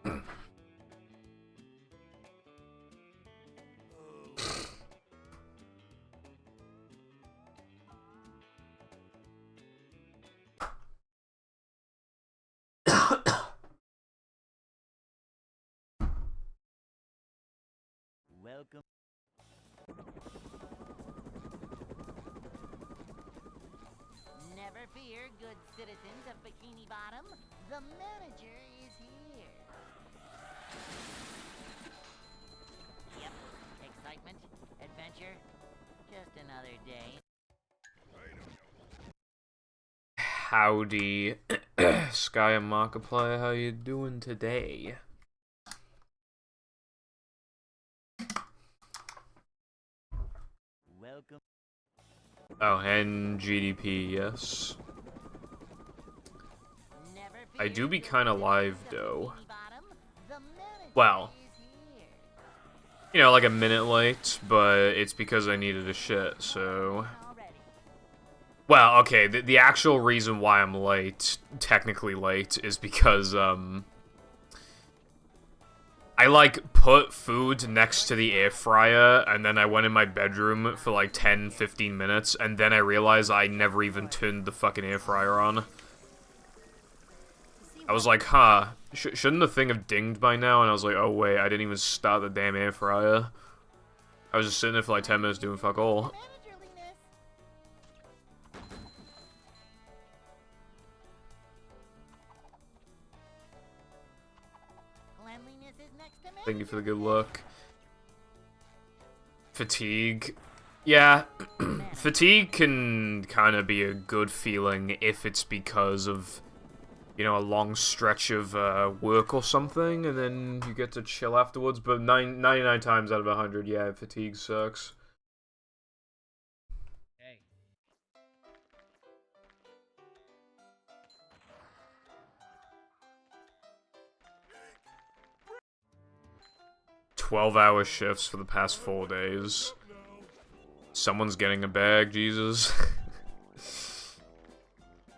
Welcome. Never fear, good citizens of Bikini Bottom. The manager is here. Yep. Excitement, adventure, just another day. Howdy, Sky and Markiplier, how you doing today? Welcome. Oh, and GDP, yes. I do be kinda live, though. Well, you know, like a minute late, but it's because I needed a shit, so... Well, okay, the actual reason why I'm late, technically late, is because, I, like, put food next to the air fryer, and then I went in my bedroom for, like, 10-15 minutes, and then I realized I never even turned the fucking air fryer on. I was like, huh, shouldn't the thing have dinged by now? And I was like, oh wait, I didn't even start the damn air fryer. I was just sitting there for, like, 10 minutes doing fuck all. Thank you for the good luck. Fatigue. Yeah, fatigue can kind of be a good feeling if it's because of, you know, a long stretch of work or something, and then you get to chill afterwards, but 99 times out of 100, yeah, fatigue sucks. 12-hour shifts for the past 4 days. Someone's getting a bag, Jesus.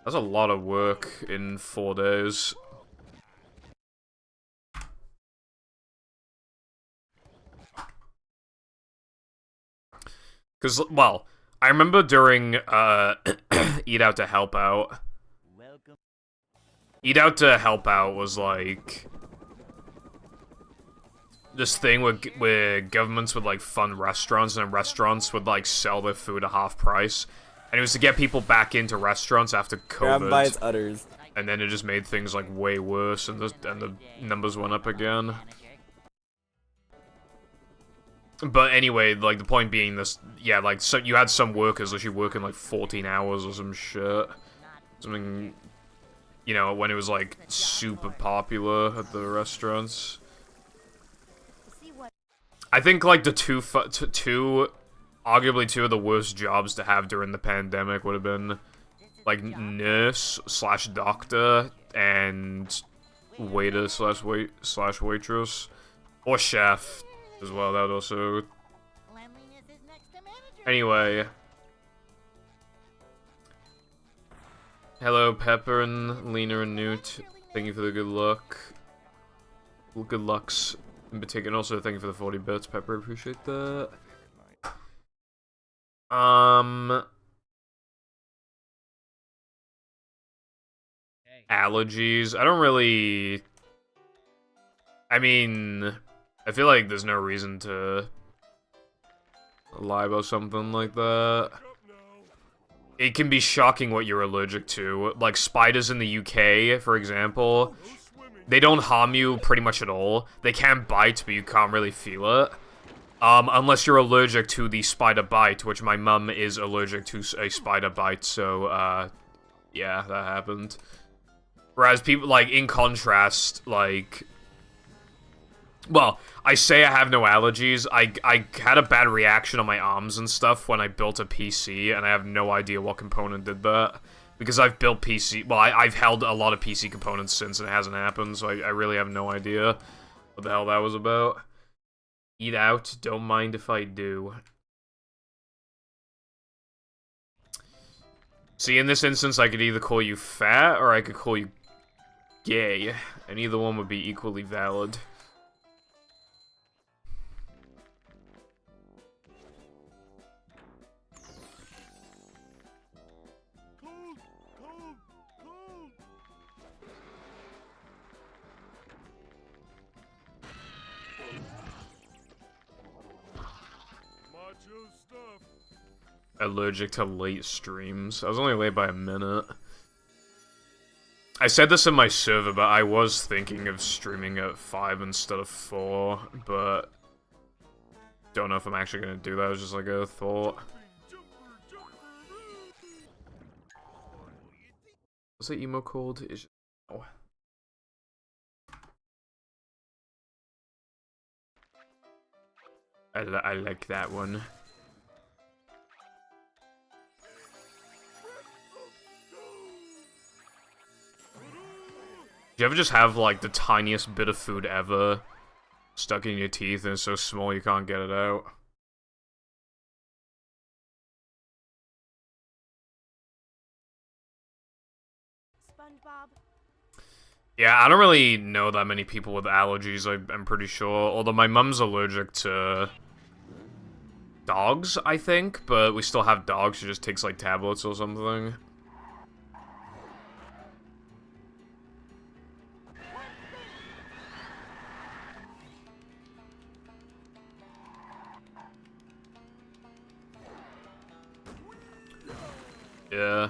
That's a lot of work in 4 days. Because, well, I remember during, Eat Out to Help Out. Eat Out to Help Out was, like... this thing where governments would, like, fund restaurants, and restaurants would, like, sell their food at half price. And it was to get people back into restaurants after COVID. Grab by its udders. And then it just made things, like, way worse, and the numbers went up again. But anyway, like, the point being this, yeah, like, so you had some workers literally working, like, 14 hours or some shit. Something, you know, when it was, like, super popular at the restaurants. I think, like, the arguably two of the worst jobs to have during the pandemic would have been, like, nurse slash doctor and waiter slash waitress, or chef as well. That would also. Anyway, hello Pepper and Lena and Newt. Thank you for the good luck. Good lucks. In particular, and also thank you for the 40 bits, Pepper, appreciate that. Allergies, I don't really... I mean, I feel like there's no reason to lie about something like that. It can be shocking what you're allergic to. Like, spiders in the UK, for example... They don't harm you pretty much at all. They can bite, but you can't really feel it. Unless you're allergic to the spider bite, which my mum is allergic to a spider bite, so, yeah, that happened. Whereas people, like, in contrast, like... Well, I say I have no allergies. I had a bad reaction on my arms and stuff when I built a PC, and I have no idea what component did that. Because I've built PC... Well, I've held a lot of PC components since, and it hasn't happened, so I really have no idea what the hell that was about. Eat out, don't mind if I do. See, in this instance, I could either call you fat, or I could call you gay, and either one would be equally valid. Allergic to late streams. I was only late by a minute. I said this in my server, but I was thinking of streaming at 5 instead of 4, but don't know if I'm actually gonna do that. It was just like a thought. What's the emo called? Is oh. I like that one. Do you ever just have, like, the tiniest bit of food ever stuck in your teeth and it's so small you can't get it out? SpongeBob. Yeah, I don't really know that many people with allergies, I'm pretty sure. Although my mum's allergic to dogs, I think, but we still have dogs. She just takes, like, tablets or something. Yeah.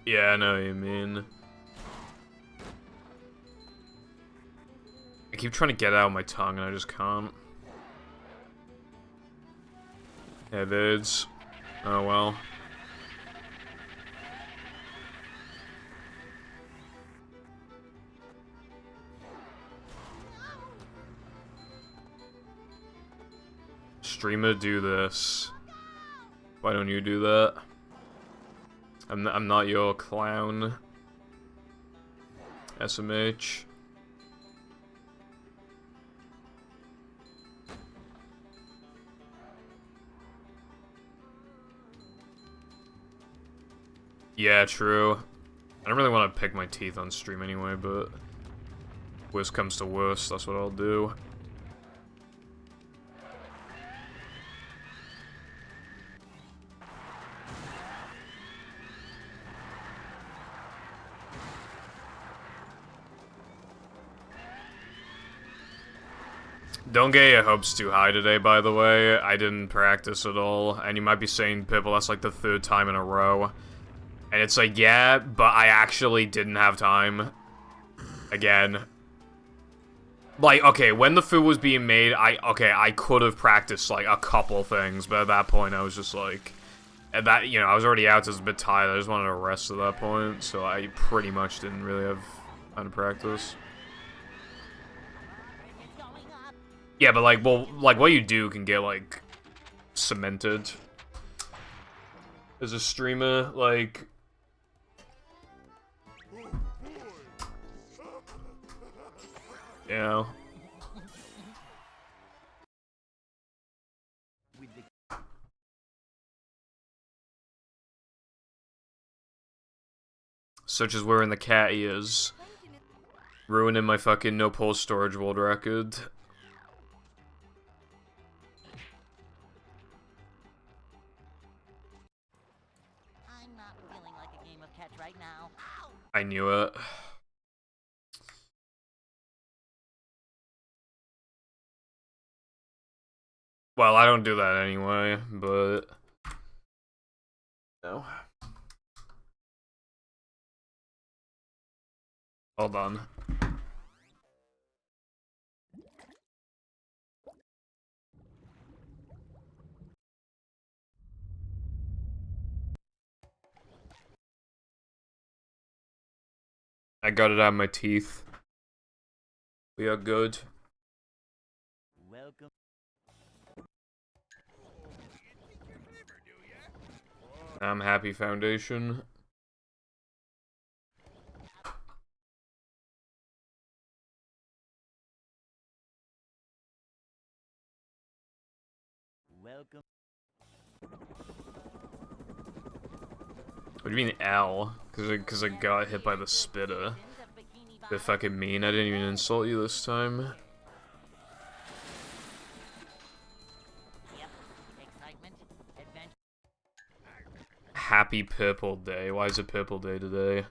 Yeah, I know what you mean. I keep trying to get it out of my tongue and I just can't. Yeah, dudes. Oh well. Streamer, do this. Why don't you do that? I'm not your clown. SMH. Yeah, true. I don't really want to pick my teeth on stream anyway, but worst comes to worst, that's what I'll do. Don't get your hopes too high today, by the way. I didn't practice at all, and you might be saying, Pipple, that's like the 3rd time in a row. And it's like, yeah, but I actually didn't have time. Again. Like, okay, when the food was being made, I could have practiced, like, a couple things, but at that point, I was just like... At that, you know, I was already out, so I was a bit tired, I just wanted to rest at that point, so I pretty much didn't really have time to practice. Yeah, but, like, well, like, what you do can get, like, cemented. As a streamer, like... You know? Such as wearing the cat ears. Ruining my fucking no pulse storage world record. I'm not feeling like a game of catch right now. Ow! I knew it. Well, I don't do that anyway, but... No. Hold on. I got it out of my teeth. We are good. Welcome. I'm happy, Foundation. Welcome. What do you mean L? Cause I got hit by the spitter. Bit fucking mean. I didn't even insult you this time. Yep. Excitement, adventure. Happy Purple Day. Why is it Purple Day today?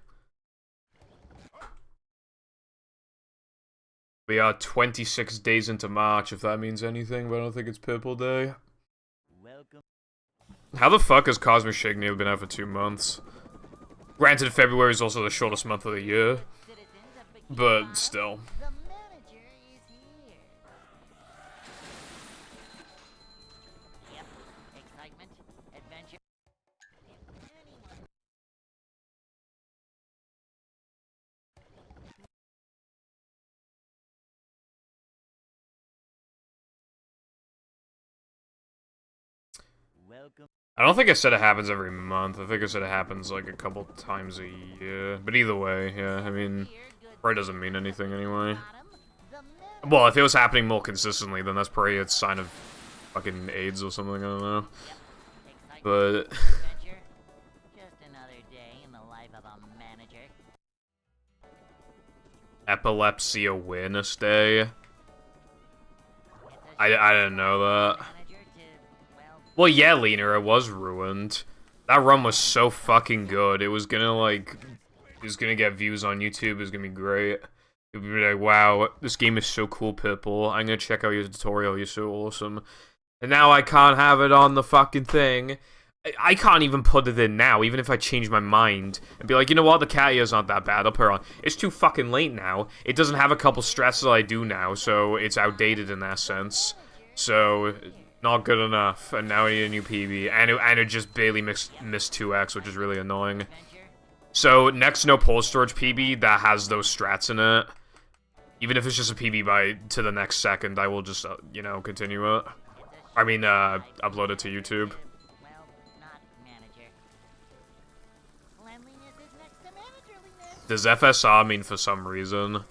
We are 26 days into March, if that means anything, but I don't think it's Purple Day. Welcome. How the fuck has Cosmic Shigny been out for 2 months? Granted, February is also the shortest month of the year, Citizens of Bikini but Bottom, still. the manager is here. Yep. Excitement, adventure. Anyone. Welcome. I don't think I said it happens every month. I think I said it happens like a couple times a year. But either way, yeah, I mean, probably doesn't mean anything anyway. Bottom, the manager. Well, if it was happening more consistently, then that's probably a sign of fucking AIDS or something, I don't know. Excitement, But adventure. Just another day in the life of a manager. Epilepsy Awareness Day. It's a I didn't know that. manager to, Well, yeah, Lena, it was ruined. That run was so fucking good. It was gonna, like, it was gonna get views on YouTube. It was gonna be great. It would be like, wow, this game is so cool, Purple. I'm gonna check out your tutorial. You're so awesome. And now I can't have it on the fucking thing. I can't even put it in now, even if I change my mind and be like, you know what, the cat ear's not that bad, I'll put it on. It's too fucking late now. It doesn't have a couple strats that I do now, so it's outdated in that sense. So, not good enough, and now I need a new PB. And it just barely missed 2x, which is really annoying. adventure. So, next no pole storage PB that has those strats in it, even if it's just a PB to the next second, I will just, you know, continue it. I mean, upload it to YouTube. Well, not manager. Cleanliness is next to managerliness. Does FSR mean for some reason?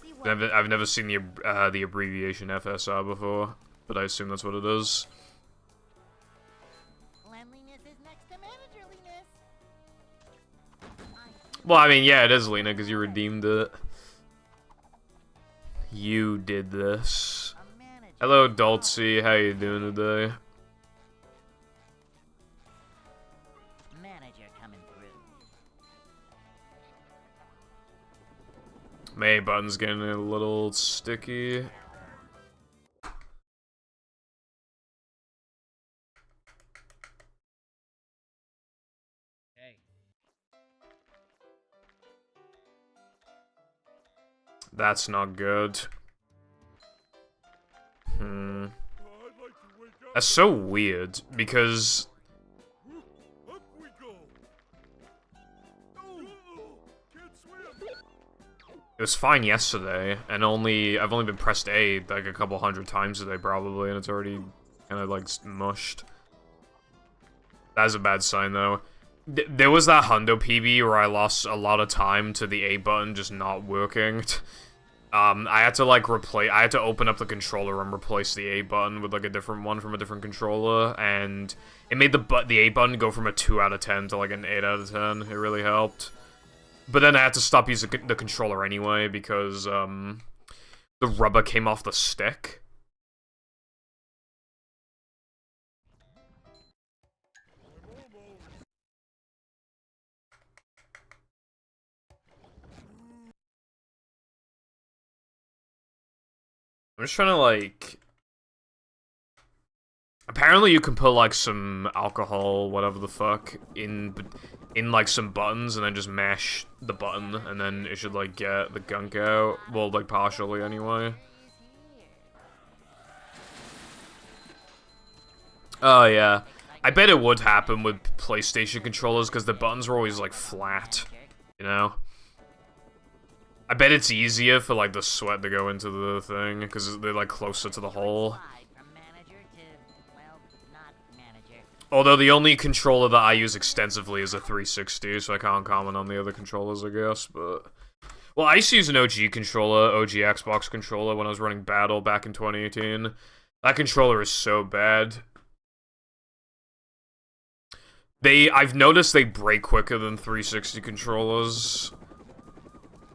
See what I've never seen the abbreviation FSR before, but I assume that's what it is. Cleanliness is next to managerliness. Well, I mean, yeah, it is, Lena, because you redeemed it. You did this. A manager. Hello, Dulcie. How you doing today? Manager coming through. May button's getting a little sticky. Hey. That's not good. That's so weird, because it was fine yesterday, and I've only been pressed A like a couple hundred times today probably, and it's already kind of like mushed. That's a bad sign though. There was that Hundo PB where I lost a lot of time to the A button just not working. I had to like I had to open up the controller and replace the A button with like a different one from a different controller, and it made the A button go from a 2 out of 10 to like an 8 out of 10. It really helped. But then I had to stop using the controller anyway because the rubber came off the stick. I'm just trying to, like... Apparently you can put, like, some alcohol, whatever the fuck, in like, some buttons, and then just mash the button, and then it should, like, get the gunk out. Well, like, partially, anyway. Oh, yeah. I bet it would happen with PlayStation controllers, because the buttons are always, like, flat, you know? I bet it's easier for, like, the sweat to go into the thing, because they're, like, closer to the hole. From manager to, well, not manager. Although the only controller that I use extensively is a 360, so I can't comment on the other controllers, I guess, but... Well, I used to use an OG controller, OG Xbox controller, when I was running Battle back in 2018. That controller is so bad. I've noticed they break quicker than 360 controllers.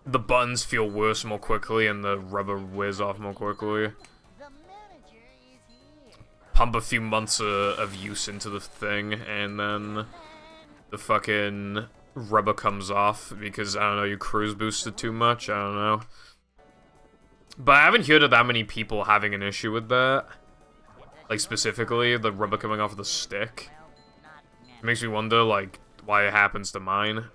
The buttons feel worse more quickly, and the rubber wears off more quickly. The manager is here. Pump a few months of use into the thing, and then the fucking rubber comes off because, I don't know, you cruise boosted too much, I don't know. But I haven't heard of that many people having an issue with that. Like, specifically, the rubber coming off the stick. It makes me wonder, like, why it happens to mine.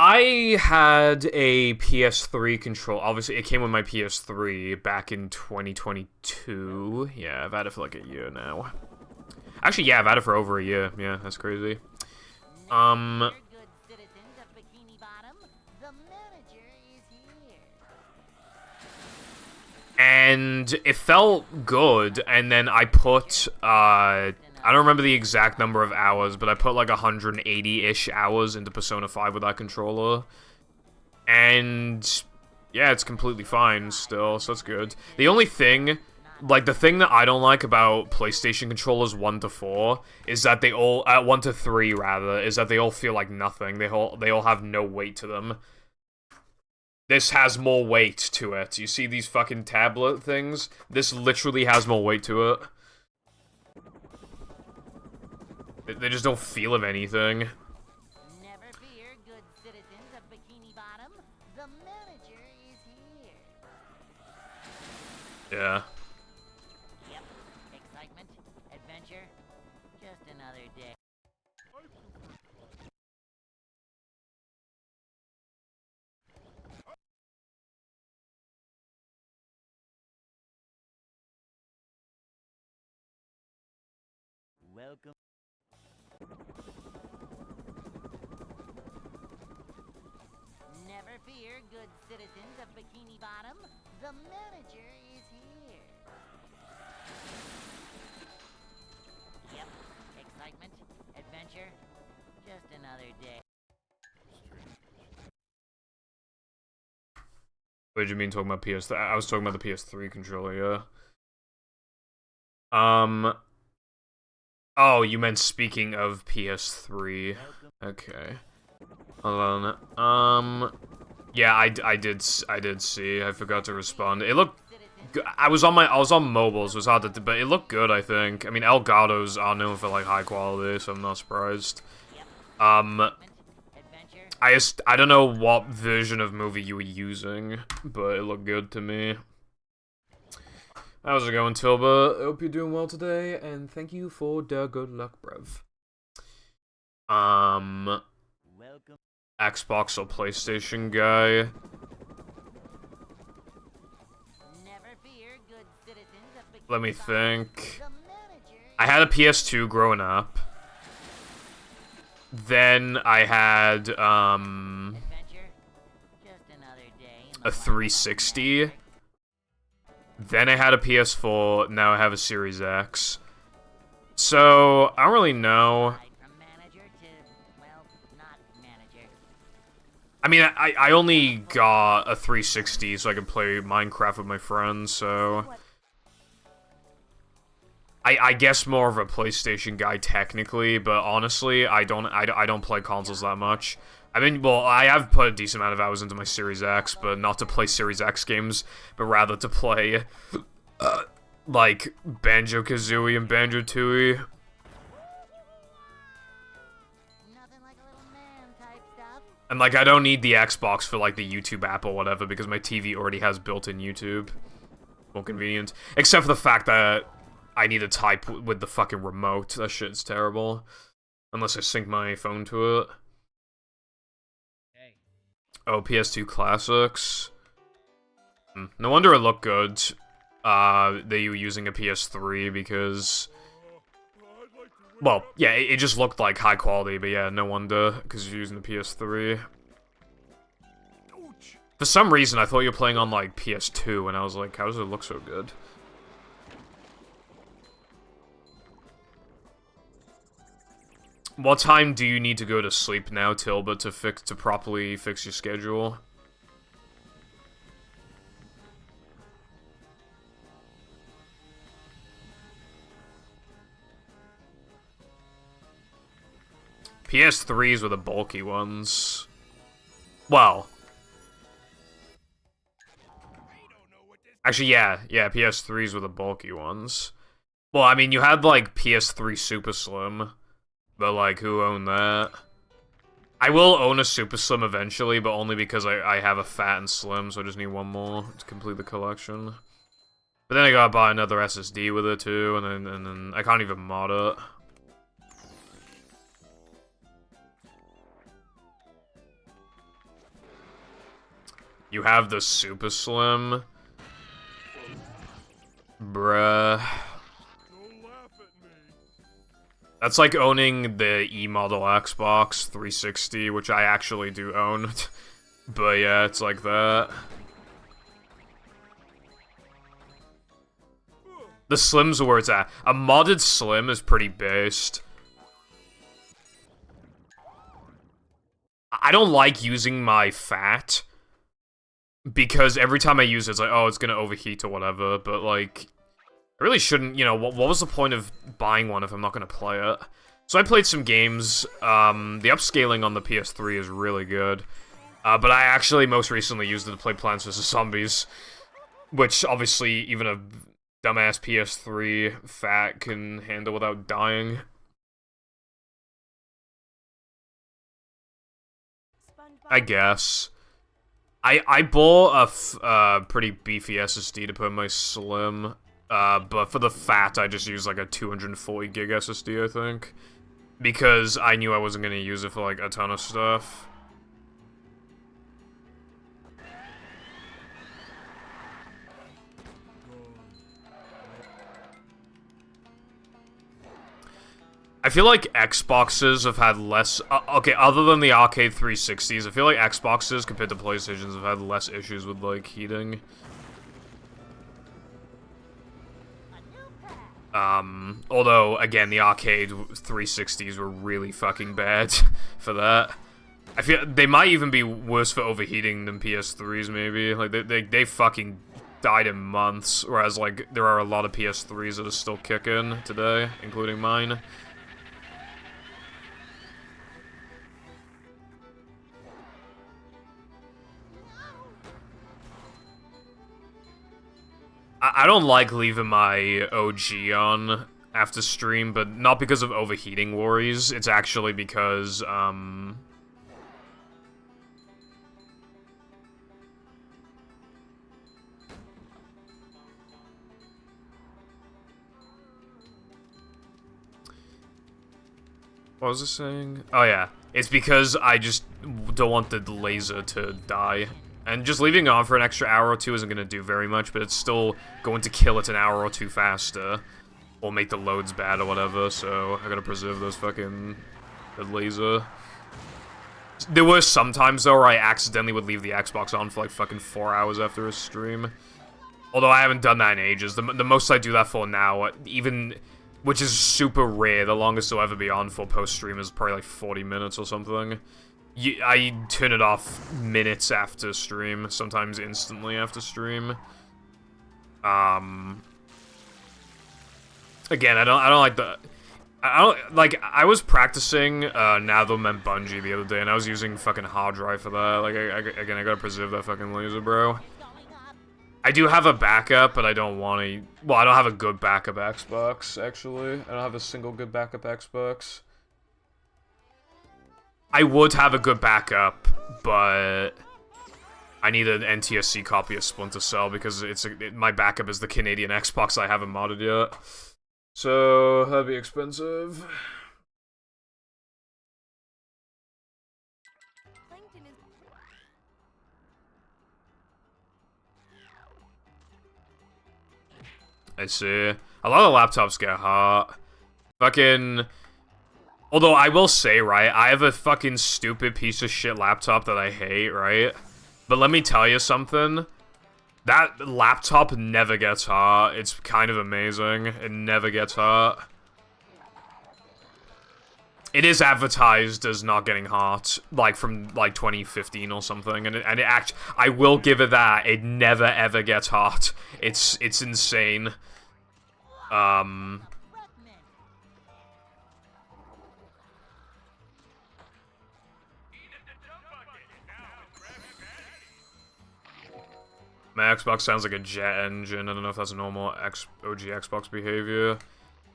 I had a PS3 control. Obviously, it came with my PS3 back in 2022. Yeah, I've had it for like a year now. Actually, yeah, I've had it for over a year. Yeah, that's crazy. Good citizens of Bikini Bottom, the manager is here. And it felt good, and then I put, I don't remember the exact number of hours, but I put like 180-ish hours into Persona 5 with that controller. And yeah, it's completely fine still, so that's good. The only thing, like the thing that I don't like about PlayStation controllers 1 to 4 is that they all, 1 to 3 rather, is that they all feel like nothing. They all have no weight to them. This has more weight to it. You see these fucking tablet things? This literally has more weight to it. They just don't feel of anything. Never fear, good citizens of Bikini Bottom, the manager is here. Yeah. Yep, excitement, adventure, just another day. Welcome. Never fear, good citizens of Bikini Bottom, the manager is here. Yep, excitement, adventure, just another day. What did you mean talking about PS3? I was talking about the PS3 controller, yeah. Oh, you meant speaking of PS3. Okay. Hold on. Yeah, I did see. I forgot to respond. It looked good. I was on mobile, so it was hard to, but it looked good, I think. I mean, Elgatos are known for, like, high quality, so I'm not surprised. I don't know what version of movie you were using, but it looked good to me. How's it going, Tilba? I hope you're doing well today, and thank you for the good luck, bruv. Welcome. Xbox or PlayStation guy. Never fear, good citizens of Bikini Let me Bottom, think. the manager I had a PS2 growing up. Then I had, adventure, just another day in the a life of 360. manager. Then I had a PS4, now I have a Series X. So, I don't really know. Right from manager to, well, not manager. I mean, I only got a 360 so I could play Minecraft with my friends, so... I guess more of a PlayStation guy technically, but honestly, I don't play consoles that much. I mean, well, I have put a decent amount of hours into my Series X, but not to play Series X games, but rather to play, like, Banjo-Kazooie and Banjo-Tooie. Nothing like a little man type stuff. And, like, I don't need the Xbox for, like, the YouTube app or whatever, because my TV already has built-in YouTube. More convenient. Except for the fact that I need to type with the fucking remote. That shit's terrible. Unless I sync my phone to it. Oh, PS2 classics. No wonder it looked good. That you were using a PS3 because... Well, yeah, it just looked like high quality, but yeah, no wonder, because you're using the PS3. For some reason, I thought you were playing on, like, PS2, and I was like, how does it look so good? What time do you need to go to sleep now, Tilba, to properly fix your schedule? PS3s were the bulky ones. Well. Actually, yeah, PS3s were the bulky ones. Well, I mean, you had, like, PS3 Super Slim, but, like, who owned that? I will own a Super Slim eventually, but only because I have a Fat and Slim, so I just need one more to complete the collection. But then I gotta buy another SSD with it, too, and then I can't even mod it. You have the Super Slim? Bruh. That's like owning the E-model Xbox 360, which I actually do own. But yeah, it's like that. The Slim's where it's at. A modded Slim is pretty based. I don't like using my Fat, because every time I use it, it's like, oh, it's gonna overheat or whatever, but like, I really shouldn't, you know, what was the point of buying one if I'm not gonna play it? So I played some games. The upscaling on the PS3 is really good. But I actually most recently used it to play Plants vs. Zombies, which obviously even a dumbass PS3 Fat can handle without dying. I guess. I bought a pretty beefy SSD to put in my Slim. But for the Fat, I just used like a 240 gig SSD, I think. Because I knew I wasn't gonna use it for like a ton of stuff. I feel like Xboxes have had less... okay, other than the arcade 360s, I feel like Xboxes compared to PlayStations have had less issues with, like, heating. Although, again, the arcade 360s were really fucking bad for that. I feel they might even be worse for overheating than PS3s, maybe. Like, they fucking died in months, whereas, like, there are a lot of PS3s that are still kicking today, including mine. I don't like leaving my OG on after stream, but not because of overheating worries. It's actually because, what was I saying? Oh yeah, it's because I just don't want the laser to die. And just leaving it on for an extra hour or two isn't going to do very much, but it's still going to kill it an hour or two faster. Or make the loads bad or whatever, so I gotta preserve those fucking... the laser. There were some times, though, where I accidentally would leave the Xbox on for like fucking 4 hours after a stream. Although I haven't done that in ages. The most I do that for now, even... which is super rare, the longest it'll ever be on for post-stream is probably like 40 minutes or something. I turn it off minutes after stream, sometimes instantly after stream. Again, I don't like the... I was practicing Nathem and Bungie the other day, and I was using fucking hard drive for that. Like, again, I gotta preserve that fucking laser, bro. I do have a backup, but I don't want to... well, I don't have a good backup Xbox, actually. I don't have a single good backup Xbox. I would have a good backup, but... I need an NTSC copy of Splinter Cell, because my backup is the Canadian Xbox I haven't modded yet. So, that'd be expensive. I see. A lot of laptops get hot. Fucking... although, I will say, right, I have a fucking stupid piece of shit laptop that I hate, right? But let me tell you something. That laptop never gets hot. It's kind of amazing. It never gets hot. It is advertised as not getting hot, like from like 2015 or something, and I will give it that. It never ever gets hot. It's insane. My Xbox sounds like a jet engine. I don't know if that's a normal OG Xbox behavior.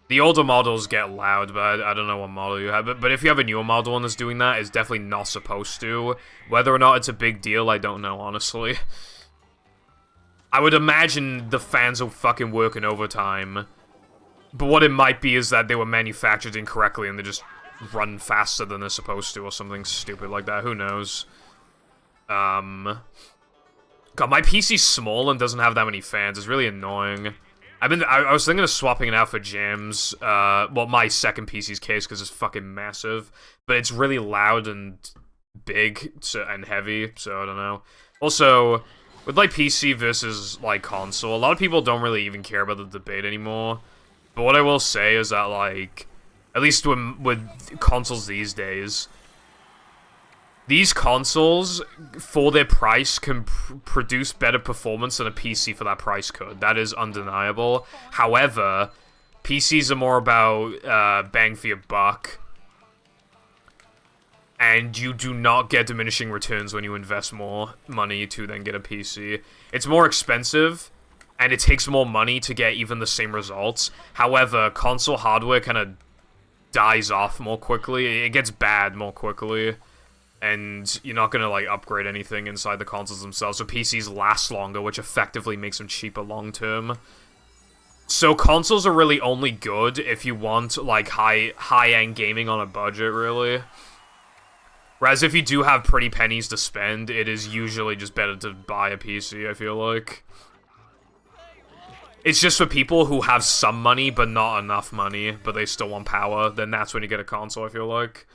The older models get loud, but I don't know what model you have. But if you have a newer model and that's doing that, it's definitely not supposed to. Whether or not it's a big deal, I don't know, honestly. I would imagine the fans are fucking working overtime. But what it might be is that they were manufactured incorrectly and they just run faster than they're supposed to or something stupid like that. Who knows? God, my PC's small and doesn't have that many fans. It's really annoying. I was thinking of swapping it out for Jams. Well, my second PC's case because it's fucking massive. But it's really loud and big and heavy, so I don't know. Also, with like PC versus like console, a lot of people don't really even care about the debate anymore. But what I will say is that, like, at least with consoles these days, these consoles, for their price, can produce better performance than a PC for that price could. That is undeniable. However, PCs are more about bang for your buck. And you do not get diminishing returns when you invest more money to then get a PC. It's more expensive, and it takes more money to get even the same results. However, console hardware kind of dies off more quickly. It gets bad more quickly. And you're not gonna, like, upgrade anything inside the consoles themselves. So PCs last longer, which effectively makes them cheaper long term. So consoles are really only good if you want, like, high-end gaming on a budget, really. Whereas if you do have pretty pennies to spend, it is usually just better to buy a PC, I feel like. It's just for people who have some money, but not enough money, but they still want power, then that's when you get a console, I feel like.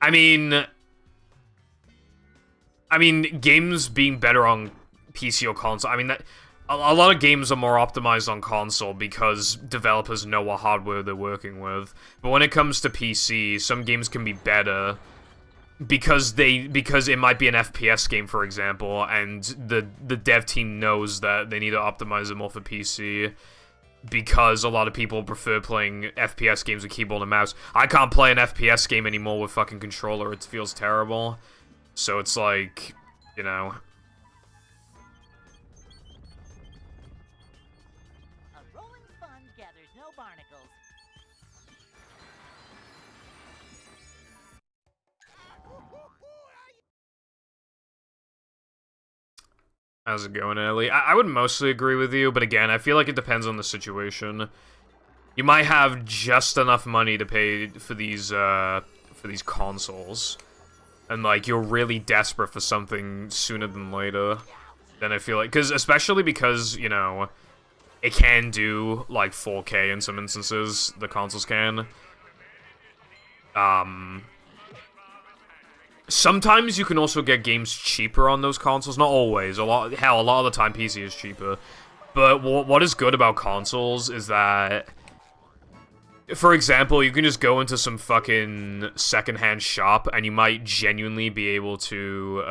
I mean, games being better on PC or console, I mean, a lot of games are more optimized on console because developers know what hardware they're working with. But when it comes to PC, some games can be better because it might be an FPS game, for example, and the dev team knows that they need to optimize it more for PC because a lot of people prefer playing FPS games with keyboard and mouse. I can't play an FPS game anymore with fucking controller. It feels terrible. So it's like, you know. A rolling sponge gathers no barnacles. How's it going, Ellie? I would mostly agree with you, but again, I feel like it depends on the situation. You might have just enough money to pay for these consoles, and like you're really desperate for something sooner than later. Then I feel like, especially because you know it can do like 4K in some instances. The consoles can. Sometimes you can also get games cheaper on those consoles. Not always. A lot of the time PC is cheaper. But what is good about consoles is that, for example, you can just go into some fucking secondhand shop and you might genuinely be able to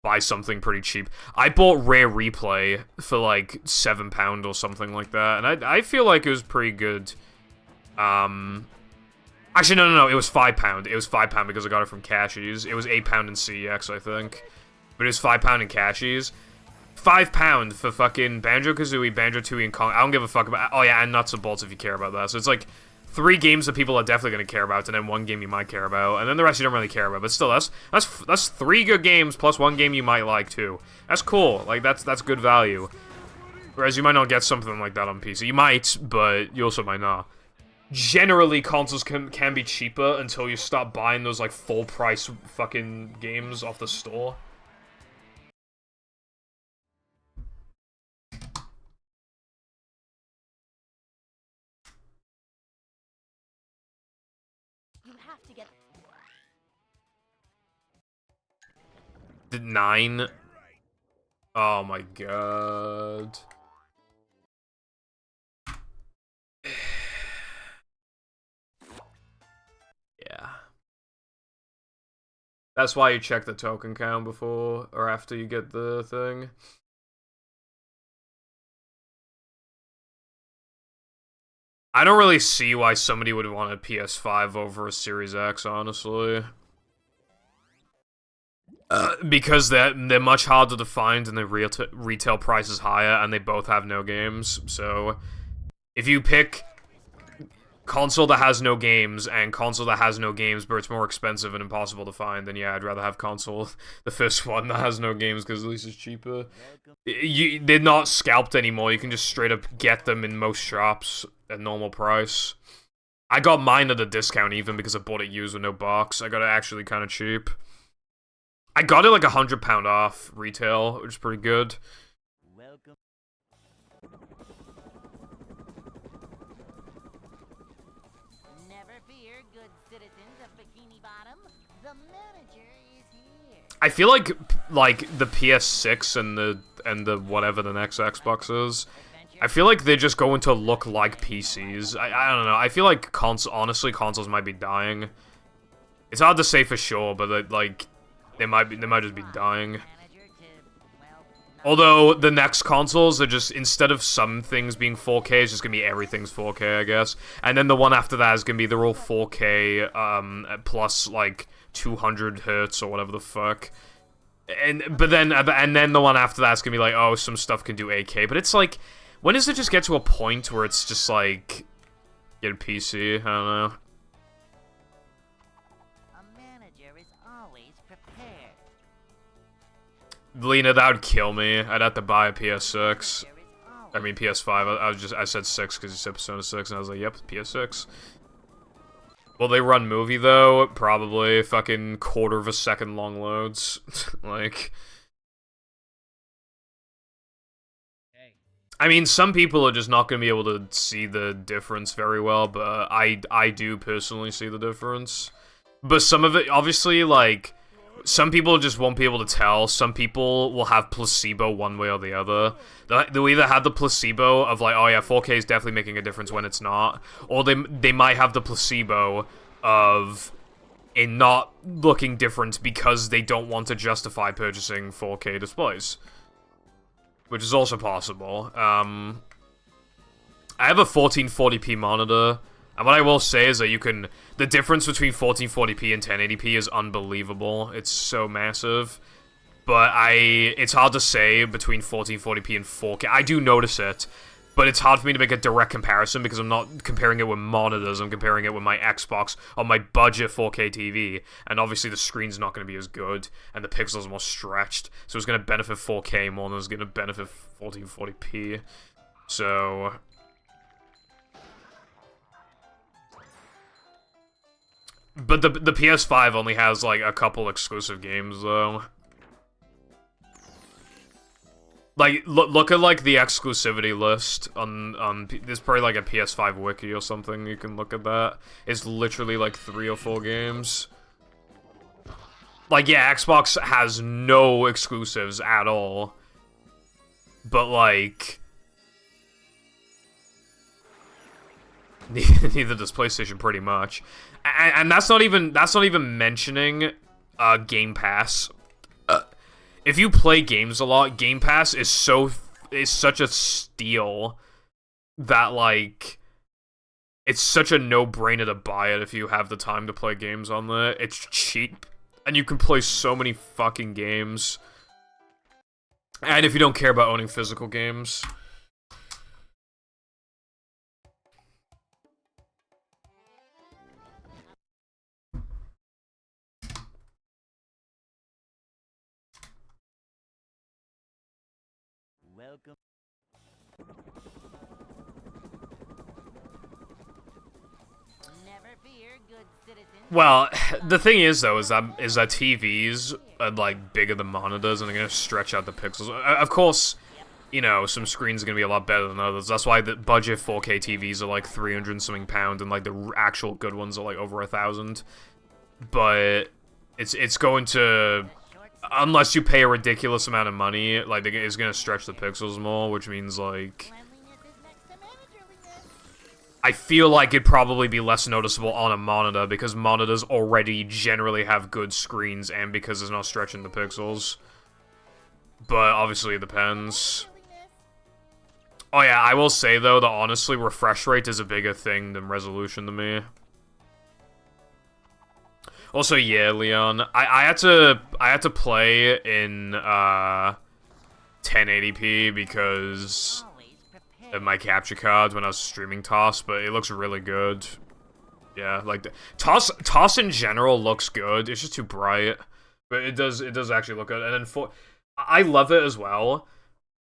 buy something pretty cheap. I bought Rare Replay for like £7 or something like that, and I feel like it was pretty good. Actually, no, it was £5. It was £5 because I got it from Cashies. It was £8 in CEX, I think. But it was £5 in Cashies. £5 for fucking Banjo-Kazooie, Banjo-Tooie, and Kong. I don't give a fuck about... Oh, yeah, and Nuts and Bolts if you care about that. So it's like 3 games that people are definitely going to care about, and then 1 game you might care about, and then the rest you don't really care about. But still, that's 3 good games plus 1 game you might like, too. That's cool. Like, that's good value. Whereas you might not get something like that on PC. You might, but you also might not. Generally, consoles can be cheaper until you start buying those, like, full-price fucking games off the store. You have to get... The 9? Oh my god. Yeah. That's why you check the token count before or after you get the thing. I don't really see why somebody would want a PS5 over a Series X, honestly. Because they're much harder to find and the retail price is higher, and they both have no games. So if you pick console that has no games and console that has no games but it's more expensive and impossible to find, then yeah, I'd rather have console, the first one that has no games, because at least it's cheaper. They're not scalped anymore. You can just straight up get them in most shops at normal price. I got mine at a discount even because I bought it used with no box. I got it actually kind of cheap. I got it like £100 off retail, which is pretty good. Welcome. Never fear, good citizens of Bikini Bottom. The manager is here. I feel like the PS6 and the whatever the next Xbox is, I feel like they're just going to look like PCs. I don't know. I feel like honestly, consoles might be dying. It's hard to say for sure, but like they might just be dying. Although the next consoles are just, instead of some things being 4K, it's just gonna be everything's 4K, I guess. And then the one after that is gonna be they're all 4K plus like 200 hertz or whatever the fuck. And then the one after that's gonna be like, oh, some stuff can do 8K, but it's like, when does it just get to a point where it's just like, get a PC? I don't know. A manager is always prepared. Lena, that would kill me. I'd have to buy a PS6. I mean PS5. I said 6 because you said Persona 6, and I was like, yep, PS6. Will they run movie though? Probably. Fucking quarter of a second long loads. Like, I mean, some people are just not going to be able to see the difference very well, but I do personally see the difference. But some of it, obviously, like, some people just won't be able to tell. Some people will have placebo one way or the other. They'll either have the placebo of like, oh yeah, 4K is definitely making a difference when it's not, or they might have the placebo of it not looking different because they don't want to justify purchasing 4K displays. Which is also possible. I have a 1440p monitor, and what I will say is that the difference between 1440p and 1080p is unbelievable. It's so massive. But it's hard to say between 1440p and 4K. I do notice it, but it's hard for me to make a direct comparison because I'm not comparing it with monitors. I'm comparing it with my Xbox on my budget 4K TV, and obviously the screen's not going to be as good, and the pixels are more stretched, so it's going to benefit 4K more than it's going to benefit 1440p. So, but the PS5 only has like a couple exclusive games though. Like, look at, like, the exclusivity list on there's probably, like, a PS5 wiki or something, you can look at that. It's literally, like, 3 or 4 games. Like, yeah, Xbox has no exclusives at all. But, like, neither does PlayStation, pretty much. And that's not even mentioning, Game Pass. If you play games a lot, Game Pass is such a steal that, like, it's such a no-brainer to buy it if you have the time to play games on there. It's cheap, and you can play so many fucking games. And if you don't care about owning physical games. Welcome. Never fear, good citizens. Well, the thing is though, is that TVs are like bigger than monitors, and they're gonna stretch out the pixels. Of course, you know, some screens are gonna be a lot better than others. That's why the budget 4K TVs are like 300 and something pound, and like the actual good ones are like over 1,000. But it's going to, unless you pay a ridiculous amount of money, like, it's gonna stretch the pixels more, which means, like, I feel like it'd probably be less noticeable on a monitor, because monitors already generally have good screens, and because it's not stretching the pixels. But, obviously, it depends. Oh yeah, I will say, though, that honestly, refresh rate is a bigger thing than resolution to me. Also, yeah, Leon, I had to play in 1080p because Always of prepared. my capture cards when I was streaming Toss, but it looks really good. Yeah, like Toss in general looks good. It's just too bright, but it does actually look good. And then I love it as well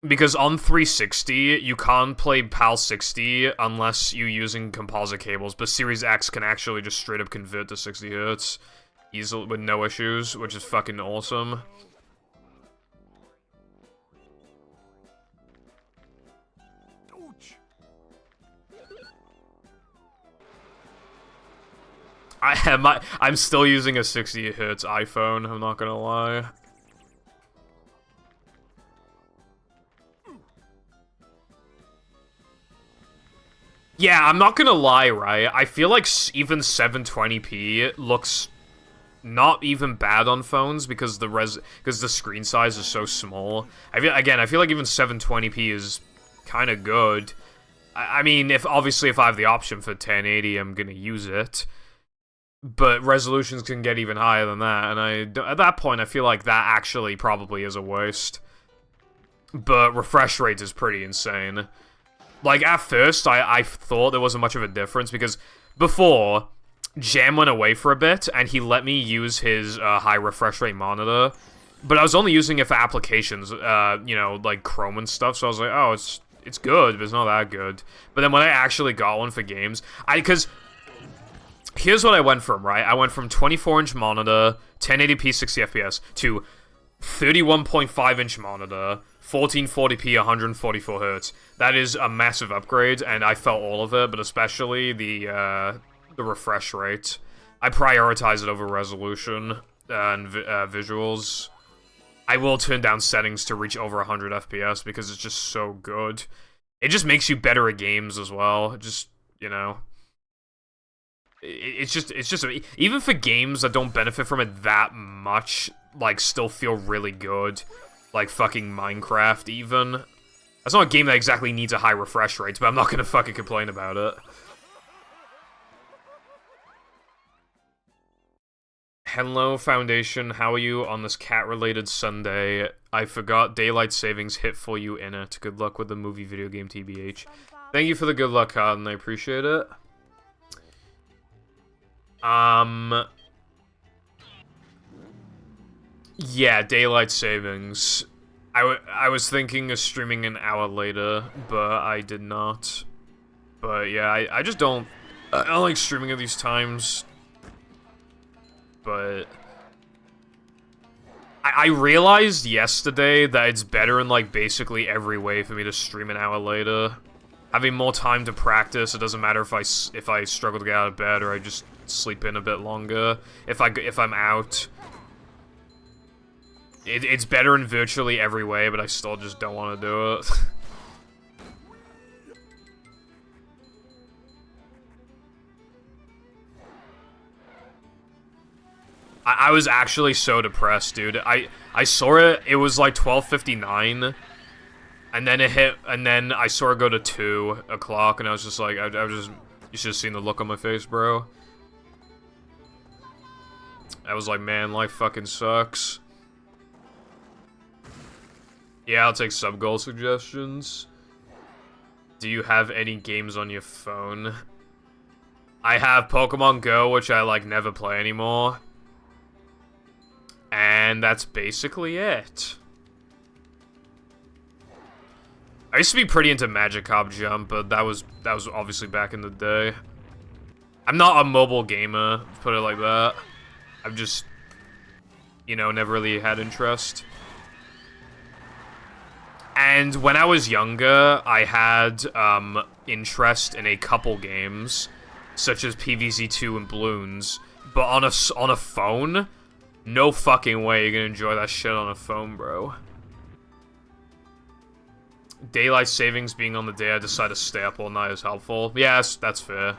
because on 360 you can't play PAL 60 unless you're using composite cables, but Series X can actually just straight up convert to 60 Hz easily with no issues, which is fucking awesome. I'm still using a 60 Hz iPhone, I'm not gonna lie. Yeah, I'm not gonna lie, right? I feel like even 720p looks not even bad on phones because the screen size is so small. I feel like even 720p is kind of good. I mean, obviously if I have the option for 1080, I'm gonna use it. But resolutions can get even higher than that, and at that point, I feel like that actually probably is a waste. But refresh rate is pretty insane. Like, at first, I thought there wasn't much of a difference, because before, Jam went away for a bit, and he let me use his high refresh rate monitor, but I was only using it for applications, you know, like Chrome and stuff, so I was like, oh, it's good, but it's not that good. But then when I actually got one for games, because here's what I went from, right? I went from 24-inch monitor, 1080p 60 FPS, to 31.5-inch monitor, 1440p 144 Hz. That is a massive upgrade, and I felt all of it, but especially the refresh rate. I prioritize it over resolution and visuals. I will turn down settings to reach over 100 FPS because it's just so good. It just makes you better at games as well. Just, you know, it's just even for games that don't benefit from it that much, like, still feel really good. Like fucking Minecraft, even. That's not a game that exactly needs a high refresh rate, but I'm not gonna fucking complain about it. Hello, Foundation. How are you on this cat-related Sunday? I forgot daylight savings hit for you in it. Good luck with the movie, video game, TBH. Thank you for the good luck, Cotton. I appreciate it. Yeah, daylight savings. I was thinking of streaming an hour later, but I did not. But yeah, I just don't... I don't like streaming at these times. But... I realized yesterday that it's better in, like, basically every way for me to stream an hour later. Having more time to practice, it doesn't matter if I struggle to get out of bed or I just sleep in a bit longer. If I'm out... It's better in virtually every way, but I still just don't want to do it. I was actually so depressed, dude. I saw it was like 12:59, and then it hit, and then I saw it go to 2 o'clock, and I was just like, you should have seen the look on my face, bro. I was like, man, life fucking sucks. Yeah, I'll take sub-goal suggestions. Do you have any games on your phone? I have Pokemon Go, which I, like, never play anymore. And that's basically it. I used to be pretty into Magikarp Jump, but that was obviously back in the day. I'm not a mobile gamer, put it like that. I've just, you know, never really had interest. And when I was younger, I had interest in a couple games, such as PvZ2 and Bloons. But on a phone, no fucking way you're gonna enjoy that shit on a phone, bro. Daylight savings being on the day I decide to stay up all night is helpful. Yeah, that's fair.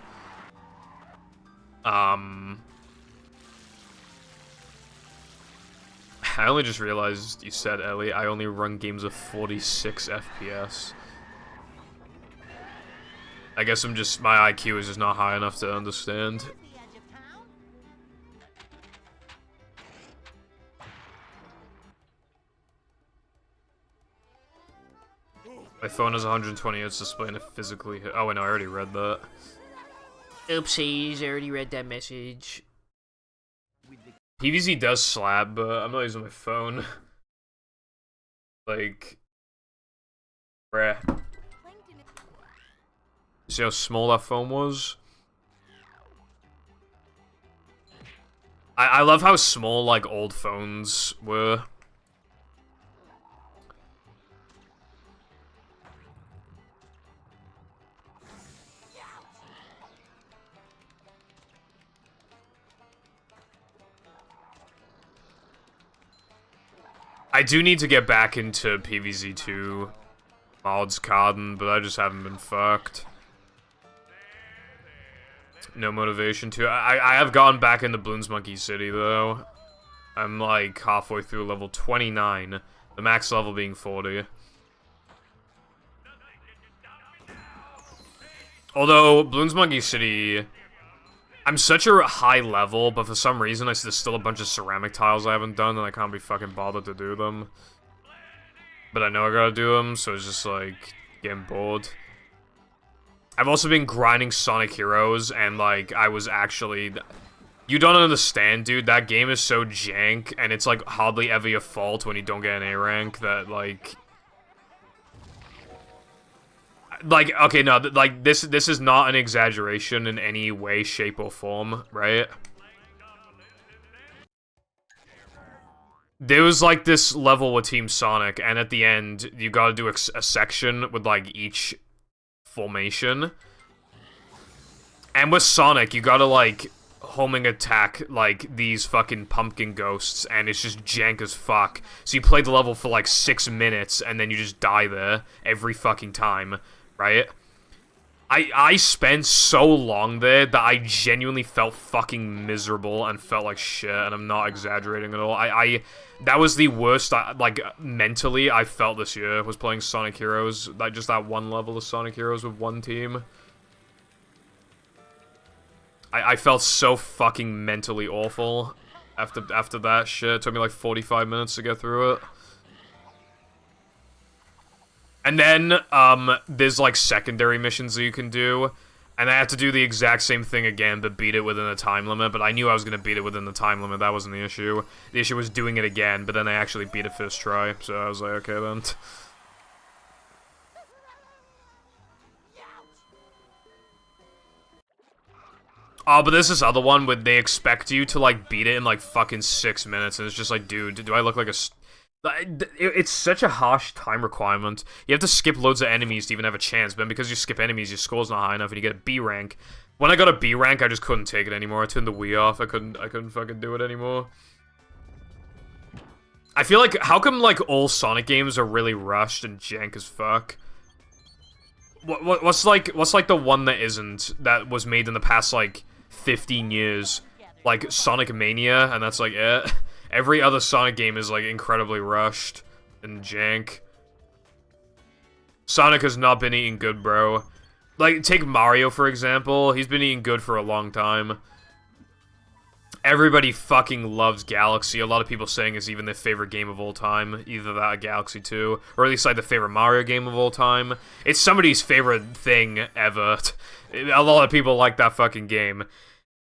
I only just realized you said, Ellie, I only run games of 46 FPS. I guess my IQ is just not high enough to understand. My phone has 120 Hz display and it physically hit. Oh, wait, no, I already read that. Oopsies, I already read that message. PVZ does slap, but I'm not using my phone. Like, bruh. See how small that phone was? I love how small, like, old phones were. I do need to get back into PvZ2 mods, Carden, but I just haven't been fucked. No motivation to. I have gone back into Bloons Monkey City, though. I'm, like, halfway through level 29. The max level being 40. Although, Bloons Monkey City... I'm such a high level, but for some reason, there's still a bunch of ceramic tiles I haven't done, and I can't be fucking bothered to do them. But I know I gotta do them, so it's just, like, getting bored. I've also been grinding Sonic Heroes, and, like, I was actually... You don't understand, dude. That game is so jank, and it's, like, hardly ever your fault when you don't get an A rank, that, like... Like, okay, no, like, this is not an exaggeration in any way, shape, or form, right? There was, like, this level with Team Sonic, and at the end, you gotta do a section with, like, each formation. And with Sonic, you gotta, like, homing attack, like, these fucking pumpkin ghosts, and it's just jank as fuck. So you play the level for, like, 6 minutes, and then you just die there every fucking time. Right? I spent so long there that I genuinely felt fucking miserable and felt like shit, and I'm not exaggerating at all. That was the worst, like, mentally I felt this year, was playing Sonic Heroes. Like, just that one level of Sonic Heroes with one team. I felt so fucking mentally awful after that shit. It took me like 45 minutes to get through it. And then, there's, like, secondary missions that you can do, and I had to do the exact same thing again, but beat it within a time limit, but I knew I was gonna beat it within the time limit, that wasn't the issue. The issue was doing it again, but then I actually beat it first try, so I was like, okay then. Oh, but there's this other one where they expect you to, like, beat it in, like, fucking 6 minutes, and it's just like, dude, do I look like a... It's such a harsh time requirement. You have to skip loads of enemies to even have a chance, but because you skip enemies, your score's not high enough, and you get a B rank. When I got a B rank, I just couldn't take it anymore. I turned the Wii off. I couldn't fucking do it anymore. I feel like, how come, like, all Sonic games are really rushed and jank as fuck? What's like the one that isn't, that was made in the past, like, 15 years? Like, Sonic Mania, and that's, like, it. Every other Sonic game is, like, incredibly rushed and jank. Sonic has not been eating good, bro. Like, take Mario, for example. He's been eating good for a long time. Everybody fucking loves Galaxy. A lot of people saying it's even their favorite game of all time. Either that or Galaxy 2. Or at least, like, the favorite Mario game of all time. It's somebody's favorite thing ever. A lot of people like that fucking game.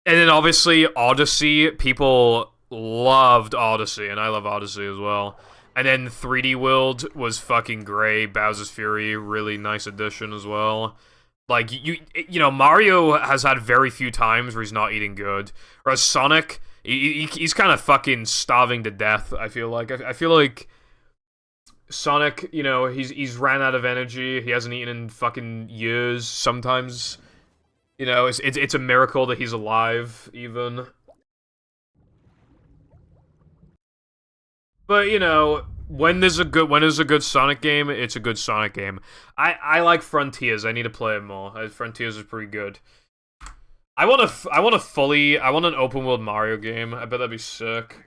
And then, obviously, Odyssey. People... loved Odyssey, and I love Odyssey as well. And then 3D World was fucking great. Bowser's Fury, really nice addition as well. Like, you know, Mario has had very few times where he's not eating good. Whereas Sonic, he's kind of fucking starving to death, I feel like. I feel like Sonic, you know, he's ran out of energy. He hasn't eaten in fucking years. Sometimes, you know, it's a miracle that he's alive, even. But, you know, when there's a good Sonic game, it's a good Sonic game. I like Frontiers. I need to play it more. Frontiers is pretty good. I want an open world Mario game. I bet that'd be sick.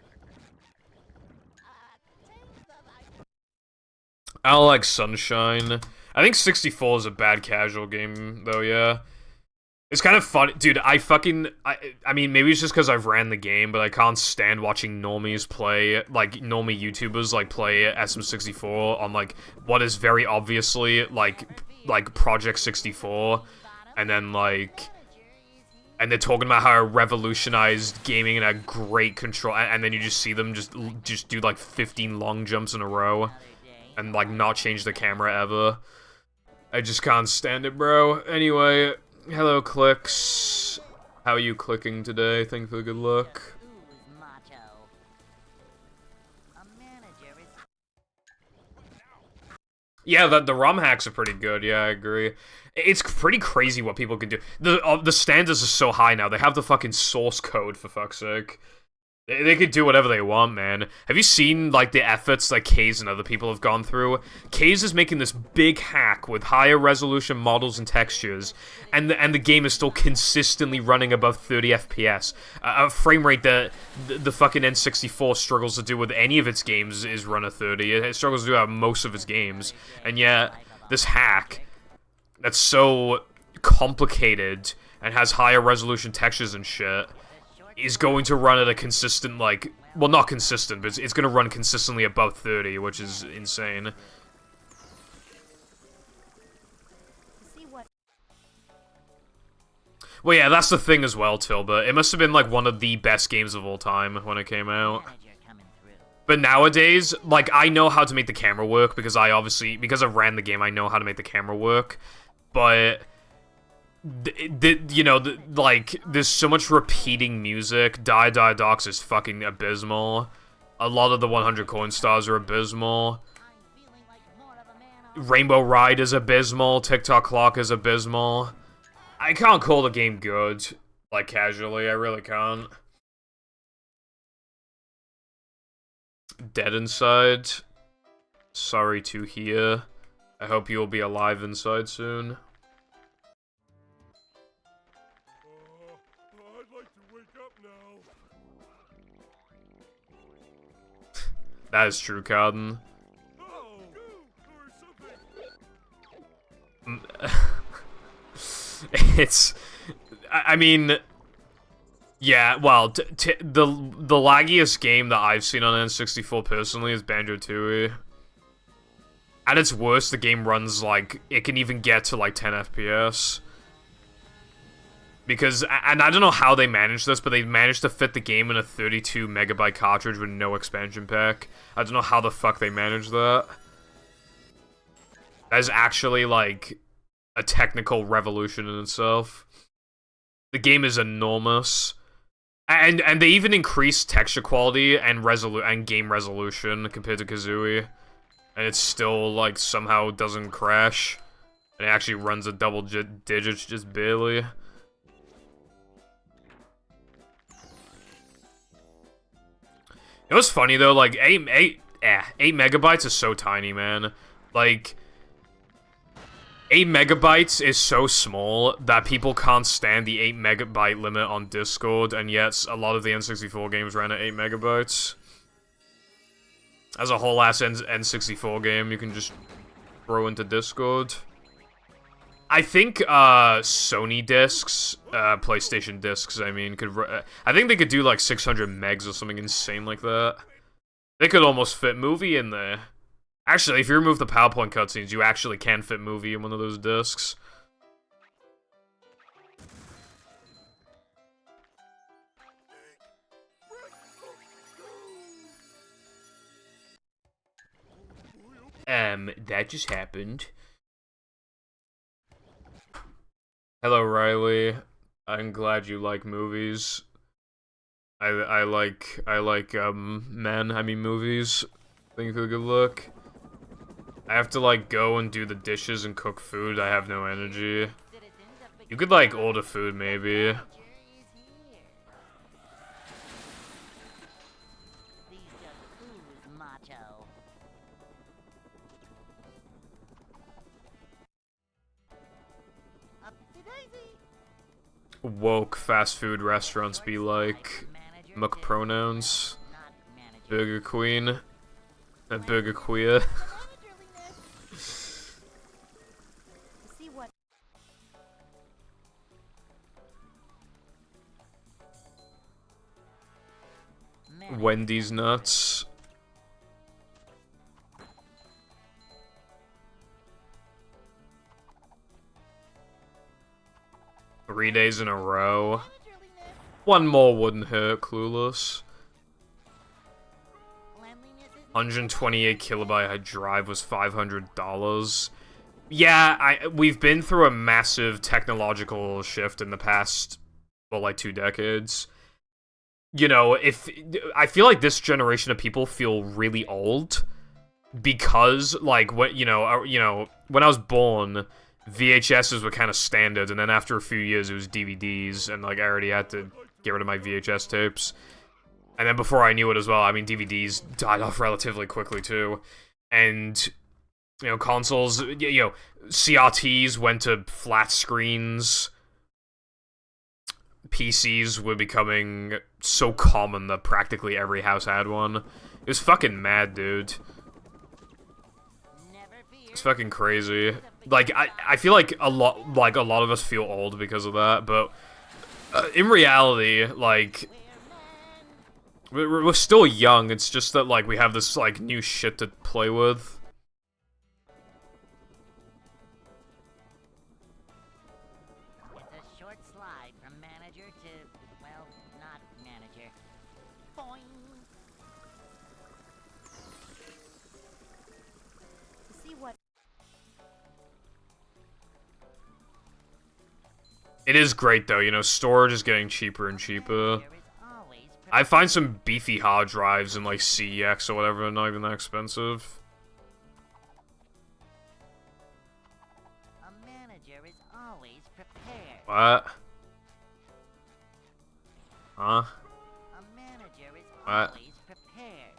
I don't like Sunshine. I think 64 is a bad casual game, though, yeah. It's kind of funny, dude. I mean, maybe it's just because I've ran the game, but I can't stand watching normies play, like, normie YouTubers, like, play SM64 on, like, what is very obviously, like Project 64, and then, like, and they're talking about how it revolutionized gaming and had great control, and then you just see them just do, like, 15 long jumps in a row, and, like, not change the camera ever. I just can't stand it, bro. Anyway... Hello, Clicks. How are you clicking today? Thank you for the good luck. Yeah, the ROM hacks are pretty good. Yeah, I agree. It's pretty crazy what people can do. The standards are so high now. They have the fucking source code, for fuck's sake. They could do whatever they want, man. Have you seen, like, the efforts that Kaze and other people have gone through? Kaze is making this big hack with higher resolution models and textures, and the game is still consistently running above 30 FPS. A frame rate that the fucking N64 struggles to do with any of its games is run at 30. It struggles to do that with most of its games. And yet, this hack that's so complicated and has higher resolution textures and shit is going to run at a consistent, like, well, not consistent, but it's going to run consistently above 30, which is insane. Well, yeah, that's the thing as well, Tilba. It must have been, like, one of the best games of all time when it came out. But nowadays, like, I know how to make the camera work, because because I ran the game, I know how to make the camera work, but... like, there's so much repeating music. Die Die Docs is fucking abysmal. A lot of the 100 coin stars are abysmal. Rainbow Ride is abysmal. TikTok Clock is abysmal. I can't call the game good, like, casually. I really can't. Dead inside. Sorry to hear. I hope you will be alive inside soon. That is true, Carden. It's... I mean... Yeah, well, the laggiest game that I've seen on N64 personally is Banjo-Tooie. At its worst, the game runs, like... It can even get to, like, 10 FPS. Because, and I don't know how they managed this, but they managed to fit the game in a 32 megabyte cartridge with no expansion pack. I don't know how the fuck they managed that. That is actually, like, a technical revolution in itself. The game is enormous. And they even increased texture quality and game resolution compared to Kazooie. And it still, like, somehow doesn't crash. And it actually runs at double digits just barely. It was funny though, like, 8 megabytes is so tiny, man. Like, 8 megabytes is so small that people can't stand the 8 megabyte limit on Discord, and yet a lot of the N64 games ran at 8 megabytes. As a whole ass N64 game, you can just throw into Discord. I think, Sony discs, PlayStation discs, I mean, I think they could do, like, 600 megs or something insane like that. They could almost fit movie in there. Actually, if you remove the PowerPoint cutscenes, you actually can fit movie in one of those discs. That just happened. Hello, Riley. I'm glad you like movies. I like, men, I mean movies. Thank you for the good look. I have to, like, go and do the dishes and cook food. I have no energy. You could, like, order food, maybe. Woke fast food restaurants be like McPronouns, Burger Queen, and Burger Queer. Wendy's nuts. Three days in a row. One more wouldn't hurt, Clueless. 128 kilobyte drive was $500. Yeah, we've been through a massive technological shift in the past, well, like 2 decades. You know, I feel like this generation of people feel really old because, like, when when I was born, VHSs were kind of standard, and then after a few years, it was DVDs, and like I already had to get rid of my VHS tapes. And then before I knew it as well, I mean, DVDs died off relatively quickly too, and consoles, CRTs went to flat screens. PCs were becoming so common that practically every house had one. It was fucking mad, dude. It's fucking crazy. Like, I feel like a lot of us feel old because of that, but in reality, like, we're still young. It's just that, like, we have this, like, new shit to play with. It's a short slide from manager to, well, not manager. Boing. See what? It is great, though. Storage is getting cheaper and cheaper. I find some beefy hard drives in, like, CEX or whatever, not even that expensive. A manager is always prepared. What? Huh? A manager is What? always prepared.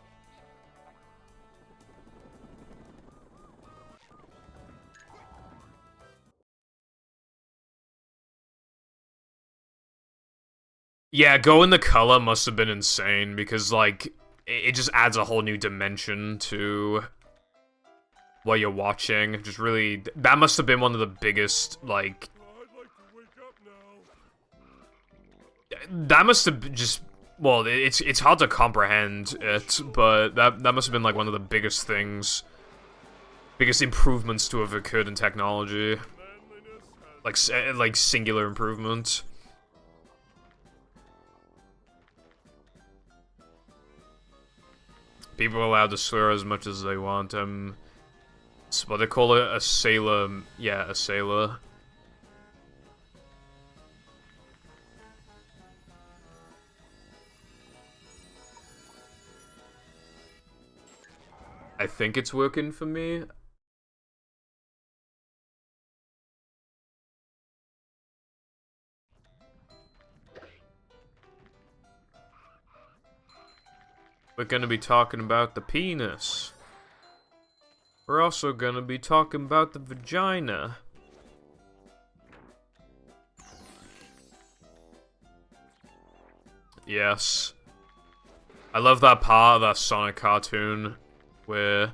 Yeah, going the color must have been insane, because, like, it just adds a whole new dimension to what you're watching. Just really, that must have been one of the biggest, like, that must have just, well, it's hard to comprehend it, but that must have been, like, one of the biggest things, biggest improvements to have occurred in technology. Like singular improvement. People are allowed to swear as much as they want. It's what they call it, a sailor. Yeah, a sailor. I think it's working for me. We're gonna be talking about the penis. We're also gonna be talking about the vagina. Yes. I love that part of that Sonic cartoon where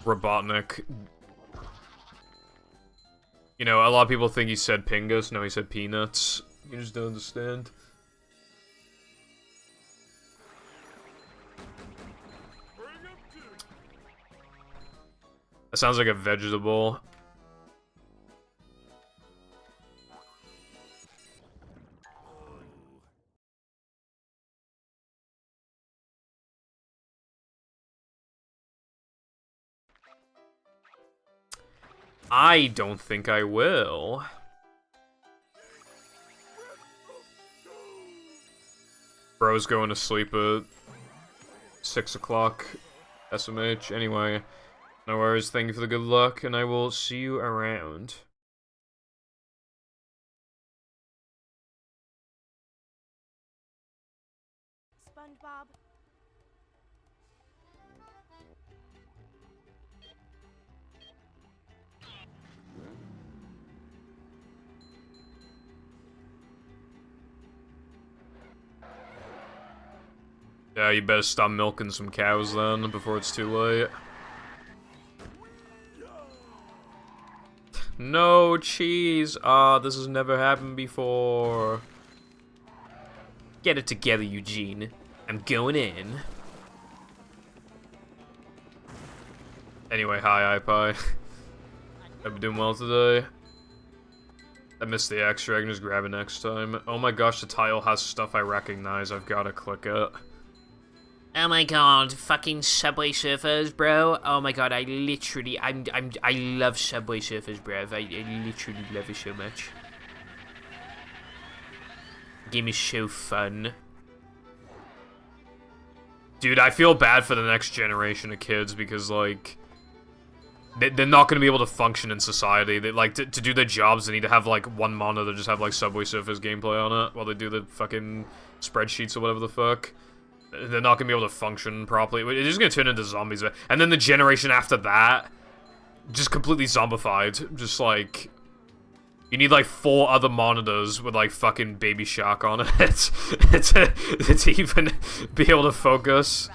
Robotnik... a lot of people think he said pingus. No, he said peanuts. You just don't understand. That sounds like a vegetable. I don't think I will. Bro's going to sleep at 6 o'clock SMH. Anyway, no worries. Thank you for the good luck, and I will see you around. SpongeBob. Yeah, you better stop milking some cows then, before it's too late. No cheese! Ah, this has never happened before. Get it together, Eugene. I'm going in. Anyway, hi, iPie. I've been doing well today. I missed the extra, I can just grab it next time. Oh my gosh, the title has stuff I recognize, I've gotta click it. Oh my god, fucking Subway Surfers, bro. Oh my god, I love Subway Surfers, bro. I literally love it so much. Game is so fun. Dude, I feel bad for the next generation of kids because, like, they're not going to be able to function in society. They, like, to do their jobs, they need to have, like, one monitor just have, like, Subway Surfers gameplay on it while they do the fucking spreadsheets or whatever the fuck. They're not going to be able to function properly. It's just going to turn into zombies. And then the generation after that, just completely zombified. Just, like, you need, like, 4 other monitors with, like, fucking Baby Shark on it to even be able to focus.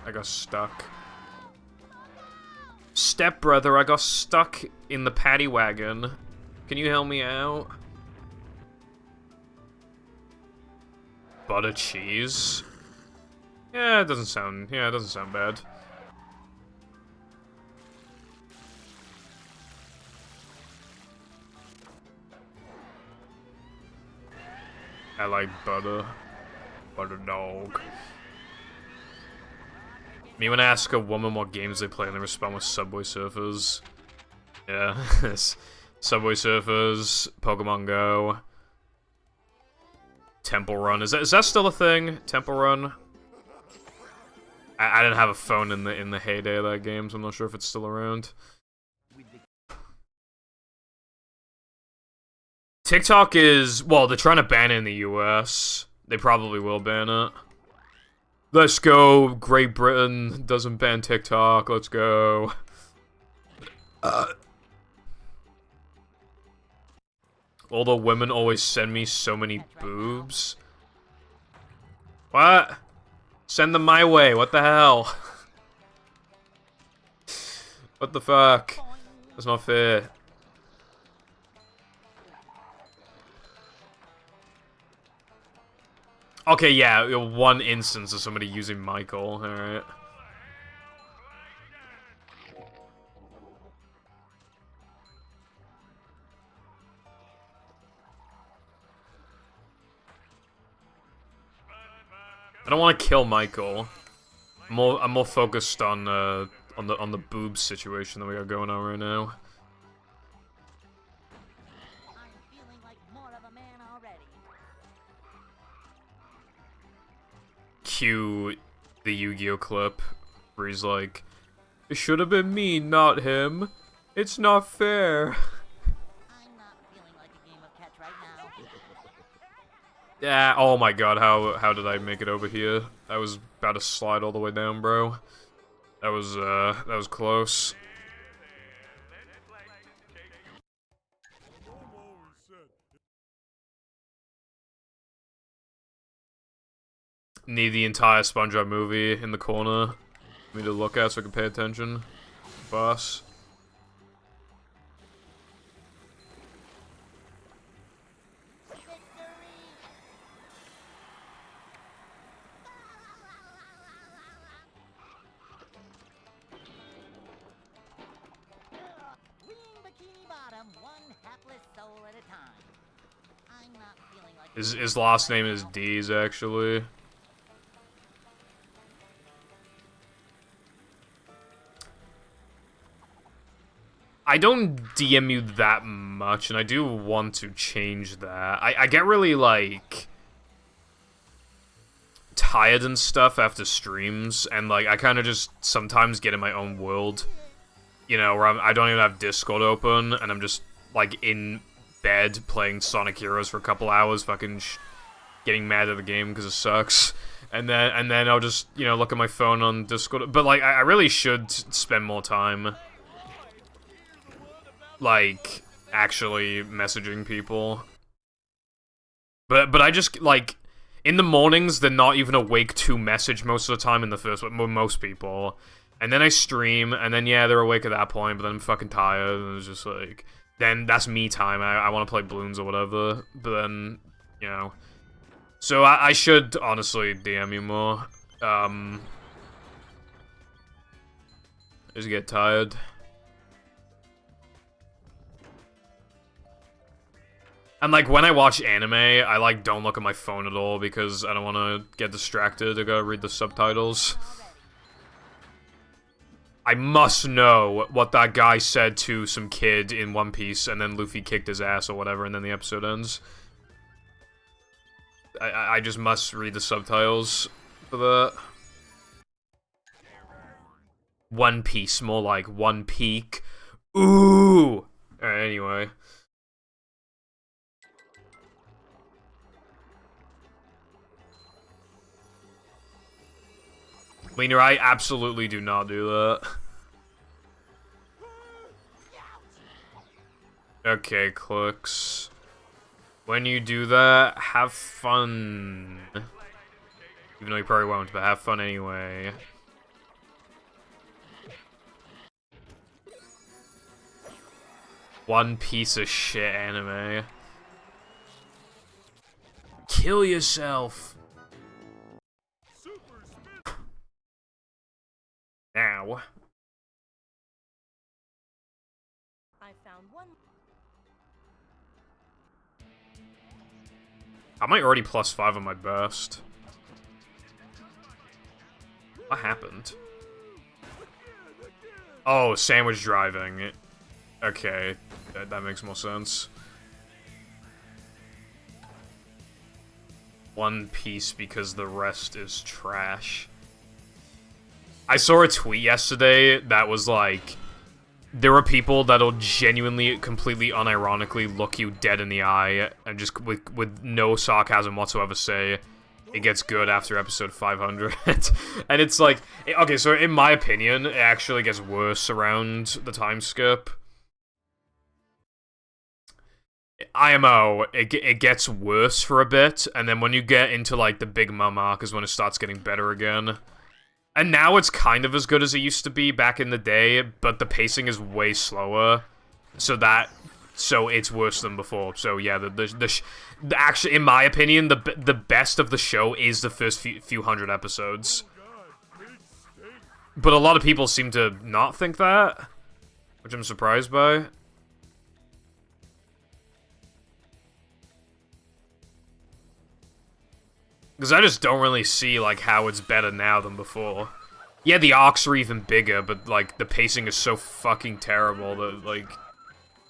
I got stuck. Stepbrother, I got stuck in the paddy wagon. Can you help me out? Butter cheese? Yeah, it doesn't sound bad. I like butter. Butter dog. Me when I ask a woman what games they play and they respond with Subway Surfers. Yeah, Subway Surfers, Pokemon Go, Temple Run. Is that still a thing? Temple Run? I didn't have a phone in the heyday of that game, so I'm not sure if it's still around. TikTok is, well, they're trying to ban it in the US. They probably will ban it. Let's go, Great Britain doesn't ban TikTok, let's go. All the women always send me so many boobs. What? Send them my way, what the hell? What the fuck? That's not fair. Okay, yeah, one instance of somebody using Michael, alright. I don't want to kill Michael. I'm more focused on the boobs situation that we got going on right now. Cue the Yu-Gi-Oh clip where he's like, "It should have been me, not him. It's not fair." I'm not feeling like a game of catch right now. Yeah, oh my god, how did I make it over here? I was about to slide all the way down, bro. That was close. Need the entire SpongeBob movie in the corner for me to look at so I can pay attention. Boss. His last name is Deez, actually. I don't DM you that much, and I do want to change that. I get really, like, tired and stuff after streams, and, like, I kind of just sometimes get in my own world, you know, where I don't even have Discord open, and I'm just, like, in bed playing Sonic Heroes for a couple hours, fucking getting mad at the game because it sucks. And then I'll just, you know, look at my phone on Discord. But, like, I really should spend more time, like, actually messaging people. But I just, like, in the mornings, they're not even awake to message most of the time in the first, most people. And then I stream, and then, yeah, they're awake at that point, but then I'm fucking tired, and it's just like, then that's me time. I want to play balloons or whatever, but then, you know. So I should, honestly, DM you more. I just get tired. And, like, when I watch anime, I, like, don't look at my phone at all because I don't want to get distracted to go read the subtitles. I must know what that guy said to some kid in One Piece, and then Luffy kicked his ass or whatever, and then the episode ends. I just must read the subtitles for that. One Piece, more like One Peak. Ooh! Alright, anyway. Lena, I absolutely do not do that. Okay, clicks. When you do that, have fun. Even though you probably won't, but have fun anyway. One piece of shit anime. Kill yourself. Now. I found one. I might already +5 on my burst. What happened? Oh, sandwich driving. Okay, that makes more sense. One Piece because the rest is trash. I saw a tweet yesterday that was like, there are people that'll genuinely, completely unironically look you dead in the eye and just with no sarcasm whatsoever say, it gets good after episode 500. And it's like, okay, so in my opinion, it actually gets worse around the time skip. IMO, it gets worse for a bit, and then when you get into like the Big Mom arc is when it starts getting better again. And now it's kind of as good as it used to be back in the day, but the pacing is way slower, so it's worse than before. So yeah, actually, in my opinion, the best of the show is the first few hundred episodes. But a lot of people seem to not think that, which I'm surprised by. Because I just don't really see, like, how it's better now than before. Yeah, the arcs are even bigger, but, like, the pacing is so fucking terrible that, like...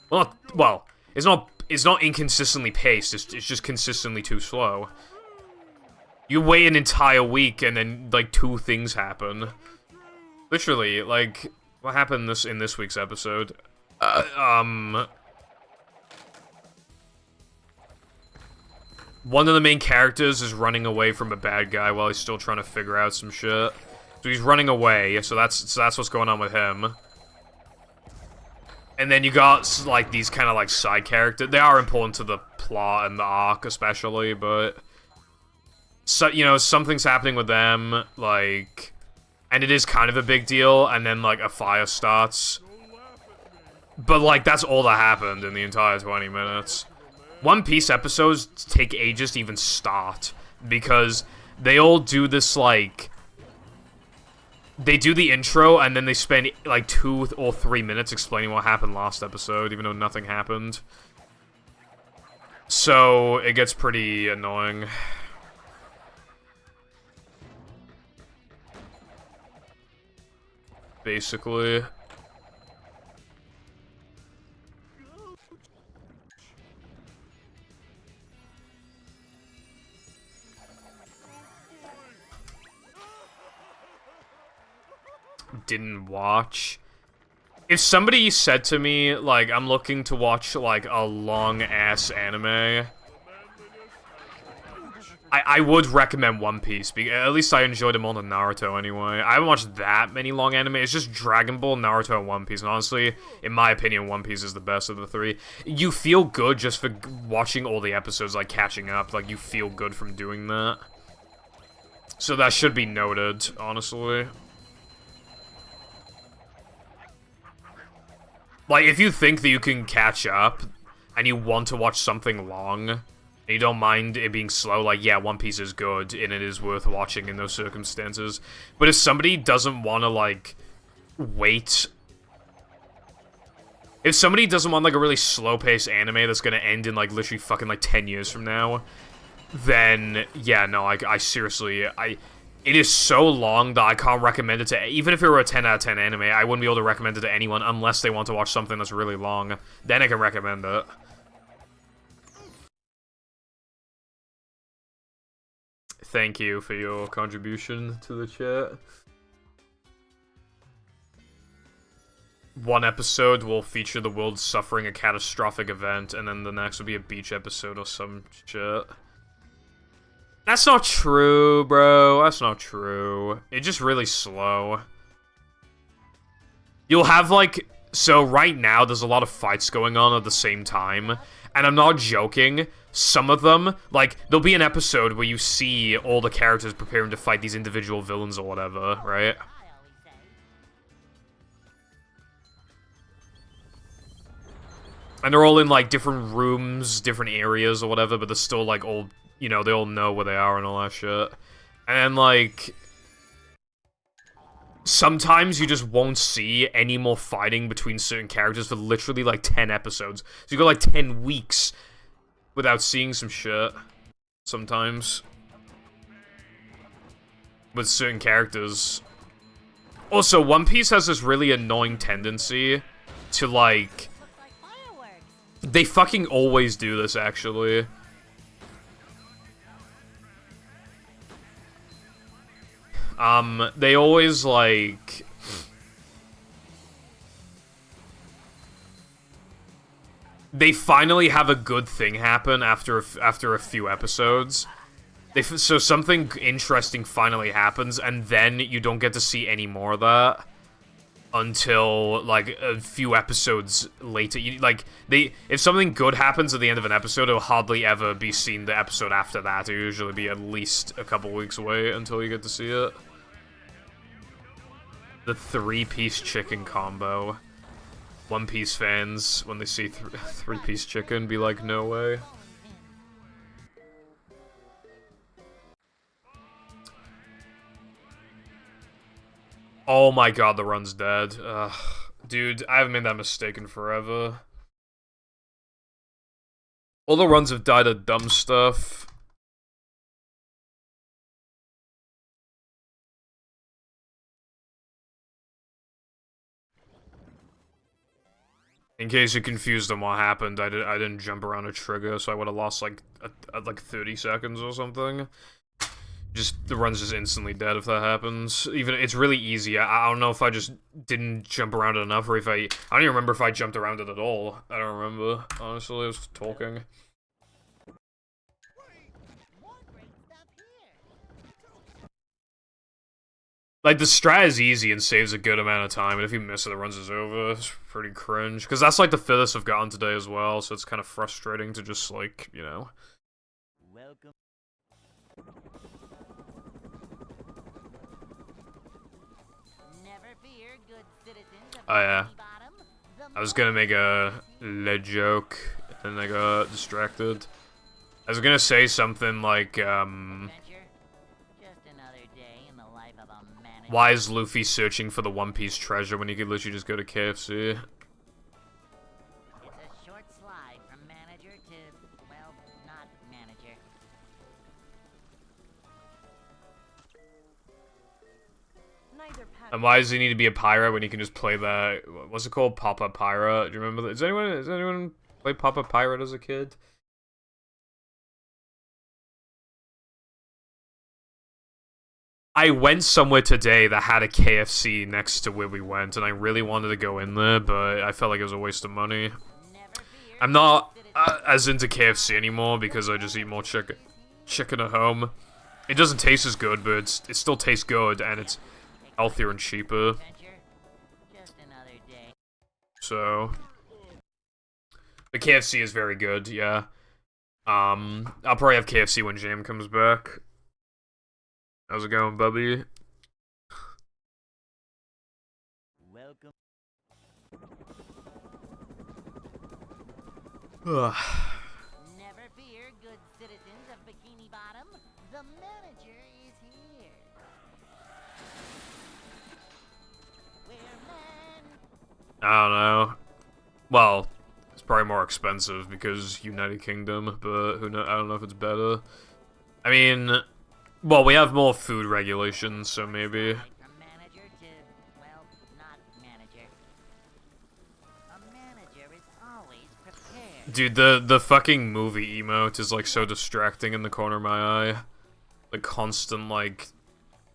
Well, it's not inconsistently paced, it's just consistently too slow. You wait an entire week and then, like, 2 things happen. Literally, like, what happened in this week's episode? One of the main characters is running away from a bad guy while he's still trying to figure out some shit. So he's running away, so that's what's going on with him. And then you got, like, these kind of, like, side characters. They are important to the plot and the arc, especially, but... So, you know, something's happening with them, like... And it is kind of a big deal, and then, like, a fire starts. But, like, that's all that happened in the entire 20 minutes. One Piece episodes take ages to even start, because they all do this, like... They do the intro, and then they spend, like, 2 or 3 minutes explaining what happened last episode, even though nothing happened. So, it gets pretty annoying. Basically. Didn't watch. If somebody said to me, like, I'm looking to watch, like, a long-ass anime, I would recommend One Piece, because at least I enjoyed it more than Naruto anyway. I haven't watched that many long anime. It's just Dragon Ball, Naruto, and One Piece. And honestly, in my opinion, One Piece is the best of the three. You feel good just for watching all the episodes, like catching up. Like, you feel good from doing that. So that should be noted, honestly. Like, if you think that you can catch up, and you want to watch something long, and you don't mind it being slow, like, yeah, One Piece is good, and it is worth watching in those circumstances. But if somebody doesn't want to, like, wait... If somebody doesn't want, like, a really slow-paced anime that's gonna end in, like, literally fucking, like, 10 years from now, then, yeah, no, I seriously, it is so long that I can't recommend it to... Even if it were a 10 out of 10 anime, I wouldn't be able to recommend it to anyone unless they want to watch something that's really long. Then I can recommend it. Thank you for your contribution to the chat. One episode will feature the world suffering a catastrophic event, and then the next will be a beach episode or some shit. That's not true, bro. That's not true. It's just really slow. You'll have, like... So, right now, there's a lot of fights going on at the same time. And I'm not joking. Some of them, like, there'll be an episode where you see all the characters preparing to fight these individual villains or whatever, right? And they're all in, like, different rooms, different areas or whatever, but they're still, like, all... You know, they all know where they are and all that shit. And, like... Sometimes you just won't see any more fighting between certain characters for literally, like, 10 episodes. So you go, like, 10 weeks without seeing some shit. Sometimes. With certain characters. Also, One Piece has this really annoying tendency to, like... They fucking always do this, actually. They always, like... They finally have a good thing happen after a few episodes. So something interesting finally happens, and then you don't get to see any more of that until, like, a few episodes later. If something good happens at the end of an episode, it'll hardly ever be seen the episode after that. It'll usually be at least a couple weeks away until you get to see it. The 3-piece chicken combo. One Piece fans, when they see 3-piece chicken, be like, no way. Oh my god, the run's dead. Dude, I haven't made that mistake in forever. All the runs have died of dumb stuff. In case you're confused on what happened, I didn't jump around a trigger, so I would have lost like like 30 seconds or something. Just the run's just instantly dead if that happens. Even it's really easy. I don't know if I just didn't jump around it enough, or if I don't even remember if I jumped around it at all. I don't remember. Honestly, I was talking. Like, the strat is easy and saves a good amount of time, and if you miss it, the runs is over. It's pretty cringe. Because that's, like, the furthest I've gotten today as well, so it's kind of frustrating to just, like, you know. Welcome. Never fear, good citizens of Oh, yeah. Bottom. I was gonna make a lead joke, and I got distracted. I was gonna say something like, Adventure. Just another day in the life of a manager. why is Luffy searching for the One Piece treasure when he could literally just go to KFC? It's a short slide from manager to, well, not manager. Neither pattern. And why does he need to be a pirate when he can just play that, what's it called, Papa Pirate? Do you remember that? Does anyone play Papa Pirate as a kid? I went somewhere today that had a KFC next to where we went, and I really wanted to go in there, but I felt like it was a waste of money. Never fear. I'm not as into KFC anymore because I just eat more chicken chicken at home. It doesn't taste as good, but it still tastes good, and it's healthier and cheaper. Adventure? Just another day. So, the KFC is very good, yeah. I'll probably have KFC when Jam comes back. How's it going, Bubby? Welcome. Never fear, good citizens of Bikini Bottom. The manager is here. We're men. I don't know. Well, it's probably more expensive because United Kingdom, but who knows? I don't know if it's better. I mean, well, we have more food regulations, so maybe. From manager to, well, not manager. A manager is always prepared. Dude, the fucking movie emote is like so distracting in the corner of my eye. The constant like,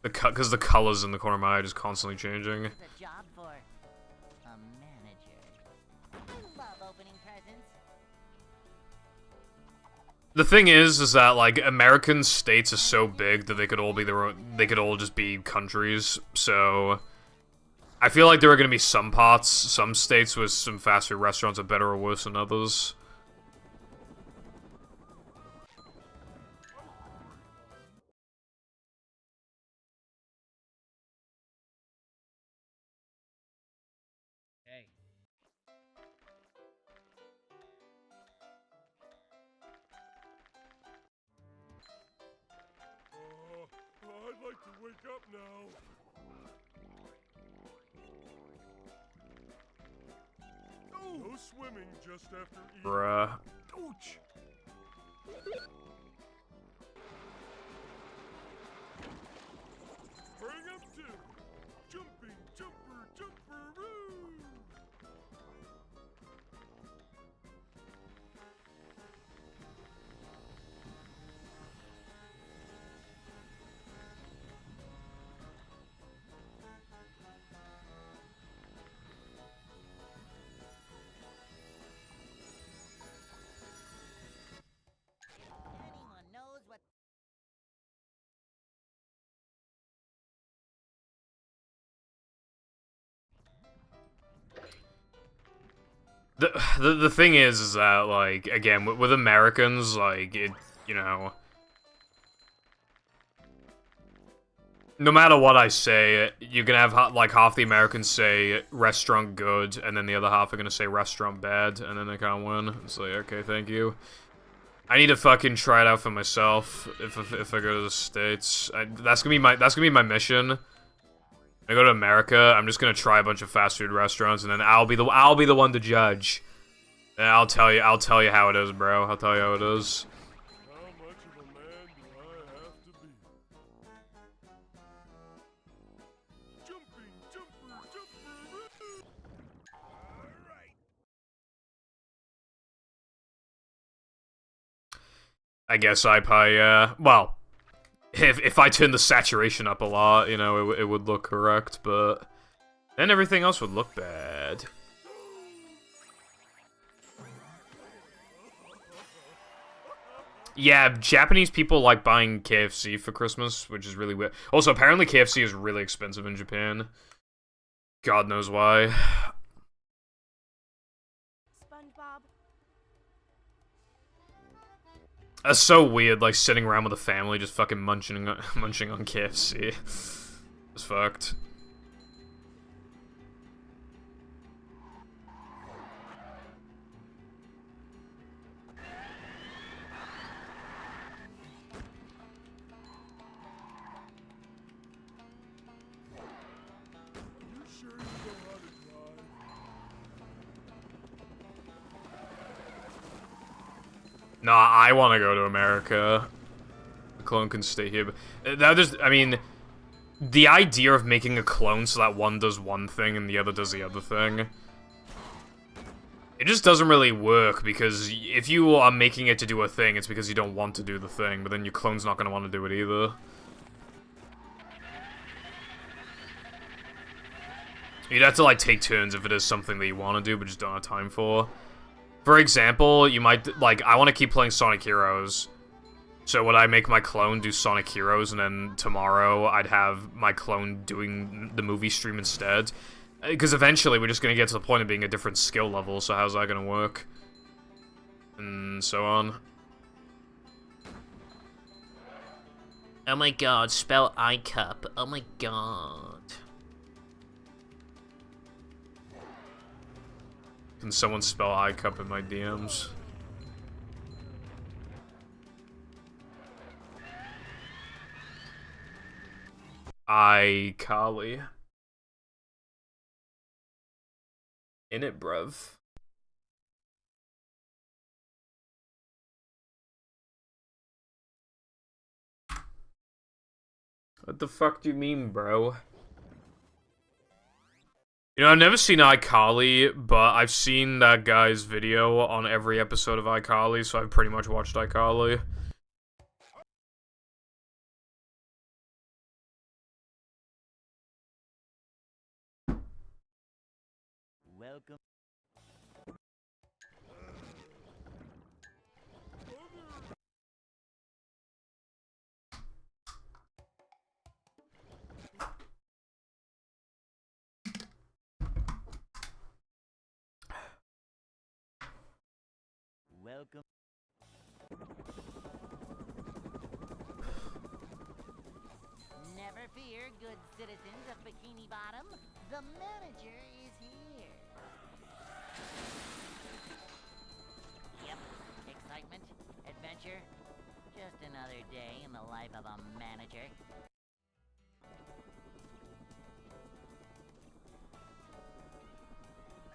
because the colors in the corner of my eye are just constantly changing. It's a job for a manager. I love opening presents. The thing is that like American states are so big that they could all be their own. They could all just be countries. So I feel like there are gonna be some parts, some states with some fast food restaurants are better or worse than others. Hey. I'd like to wake up now. No swimming just after eating. Bruh. Ouch! Bring up two. Jumping, jumper, jumper-oo! Anyone knows what The thing is that like again with Americans like it, you know, no matter what I say, you can have like half the Americans say restaurant good, and then the other half are gonna say restaurant bad, and then they can't win. It's like, okay, thank you. I need to fucking try it out for myself if I go to the States. That's gonna be my mission. When I go to America, I'm just gonna try a bunch of fast food restaurants, and then I'll be the one to judge. And I'll tell you how it is, bro. I'll tell you how it is. How much of a man do I have to be? Jumping, jumper, jumper-oo! Alright. I guess I probably, well, if I turn the saturation up a lot, you know, it would look correct, but then everything else would look bad. Yeah, Japanese people like buying KFC for Christmas, which is really weird. Also, apparently KFC is really expensive in Japan. God knows why. SpongeBob. That's so weird, like, sitting around with a family just fucking munching on KFC. It's fucked. You sure you know how to drive? Nah, I want to go to America. The clone can stay here, but that just, I mean, the idea of making a clone so that one does one thing and the other does the other thing, it just doesn't really work, because if you are making it to do a thing, it's because you don't want to do the thing, but then your clone's not going to want to do it either. You'd have to, like, take turns if it is something that you want to do, but just don't have time for. For example, you might, like, I want to keep playing Sonic Heroes, So would I make my clone do Sonic Heroes, and then tomorrow I'd have my clone doing the movie stream instead? Because eventually we're just going to get to the point of being a different skill level, so how's that going to work? And so on. Oh my god, spell iCup. Oh my god. Can someone spell iCup in my DMs? iCarly. In it, bruv. What the fuck do you mean, bro? You know, I've never seen iCarly, but I've seen that guy's video on every episode of iCarly, so I've pretty much watched iCarly. Welcome. Welcome. Never fear, good citizens of Bikini Bottom. The manager is here. Yep, excitement, adventure. Just another day in the life of a manager.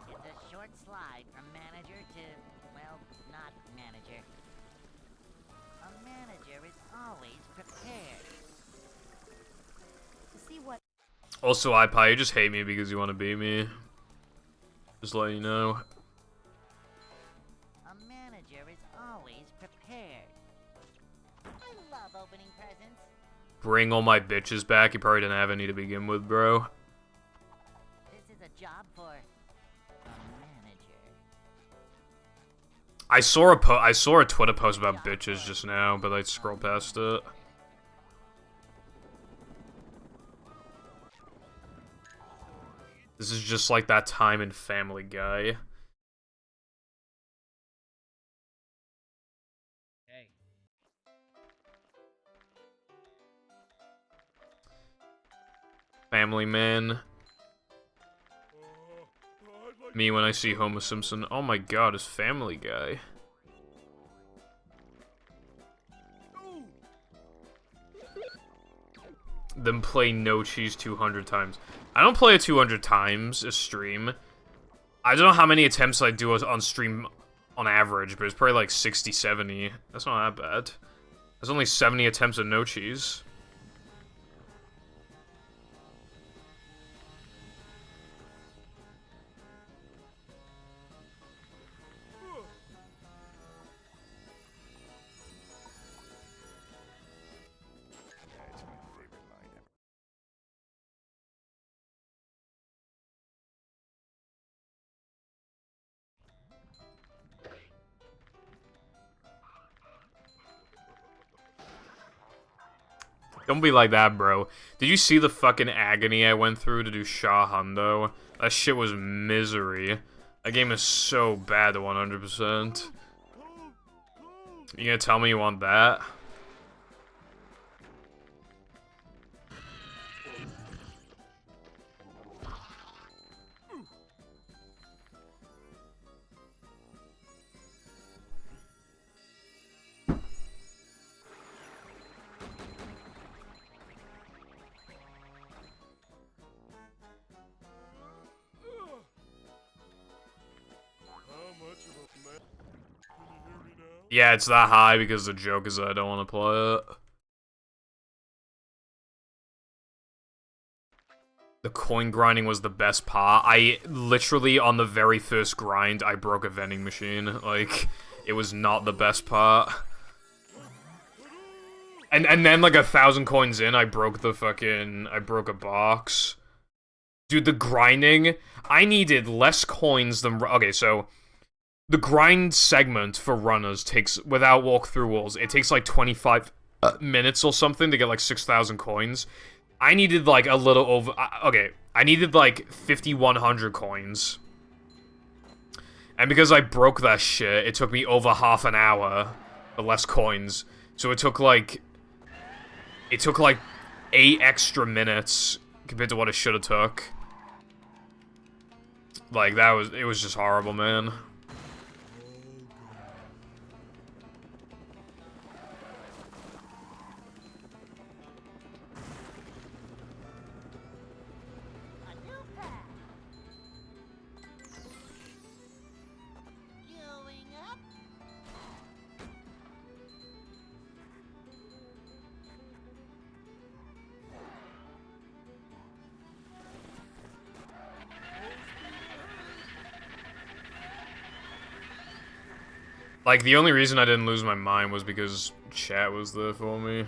It's a short slide from manager to, well, not manager. A manager is always prepared. To see what Also, iPie, you just hate me because you want to beat me. Just letting you know. A manager is always prepared. I love opening presents. Bring all my bitches back. You probably didn't have any to begin with, bro. This is a job for a manager. I saw a Twitter post about bitches just now, but I scrolled past it. This is just like that time in Family Guy. Hey. Family Man. I'd like Me when I see Homer Simpson. Oh my god, it's Family Guy. Then play No Cheese 200 times. I don't play it 200 times a stream. I don't know how many attempts I do on stream on average, but it's probably like 60, 70. That's not that bad. There's only 70 attempts at No Cheese. Don't be like that, bro. Did you see the fucking agony I went through to do Shah Hundo? That shit was misery. That game is so bad to 100%. You gonna tell me you want that? how much of a man? Can you hear me now? Yeah, it's that high because the joke is that I don't want to play it. The coin grinding was the best part. I literally, on the very first grind, I broke a vending machine. Like, it was not the best part. And then, like, 1,000 coins in, I broke a box. Dude, the grinding, I needed less coins than... Okay, so... the grind segment for runners takes, without walk-through walls, it takes like 25 minutes or something to get like 6,000 coins. I needed like a little over, okay, I needed like 5,100 coins. And because I broke that shit, it took me over half an hour for less coins. So it took like 8 extra minutes compared to what it should have took. Like, it was just horrible, man. A new path. Going up. Like, the only reason I didn't lose my mind was because chat was there for me.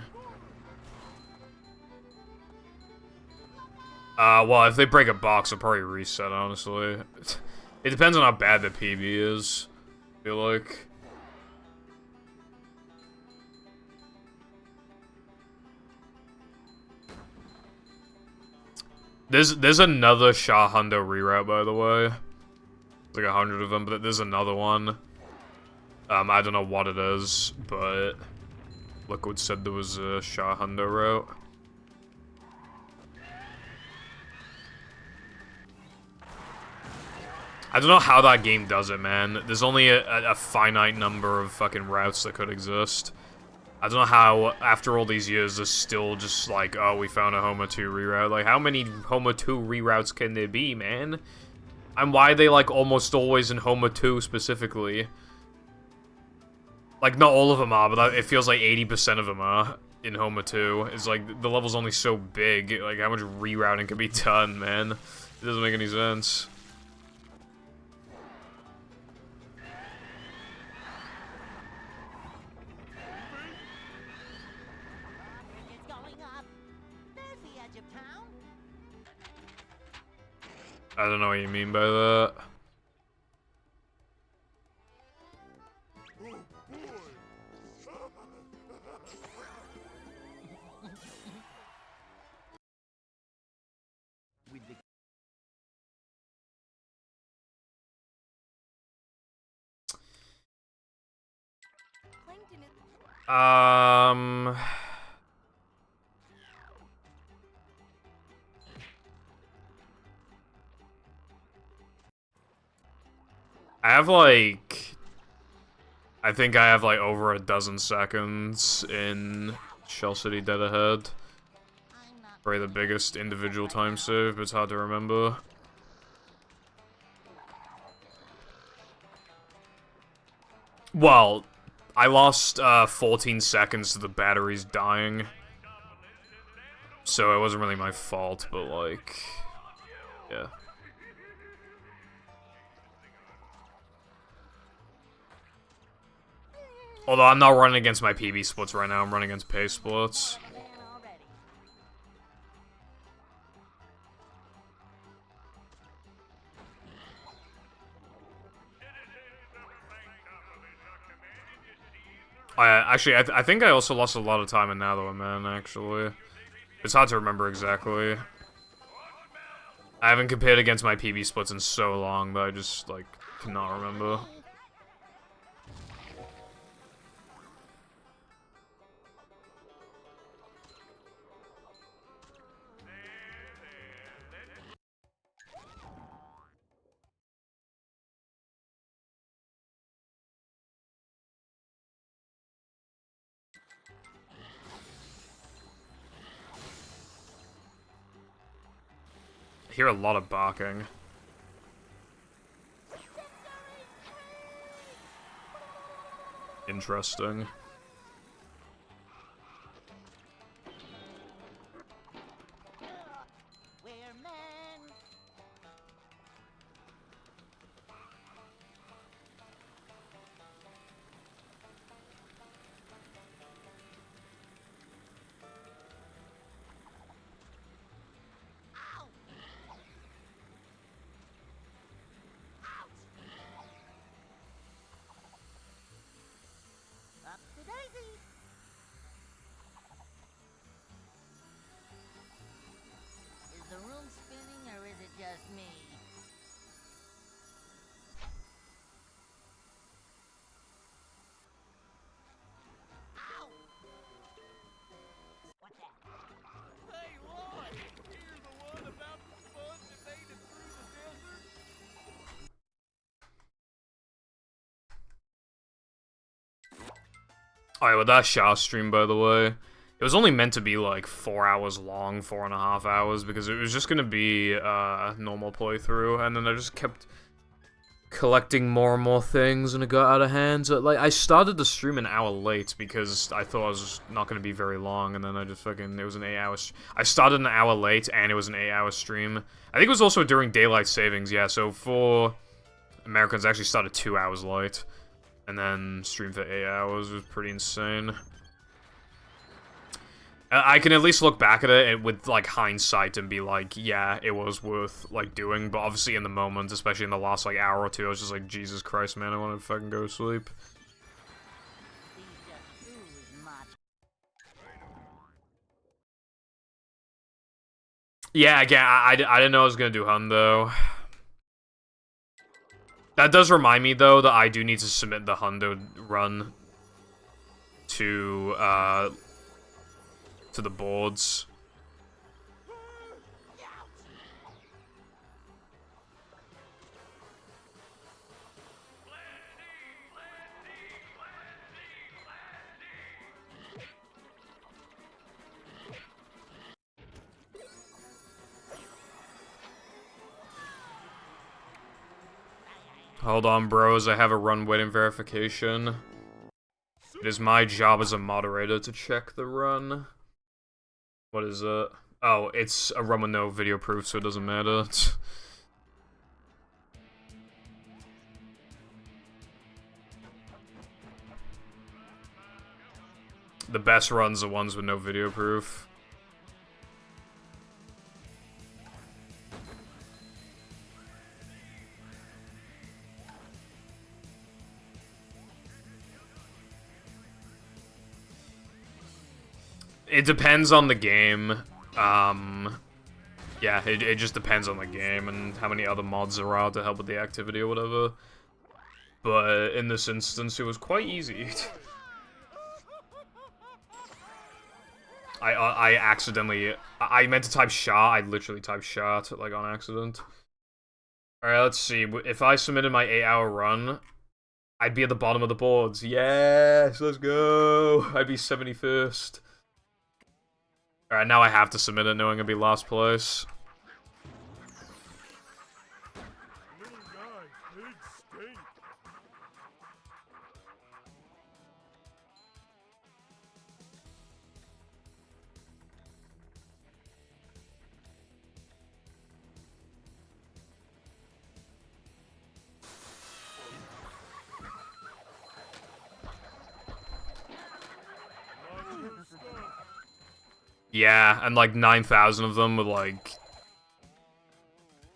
Well, if they break a box, I'll probably reset, honestly. It depends on how bad the PB is, I feel like. There's another Shah Hundo reroute, by the way. There's like 100 of them, but there's another one. I don't know what it is, but Liquid said there was a Shah Hundo route. I don't know how that game does it, man. There's only a finite number of fucking routes that could exist. I don't know how, after all these years, there's still just like, oh, we found a Homa 2 reroute. Like, how many Homa 2 reroutes can there be, man? And why are they, like, almost always in Homa 2 specifically? Like, not all of them are, but it feels like 80% of them are in Homa 2. It's like, the level's only so big. Like, how much rerouting can be done, man? It doesn't make any sense. It's going up. There's the edge of town. I don't know what you mean by that. Plankton is I have like, I think I have like over a dozen seconds in Shell City Dead Ahead. I'm not. Probably the biggest individual time save, but it's hard to remember. Well, I lost 14 seconds to the batteries dying. So it wasn't really my fault, but like, yeah. Although I'm not running against my PB splits right now, I'm running against pace splits. Man already. Actually, I think I also lost a lot of time in Nether, man, actually. It's hard to remember exactly. I haven't compared against my PB splits in so long that I just, like, cannot remember. I hear a lot of barking. Interesting. We're men. Ow! Ouch! Is the room spinning or is it just me? Ow! What's that? Hey, Lloyd! You're the one about the sponge that made it through the desert? Alright, with that Shaw stream, by the way, it was only meant to be like 4 hours long, 4.5 hours, because it was just gonna be a normal playthrough, and then I just kept collecting more and more things, and it got out of hand. So, like, I started the stream an hour late because I thought it was just not gonna be very long, and then I just fucking, it was an 8 hour. I started an hour late, and it was an 8 hour stream. I think it was also during daylight savings, yeah. So for Americans, I actually started 2 hours late. And then streamed for 8 hours. It was pretty insane. I can at least look back at it with, like, hindsight and be like, yeah, it was worth, like, doing. But obviously in the moment, especially in the last, like, hour or two, I was just like, Jesus Christ, man, I want to fucking go to sleep. These just ooze much. Yeah, again, I didn't know I was gonna do Hundo. That does remind me, though, that I do need to submit the Hundo run to the boards. Hold on, bros, I have a run waiting verification. It is my job as a moderator to check the run. What is it? Oh, it's a run with no video proof, so it doesn't matter. The best runs are ones with no video proof. It depends on the game. Yeah, it just depends on the game and how many other mods there are to help with the activity or whatever. But in this instance, it was quite easy. I accidentally... I meant to type Shah, I literally typed Shah, like, on accident. Alright, let's see. If I submitted my 8-hour run, I'd be at the bottom of the boards. Yes, let's go! I'd be 71st. Alright, now I have to submit it knowing I'll be last place. Little guy, big stink. Lots of good stuff. Yeah, and like 9,000 of them were like...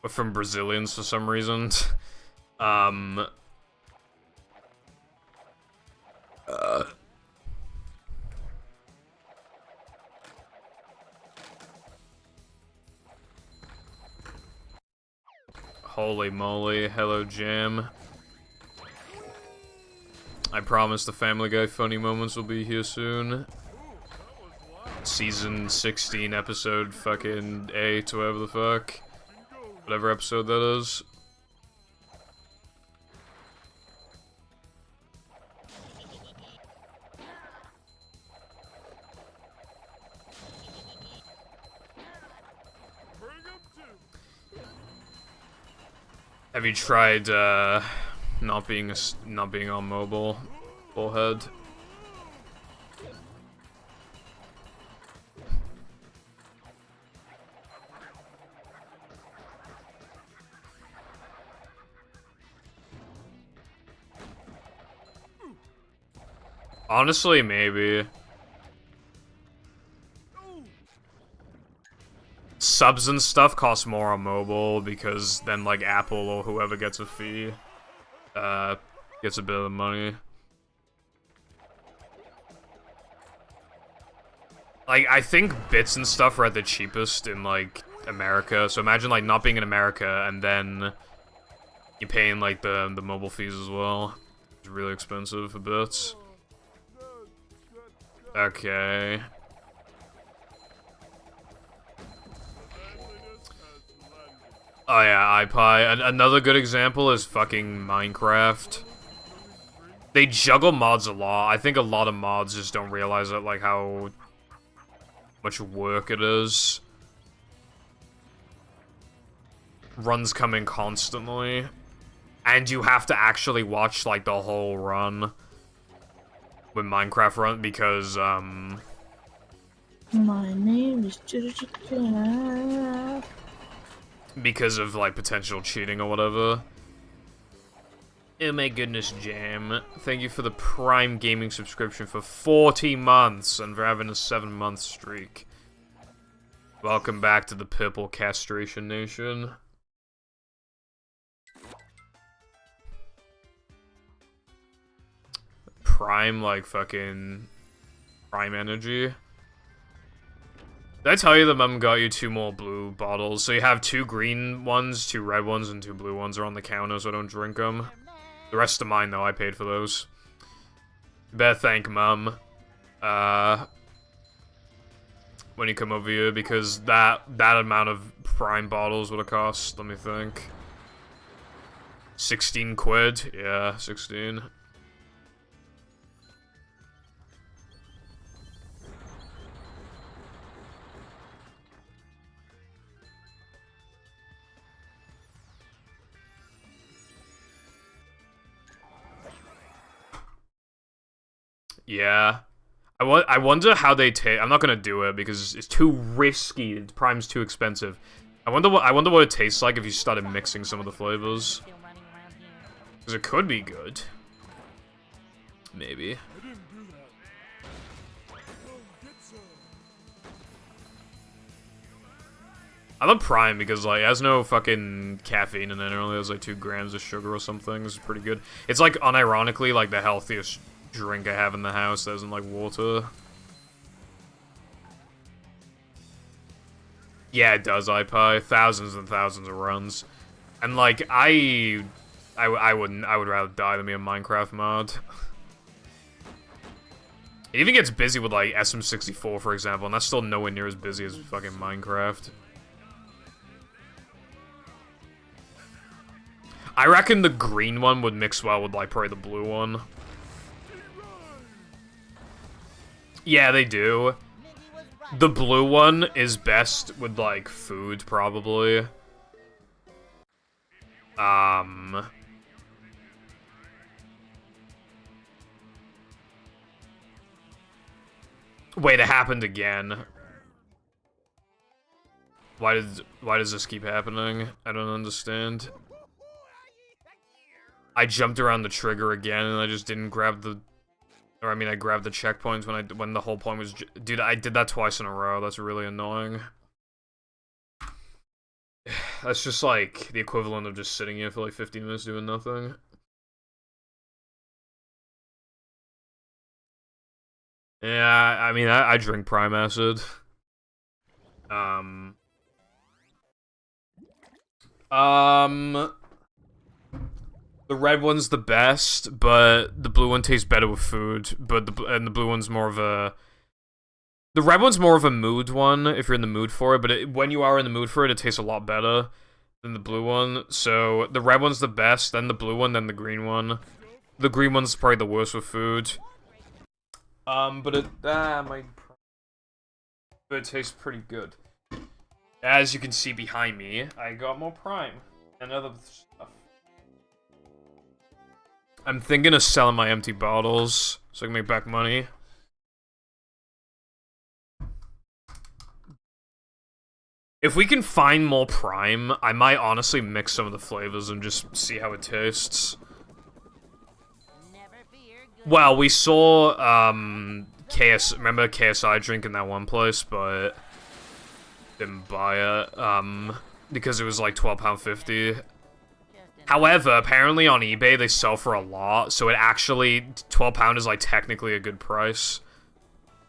were from Brazilians for some reason. Holy moly, hello Jam. I promise the Family Guy funny moments will be here soon. Season 16, episode fucking 8, whatever the fuck. Whatever episode that is. Bring 'em too. Have you tried not being on mobile, bullhead? Honestly, maybe. Subs and stuff cost more on mobile because then like Apple or whoever gets a fee, gets a bit of the money. Like, I think bits and stuff are at the cheapest in, like, America. So imagine, like, not being in America and then you're paying, like, the mobile fees as well. It's really expensive for bits. Okay. Oh yeah, iPie. Another good example is fucking Minecraft. They juggle mods a lot. I think a lot of mods just don't realize it, like, how much work it is. Runs come in constantly. And you have to actually watch, like, the whole run when Minecraft run, because, My name is Cat. because of, like, potential cheating or whatever. Oh my goodness, Jam. Thank you for the Prime Gaming subscription for 40 months and for having a 7-month streak. Welcome back to the Purple Castration Nation. Prime, like, fucking Prime Energy. Did I tell you that Mum got you 2 more blue bottles? So you have 2 green ones, 2 red ones, and 2 blue ones are on the counter, so I don't drink them. The rest of mine, though, I paid for those. You better thank Mum. When you come over here, because that amount of Prime bottles would have cost, let me think. 16 quid? Yeah, 16. Yeah. I wonder how they take. I'm not gonna do it because it's too risky. Prime's too expensive. I wonder what it tastes like if you started mixing some of the flavors. Because it could be good. Maybe. I love Prime because, like, it has no fucking caffeine in it. It only has, like, 2 grams of sugar or something. It's pretty good. It's, like, unironically, like, the healthiest drink I have in the house that isn't, like, water. Yeah, it does, iPie. Thousands and thousands of runs. And, like, I would rather die than be a Minecraft mod. It even gets busy with, like, SM64, for example, and that's still nowhere near as busy as fucking Minecraft. I reckon the green one would mix well with, like, probably the blue one. Yeah, they do. The blue one is best with, like, food, probably. Wait, it happened again. Why does this keep happening? I don't understand. I jumped around the trigger again, and I just didn't grab the... Or, I mean, I grabbed the checkpoints when the whole point was... Dude, I did that twice in a row. That's really annoying. That's just, like, the equivalent of just sitting here for, like, 15 minutes doing nothing. Yeah, I mean, I drink Prime Acid. The red one's the best, but the blue one tastes better with food. But the blue one's more of a... The red one's more of a mood one, if you're in the mood for it. But when you are in the mood for it, it tastes a lot better than the blue one. So the red one's the best, then the blue one, then the green one. The green one's probably the worst with food. But it tastes pretty good. As you can see behind me, I got more Prime and other stuff. I'm thinking of selling my empty bottles so I can make back money. If we can find more Prime, I might honestly mix some of the flavors and just see how it tastes. Well, we saw, remember KSI drinking that one place, but didn't buy it, because it was like £12.50. However, apparently on eBay they sell for a lot, so it actually, £12 is like technically a good price.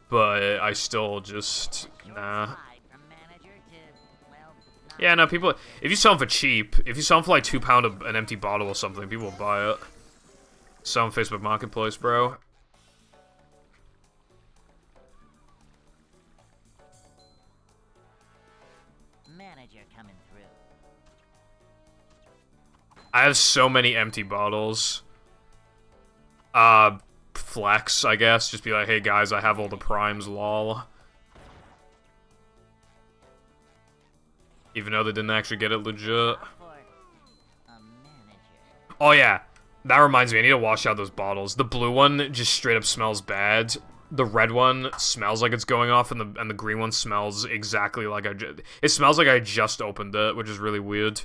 but I still just Short nah. slide from manager to, well, not Yeah, no, people. If you sell them for cheap, if you sell them for like £2 an empty bottle or something, people will buy it. Sell on Facebook Marketplace, bro. manager coming through. I have so many empty bottles. Flex, I guess. Just be like, hey guys, I have all the primes, lol. Even though they didn't actually get it legit. Now for a manager. Oh yeah, that reminds me, I need to wash out those bottles. The blue one just straight up smells bad. The red one smells like it's going off, and the green one smells exactly like it smells like I just opened it, which is really weird.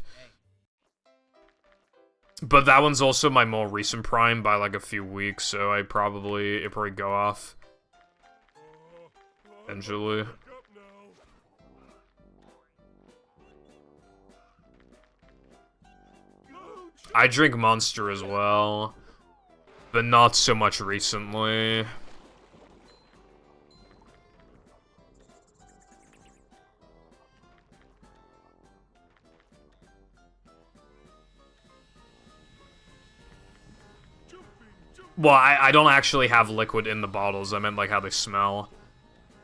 But that one's also my more recent prime by like a few weeks, so it probably go off eventually. I drink Monster as well, but not so much recently. Well, I don't actually have liquid in the bottles. I meant like how they smell.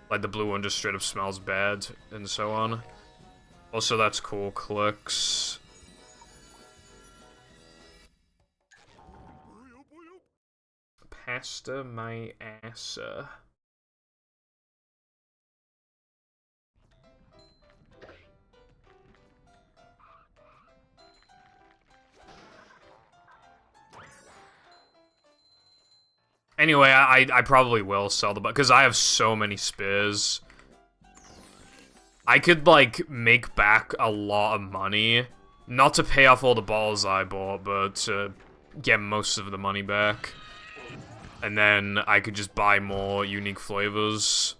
Like the blue one just straight up smells bad, and so on. Also, that's cool. Clicks. Pasta my ass. Anyway, I probably will sell the because I have so many spares. I could like make back a lot of money, not to pay off all the balls I bought, but to get most of the money back. And then I could just buy more unique flavors.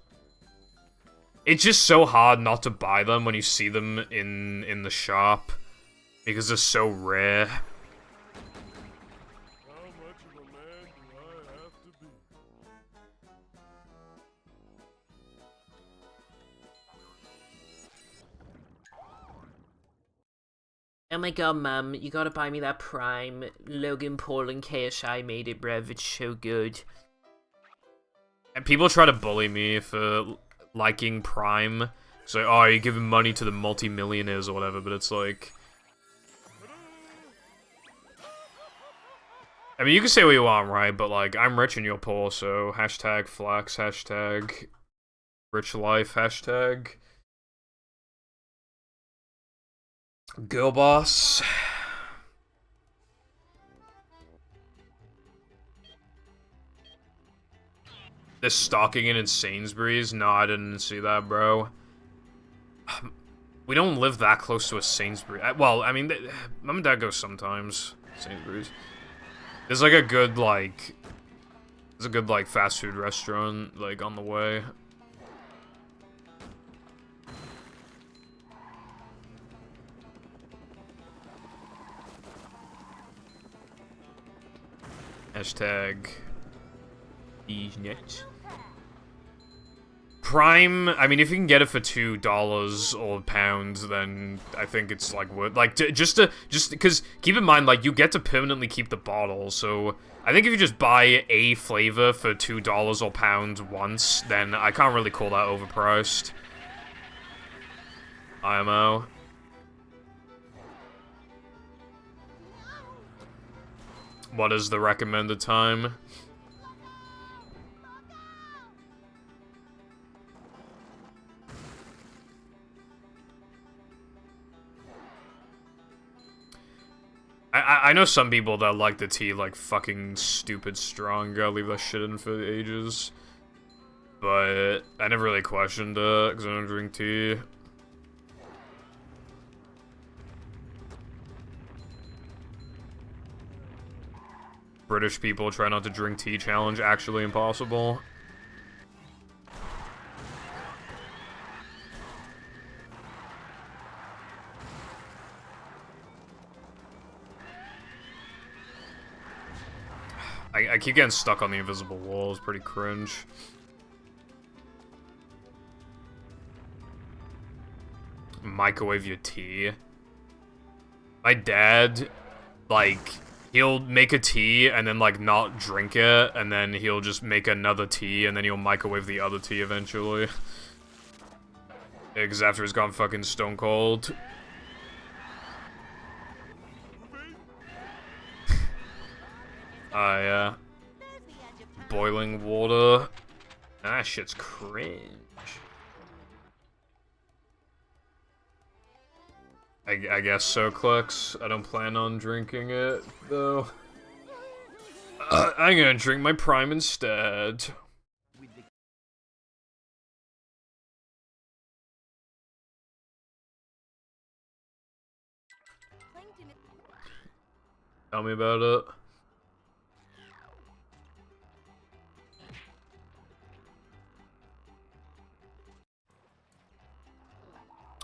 It's just so hard not to buy them when you see them in the shop, because they're so rare. How much of a man do I have to be? Oh my god, Mum, you gotta buy me that Prime. Logan Paul and KSI made it, bruv. It's so good. And people try to bully me for liking Prime. It's like, oh, you're giving money to the multi-millionaires or whatever, but it's like... I mean, you can say what you want, right? But, like, I'm rich and you're poor, so hashtag flex, hashtag rich life, hashtag girl boss. This stalking in Sainsbury's? No, I didn't see that, bro. We don't live that close to a Sainsbury's. Well, I mean, Mom and Dad go sometimes. Sainsbury's. There's like a good, like... There's a good, like, fast food restaurant, like, on the way. Hashtag... Easnet. Prime, I mean, if you can get it for $2 or pounds, then I think it's, like, worth... Like, just because, keep in mind, like, you get to permanently keep the bottle, so... I think if you just buy a flavor for $2 or pounds once, then I can't really call that overpriced. IMO. What is the recommended time? I know some people that like the tea like fucking stupid strong. Gotta leave that shit in for ages. But I never really questioned it because I don't drink tea. British people try not to drink tea challenge, actually impossible. I keep getting stuck on the invisible wall, it's pretty cringe. microwave your tea. My dad, like, he'll make a tea and then, like, not drink it, and then he'll just make another tea, and then he'll microwave the other tea eventually. Because after he's gone fucking stone cold. Yeah. Boiling water. That shit's cringe. I guess so, Clux. I don't plan on drinking it, though. I'm gonna drink my Prime instead. Tell me about it.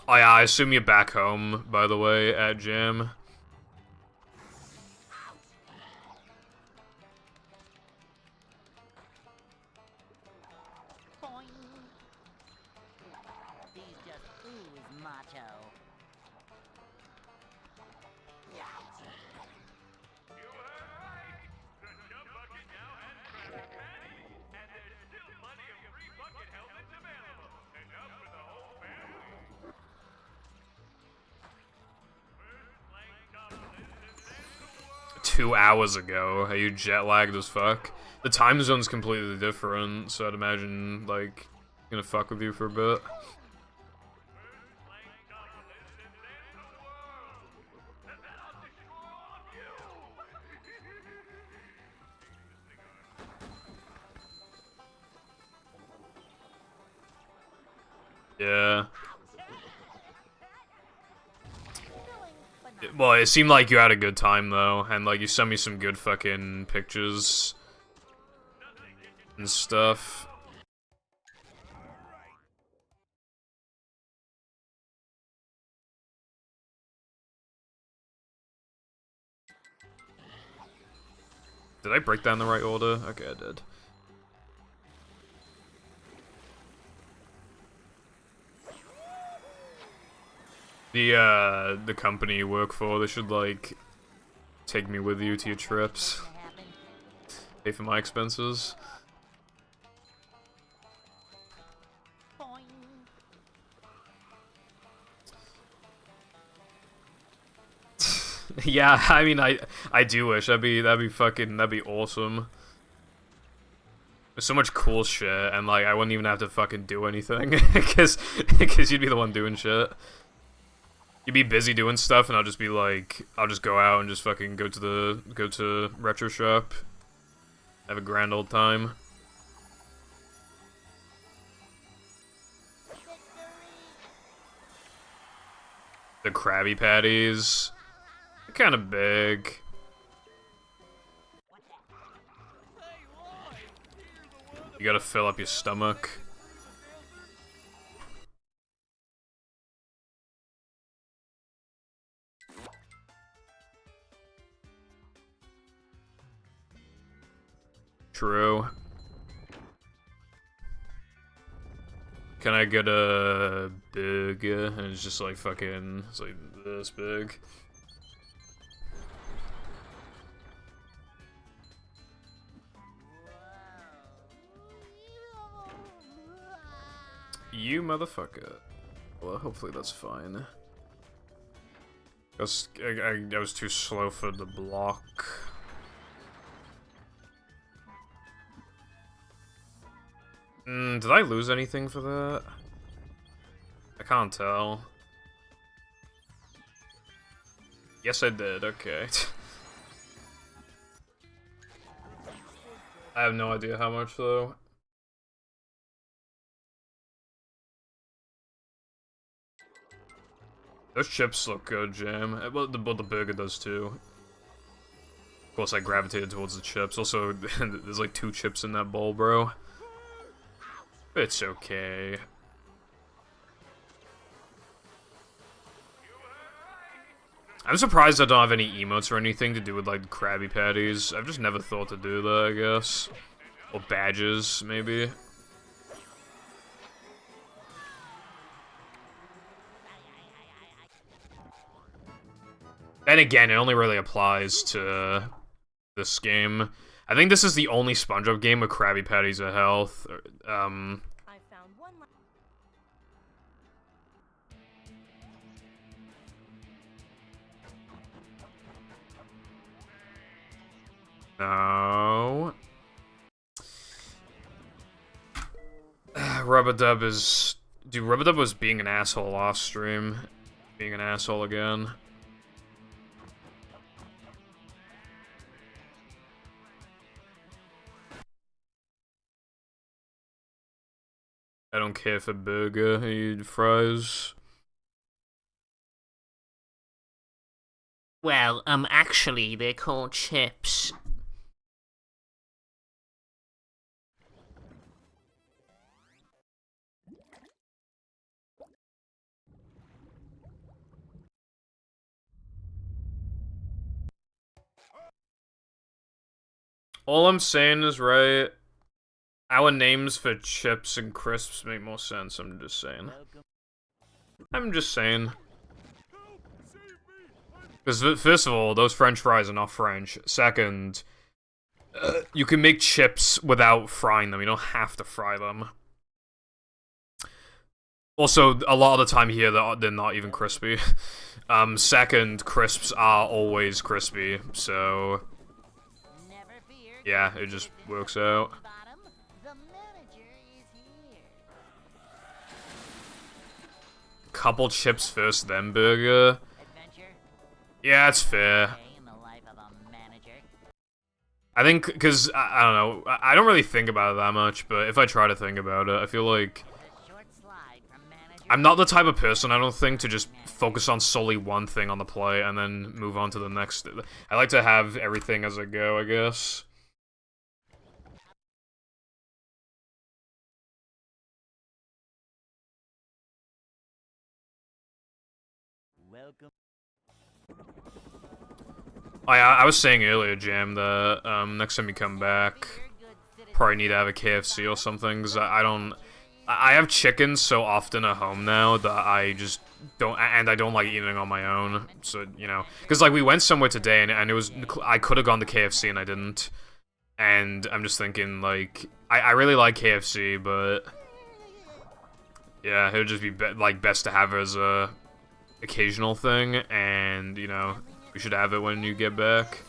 Oh yeah, I assume you're back home, by the way, at Jam. Boing. These just ooze macho. Enough for the whole family. 2 hours ago. Are you jet lagged as fuck? The time zone's completely different, so I'd imagine, like, gonna fuck with you for a bit. Yeah. Well, it seemed like you had a good time, though, and, like, you sent me some good fucking pictures and stuff. Did I break down the right order? Okay, I did. The company you work for, they should, like, take me with you to your trips. Pay for my expenses. Boing. Yeah, I mean, I do wish that'd be awesome. There's so much cool shit, and like I wouldn't even have to fucking do anything, because you'd be the one doing shit. You'd be busy doing stuff, and I'll just be like, I'll just go out and just fucking go to Retro Shop, have a grand old time. The Krabby Patties, they're kind of big. You gotta fill up your stomach. True. Can I get a big? And it's just like fucking, it's like this big. You motherfucker. Well, hopefully that's fine. I was too slow for the block. Did I lose anything for that? I can't tell. Yes, I did. Okay. I have no idea how much, though. Those chips look good, Jam. Well, the burger does, too. Of course, I gravitated towards the chips. Also, there's like 2 chips in that bowl, bro. It's okay. I'm surprised I don't have any emotes or anything to do with, like, Krabby Patties. I've just never thought to do that, I guess. Or badges, maybe. And again, it only really applies to this game. I think this is the only SpongeBob game with Krabby Patties of health. I found one. No. Rubadub is... Dude, Rubadub was being an asshole off stream. Being an asshole again. I don't care for burger, I eat fries. Well, actually, they're called chips. All I'm saying is, right, our names for chips and crisps make more sense, I'm just saying. I'm just saying. Because, first of all, those french fries are not French. Second, you can make chips without frying them. You don't have to fry them. Also, a lot of the time here, they're not even crispy. Second, crisps are always crispy, so... Yeah, it just works out. Couple chips first, then burger. Yeah, it's fair. I think, because, I don't know, I don't really think about it that much, but if I try to think about it, I feel like... I'm not the type of person, I don't think, to just focus on solely one thing on the play and then move on to the next. I like to have everything as I go, I guess. Welcome. Oh, yeah, I was saying earlier, Jam, that next time you come back, probably need to have a KFC or something, because I don't... I have chicken so often at home now that I just don't... And I don't like eating on my own, so, you know... Because, like, we went somewhere today, and it was... I could have gone to KFC, and I didn't. And I'm just thinking, like... I really like KFC, but... Yeah, it would just be, like, best to have it as a... occasional thing, and, you know... We should have it when you get back.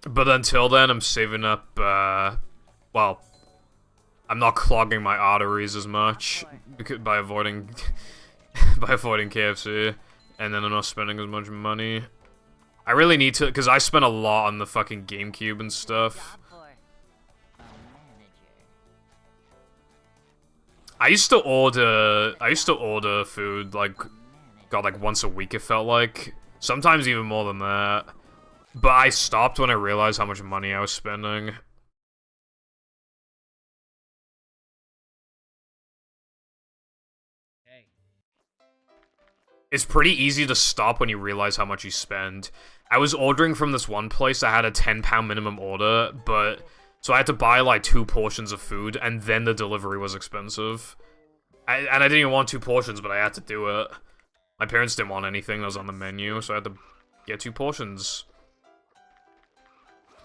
But until then, I'm saving up, well, I'm not clogging my arteries as much by avoiding KFC, and then I'm not spending as much money. I really need to, because I spent a lot on the fucking GameCube and stuff. I used to order food, like, God, like, once a week, it felt like. Sometimes even more than that. But I stopped when I realized how much money I was spending. It's pretty easy to stop when you realize how much you spend. I was ordering from this one place that had a £10 minimum order, but... So I had to buy, like, 2 portions of food, and then the delivery was expensive. And I didn't even want 2 portions, but I had to do it. My parents didn't want anything that was on the menu, so I had to get 2 portions.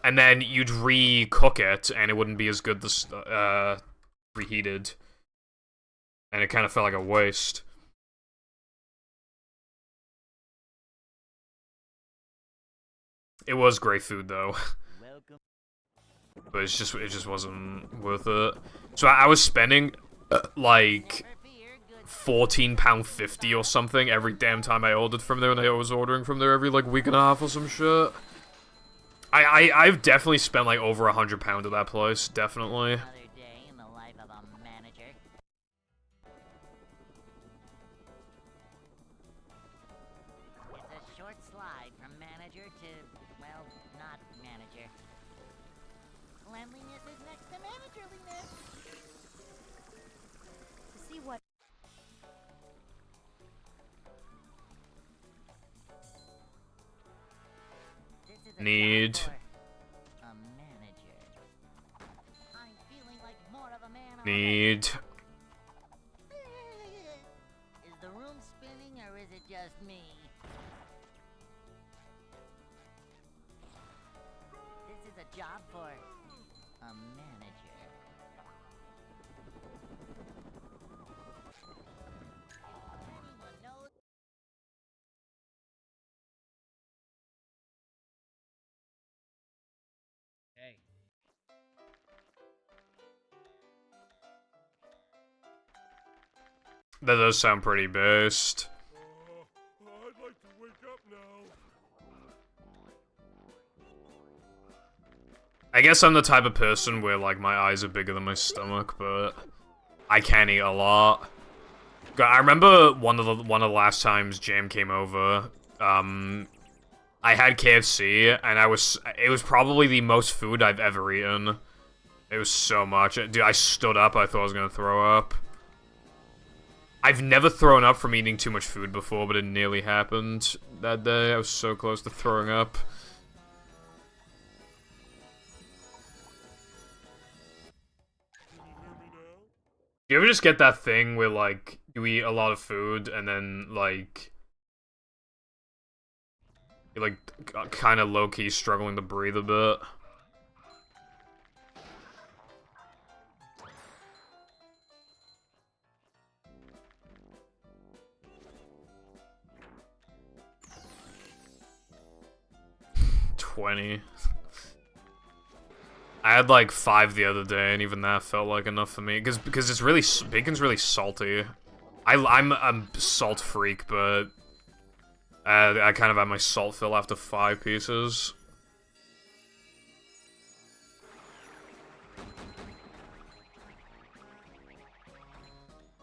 And then you'd re-cook it, and it wouldn't be as good this, reheated. And it kind of felt like a waste. It was great food, though. But it just wasn't worth it. So I was spending, like, £14.50 or something every damn time I ordered from there, and I was ordering from there every, like, week and a half or some shit. I've definitely spent, like, over £100 at that place, definitely. Cleanliness is next to managerliness. To see what This is a Need. job for a manager. I'm feeling like more of a man already. Need. Is the room spinning? job for a manager. Anyone knows? Hey. That does sound pretty based. I'd like to wake up now. I guess I'm the type of person where, like, my eyes are bigger than my stomach, but I can eat a lot. I remember one of the last times Jam came over, I had KFC, and it was probably the most food I've ever eaten. It was so much. Dude, I stood up, I thought I was gonna throw up. I've never thrown up from eating too much food before, but it nearly happened that day. I was so close to throwing up. Do you ever just get that thing where, like, you eat a lot of food, and then, like, you're, like, kind of low-key struggling to breathe a bit? $20. I had like 5 the other day, and even that felt like enough for me. Because it's really bacon's really salty. I'm a salt freak, but I kind of had my salt fill after 5 pieces.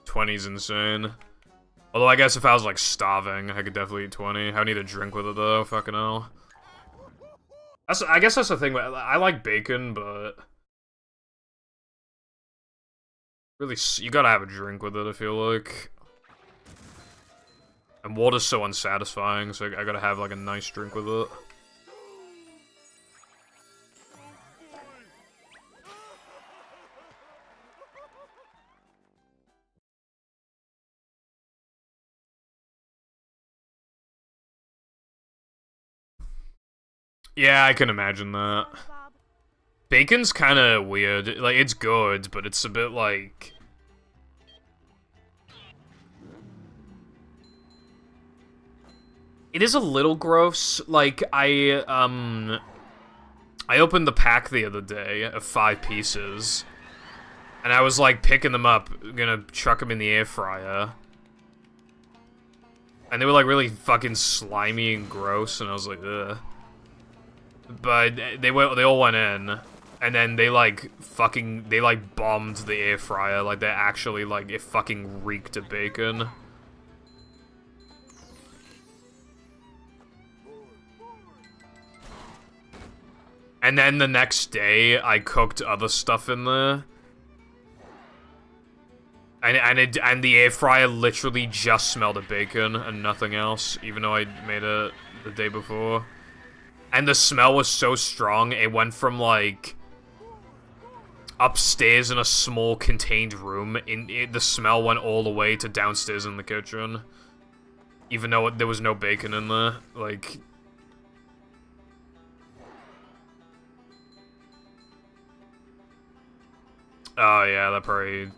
$20's insane. Although I guess if I was like starving, I could definitely eat 20. I would need a drink with it though. Fucking hell. I guess that's the thing. I like bacon, but really, you gotta have a drink with it. I feel like, and water's so unsatisfying, so I gotta have like a nice drink with it. Yeah, I can imagine that. Bob. Bacon's kind of weird. Like, it's good, but it's a bit like... It is a little gross. Like, I opened the pack the other day of 5 pieces, and I was, like, picking them up, gonna chuck them in the air fryer. And they were, like, really fucking slimy and gross, and I was like, ugh. But they all went in, and then they like bombed the air fryer. Like they actually like it fucking reeked of bacon. And then the next day I cooked other stuff in there. And the air fryer literally just smelled of bacon and nothing else, even though I made it the day before. And the smell was so strong, it went from, like, upstairs in a small contained room, the smell went all the way to downstairs in the kitchen. Even though there was no bacon in there, like... Oh yeah, that probably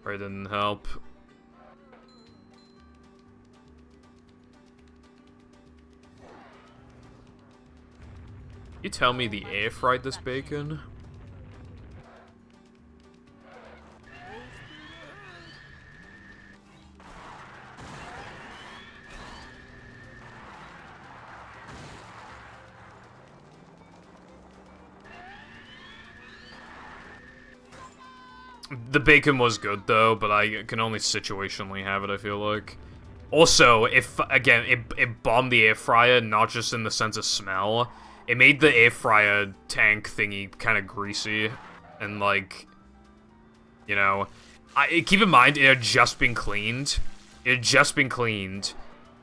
didn't help. You tell me the air fried this bacon? The bacon was good though, but I can only situationally have it, I feel like. Also, again, it bombed the air fryer, not just in the sense of smell. It made the air fryer tank thingy kind of greasy, and like, you know, keep in mind it had just been cleaned. It had just been cleaned,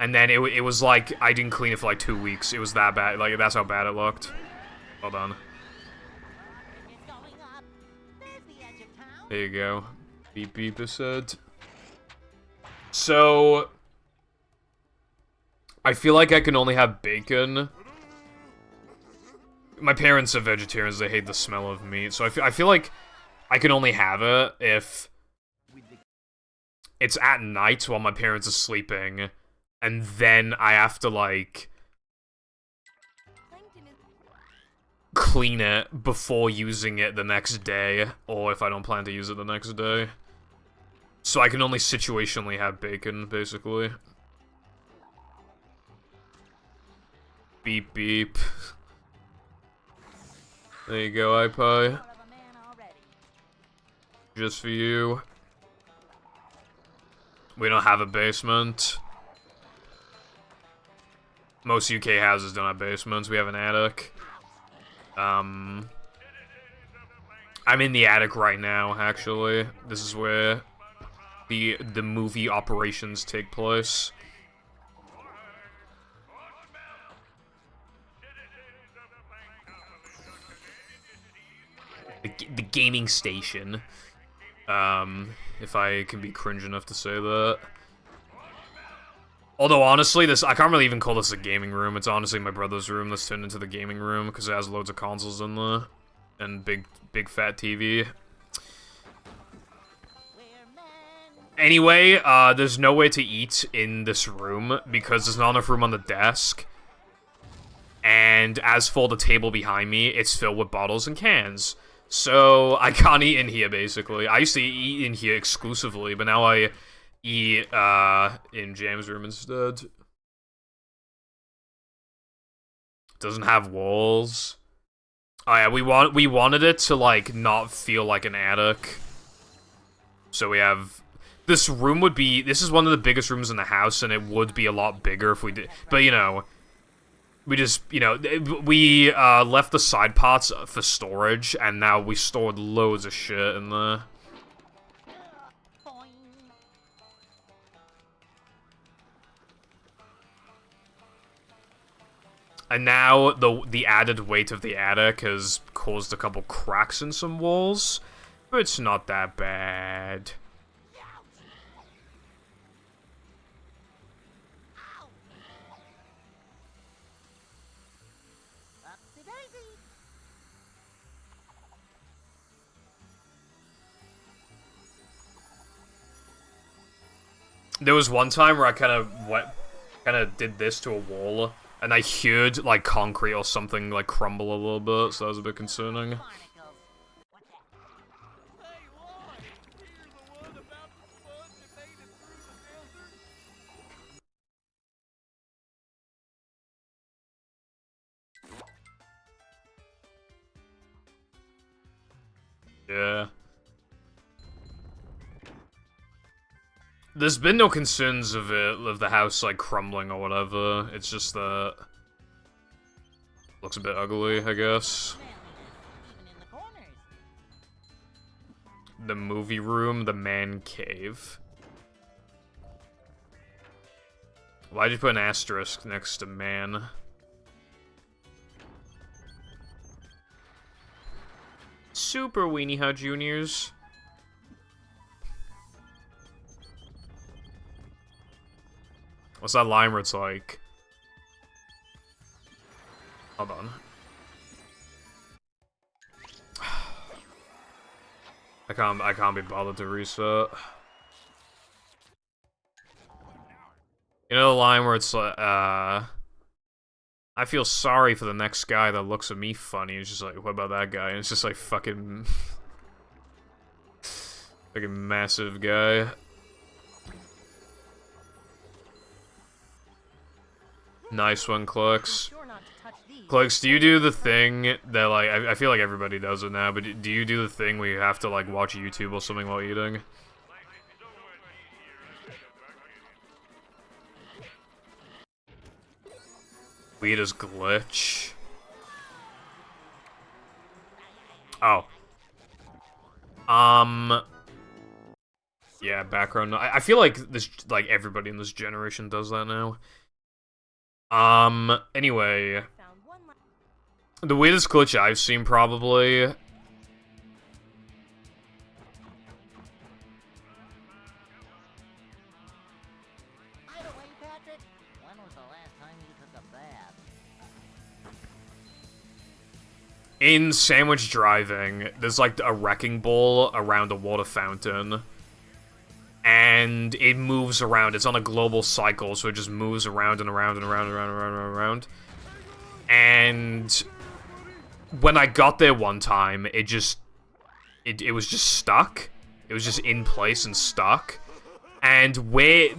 and then it was like I didn't clean it for like 2 weeks. It was that bad. Like that's how bad it looked. Hold on. It's going up. There's the edge of town. There you go. Beep beep is said. So I feel like I can only have bacon my parents are vegetarians. They hate the smell of meat, so I feel like I can only have it if it's at night while my parents are sleeping, and then I have to like clean it before using it the next day, or if I don't plan to use it the next day. So I can only situationally have bacon, basically. Beep beep. There you go, iPie. Just for you. We don't have a basement. Most UK houses don't have basements. We have an attic. I'm in the attic right now, actually. This is where the movie operations take place. The gaming station. If I can be cringe enough to say that. Although, honestly, I can't really even call this a gaming room. It's honestly my brother's room that's turned into the gaming room, because it has loads of consoles in there. And big fat TV. Anyway, there's nowhere to eat in this room, because there's not enough room on the desk. And as for the table behind me, it's filled with bottles and cans. So, I can't eat in here, basically. I used to eat in here exclusively, but now I eat, in Jam's room instead. Doesn't have walls. Oh yeah, we wanted it to, like, not feel like an attic. So we have... This room would be... This is one of the biggest rooms in the house, and it would be a lot bigger if we did... But, you know... We just, you know, we left the side parts for storage, and now we stored loads of shit in there. And now the added weight of the attic has caused a couple cracks in some walls, but it's not that bad. There was one time where I kind of did this to a wall, and I heard like concrete or something like crumble a little bit, so that was a bit concerning. Hey, Lloyd, you're the one about the fun that made it through the desert? Yeah. There's been no concerns of the house, like, crumbling or whatever. It's just that... Looks a bit ugly, I guess. The movie room, the man cave. Why'd you put an asterisk next to man? Super Weenie Hut Juniors. What's that line where it's like... Hold on. I can't be bothered to reset. You know the line where it's like, I feel sorry for the next guy that looks at me funny. It's just like, what about that guy? And it's just like fucking... fucking massive guy. Nice one, Clux. Clux, do you do the thing that, like, I feel like everybody does it now, but do you do the thing where you have to, like, watch YouTube or something while eating? Weird glitch. Oh. Yeah, background. I feel like this, like, everybody in this generation does that now. Anyway. The weirdest glitch I've seen, probably. By the way, Patrick, when was the last time you took a bath? in sandwich driving, there's like a wrecking ball around a water fountain. And it moves around. It's on a global cycle, so it just moves around and around and around and around and around and around. And when I got there one time, it was just stuck. It was just in place and stuck. And where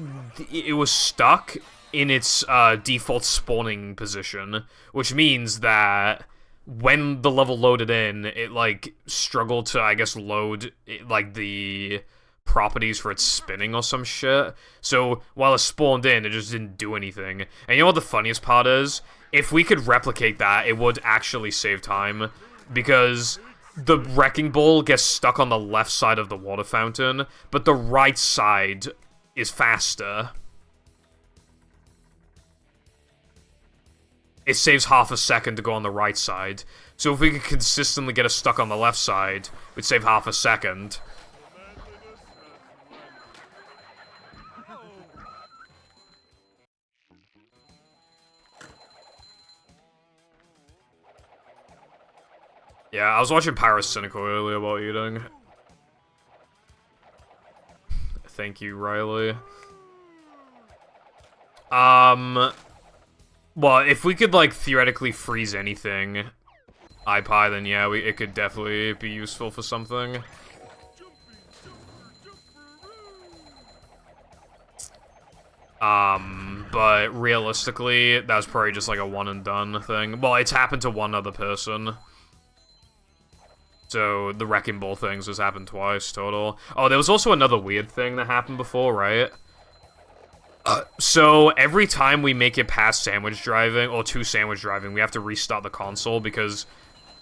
it was stuck in its default spawning position, which means that when the level loaded in, it like struggled to, I guess, load like the properties for its spinning or some shit. So while it spawned in, it just didn't do anything. And you know what the funniest part is? If we could replicate that, it would actually save time, because the wrecking ball gets stuck on the left side of the water fountain, but the right side is faster. It saves half a second to go on the right side. So if we could consistently get us stuck on the left side, we'd save half a second. Yeah, I was watching Paracynical earlier while eating. Thank you, Riley. Well, if we could, like, theoretically freeze anything, iPie, then yeah, it could definitely be useful for something. But realistically, that was probably just like a one and done thing. Well, it's happened to one other person. So, the Wrecking Ball things has happened twice, total. Oh, there was also another weird thing that happened before, right? So, every time we make it past sandwich driving, or to sandwich driving, we have to restart the console, because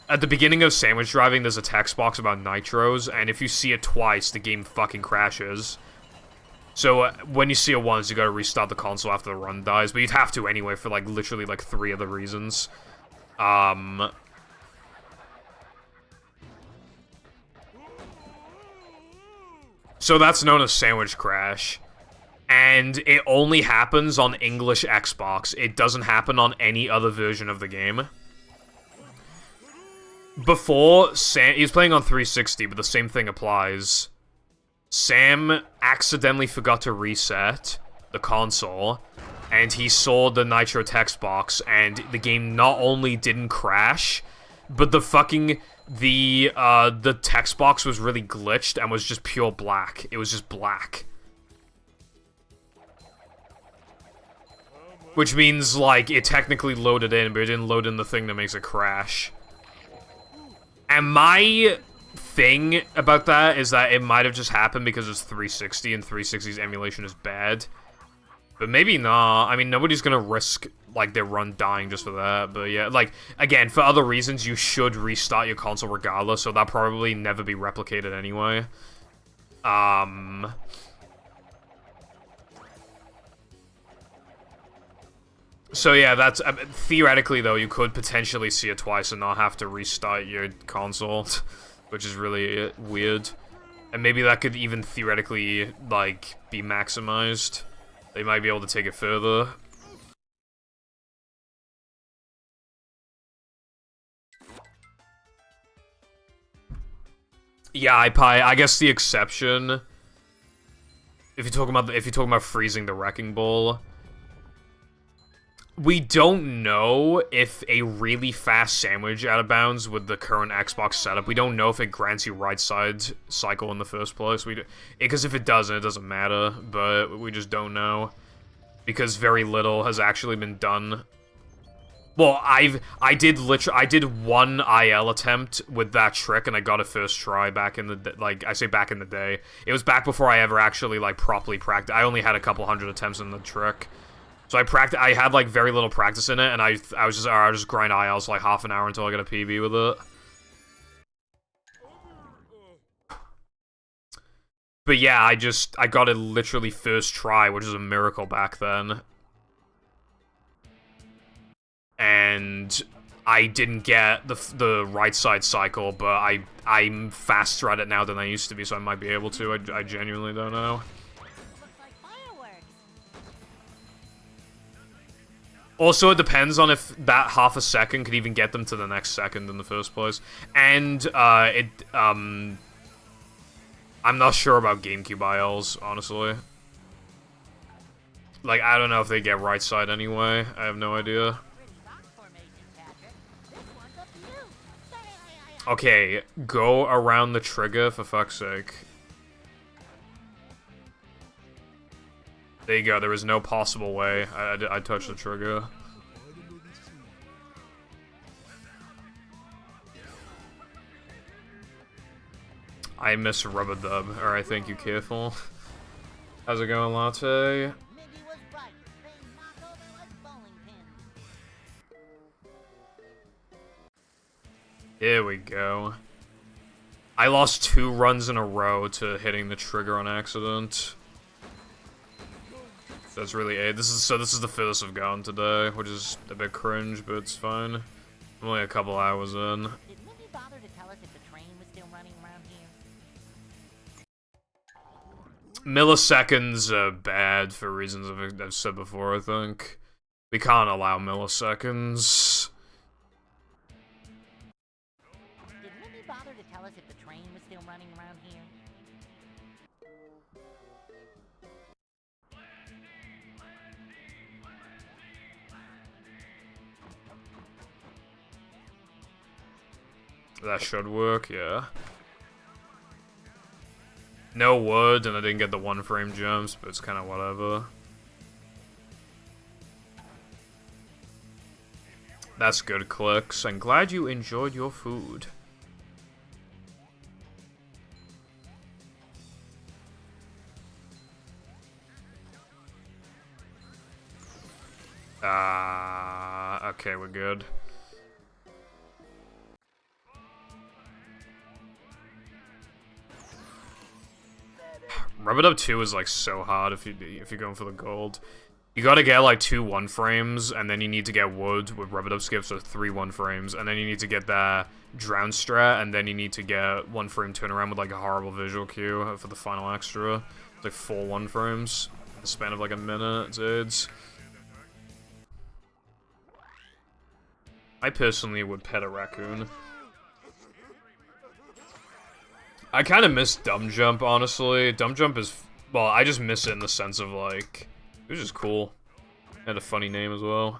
at the beginning of sandwich driving, there's a text box about nitros, and if you see it twice, the game fucking crashes. So, when you see it once, you gotta restart the console after the run dies, but you'd have to anyway for, like, literally, like, 3 other reasons. So that's known as Sandwich Crash. And it only happens on English Xbox. It doesn't happen on any other version of the game. Before, he was playing on 360, but the same thing applies. Sam accidentally forgot to reset the console, and he saw the Nitro text box, and the game not only didn't crash, but the fucking... the text box was really glitched and was just pure black. It was just black. Which means, like, it technically loaded in, but it didn't load in the thing that makes it crash. And my thing about that is that it might have just happened because it's 360 and 360's emulation is bad. But maybe not. I mean, nobody's gonna risk, like, their run dying just for that. But yeah, like, again, for other reasons, you should restart your console regardless, so that'll probably never be replicated anyway. So yeah, that's... theoretically, though, you could potentially see it twice and not have to restart your console, which is really weird. And maybe that could even theoretically, like, be maximized. They might be able to take it further. Yeah, I guess the exception, if you're talking about freezing the Wrecking Ball, we don't know if a really fast sandwich out of bounds with the current Xbox setup, we don't know if it grants you right side cycle in the first place. Because if it doesn't, it doesn't matter, but we just don't know. Because very little has actually been done. Well, I did one IL attempt with that trick, and I got it first try back in the, like, I say back in the day. It was back before I ever actually, like, properly practiced. I only had a couple hundred attempts in the trick. So I had, like, very little practice in it, and I was just, I'll just grind ILs for, like, half an hour until I get a PB with it. But yeah, I got it literally first try, which is a miracle back then. And I didn't get the right side cycle, but I'm faster at it now than I used to be, so I might be able to. I genuinely don't know. Looks like fireworks. Also, it depends on if that half a second could even get them to the next second in the first place. And, I'm not sure about GameCube ILs, honestly. Like, I don't know if they get right side anyway. I have no idea. Okay, go around the trigger, for fuck's sake. There you go, there is no possible way I touched the trigger. I miss Rubber Dub. Alright, thank you, careful. How's it going, Latte? Here we go. I lost 2 runs in a row to hitting the trigger on accident. That's really it. This is the furthest I've gone today, which is a bit cringe, but it's fine. I'm only a couple hours in. Did Mindy bother to tell us if the train was still running around here? Milliseconds are bad for reasons I've said before, I think. We can't allow milliseconds. Did Mindy bother to tell us if the train was still running around here? That should work, yeah. No wood, and I didn't get the 1-frame jumps, but it's kind of whatever. That's good, Clicks. I'm glad you enjoyed your food. Okay, we're good. Rubber Dub 2 is like so hard if you're going for the gold. You gotta get like 2 1-frames, and then you need to get wood with Rubber Dub skips, so 3 1-frames, and then you need to get that drown strat, and then you need to get 1-frame turnaround with like a horrible visual cue for the final extra. It's like 4 1-frames in the span of like a minute, dudes. I personally would pet a raccoon. I kind of miss Dumb Jump, honestly. Dumb Jump is... well, I just miss it in the sense of, like... it was just cool. It had a funny name as well.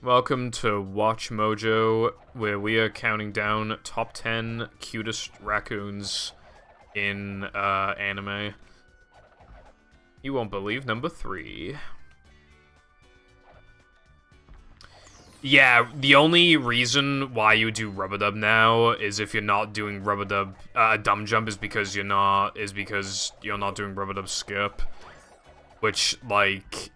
Welcome to Watch Mojo, where we are counting down top 10 cutest raccoons in anime. You won't believe number 3. Yeah, the only reason why you do Rubber Dub now is if you're not doing Rubber Dub Dumb Jump is because you're not doing Rubber Dub Skip, which like.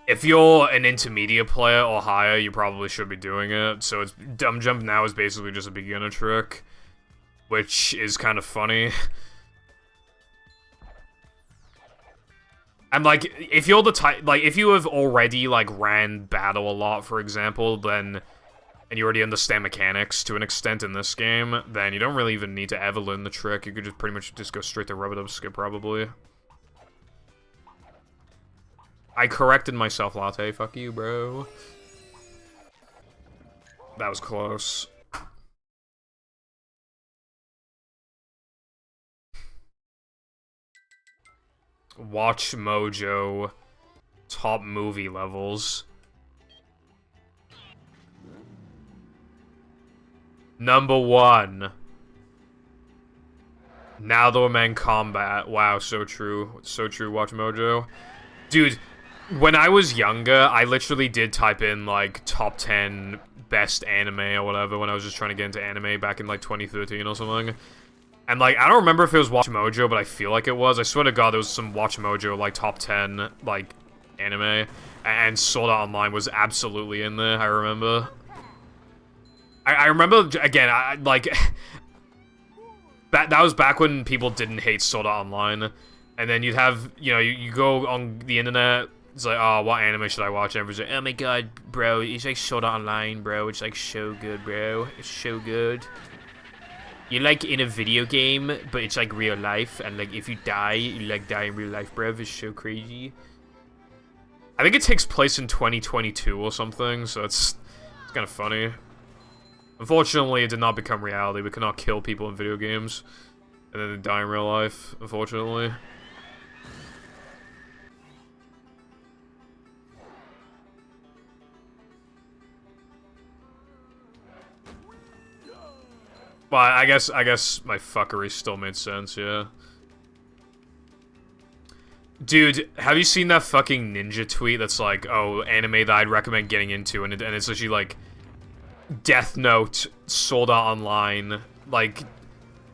If you're an intermediate player or higher, you probably should be doing it. So it's Dumb Jump now is basically just a beginner trick, which is kind of funny. And like, if you're the type, like, if you have already like ran battle a lot, for example, then and you already understand mechanics to an extent in this game, then you don't really even need to ever learn the trick. You could just pretty much just go straight to Rubber Dub Skip, probably. I corrected myself, Latte. Fuck you, bro. That was close. Watch Mojo. Top movie levels. Number 1. Now the Man Combat. Wow, so true. So true, Watch Mojo. Dude, when I was younger, I literally did type in, like, top 10 best anime or whatever when I was just trying to get into anime back in, like, 2013 or something. And, like, I don't remember if it was Watch Mojo, but I feel like it was. I swear to God, there was some Watch Mojo, like, top 10, like, anime. And Sword Art Online was absolutely in there, I remember. I remember, again, that was back when people didn't hate Sword Art Online. And then you'd have, you know, you go on the internet, it's like, oh, what anime should I watch? And everyone's like, oh my god, bro, it's like Sword Art Online, bro. It's like so good, bro. It's so good. You're like in a video game, but it's like real life. And like, if you die, you like die in real life, bro. It's so crazy. I think it takes place in 2022 or something, so it's kind of funny. Unfortunately, it did not become reality. We cannot kill people in video games, and then they die in real life, unfortunately. Well, I guess my fuckery still made sense, yeah. Dude, have you seen that fucking ninja tweet that's like, oh, anime that I'd recommend getting into, and it's literally like, Death Note, Sword Art Online, like,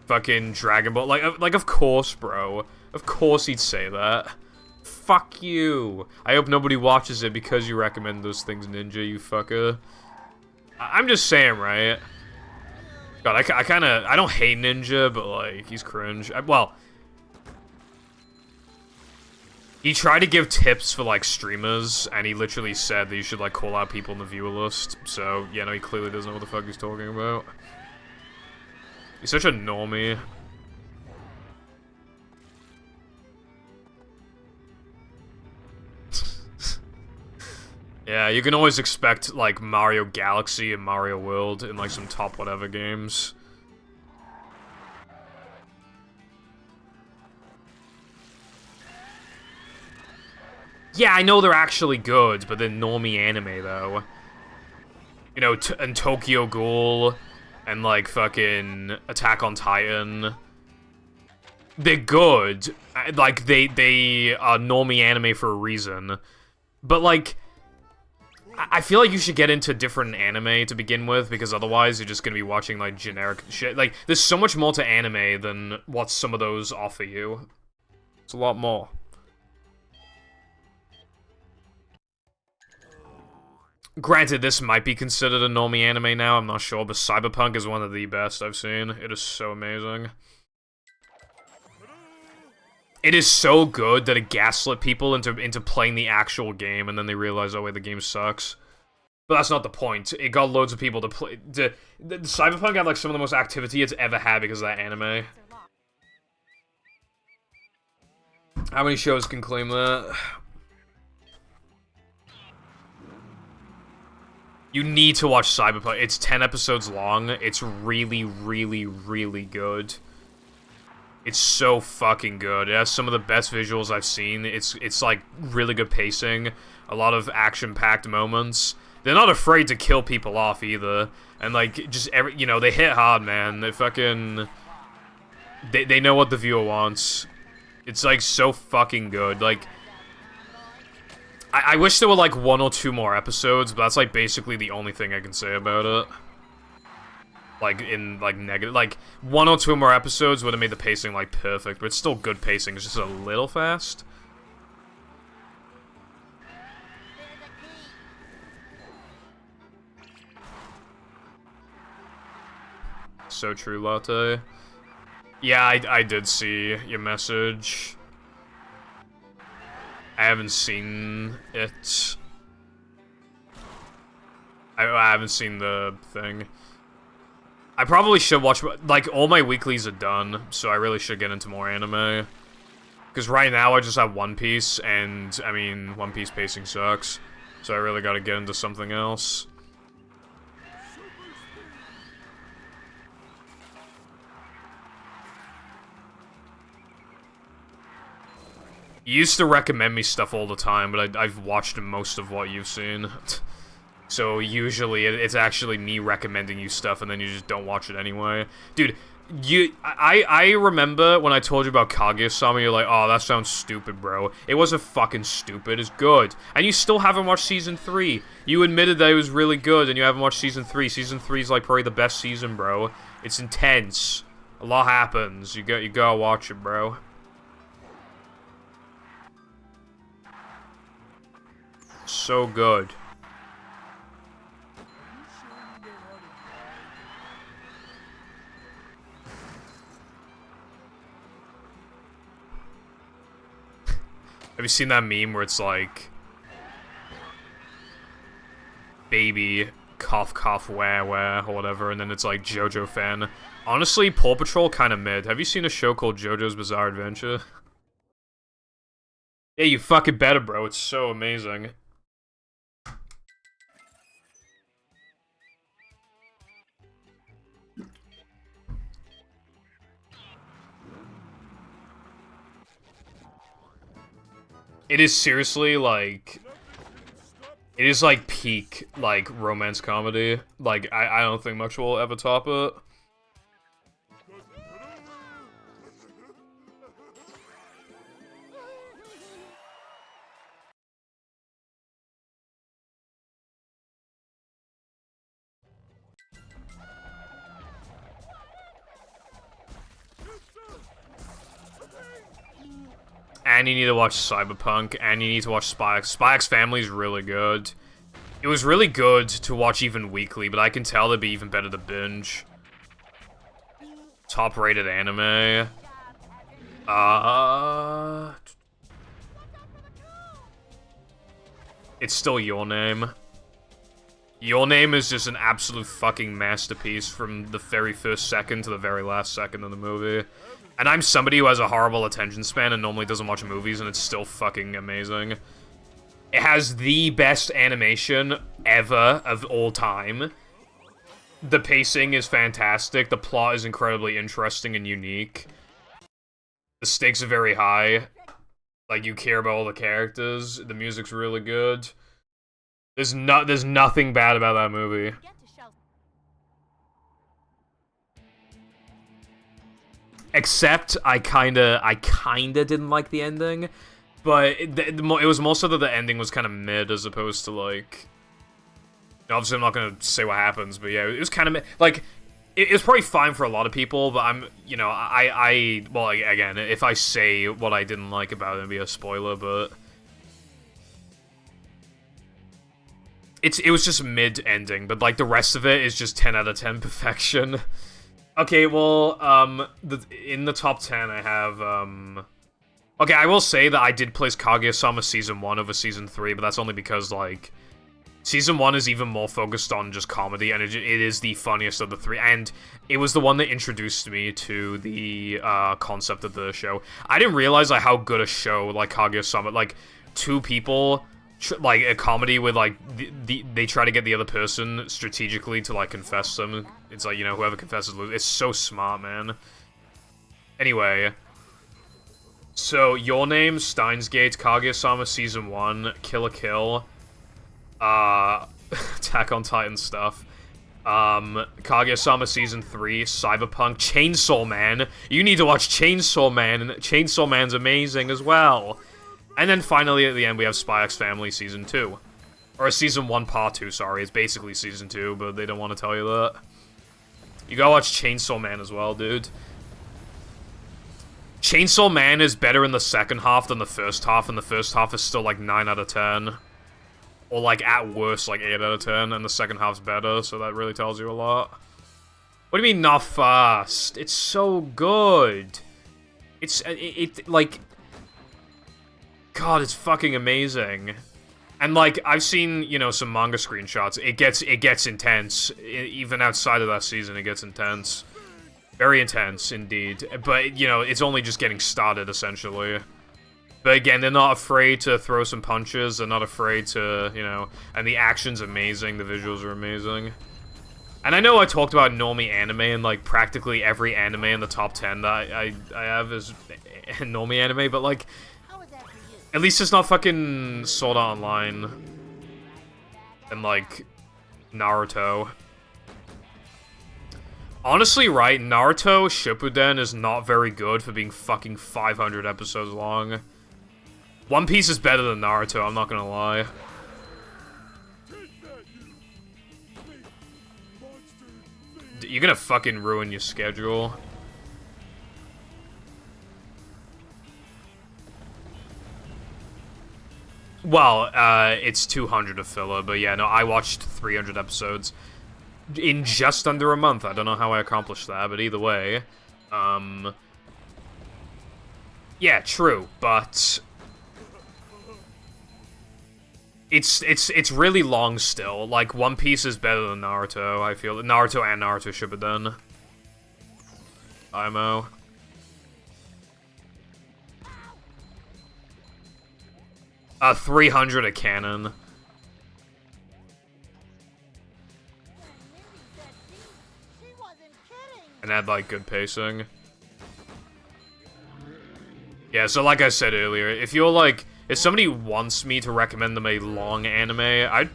fucking Dragon Ball, like, of course, bro. Of course he'd say that. Fuck you. I hope nobody watches it because you recommend those things, Ninja, you fucker. I'm just saying, right? God, I don't hate Ninja, but, like, he's cringe. Well, he tried to give tips for, like, streamers, and he literally said that you should, like, call out people in the viewer list. So, yeah, no, he clearly doesn't know what the fuck he's talking about. He's such a normie. Yeah, you can always expect, like, Mario Galaxy and Mario World in, like, some top whatever games. Yeah, I know they're actually good, but they're normie anime, though. You know, and Tokyo Ghoul, and, like, fucking Attack on Titan. They're good. Like, they are normie anime for a reason. But, like, I feel like you should get into different anime to begin with, because otherwise you're just gonna be watching, like, generic shit. Like, there's so much more to anime than what some of those offer you. It's a lot more. Granted, this might be considered a normie anime now, I'm not sure, but Cyberpunk is one of the best I've seen. It is so amazing. It is so good that it gaslit people into playing the actual game, and then they realize, oh wait, the game sucks. But that's not the point. It got loads of people to play. Cyberpunk had like some of the most activity it's ever had because of that anime. How many shows can claim that? You need to watch Cyberpunk. It's 10 episodes long. It's really, really, really good. It's so fucking good. It has some of the best visuals I've seen. It's like really good pacing, a lot of action-packed moments. They're not afraid to kill people off either, and like just you know, they hit hard, man. They fucking they know what the viewer wants. It's like so fucking good. Like I wish there were like 1 or 2 more episodes, but that's like basically the only thing I can say about it. Like, in, like, negative, like, 1 or 2 more episodes would have made the pacing, like, perfect, but it's still good pacing, it's just a little fast. So true, Latte. Yeah, I did see your message. I haven't seen it. I haven't seen the thing. I probably should watch, like, all my weeklies are done, so I really should get into more anime. Because right now I just have One Piece, and, I mean, One Piece pacing sucks. So I really gotta get into something else. You used to recommend me stuff all the time, but I've watched most of what you've seen. So usually it's actually me recommending you stuff and then you just don't watch it anyway. Dude, I remember when I told you about Kaguya-sama, you're like, oh, that sounds stupid, bro. It wasn't fucking stupid, it's good. And you still haven't watched Season 3. You admitted that it was really good and you haven't watched Season 3. Season 3 is like probably the best season, bro. It's intense. A lot happens. You gotta watch it, bro. So good. Have you seen that meme where it's like, baby, cough, cough, where, or whatever, and then it's like JoJo fan. Honestly, Paw Patrol kind of mid. Have you seen a show called JoJo's Bizarre Adventure? Yeah, you fucking better, bro. It's so amazing. It is seriously, like... It is, like, peak, like, romance comedy. Like, I don't think much will ever top it. And you need to watch Cyberpunk, and you need to watch Spy X. Spy X Family's really good. It was really good to watch even weekly, but I can tell it'd be even better to binge. Top-rated anime. It's still Your Name. Your Name is just an absolute fucking masterpiece from the very first second to the very last second of the movie. And I'm somebody who has a horrible attention span and normally doesn't watch movies, and it's still fucking amazing. It has the best animation ever of all time. The pacing is fantastic. The plot is incredibly interesting and unique. The stakes are very high. Like, you care about all the characters. The music's really good. There's nothing bad about that movie. Except I kinda didn't like the ending, but it was more so that the ending was kind of mid as opposed to like. Obviously, I'm not gonna say what happens, but yeah, it was kind of mid. Like, it was probably fine for a lot of people, but well, again, if I say what I didn't like about it, it'd be a spoiler, but it was just mid ending, but like the rest of it is just 10 out of 10 perfection. Okay, well, in the top 10, I have, okay, I will say that I did place Kaguya-sama Season 1 over Season 3, but that's only because, like, Season 1 is even more focused on just comedy, and it is the funniest of the three, and it was the one that introduced me to the, concept of the show. I didn't realize, like, how good a show, like, Kaguya-sama, like, two people... like, a comedy with, like, they try to get the other person strategically to, like, confess them. It's like, you know, whoever confesses loses. It's so smart, man. Anyway. So, Your Name, Steins Gate, Kaguya-sama Season 1, Kill la Kill, Attack on Titan stuff, Kaguya-sama Season 3, Cyberpunk, Chainsaw Man. You need to watch Chainsaw Man, and Chainsaw Man's amazing as well. And then finally, at the end, we have Spy X Family Season 2. Or Season 1 Part 2, sorry. It's basically Season 2, but they don't want to tell you that. You gotta watch Chainsaw Man as well, dude. Chainsaw Man is better in the second half than the first half, and the first half is still like 9 out of 10. Or like, at worst, like 8 out of 10, and the second half's better, so that really tells you a lot. What do you mean, not fast? It's so good. It's, like... God, it's fucking amazing. And, like, I've seen, you know, some manga screenshots. It gets intense. Even outside of that season, it gets intense. Very intense, indeed. But, you know, it's only just getting started, essentially. But again, they're not afraid to throw some punches. They're not afraid to, you know... And the action's amazing. The visuals are amazing. And I know I talked about normie anime, and, like, practically every anime in the top 10 that I have is normie anime, but, like... At least it's not fucking Sword Art Online. And, like, Naruto. Honestly, right, Naruto Shippuden is not very good for being fucking 500 episodes long. One Piece is better than Naruto, I'm not gonna lie. You're gonna fucking ruin your schedule. Well, it's 200 of filler, but yeah, no, I watched 300 episodes in just under a month. I don't know how I accomplished that, but either way, yeah, true, but it's really long still. Like, One Piece is better than Naruto, I feel. Naruto and Naruto Shippuden. IMO. 300 a canon. And had, like, good pacing. Yeah, so like I said earlier, if you're, like, if somebody wants me to recommend them a long anime,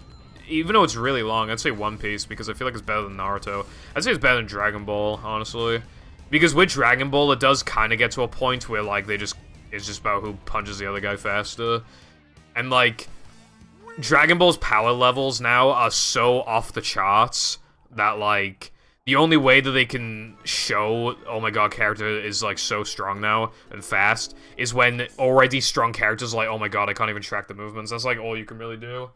even though it's really long, I'd say One Piece, because I feel like it's better than Naruto. I'd say it's better than Dragon Ball, honestly. Because with Dragon Ball, it does kind of get to a point where, like, it's just about who punches the other guy faster. And, like, Dragon Ball's power levels now are so off the charts that, like, the only way that they can show, oh my god, character is, like, so strong now and fast is when already strong characters are like, oh my god, I can't even track the movements. That's, like, all you can really do.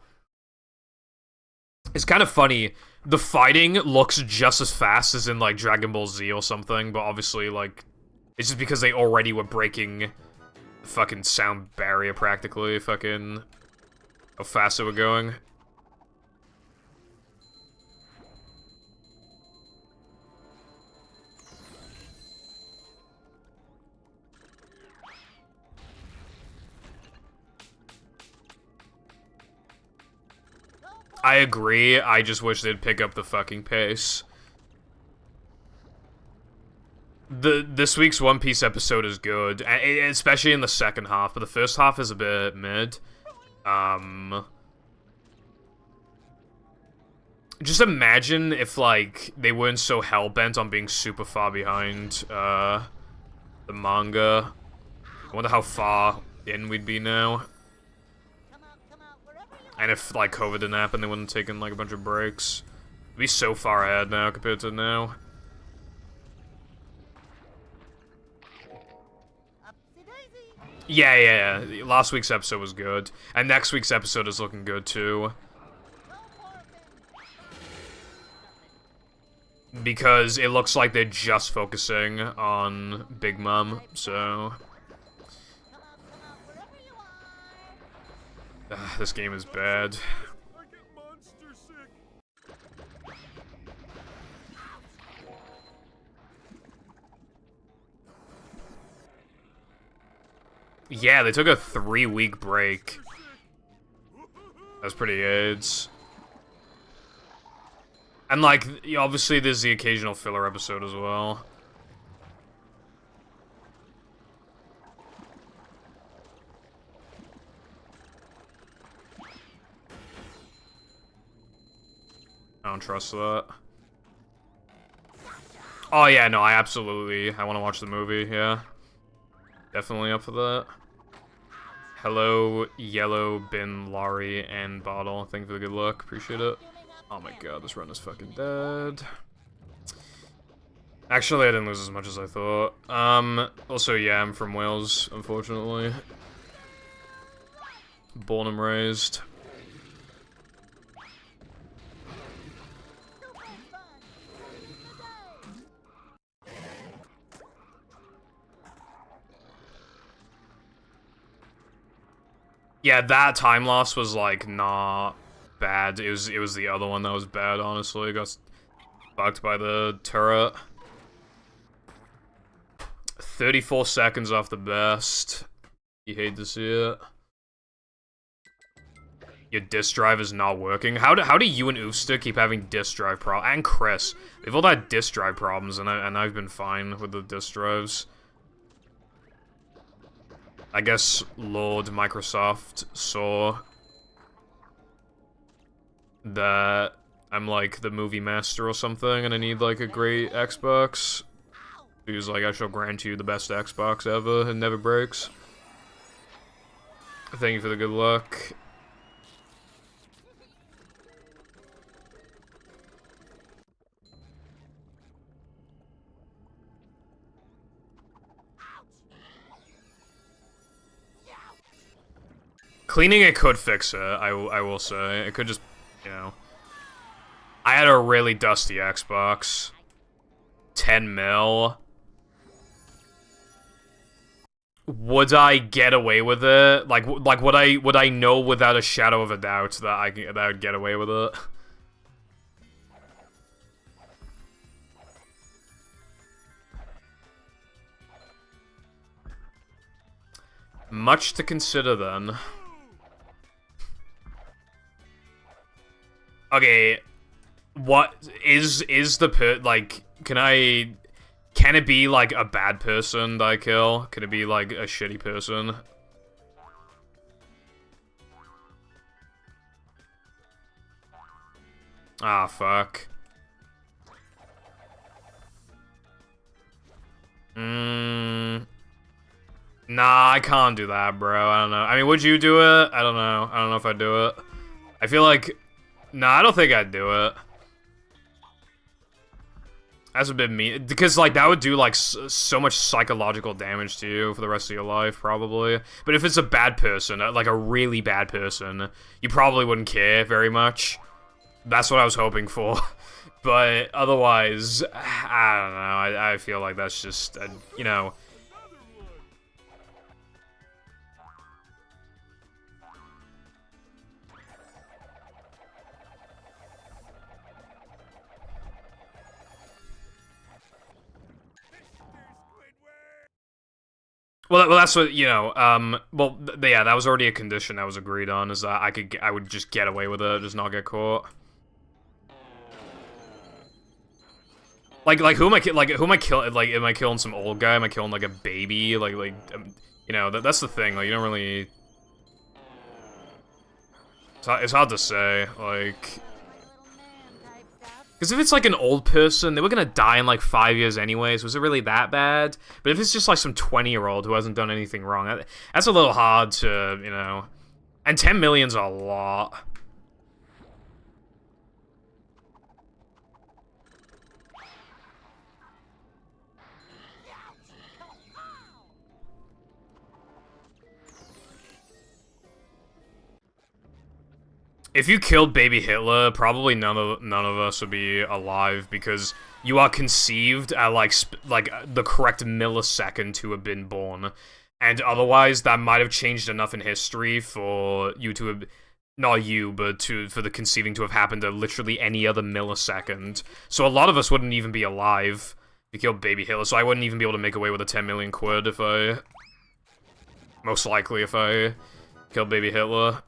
It's kind of funny. The fighting looks just as fast as in, like, Dragon Ball Z or something, but obviously, like, it's just because they already were breaking the fucking sound barrier, practically. Fucking how fast they were going. I agree, I just wish they'd pick up the fucking pace. This week's One Piece episode is good, especially in the second half, but the first half is a bit mid. Just imagine if, like, they weren't so hell-bent on being super far behind, the manga. I wonder how far in we'd be now. And if, like, COVID didn't happen, they wouldn't have taken, like, a bunch of breaks. We'd be so far ahead now compared to now. Yeah. Last week's episode was good. And next week's episode is looking good, too. Because it looks like they're just focusing on Big Mom, so... This game is bad. I get monster sick. Yeah, they took a 3-week break. That's pretty AIDS. And, like, obviously there's the occasional filler episode as well. I don't trust that. Oh yeah, no, I want to watch the movie, yeah. Definitely up for that. Hello, Yellow, Bin, Laurie, and Bottle. Thank you for the good luck. Appreciate it. Oh my god, this run is fucking dead. Actually, I didn't lose as much as I thought. Also, yeah, I'm from Wales, unfortunately. Born and raised. Yeah, that time loss was, like, not bad. It was the other one that was bad, honestly. I got fucked by the turret. 34 seconds off the best. You hate to see it. Your disk drive is not working. How do you and Oofster keep having disk drive problems? And Chris. They've all had disk drive problems, and I've been fine with the disk drives. I guess Lord Microsoft saw that I'm like the movie master or something, and I need like a great Xbox. He was like, I shall grant you the best Xbox ever, and never breaks. Thank you for the good luck. Cleaning it could fix it, I will say. It could just, you know. I had a really dusty Xbox. 10 mil. Would I get away with it? Like would I know without a shadow of a doubt that I would get away with it? Much to consider then. Okay, what is the like, can it be like a bad person that I kill? Can it be like a shitty person? Ah, fuck. Nah, I can't do that, bro. I don't know. I mean, would you do it? I don't know. I don't know if I'd do it. I feel like... Nah, I don't think I'd do it. That's a bit mean. Because, like, that would do, like, so much psychological damage to you for the rest of your life, probably. But if it's a bad person, like a really bad person, you probably wouldn't care very much. That's what I was hoping for. But otherwise, I don't know. I feel like that's just, you know... Well, that's what, you know, well, yeah, that was already a condition that was agreed on, is that I would just get away with it, just not get caught. Like, who am I killing, like, am I killing some old guy, am I killing, like, a baby, you know, that's the thing, like, you don't really... It's hard to say, like... Because if it's like an old person, they were gonna die in like 5 years anyways. Was it really that bad? But if it's just like some 20-year-old who hasn't done anything wrong, that's a little hard to, you know. And 10 million's a lot. If you killed baby Hitler, probably none of us would be alive because you are conceived at like the correct millisecond to have been born, and otherwise that might have changed enough in history for you to have, not you, but for the conceiving to have happened at literally any other millisecond. So a lot of us wouldn't even be alive if you killed baby Hitler. So I wouldn't even be able to make away with a 10 million quid if I, most likely if I killed baby Hitler.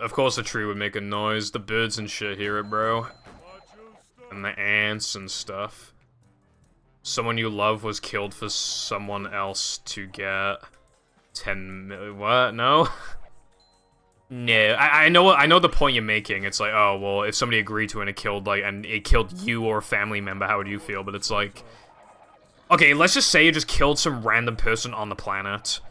Of course a tree would make a noise. The birds and shit hear it, bro. And the ants and stuff. Someone you love was killed for someone else to get 10 million. What? No? No. I know the point you're making. It's like, oh, well, if somebody agreed to it and it killed you or a family member, how would you feel? But it's like, okay, let's just say you just killed some random person on the planet.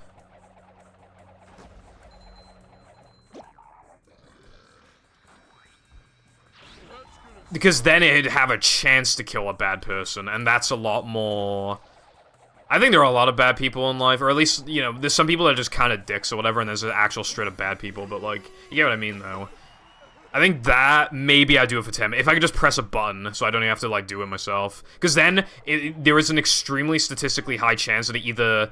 Because then it'd have a chance to kill a bad person, and that's a lot more... I think there are a lot of bad people in life, or at least, you know, there's some people that are just kind of dicks or whatever, and there's actual straight-up bad people, but, like, you get what I mean, though. I think that, maybe I'd do it for 10. If I could just press a button, so I don't even have to, like, do it myself. Because then, there is an extremely statistically high chance that it either...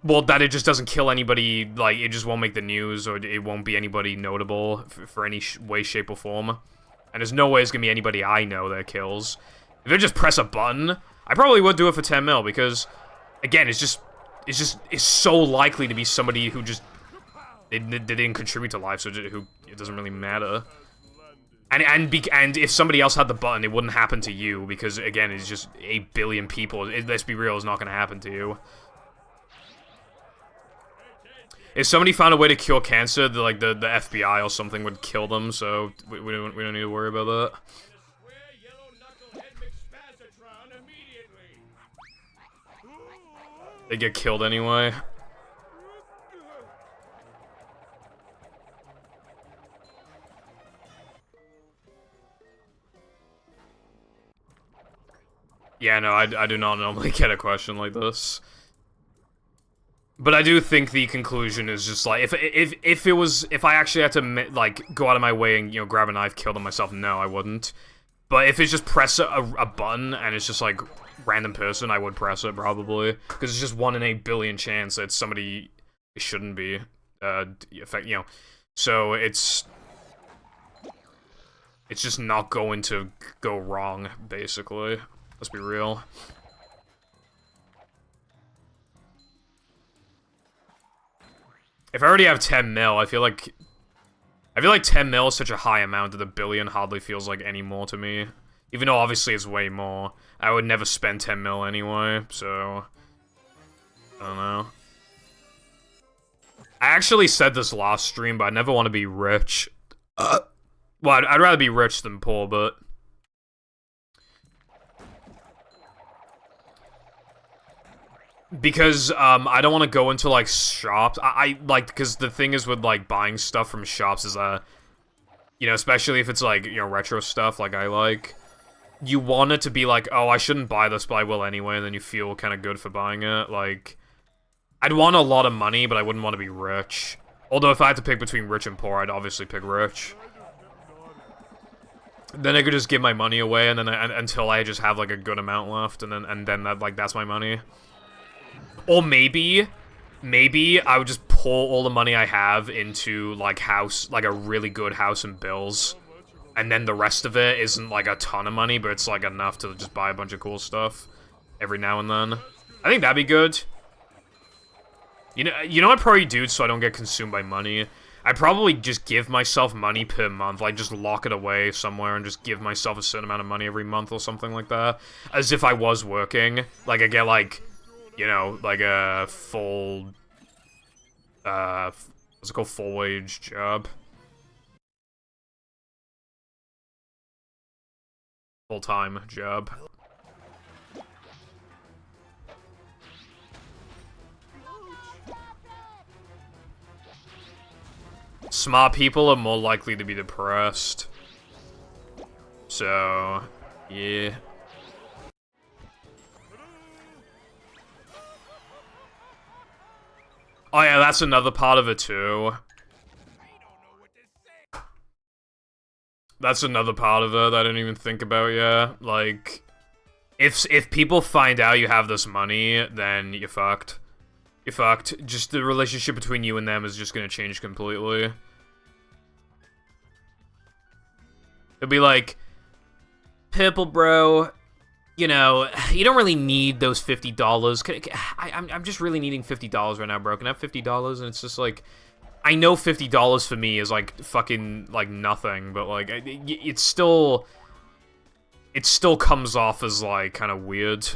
Well, that it just doesn't kill anybody, like, it just won't make the news, or it won't be anybody notable for any way, shape, or form. And there's no way it's gonna be anybody I know that kills. If I just press a button, I probably would do it for 10 mil, because, again, it's so likely to be somebody who just, they didn't contribute to life, so it doesn't really matter. And if somebody else had the button, it wouldn't happen to you, because, again, it's just 8 billion people. Let's be real, it's not gonna happen to you. If somebody found a way to cure cancer, the FBI or something would kill them, so we don't need to worry about that. They get killed anyway. Yeah, no, I do not normally get a question like this. But I do think the conclusion is just like, if I actually had to, like, go out of my way and, you know, grab a knife, kill them myself, no, I wouldn't. But if it's just press a button and it's just, like, random person, I would press it, probably. Because it's just 1 in 8 billion chance that somebody it shouldn't be, you know. So it's just not going to go wrong, basically. Let's be real. If I already have 10 mil, I feel like 10 mil is such a high amount that a billion hardly feels like any more to me. Even though obviously it's way more. I would never spend 10 mil anyway, so I don't know. I actually said this last stream, but I never want to be rich. Well, I'd rather be rich than poor, but because I don't want to go into like shops. I like, because the thing is with like buying stuff from shops is you know, especially if it's like, you know, retro stuff like I like, you want it to be like, oh, I shouldn't buy this, but I will anyway, and then you feel kind of good for buying it. Like, I'd want a lot of money, but I wouldn't want to be rich. Although if I had to pick between rich and poor, I'd obviously pick rich. Then I could just give my money away, and then until I just have like a good amount left, and then that, like, that's my money. Or maybe I would just pour all the money I have into like a really good house and bills, and then the rest of it isn't like a ton of money, but it's like enough to just buy a bunch of cool stuff every now and then. I think that'd be good. You know I'd probably do so I don't get consumed by money. I'd probably just give myself money per month, like just lock it away somewhere and just give myself a certain amount of money every month or something like that, as if I was working. Like I get like, you know, like a full, what's it called, full wage job. Full-time job. Smart people are more likely to be depressed. So, yeah. Oh yeah, that's another part of it too. That's another part of it I didn't even think about yet. Like, if people find out you have this money, then you're fucked. You're fucked. Just the relationship between you and them is just gonna change completely. It'll be like, Purple bro, you know, you don't really need those $50. I'm just really needing $50 right now, bro. Can I have $50? And it's just like, I know $50 for me is like fucking like nothing, but like it still comes off as like kind of weird.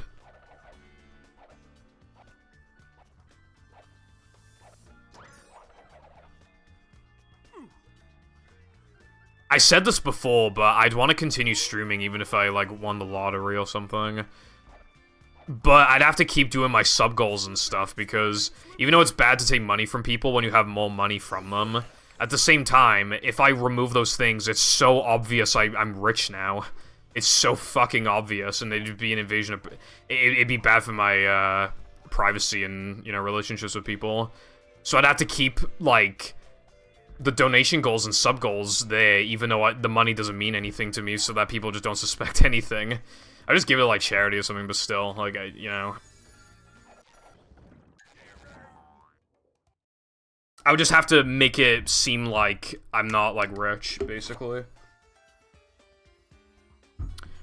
I said this before, but I'd want to continue streaming even if I, like, won the lottery or something. But I'd have to keep doing my sub goals and stuff, because even though it's bad to take money from people when you have more money from them, at the same time, if I remove those things, it's so obvious I'm rich now. It's so fucking obvious, and it'd be an invasion of... It'd be bad for my, privacy and, you know, relationships with people. So I'd have to keep, like, the donation goals and sub goals there, even though the money doesn't mean anything to me, so that people just don't suspect anything. I just give it like charity or something, but still, like, you know, I would just have to make it seem like I'm not like rich, basically.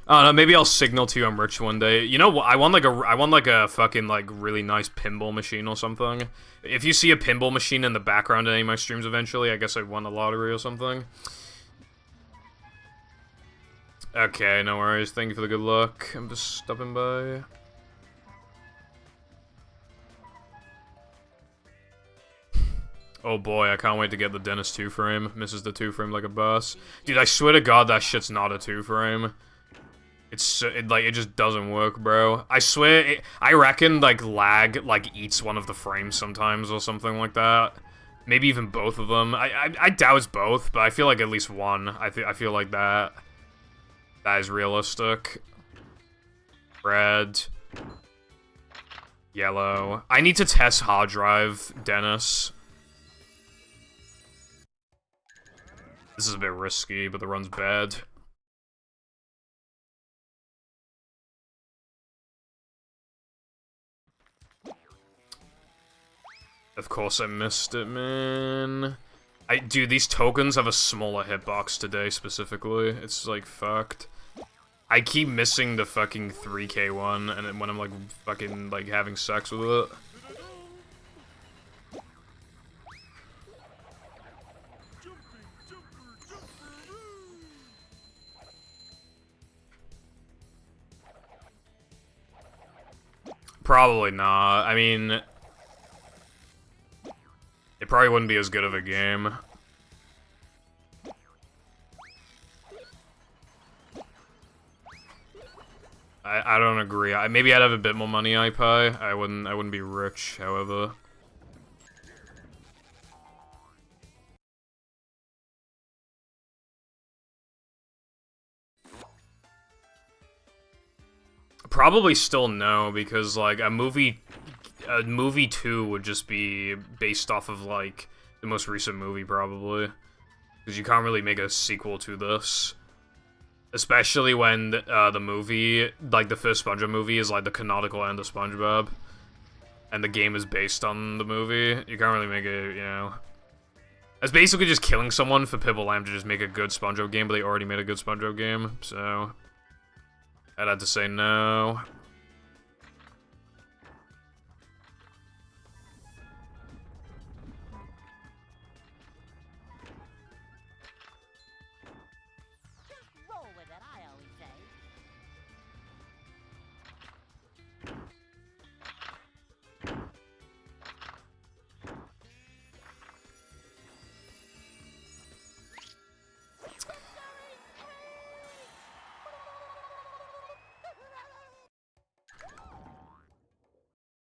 I don't know, maybe I'll signal to you I'm rich one day. You know what? I want like a fucking like really nice pinball machine or something. If you see a pinball machine in the background in any of my streams eventually, I guess I won the lottery or something. Okay, no worries. Thank you for the good luck. I'm just stopping by. Oh boy, I can't wait to get the Dennis 2-frame. Misses the 2-frame like a boss. Dude, I swear to God that shit's not a 2-frame. It just doesn't work, bro. I swear, I reckon, like, lag, like, eats one of the frames sometimes or something like that. Maybe even both of them. I doubt it's both, but I feel like at least one. I feel like that is realistic. Red. Yellow. I need to test hard drive, Dennis. This is a bit risky, but the run's bad. Of course I missed it, man. Dude, these tokens have a smaller hitbox today, specifically. It's, like, fucked. I keep missing the fucking 3K one, and then when I'm, like, fucking, like, having sex with it. Probably not. I mean, it probably wouldn't be as good of a game. I don't agree. Maybe I'd have a bit more money, iPie. I wouldn't be rich, however. Probably still no, because like a movie 2 would just be based off of like the most recent movie, probably, because you can't really make a sequel to this, especially when the movie, like the first SpongeBob movie, is like the canonical end of SpongeBob, and the game is based on the movie. You can't really make it, you know. It's basically just killing someone for Pibble Lamb to just make a good SpongeBob game, but they already made a good SpongeBob game, so I'd have to say no. Roll with it, I always say.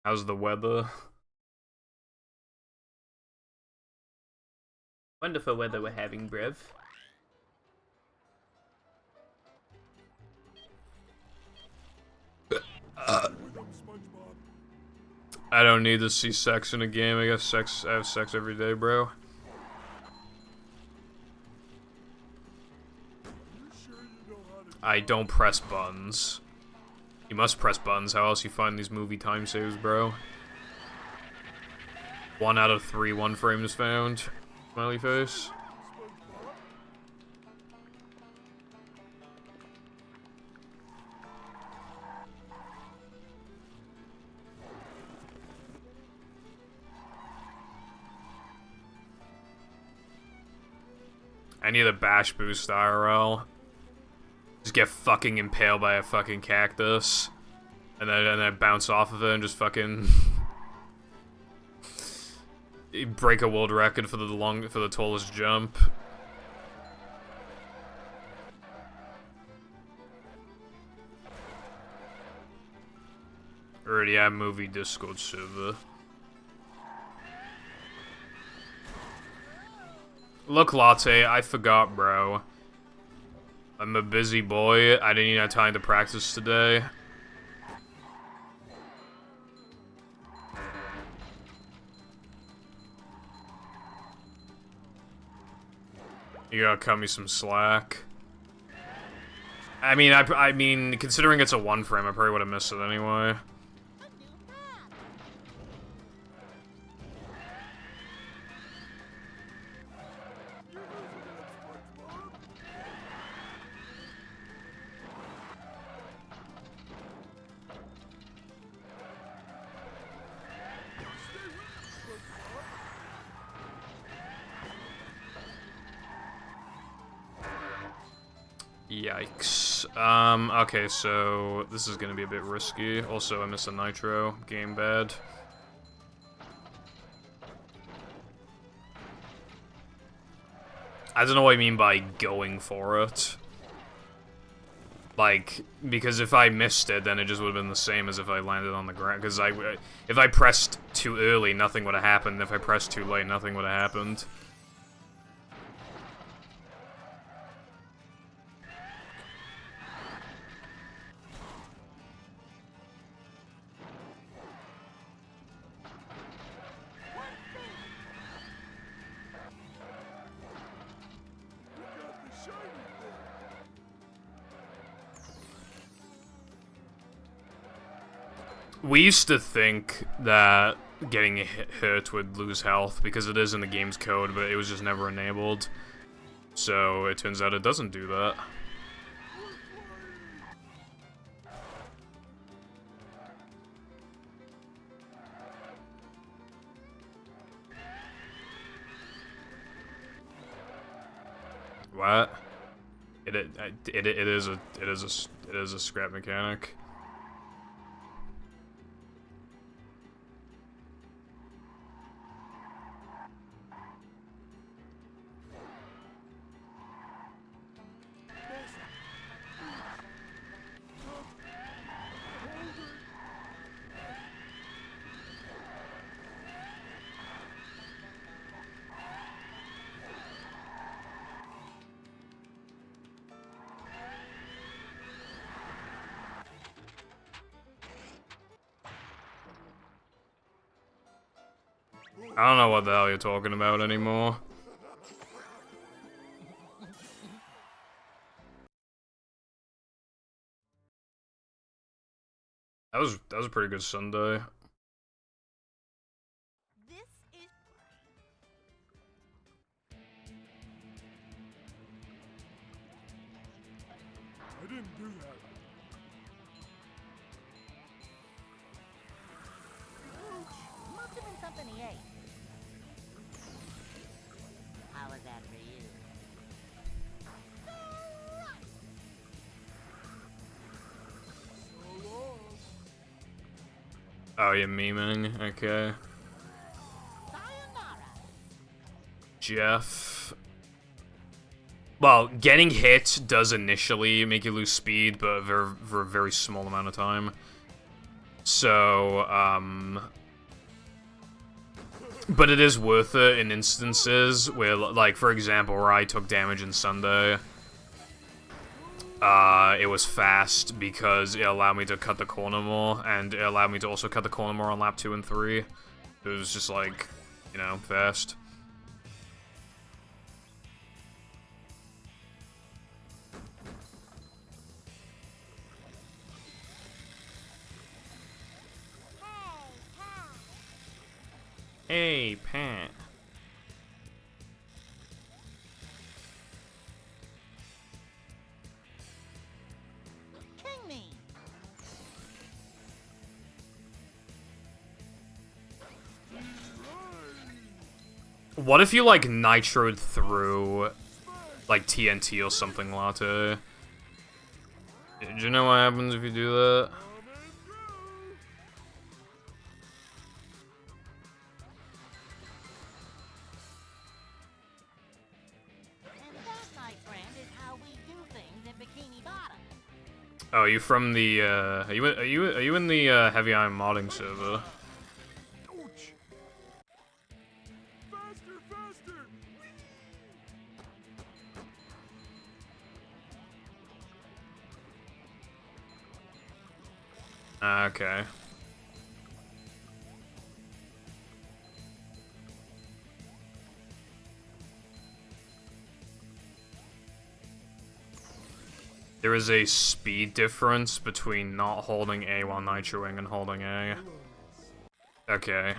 How's the weather? Wonderful weather we're having, bruv. I don't need to see sex in a game. I have sex every day, bro. I don't press buttons. You must press buttons. How else you find these movie time saves, bro? 1 out of 3 one frames found. Smiley face. I need a bash boost IRL. Just get fucking impaled by a fucking cactus. And then bounce off of it and just fucking break a world record for the tallest jump. Already have movie Discord server. Look, Latte, I forgot, bro. I'm a busy boy. I didn't even have time to practice today. You gotta cut me some slack. I mean, considering it's a 1 frame, I probably would have missed it anyway. Yikes. Okay, so this is gonna be a bit risky. Also, I missed a nitro. Game bad. I don't know what I mean by going for it. Like, because if I missed it, then it just would have been the same as if I landed on the ground. Because if I pressed too early, nothing would have happened. If I pressed too late, nothing would have happened. We used to think that getting hurt would lose health because it is in the game's code, but it was just never enabled. So it turns out it doesn't do that. What? It is a scrap mechanic. I don't know what the hell you're talking about anymore. That was a pretty good Sunday. This is I didn't do that. Must have been something he ate. How was that for you? Oh, you're memeing? Okay. Sayonara. Jeff. Well, getting hit does initially make you lose speed, but for a very small amount of time. So, but it is worth it in instances where, like, for example, where I took damage in Sunday. It was fast because it allowed me to cut the corner more, and it allowed me to also cut the corner more on lap 2 and 3. It was just like, you know, fast. Hey, Pat. King me. What if you, like, nitroed through, like, TNT or something, Latte? Did you know what happens if you do that? And that, my friend, is how we do things in Bikini Bottom. Oh, are you from the, are you in the, Heavy Iron modding server? Ouch! Faster, faster! Okay. There is a speed difference between not holding A while nitroing and holding A. Okay.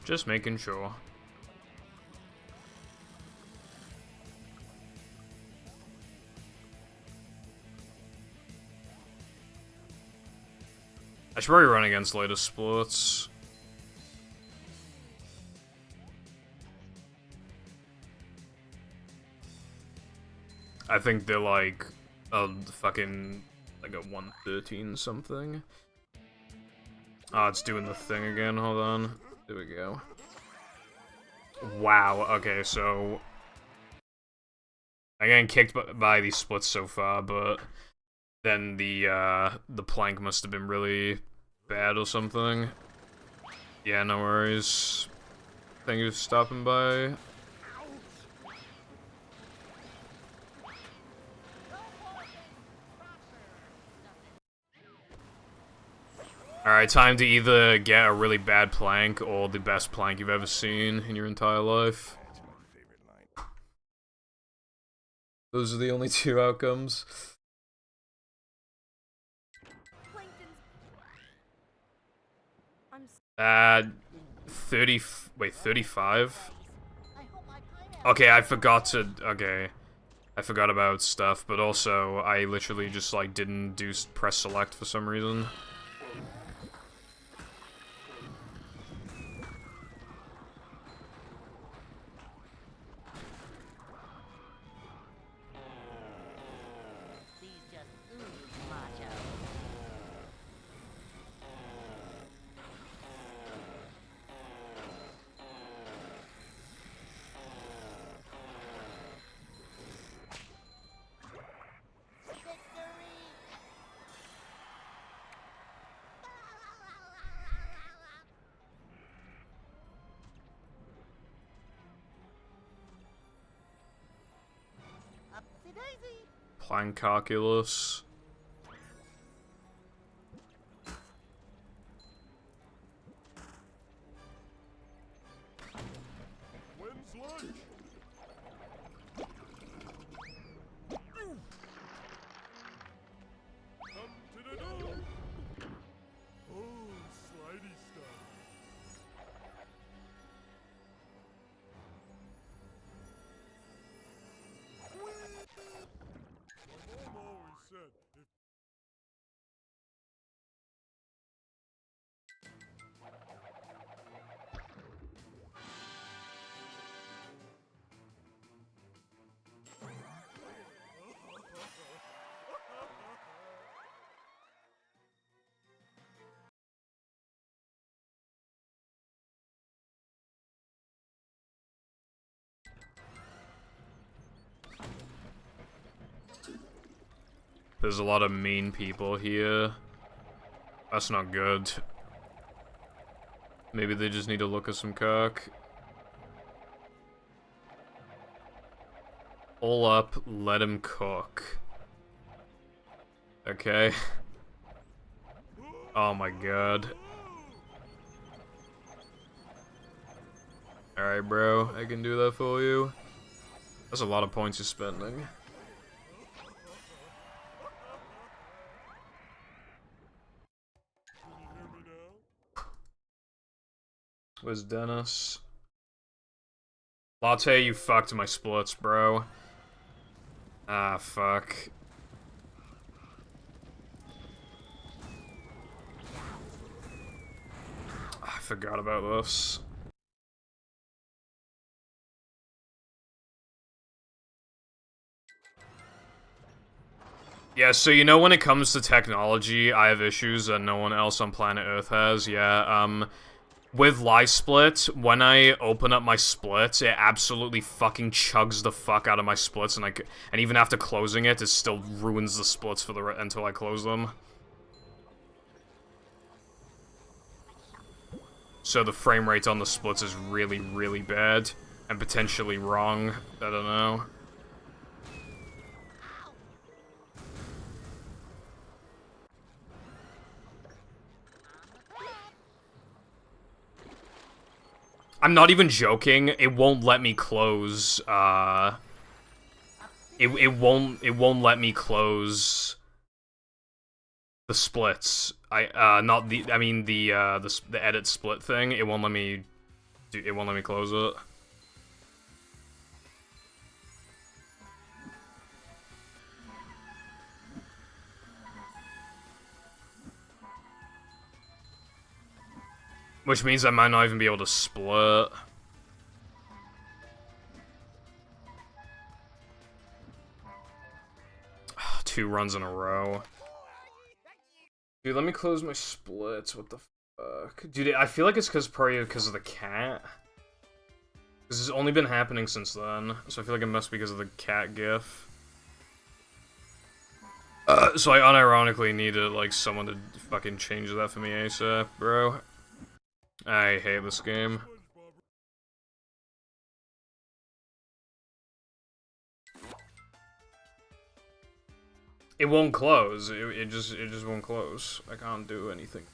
Just making sure. I should probably run against later splits. I think they're like a fucking like a 113 something. Oh, it's doing the thing again. Hold on. There we go. Wow. Okay, so I'm getting kicked by these splits so far, but then the plank must have been really bad or something. Yeah, no worries. Thank you for stopping by. Alright, time to either get a really bad plank or the best plank you've ever seen in your entire life. That's my favorite line. Those are the only two outcomes. Plankton's. I'm. 30. Wait, 35? I hope my pineapple. Okay, I forgot to. Okay. I forgot about stuff, but also I literally just like didn't press select for some reason. These just ooze macho. Victory! Upsy daisy! Plan calculus. When's lunch? Come to the door. Oh, slidey stuff. My mom always said if There's a lot of mean people here. That's not good. Maybe they just need to look at some cock. Pull up, let him cook. Okay. Oh my god. Alright, bro. I can do that for you. That's a lot of points you're spending. can you hear me now? Where's Dennis? Latte, you fucked my splits, bro. Ah, fuck. I forgot about this. Yeah, so you know when it comes to technology, I have issues that no one else on planet Earth has, yeah, with Lie Split, when I open up my splits, it absolutely fucking chugs the fuck out of my splits, and even after closing it, it still ruins the splits for until I close them. So the frame rate on the splits is really, really bad, and potentially wrong, I don't know. I'm not even joking, it won't let me close, it won't let me close the splits. I mean the edit split thing, it won't let me close it. Which means I might not even be able to split. Two runs in a row. Dude, let me close my splits. What the fuck? Dude, I feel like it's probably because of the cat. This has only been happening since then, so I feel like it must be because of the cat gif. So I unironically needed, like, someone to fucking change that for me ASAP, bro. I hate this game. It won't close. It just won't close. I can't do anything.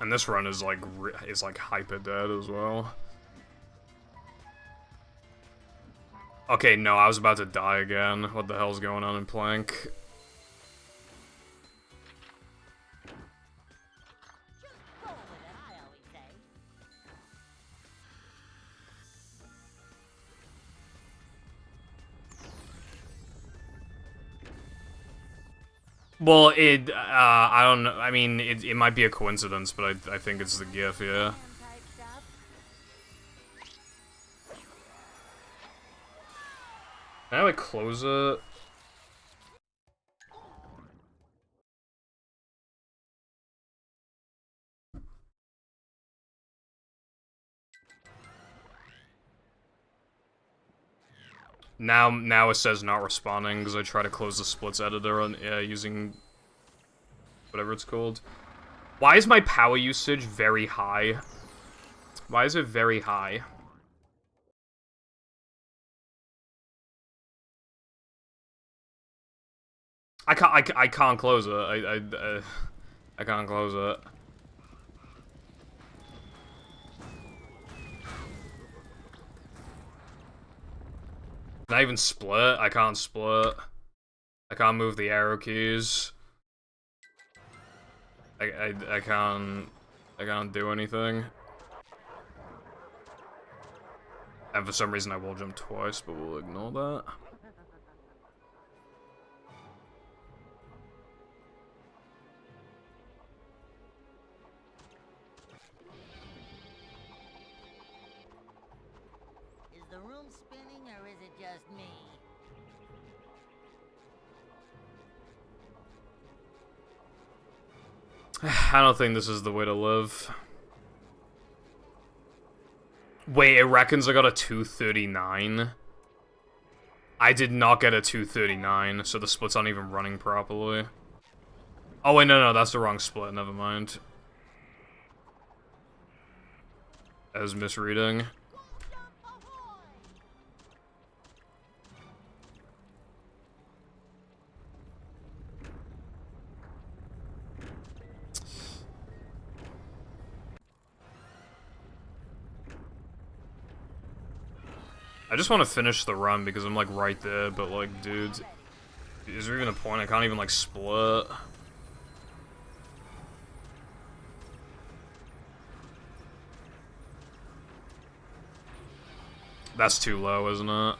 And this run is like hyper dead as well. Okay, no, I was about to die again. What the hell's going on in Plank? Just go with it, I always say. Well, I don't know. I mean, it might be a coincidence, but I think it's the GIF, yeah. Type stuff. Can I, like, close it? Now it says not responding because I try to close the splits editor on using whatever it's called. Why is my power usage very high? Why is it very high? I can't close it. I can't close it. Can I even split? I can't split. I can't move the arrow keys. I can't do anything. And for some reason I will jump twice, but we'll ignore that. Is the room spinning or is it just me? I don't think this is the way to live. Wait, it reckons I got a 239? I did not get a 239, so the split's not even running properly. Oh wait, no, that's the wrong split, never mind. I was misreading. I just want to finish the run because I'm like right there, but like, dude, is there even a point? I can't even like split. That's too low, isn't it?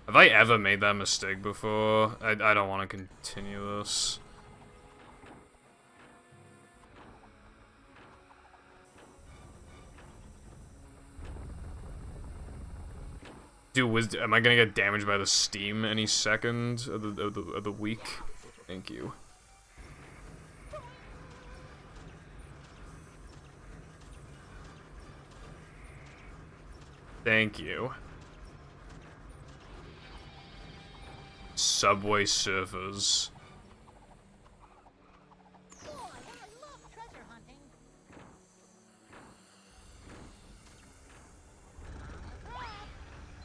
Have I ever made that mistake before? I don't want to continue this. Dude, am I gonna get damaged by the steam any second of the week? Thank you. Thank you. Subway Surfers. Boy, I love treasure hunting.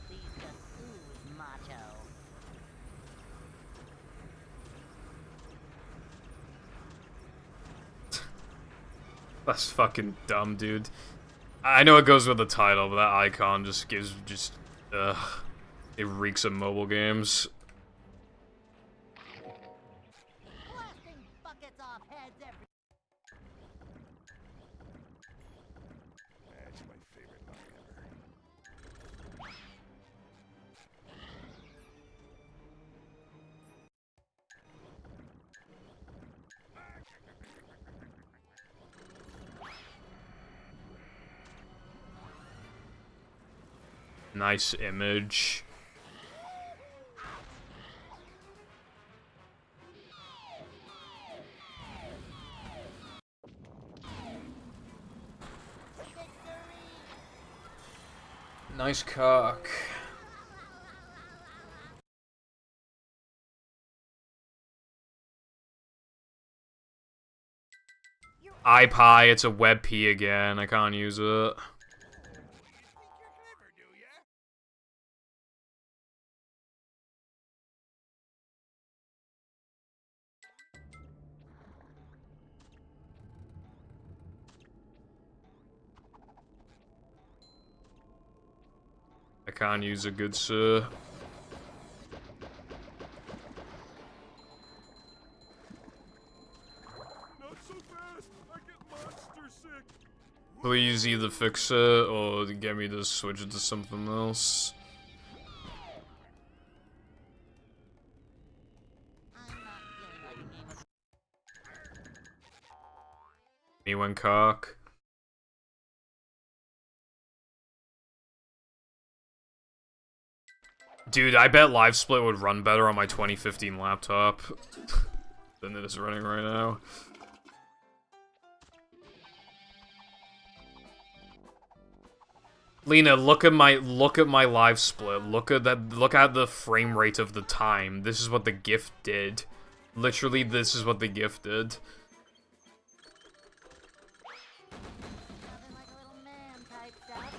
These just ooze macho. That's fucking dumb, dude. I know it goes with the title, but that icon just gives it reeks of mobile games. Blasting buckets off heads every. That's my favorite line ever. Nice image. Nice cock. iPie, it's a web P again. I can't use it. You think you're clever, do ya? can't use a good sir. Not so fast! I get monster sick! Please either fix it or get me to switch it to something else. I'm not feeling like a game of Me when cock. Dude, I bet Live Split would run better on my 2015 laptop than it is running right now. Lena, look at my Live Split. Look at the frame rate of the time. This is what the GIF did. Literally, this is what the GIF did. Nothing like a little man type stuff.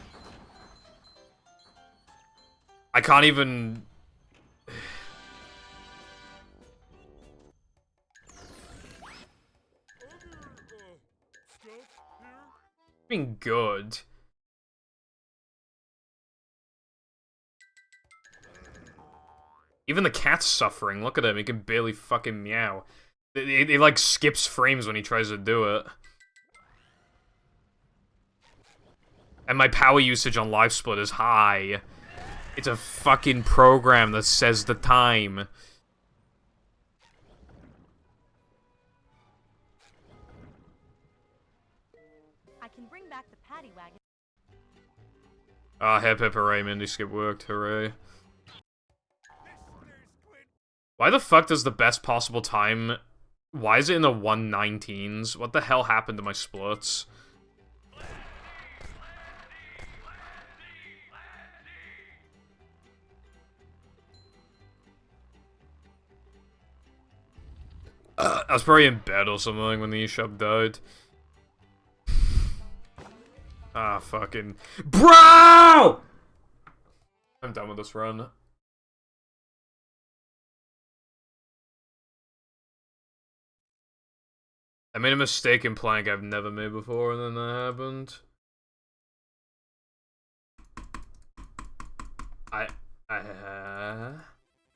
I can't even. Stuff here? Being good. Even the cat's suffering. Look at him. He can barely fucking meow. It like skips frames when he tries to do it. And my power usage on Live Split is high. It's a fucking program that says the time. I can bring back the paddy wagon. Ah, hip hip hooray, Mindy skip worked, hooray. Why the fuck does the best possible time... Why is it in the 119s? What the hell happened to my splits? I was probably in bed or something when the eShop died. Ah, fucking... BRO! I'm done with this run. I made a mistake in plank I've never made before, and then that happened.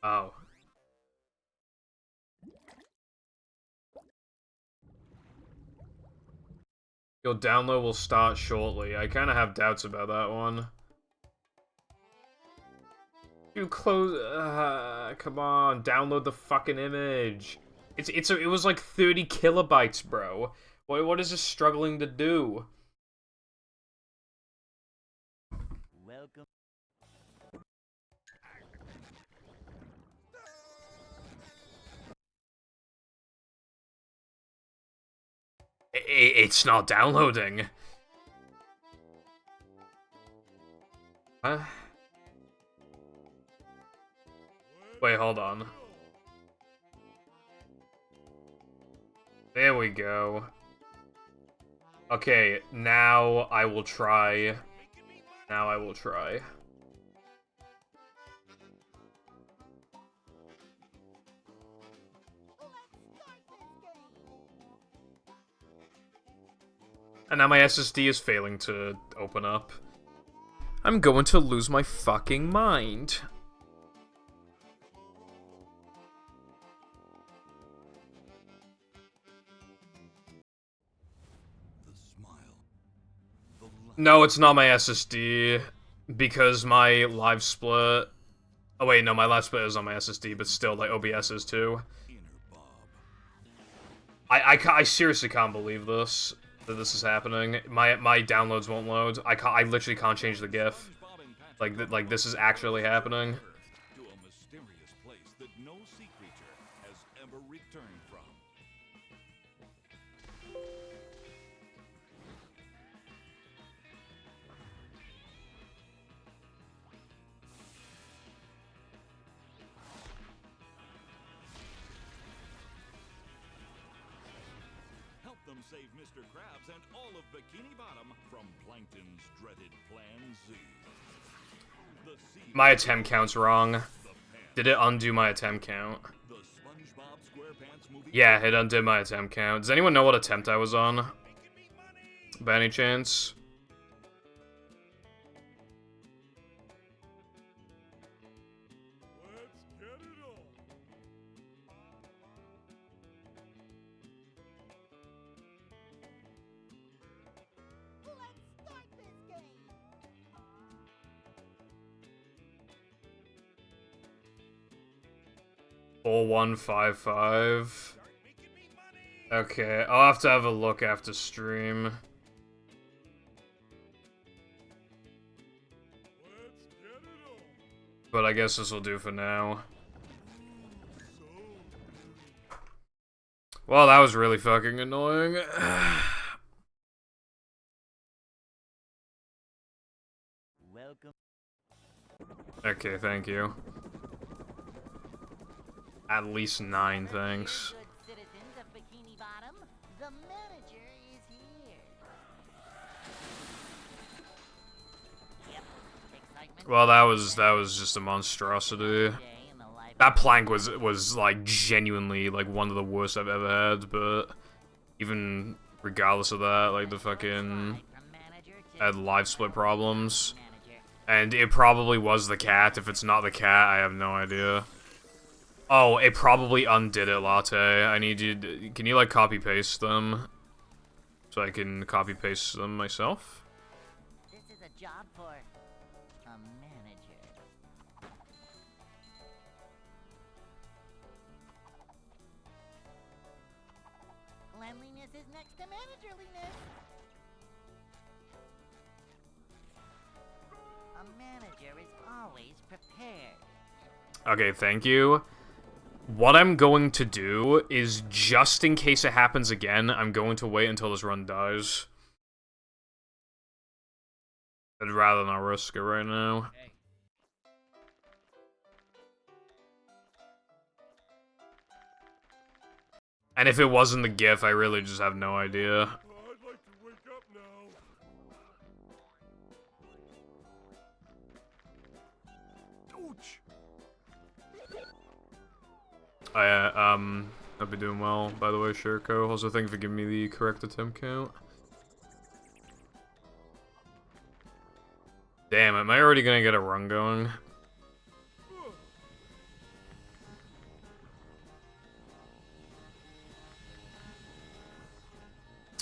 Oh. Your download will start shortly. I kind of have doubts about that one. You close. Come on, download the fucking image. It was like 30 kilobytes, bro. What is this struggling to do? Welcome. It's not downloading. Huh? Wait, hold on. There we go. Okay, now I will try. Now I will try. And now my SSD is failing to open up. I'm going to lose my fucking mind. No, it's not my SSD, because my Live Split... Oh wait, no, my Live Split is on my SSD, but still, like, OBS is too. I seriously can't believe this, that this is happening. My downloads won't load. I literally can't change the GIF. Like, this is actually happening. To a mysterious place that no sea creature has ever returned from. Help them save Mr. Krabs and all of Bikini Bottom from Plankton's dreaded Plan Z. The sea My attempt count's wrong. Did it undo my attempt count? The SpongeBob SquarePants movie. Yeah, it undid my attempt count. Does anyone know what attempt I was on? By any chance? 4155. Okay, I'll have to have a look after stream. Let's get it on. But I guess this will do for now. So, Well, that was really fucking annoying. Welcome. Okay, thank you. At least 9, thanks. Good citizens of Bikini Bottom, the manager is here. Yep. Excitement. Well, that was just a monstrosity. Day in the life That plank was like genuinely like one of the worst I've ever had, but even regardless of that, like the fucking from manager to had live split problems. manager. And it probably was the cat. If it's not the cat, I have no idea. Oh, it probably undid it, Latte. I need you to, can you like copy paste them? So I can copy paste them myself? This is a job for a manager. Cleanliness is next to managerliness. A manager is always prepared. Okay, thank you. What I'm going to do is, just in case it happens again, I'm going to wait until this run dies. I'd rather not risk it right now. And if it wasn't the GIF, I really just have no idea. I'd like to wake up now. Ouch! I'll be doing well, by the way, Shirko. Also, thank you for giving me the correct attempt count. Damn, am I already gonna get a run going?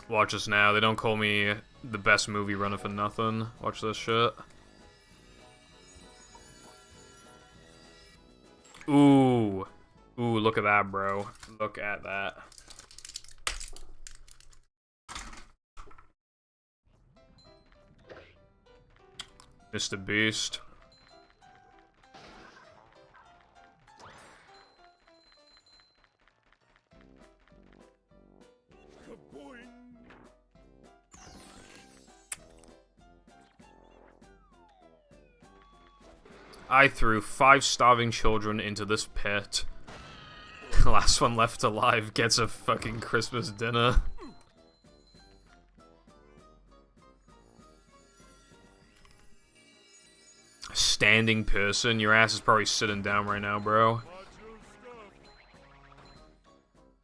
Watch this now. They don't call me the best movie runner for nothing. Watch this shit. Ooh. Ooh, look at that, bro. Look at that. Mr. Beast. Kaboing! I threw 5 starving children into this pit. Last one left alive gets a fucking Christmas dinner. Standing person, your ass is probably sitting down right now, bro. Macho stuff.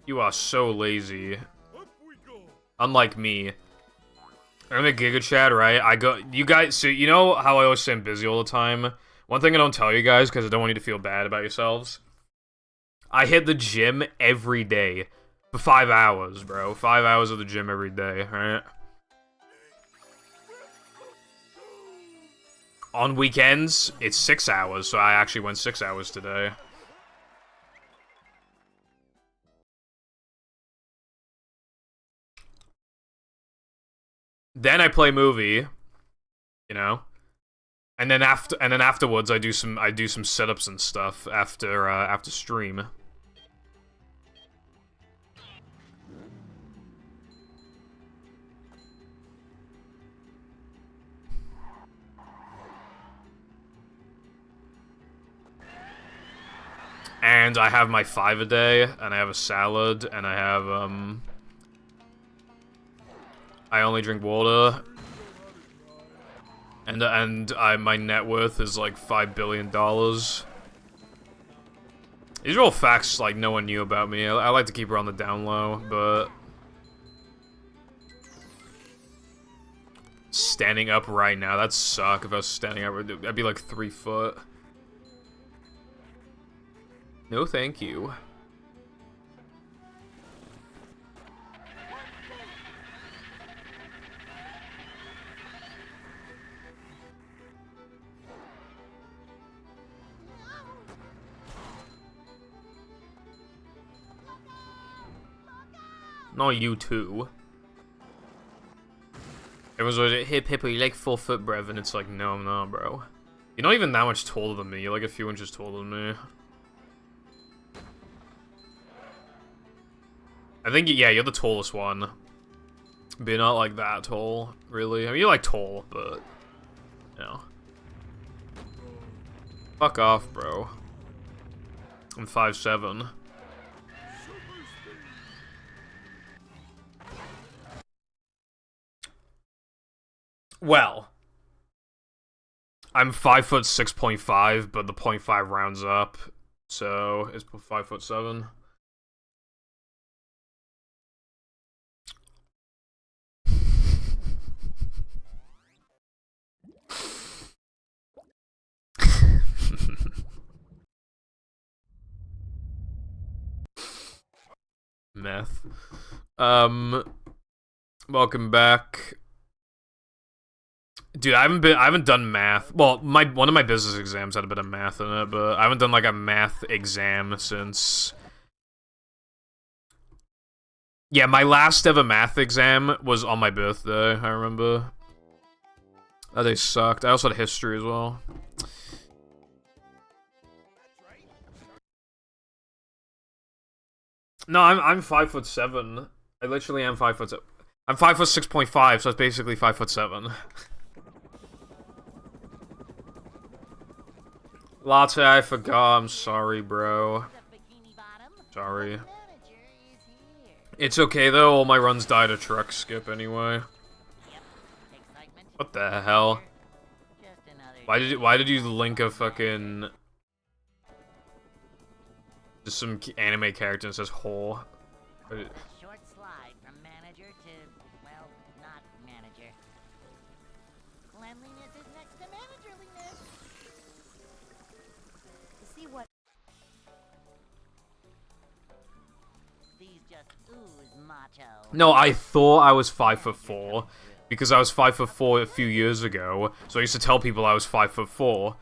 You are so lazy. Up we go. Unlike me. I'm in Giga Chat, right? You guys, so you know how I always say I'm busy all the time? One thing I don't tell you guys, because I don't want you to feel bad about yourselves. I hit the gym every day. For 5 hours, bro. 5 hours of the gym every day, alright? On weekends, it's 6 hours, so I actually went 6 hours today. Then I play movie, you know, and then afterwards I do some setups and stuff after stream. And I have my 5 a day, and I have a salad, and I have I only drink water, and my net worth is like $5 billion. These are all facts like no one knew about me. I like to keep her on the down low, but standing up right now, that'd suck if I was standing up. I'd be like 3 foot. No, thank you. not you too. Everyone's always like, hey Pippo, you like 4 foot, bruv? And it's like, no, I'm not, bro. You're not even that much taller than me. You're like a few inches taller than me. I think, yeah, you're the tallest one. But you're not like that tall, really. I mean, you're like tall, but, you know. Fuck off, bro. I'm 5'7". Well, I'm 5'6.5", but the .5 rounds up, so it's 5'7". Meth. Welcome back. Dude, I haven't done math. Well, one of my business exams had a bit of math in it, but I haven't done like a math exam since. Yeah, my last ever math exam was on my birthday, I remember. That day sucked. I also had history as well. No, I'm 5'7". I literally am 5'7". I'm 5'6.5", so it's basically 5'7". Latte, I forgot. I'm sorry, bro. Sorry. It's okay though. All my runs died a truck skip anyway. What the hell? Why did you link a fucking just some anime character that says whore? Short slide from manager to, well, not manager. Cleanliness is next to managerliness. See what? These just ooze macho. No, I thought I was 5'4", because I was 5'4" a few years ago. So I used to tell people I was 5'4".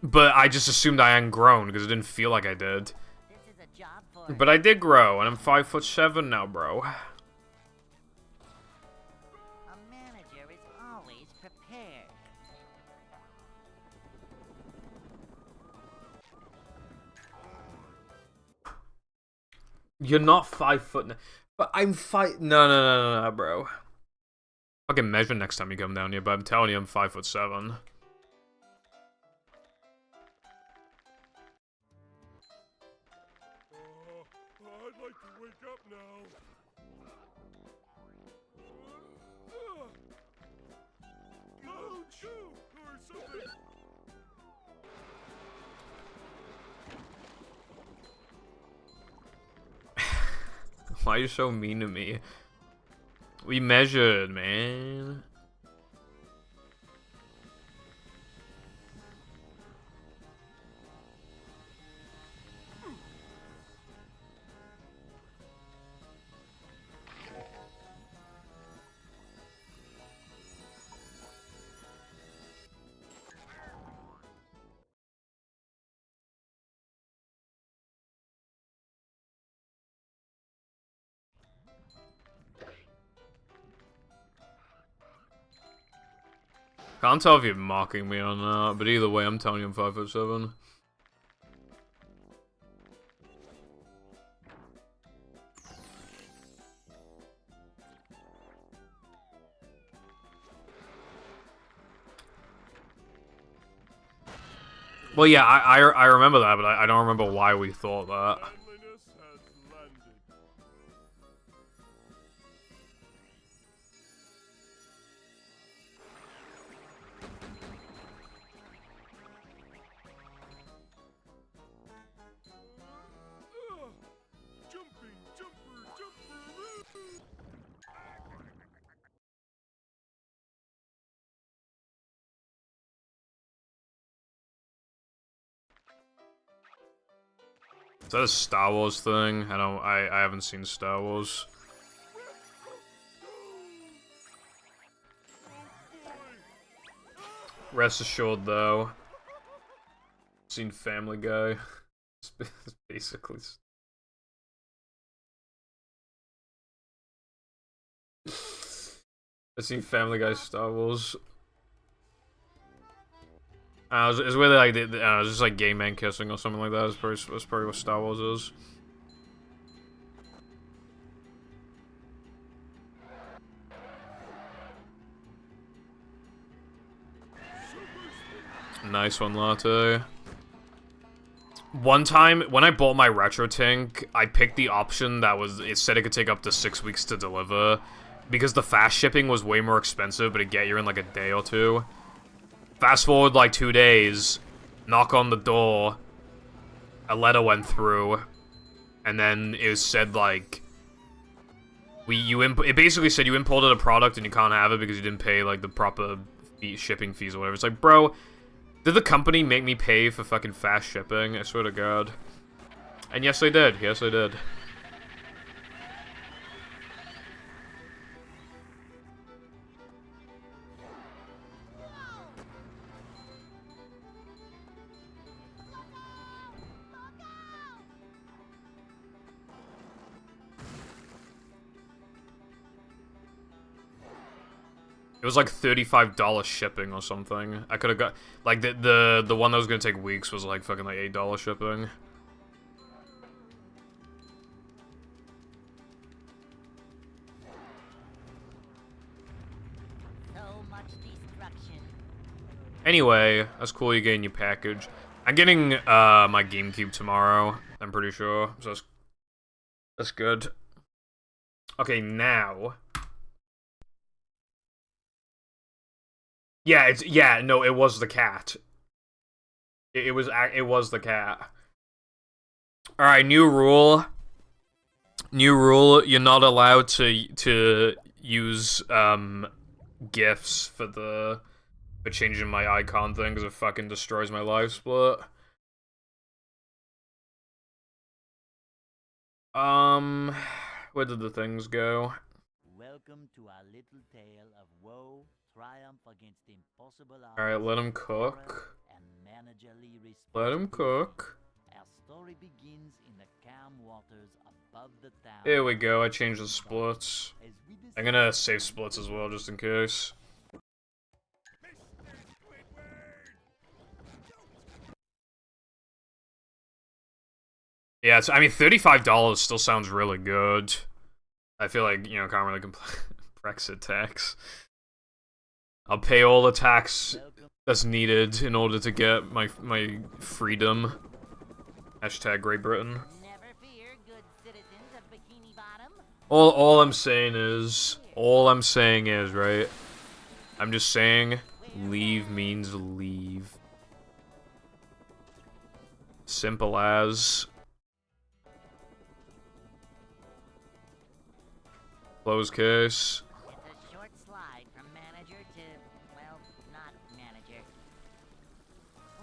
But I just assumed I hadn't grown because it didn't feel like I did. This is a job for But I did grow, and I'm 5'7" now, bro. a manager is always prepared. You're not 5 foot. But I'm 5. No, bro. Fucking measure next time you come down here, but I'm telling you, I'm 5'7". I'd like to wake up now. Oh, chew or something. Why are you so mean to me? We measured, man. Can't tell if you're mocking me or not, but either way, I'm telling you I'm 5'7". Well, yeah, I remember that, but I don't remember why we thought that. Manliness has landed. Jumping, jumper. Is that a Star Wars thing? I haven't seen Star Wars. Rest assured, though, seen Family Guy. It's basically I seen Family Guy Star Wars. It's where they like it was just like gay men kissing or something like that. That's probably what Star Wars is. Nice one, latte. One time, when I bought my retro tank, I picked the option that it said it could take up to 6 weeks to deliver, because the fast shipping was way more expensive, but it'd get you in like a day or two. Fast forward like 2 days, knock on the door, a letter went through, and then it said like, it basically said you imported a product and you can't have it because you didn't pay like the proper shipping fees or whatever. It's like, bro, did the company make me pay for fucking fast shipping? I swear to God. And yes, they did. Yes, they did. It was like $35 shipping or something. I could have got like the one that was gonna take weeks was like fucking like $8 shipping. So much destruction. Anyway, that's cool. You're getting your package. I'm getting my GameCube tomorrow. I'm pretty sure. So that's good. Okay, now. Yeah, no, it was the cat. It was the cat. All right, new rule. New rule: you're not allowed to use GIFs for changing my icon thing because it fucking destroys my live split. Where did the things go? Welcome to our little tale of woe, triumph against impossible odds. All right, let him cook. And managerly Let him responsibility. cook. Our story begins in the calm waters above the town. Here we go. I changed the splits. I'm gonna save splits as well, just in case. Yeah, I mean, $35 still sounds really good. I feel like, you know, can't really complain. Brexit tax. I'll pay all the tax that's needed in order to get my freedom. Hashtag Great Britain. Never fear, good citizens of Bikini Bottom. All I'm saying is, right? I'm just saying, leave means leave. Simple as. Close case. It's a short slide from manager to, well, not manager.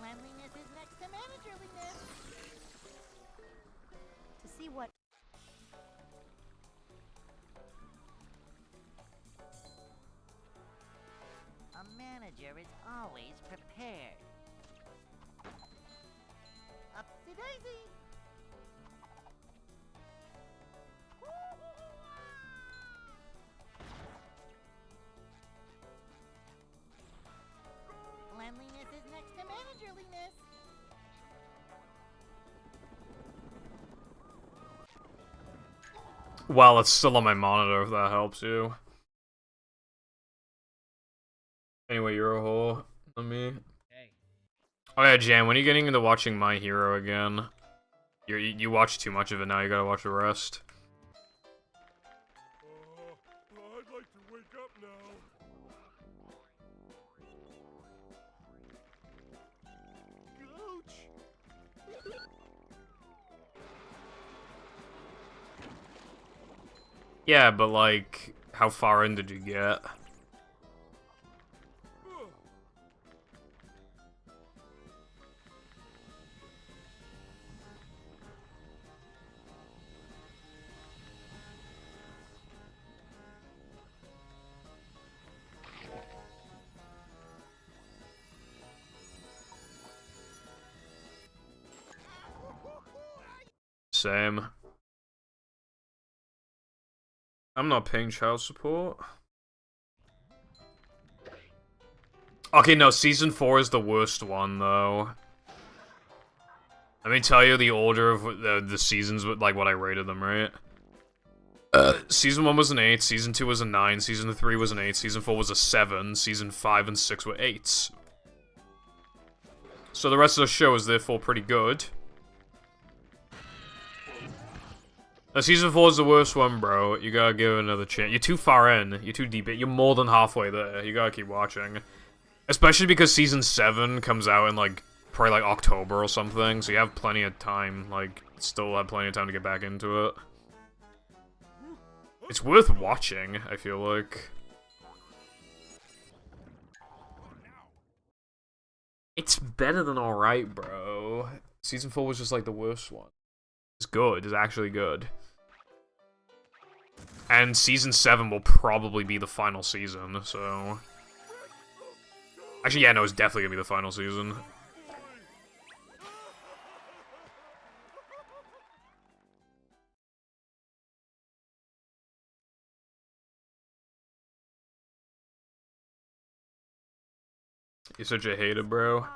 Cleanliness is next to managerliness. To see what A manager is always prepared. Upsy daisy. Cleanliness is next to managerliness. Well, it's still on my monitor if that helps you. Anyway, you're a whore. Let me. Hey. Oh yeah, Jan, when are you getting into watching My Hero again? You watch too much of it now. You gotta watch the rest. I'd like to wake up now. Gooch! Yeah, but like, how far in did you get? Same. I'm not paying child support. Okay, no, Season 4 is the worst one, though. Let me tell you the order of the seasons, with like, what I rated them, right? Season 1 was an 8, Season 2 was a 9, Season 3 was an 8, Season 4 was a 7, Season 5 and 6 were 8s. So the rest of the show is therefore pretty good. Now, Season 4 is the worst one, bro. You gotta give it another chance. You're too far in. You're too deep in. You're more than halfway there. You gotta keep watching. Especially because Season 7 comes out in, like, probably, like, October or something. So you have plenty of time, like, still have plenty of time to get back into it. It's worth watching, I feel like. It's better than alright, bro. Season 4 was just, like, the worst one. It's good. It's actually good. And Season 7 will probably be the final season, so... Actually, yeah, no, it's definitely gonna be the final season. You're such a hater, bro.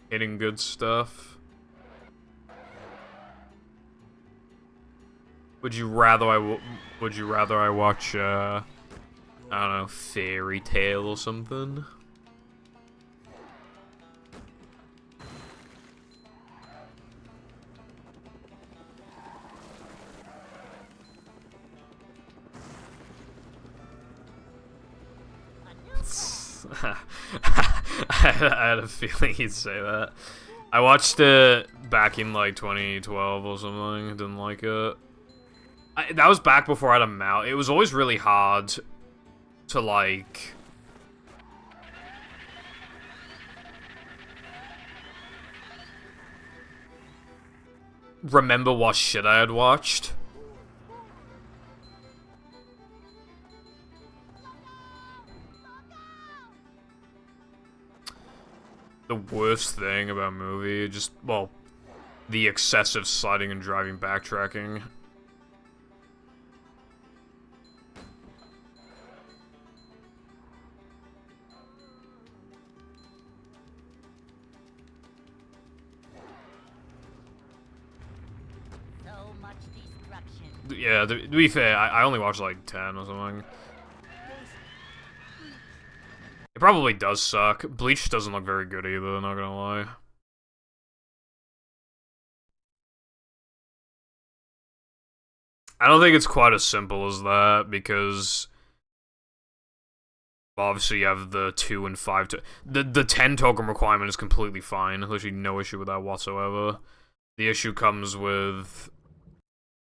Hitting good stuff. Would you rather I watch I don't know, Fairy Tale or something? I had a feeling he'd say that. I watched it back in like 2012 or something. Didn't like it. That was back before I had a mouse. It was always really hard to like... remember what shit I had watched. The worst thing about a movie, just, well, the excessive sliding and driving backtracking. So much destruction. Yeah, to be fair, I only watched like 10 or something. It probably does suck. Bleach doesn't look very good either, not gonna lie. I don't think it's quite as simple as that, because obviously you have the 2 and 5 the 10 token requirement is completely fine. Literally no issue with that whatsoever. The issue comes with...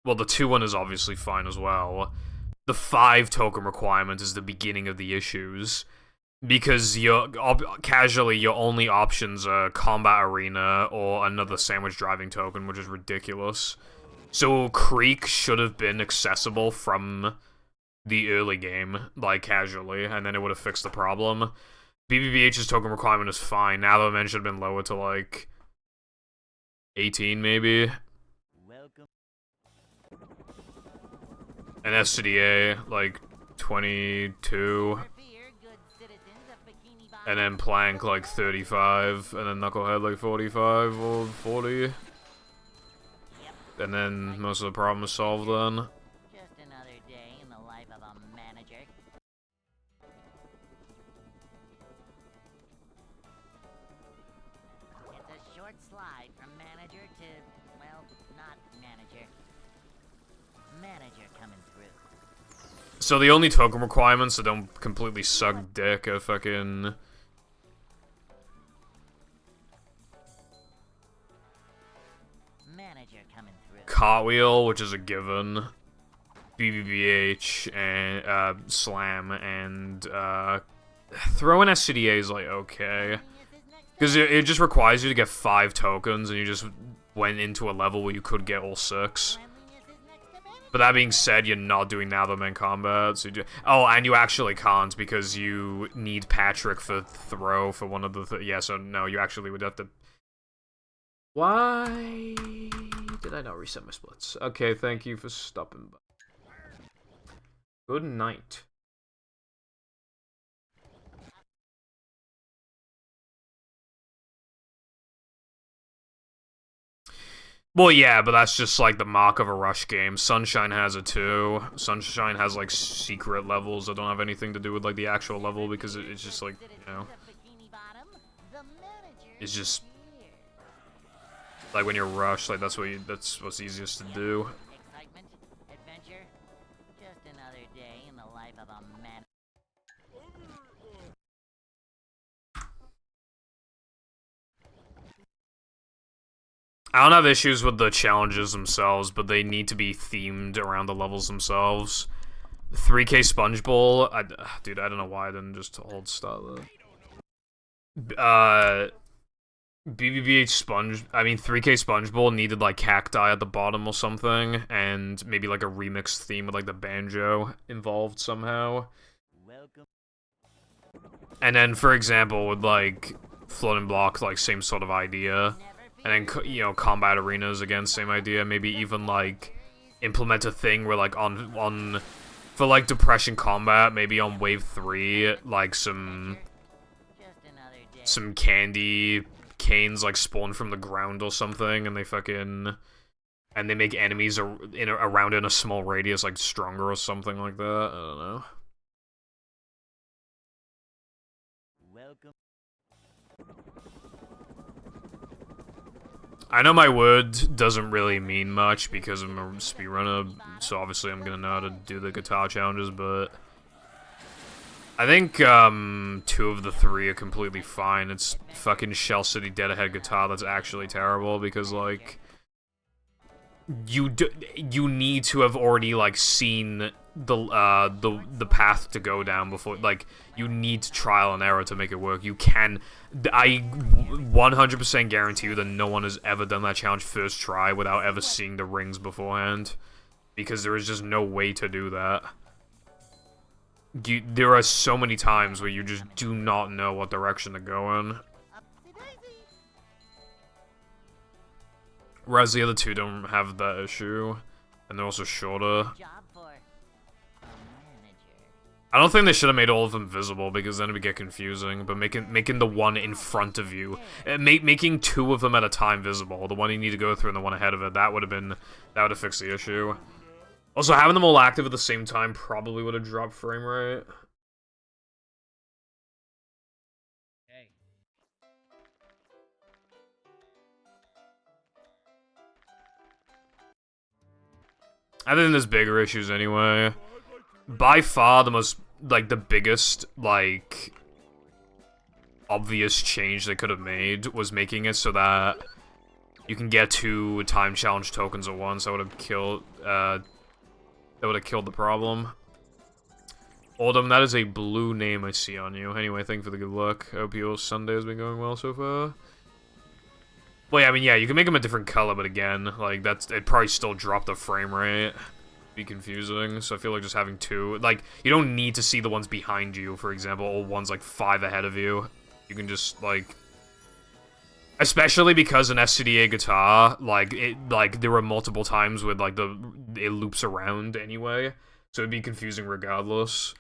well, the 2 one is obviously fine as well. The 5 token requirement is the beginning of the issues. Because casually, your only options are Combat Arena or another sandwich driving token, which is ridiculous. So Creek should have been accessible from the early game, like casually, and then it would have fixed the problem. BBBH's token requirement is fine. Now the men should have been lowered to like 18 maybe. Welcome. And SCDA like 22. And then Plank like 35, and then Knucklehead like 45 or 40. And then most of the problem is solved then. Just another day in the life of a manager. It's a short slide from manager to, well, not manager. Manager coming through. So the only token requirements that don't completely suck dick are fucking... Manager coming through. Cartwheel, which is a given. BBBH, and, Slam, and, throwing SCDA is, like, okay. Because it just requires you to get 5 tokens, and you just went into a level where you could get all 6. But that being said, you're not doing Netherman combat, so oh, and you actually can't, because you need Patrick for throw for one of the yeah, so no, you actually would have to... Why did I not reset my splits? Okay, thank you for stopping by. Good night. Well, yeah, but that's just like the mark of a rush game. Sunshine has it too. Sunshine has like secret levels that don't have anything to do with like the actual level because it's just like, you know, it's just like when you're rushed, like that's what's easiest to do. Excitement, adventure, just another day in the life of a man. I don't have issues with the challenges themselves, but they need to be themed around the levels themselves. 3K Sponge Bowl, dude, I don't know why I didn't just hold start there. BBBH 3K Sponge Bowl needed like cacti at the bottom or something, and maybe like a remixed theme with like the banjo involved somehow. Welcome. And then, for example, with like Floating Block, like same sort of idea. And then, you know, combat arenas, again, same idea. Maybe even, like, implement a thing where, like, for, like, depression combat, maybe on wave 3, like, some candy canes, like, spawn from the ground or something, and they make enemies around in a small radius, like, stronger or something like that. I don't know. Welcome. I know my word doesn't really mean much because I'm a speedrunner, so obviously I'm gonna know how to do the guitar challenges, but I think 2 of the 3 are completely fine. It's fucking Shell City Dead Ahead Guitar that's actually terrible because, like, you need to have already, like, seen the path to go down before, like, you need to trial and error to make it work. I 100% guarantee you that no one has ever done that challenge first try without ever seeing the rings beforehand, because there is just no way to do that. There are so many times where you just do not know what direction to go in. Whereas the other 2 don't have that issue, and they're also shorter. I don't think they should have made all of them visible because then it would get confusing. But making the one in front of you, making 2 of them at a time visible, the one you need to go through and the one ahead of it, that would have fixed the issue. Also, having them all active at the same time probably would have dropped frame rate. I think there's bigger issues anyway. By far the most, like, the biggest, like, obvious change they could have made was making it so that you can get 2 time challenge tokens at once. That would have killed the problem. Oldham, that is a blue name I see on you. Anyway, thank you for the good luck. I hope your Sunday has been going well so far. Well, yeah, I mean, yeah, you can make them a different color, but again, like, it'd probably still drop the frame rate. Be confusing, so I feel like just having 2, like, you don't need to see the ones behind you, for example, or ones, like, 5 ahead of you. You can just, like, especially because an SCDA guitar, like, there were multiple times with, like, it loops around anyway, so it'd be confusing regardless.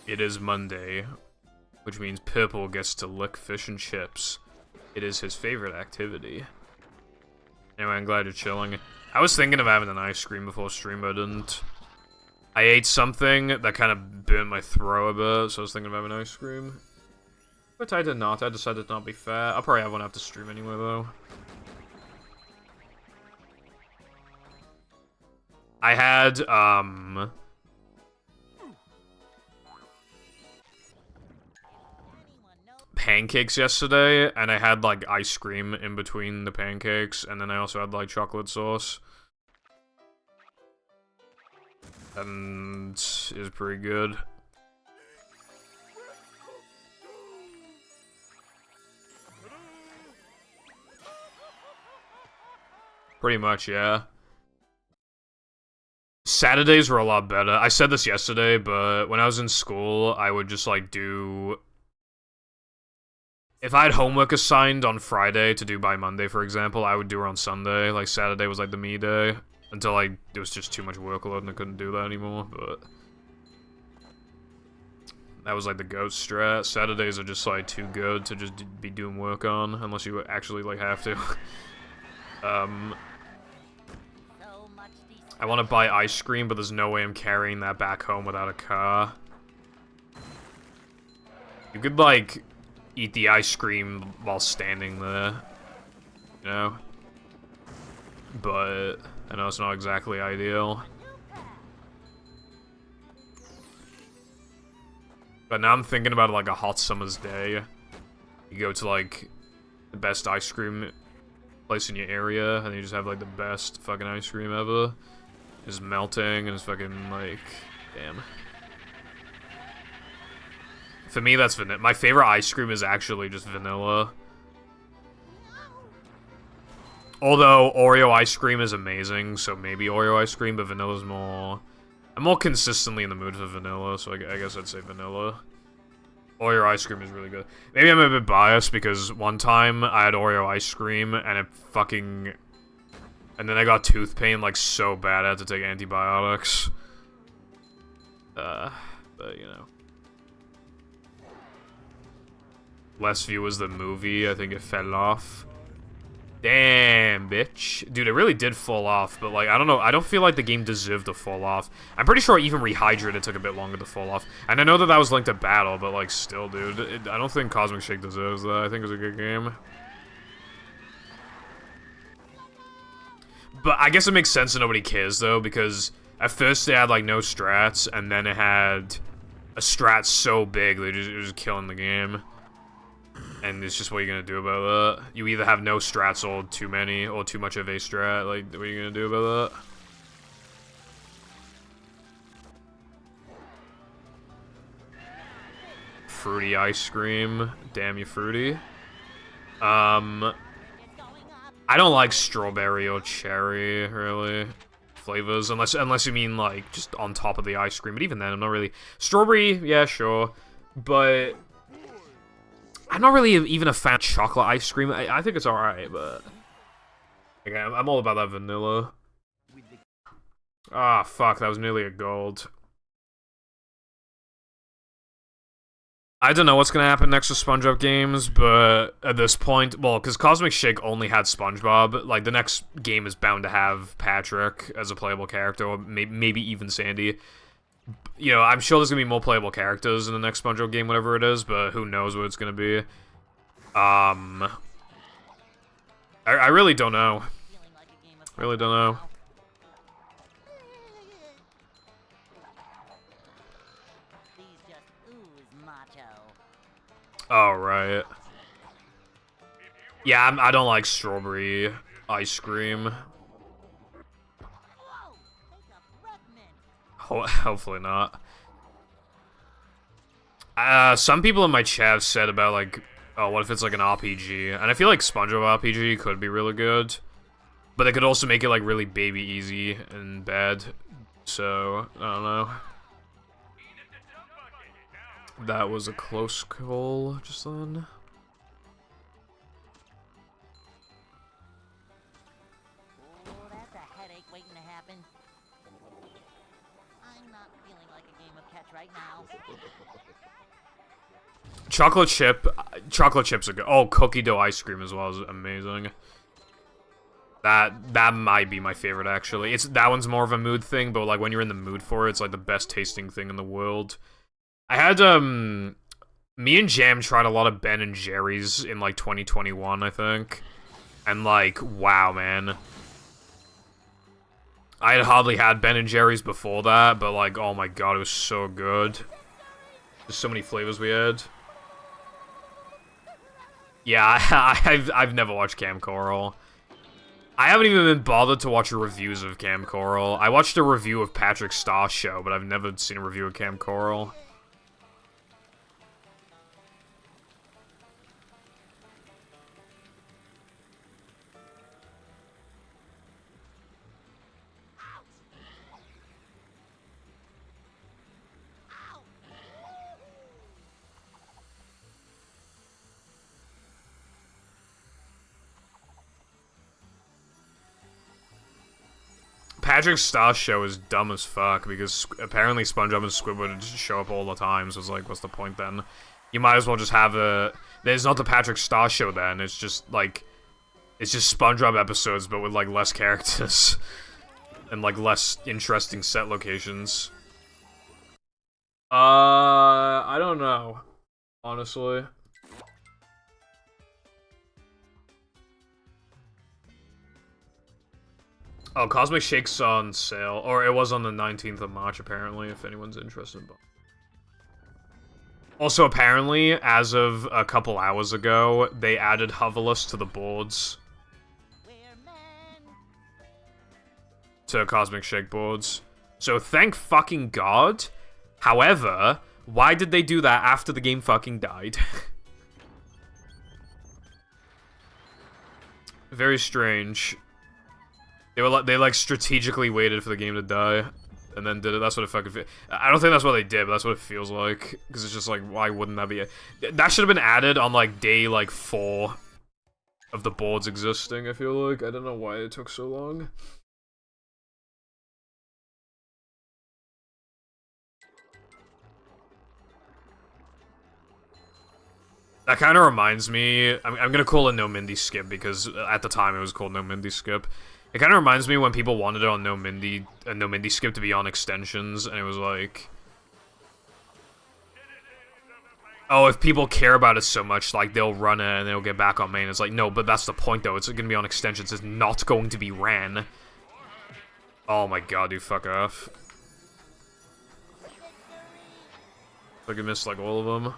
It is Monday, which means Purple gets to lick fish and chips. It is his favorite activity. Anyway, I'm glad you're chilling. I was thinking of having an ice cream before stream, but I didn't. I ate something that kind of burnt my throat a bit, so I was thinking of having ice cream. But I did not. I decided to not be fat. I'll probably have one after stream anyway, though. I had, pancakes yesterday, and I had, like, ice cream in between the pancakes, and then I also had, like, chocolate sauce. And it was pretty good. Pretty much, yeah. Saturdays were a lot better. I said this yesterday, but when I was in school, I would just, like, do... If I had homework assigned on Friday to do by Monday, for example, I would do it on Sunday. Like, Saturday was, like, the me day. Until, like, it was just too much workload and I couldn't do that anymore, but... That was, like, the GOAT strat. Saturdays are just, like, too good to just be doing work on, unless you actually, like, have to. So much I want to buy ice cream, but there's no way I'm carrying that back home without a car. You could, like, eat the ice cream while standing there, you know? But I know it's not exactly ideal. But now I'm thinking about, like, a hot summer's day. You go to, like, the best ice cream place in your area, and you just have, like, the best fucking ice cream ever. It's melting, and it's fucking, like, damn. For me, that's vanilla. My favorite ice cream is actually just vanilla. Although, Oreo ice cream is amazing, so maybe Oreo ice cream, but vanilla's more... I'm more consistently in the mood for vanilla, so I guess I'd say vanilla. Oreo ice cream is really good. Maybe I'm a bit biased, because one time I had Oreo ice cream, and it fucking... And then I got tooth pain, like, so bad I had to take antibiotics. But, you know. Less view was the movie, I think it fell off. Damn, bitch. Dude, it really did fall off, but, like, I don't know. I don't feel like the game deserved to fall off. I'm pretty sure even Rehydrated took a bit longer to fall off. And I know that that was linked to Battle, but, like, still, dude. I don't think Cosmic Shake deserves that. I think it's a good game. But I guess it makes sense that nobody cares, though, because at first they had, like, no strats, and then it had a strat so big that it was just killing the game. And it's just what you're gonna do about that. You either have no strats or too many, or too much of a strat. Like, what are you gonna do about that? Fruity ice cream. Damn you, fruity. I don't like strawberry or cherry, really. Flavors, unless you mean, like, just on top of the ice cream. But even then, I'm not really... Strawberry, yeah, sure. But... I'm not really even a fan of chocolate ice cream. I think it's alright, but... Okay, I'm all about that vanilla. Ah, fuck, that was nearly a gold. I don't know what's gonna happen next with SpongeBob games, but at this point... Well, because Cosmic Shake only had SpongeBob, like, the next game is bound to have Patrick as a playable character, or maybe even Sandy. You know, I'm sure there's gonna be more playable characters in the next SpongeBob game, whatever it is, but who knows what it's gonna be. I really don't know. Really don't know. Oh, right. Yeah, I don't like strawberry ice cream. Hopefully not. Some people in my chat have said about, like, oh, what if it's like an RPG? And I feel like SpongeBob RPG could be really good. But they could also make it, like, really baby easy and bad. So, I don't know. That was a close call just then. Oh, that's a headache waiting to happen. I'm not feeling like a game of catch right now. Chocolate chips are good. Oh, cookie dough ice cream as well is amazing. That might be my favorite, actually. That one's more of a mood thing, but, like, when you're in the mood for it, it's, like, the best tasting thing in the world. I had, me and Jam tried a lot of Ben and Jerry's in, like, 2021, I think. And, like, wow, man. I had hardly had Ben and Jerry's before that, but, like, oh my god, it was so good. There's so many flavors we had. Yeah, I've never watched Cam Coral. I haven't even been bothered to watch reviews of Cam Coral. I watched a review of Patrick Starr's show, but I've never seen a review of Cam Coral. Patrick Star show is dumb as fuck because apparently SpongeBob and Squidward just show up all the time. So it's like, what's the point then? You might as well just have a. There's not the Patrick Star show then. It's just like, it's just SpongeBob episodes, but with like less characters and like less interesting set locations. I don't know, honestly. Oh, Cosmic Shake's on sale. Or it was on the 19th of March, apparently, if anyone's interested. Also, apparently, as of a couple hours ago, they added hoverless to the boards. To Cosmic Shake boards. So, thank fucking God. However, why did they do that after the game fucking died? Very strange. They like strategically waited for the game to die, and then did it. That's what it fucking. I don't think that's what they did, but that's what it feels like. Because it's just like, why wouldn't that be? That should have been added on like day like 4 of the boards existing. I feel like I don't know why it took so long. That kind of reminds me. I'm gonna call it No Mindy Skip because at the time it was called No Mindy Skip. It kind of reminds me when people wanted it on No Mindy Skip to be on extensions, and it was like, oh, if people care about it so much, like, they'll run it and they'll get back on main. It's like, no, but that's the point, though. It's gonna be on extensions. It's not going to be ran. Oh my god, dude, fuck off. I could miss, like, all of them.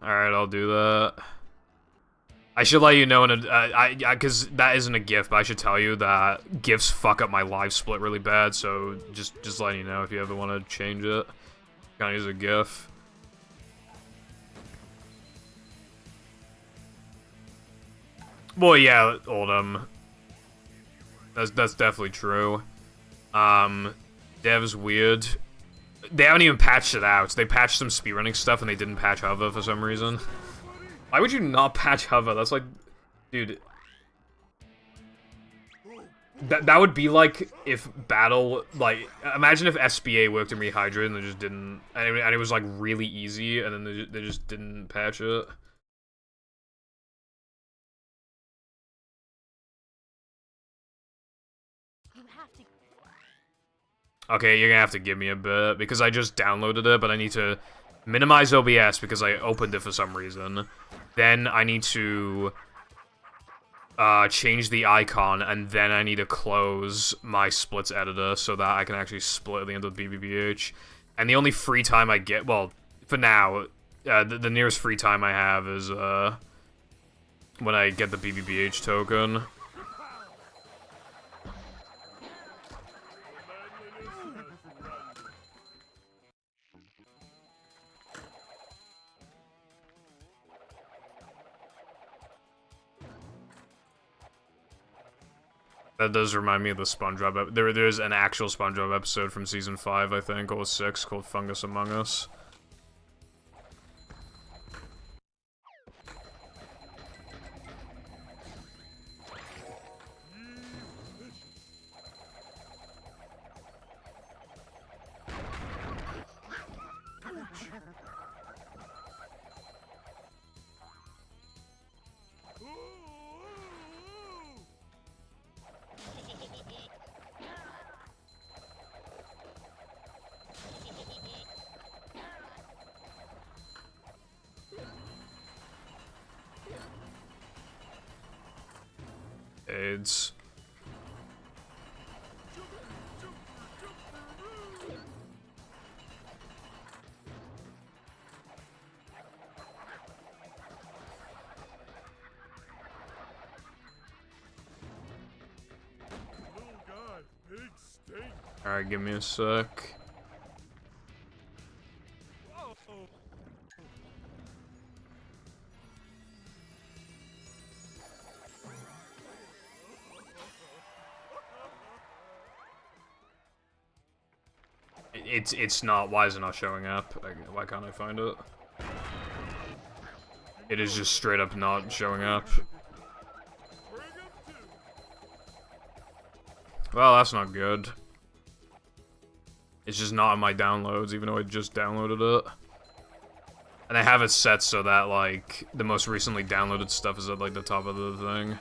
Alright, I'll do that. I should let you know in a, cause that isn't a GIF, but I should tell you that GIFs fuck up my live split really bad, so just letting you know if you ever want to change it. Kinda use a GIF. Well, yeah, Oldham. That's definitely true. Dev's weird. They haven't even patched it out. They patched some speedrunning stuff and they didn't patch hover for some reason. Why would you not patch hover? That's like, dude. That would be like if battle, like, imagine if SBA worked in Rehydrate and they just didn't, and it was like really easy and then they just didn't patch it. Okay, you're gonna have to give me a bit, because I just downloaded it, but I need to minimize OBS because I opened it for some reason. Then I need to change the icon, and then I need to close my splits editor so that I can actually split at the end of the BBBH. And the only free time I get, well, for now, the nearest free time I have is when I get the BBBH token. That does remind me of the SpongeBob. There's an actual SpongeBob episode from season 5, I think, or 6, called Fungus Among Us. AIDS. Alright, give me a sec. it's not. Why is it not showing up? Why can't I find it? It is just straight up not showing up. Well, that's not good. It's just not in my downloads, even though I just downloaded it. And I have it set so that, like, the most recently downloaded stuff is at, like, the top of the thing.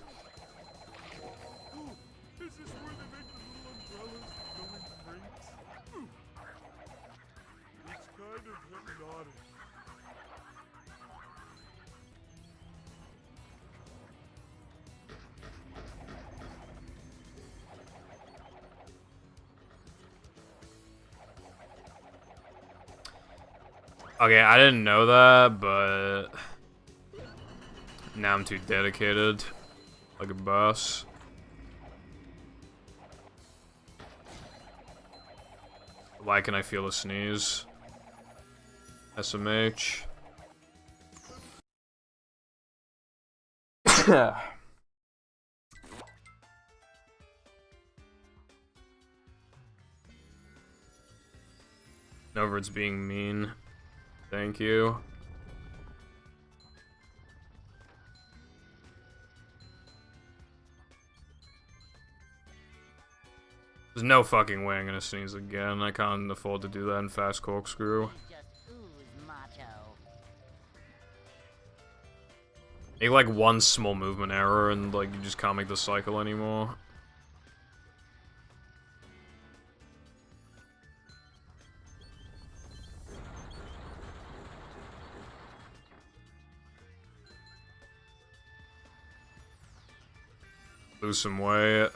Is this where they make the little umbrellas that go in crates? It's kind of hypnotic. Okay, I didn't know that, but now I'm too dedicated, like a boss. Why can I feel a sneeze? SMH. Over it's being mean. Thank you. There's no fucking way I'm gonna sneeze again. I can't afford to do that in fast corkscrew. Just ooze macho. Make like one small movement error and like you just can't make the cycle anymore. Lose some weight.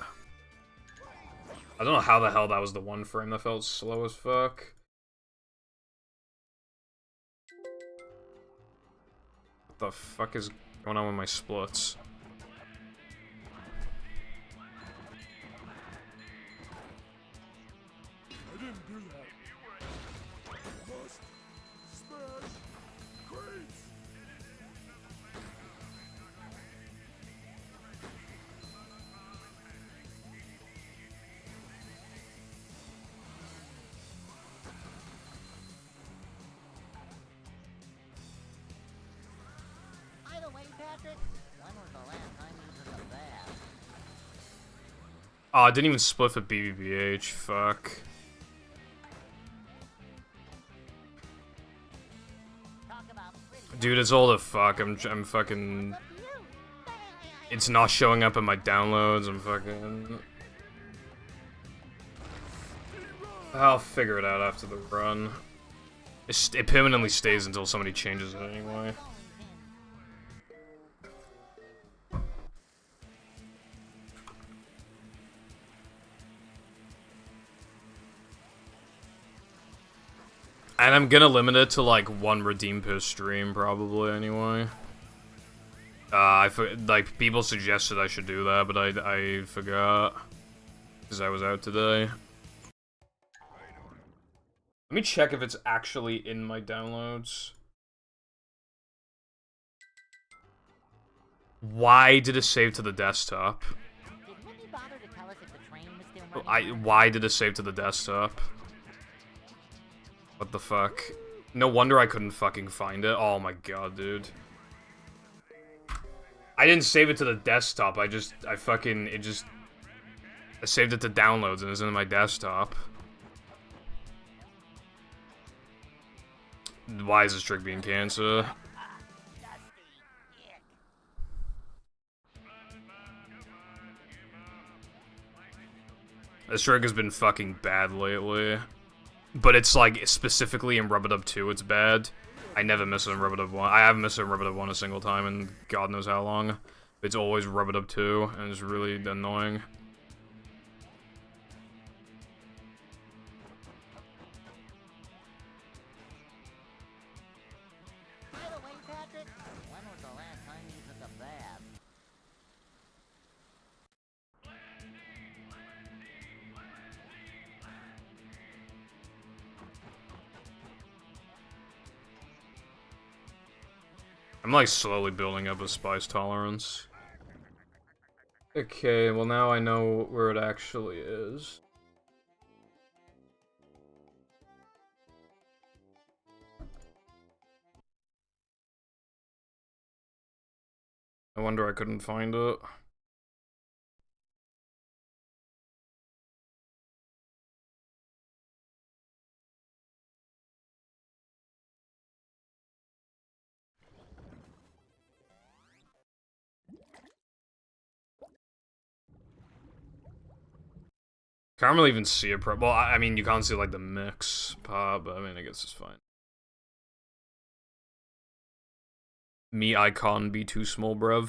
I don't know how the hell that was the one frame that felt slow as fuck. What the fuck is going on with my splits? I didn't do that. Must smash crates. By the way, Patrick, when was the last time you took a bath? Oh, I didn't even split for BBBH. Fuck. Talk about pretty. Dude, it's all the fuck. I'm fucking. It's not showing up in my downloads. I'm fucking. I'll figure it out after the run. It permanently stays until somebody changes it anyway. And I'm gonna limit it to like one redeem per stream, probably anyway. Like people suggested I should do that, but I forgot because I was out today. Let me check if it's actually in my downloads. Why did it save to the desktop? Did Minnie bother to tell us if the train was still running? Why did it save to the desktop? What the fuck? No wonder I couldn't fucking find it. Oh my god, dude. I didn't save it to the desktop. I saved it to downloads and it's in my desktop. Why is this trick being cancer? This trick has been fucking bad lately. But it's like, specifically in Rub-a-Dub 2 it's bad. I never miss it in Rub-a-Dub 1. I haven't missed it in Rub-a-Dub 1 a single time in God knows how long. It's always Rub-a-Dub 2, and it's really annoying. By the way, Patrick, when was the last time you took a bath? I'm like slowly building up a spice tolerance. Okay, well now I know where it actually is. No wonder I couldn't find it. Can't really even see it. Well, I mean, you can't see like the mix part, but I mean, I guess it's fine. Me icon be too small, bruv.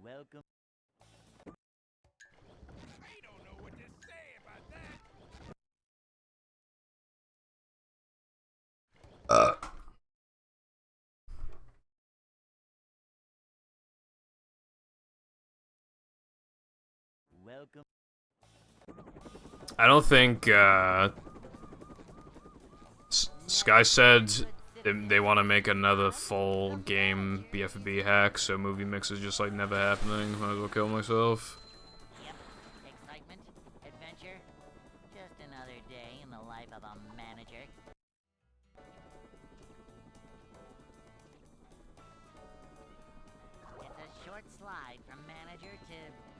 Welcome. I don't know what to say about that. Welcome. I don't think, Sky said they want to make another full game BFB hack, so movie mix is just like never happening. Might as well kill myself. Yep. Excitement, adventure, just another day in the life of a manager. It's a short slide from manager to,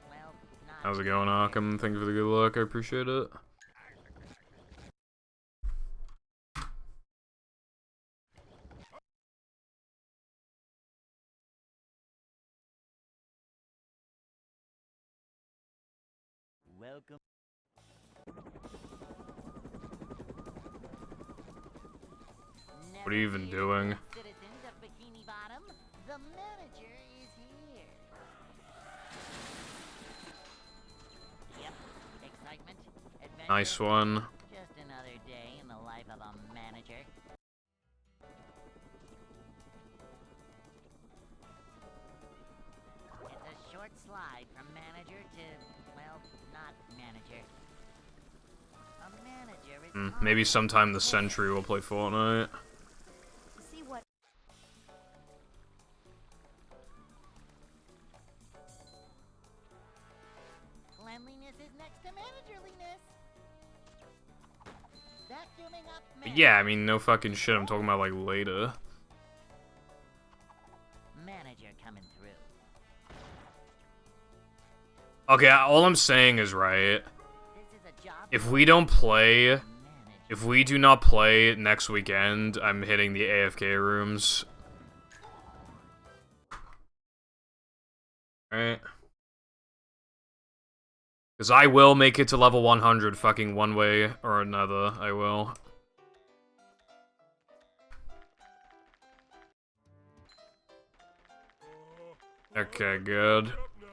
well, not. How's it going, Arkham? Thank you for the good luck. I appreciate it. Welcome. What are you even doing? Citizens of Bikini Bottom, the manager is here. Yep. Excitement, adventure. Nice one. Just another day in the life of a manager. It's a short slide from manager to, well, not manager. A manager is Maybe sometime the Sentry will play Fortnite. see what cleanliness is next to managerliness. Vacuuming up But yeah, I mean, no fucking shit. I'm talking about like later. manager coming through. Okay, all I'm saying is right. This is a job If we don't play, manager. if we do not play next weekend, I'm hitting the AFK rooms. Alright. Because I will make it to level 100 fucking one way or another. I will. Okay, good. Up now.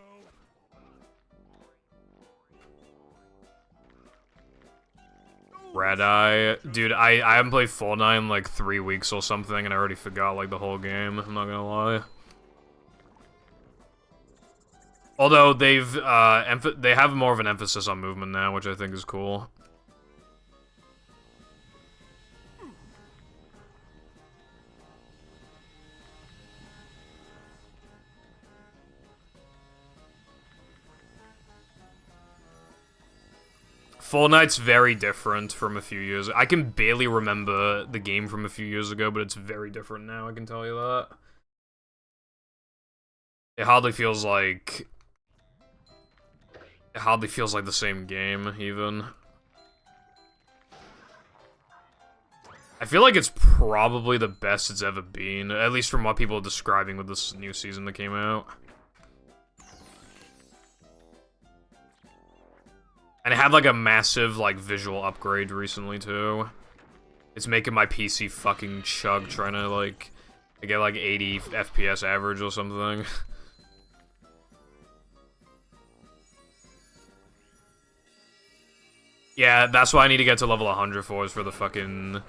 Red Eye. Dude, I haven't played Fortnite in like 3 weeks or something, and I already forgot like the whole game. I'm not gonna lie. Although they've they have more of an emphasis on movement now, which I think is cool. Fortnite's very different from a few years. I can barely remember the game from a few years ago, but it's very different now, I can tell you that. It hardly feels like the same game, even. I feel like it's probably the best it's ever been, at least from what people are describing with this new season that came out. And it had like a massive like visual upgrade recently too. It's making my PC fucking chug trying to like get like 80 FPS average or something. Yeah, that's why I need to get to level 100 for, is for the fucking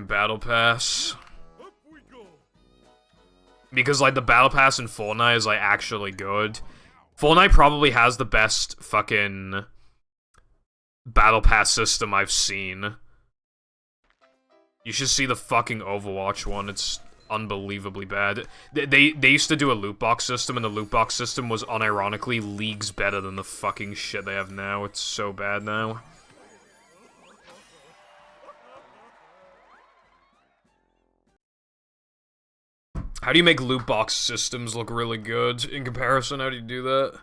battle pass. Up we go. Because like the battle pass in Fortnite is like actually good. Fortnite probably has the best fucking battle pass system I've seen. You should see the fucking Overwatch one. It's unbelievably bad. They used to do a loot box system, and the loot box system was unironically leagues better than the fucking shit they have now. It's so bad now. How do you make loot box systems look really good in comparison? How do you do that?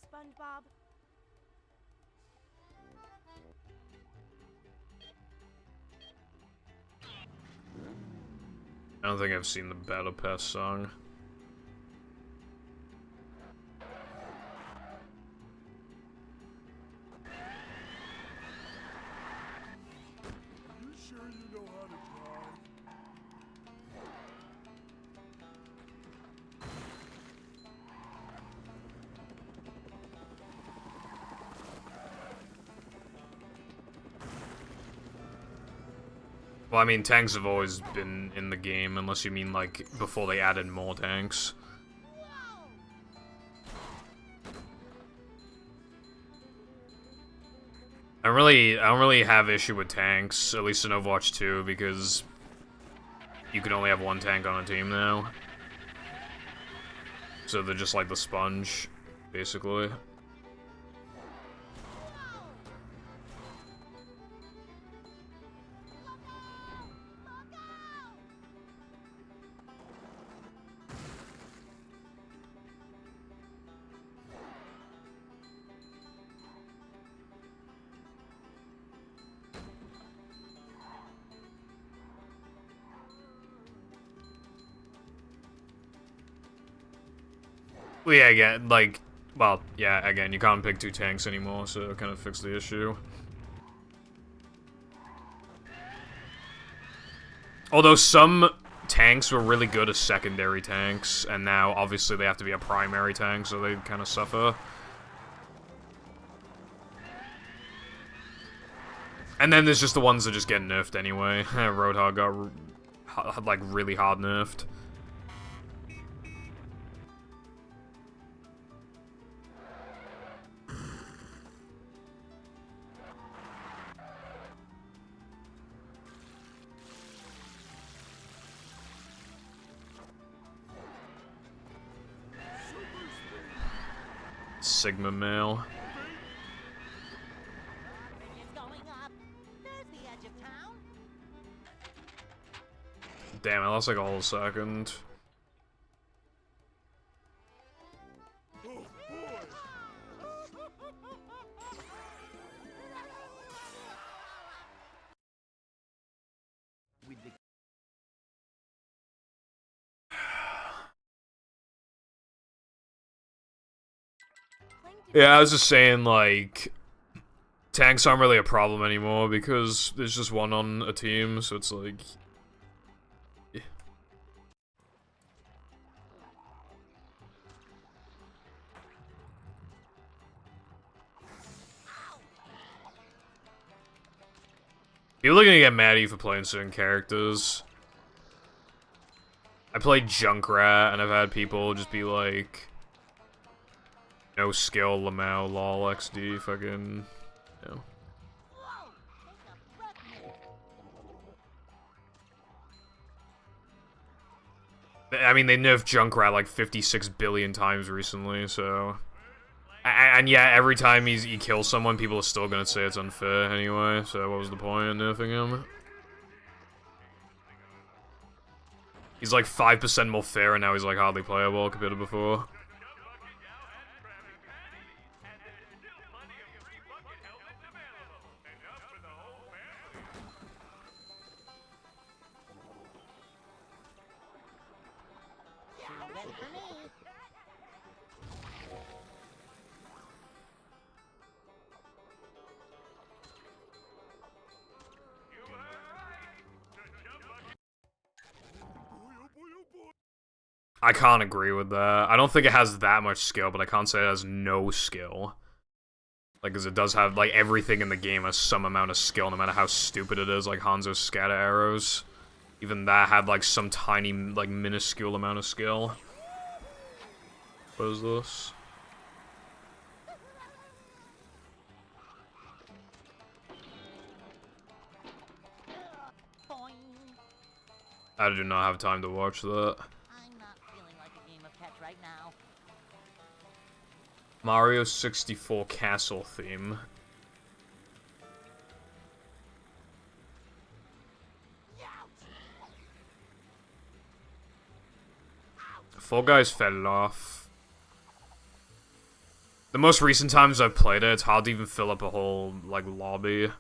SpongeBob. I don't think I've seen the Battle Pass song. You sure you know how to drive? Well, I mean, tanks have always been in the game, unless you mean, like, before they added more tanks. I don't really have issue with tanks, at least in Overwatch 2, because you can only have one tank on a team now. So they're just like the sponge, basically. Well, yeah, again, like, well, yeah, again, you can't pick two tanks anymore, so it kind of fixed the issue. Although some tanks were really good as secondary tanks, and now, obviously, they have to be a primary tank, so they kind of suffer. And then there's just the ones that just get nerfed anyway. Roadhog got, like, really hard nerfed. Sigma male. It's going up. There's the edge of town. Damn, I lost like a whole second. Oh boy! With the Yeah, I was just saying, like, tanks aren't really a problem anymore because there's just one on a team, so it's like... yeah. People are gonna get mad at you for playing certain characters. I played Junkrat, and I've had people just be like... no skill, Lamau, lol, XD, fucking... you know. I mean, they nerfed Junkrat like 56 billion times recently, so... And yeah, every time he kills someone, people are still gonna say it's unfair anyway, so what was the point of nerfing him? He's like 5% more fair, and now he's like hardly playable compared to before. I can't agree with that. I don't think it has that much skill, but I can't say it has no skill. Like, because it does have, like, everything in the game has some amount of skill, no matter how stupid it is, like Hanzo's scatter arrows. Even that had, like, some tiny, like, minuscule amount of skill. What is this? Boing. I do not have time to watch that. I'm not feeling like a game of catch right now. Mario 64 castle theme. Fall Guys fell off. The most recent times I've played it, it's hard to even fill up a whole, like, lobby.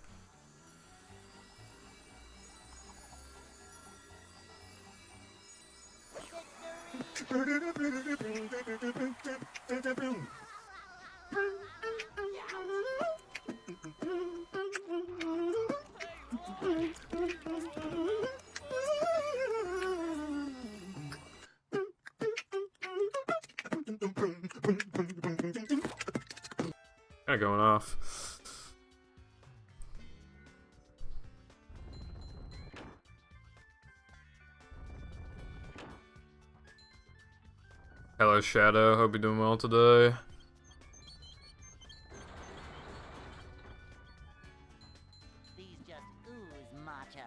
Kinda going off. Hello, Shadow. Hope you're doing well today. These just ooze macho.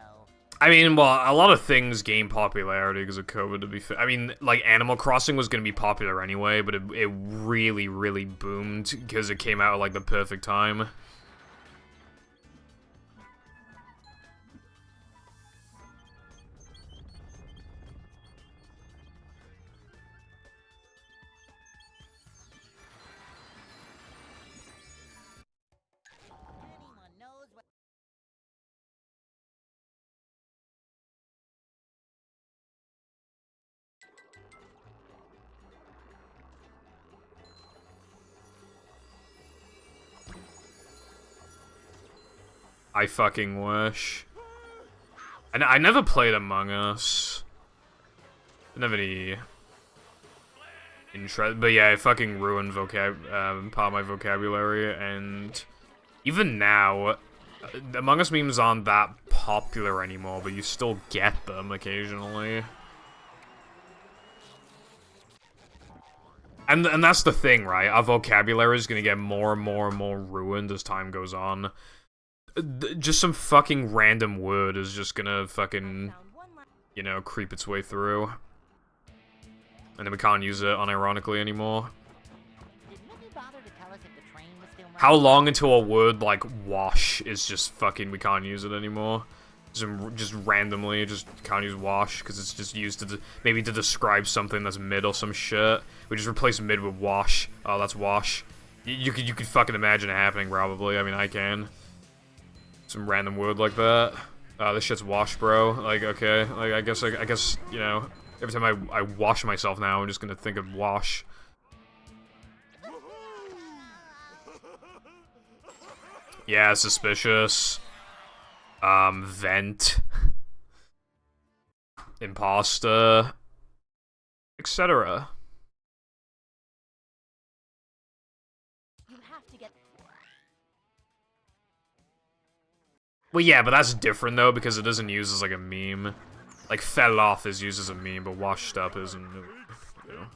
I mean, well, a lot of things gained popularity because of COVID, to be fair. I mean, like, Animal Crossing was going to be popular anyway, but it really, really boomed because it came out at, like, the perfect time. Anyone knows what... I fucking wish. And I never played Among Us. Didn't have any interest, but yeah, it fucking ruined part of my vocabulary, and even now, Among Us memes aren't that popular anymore, but you still get them occasionally. And that's the thing, right? Our vocabulary is gonna get more and more and more ruined as time goes on. Just some fucking random word is just gonna fucking, you know, creep its way through. And then we can't use it unironically anymore. Did Mickey bother to tell us if the train was still running? How long until a word like wash is just fucking, we can't use it anymore? Just randomly, just can't use wash because it's just used to maybe to describe something that's mid or some shit. We just replace mid with wash. Oh, that's wash. You could fucking imagine it happening probably. I mean, I can. Some random word like that. This shit's wash, bro. Like, okay, like I guess you know, every time I wash myself now, I'm just gonna think of wash. Yeah, suspicious. Vent. Imposter. Etc. You have to get. Well, yeah, but that's different, though, because it isn't used as, like, a meme. Like, fell off is used as a meme, but washed up isn't, you know.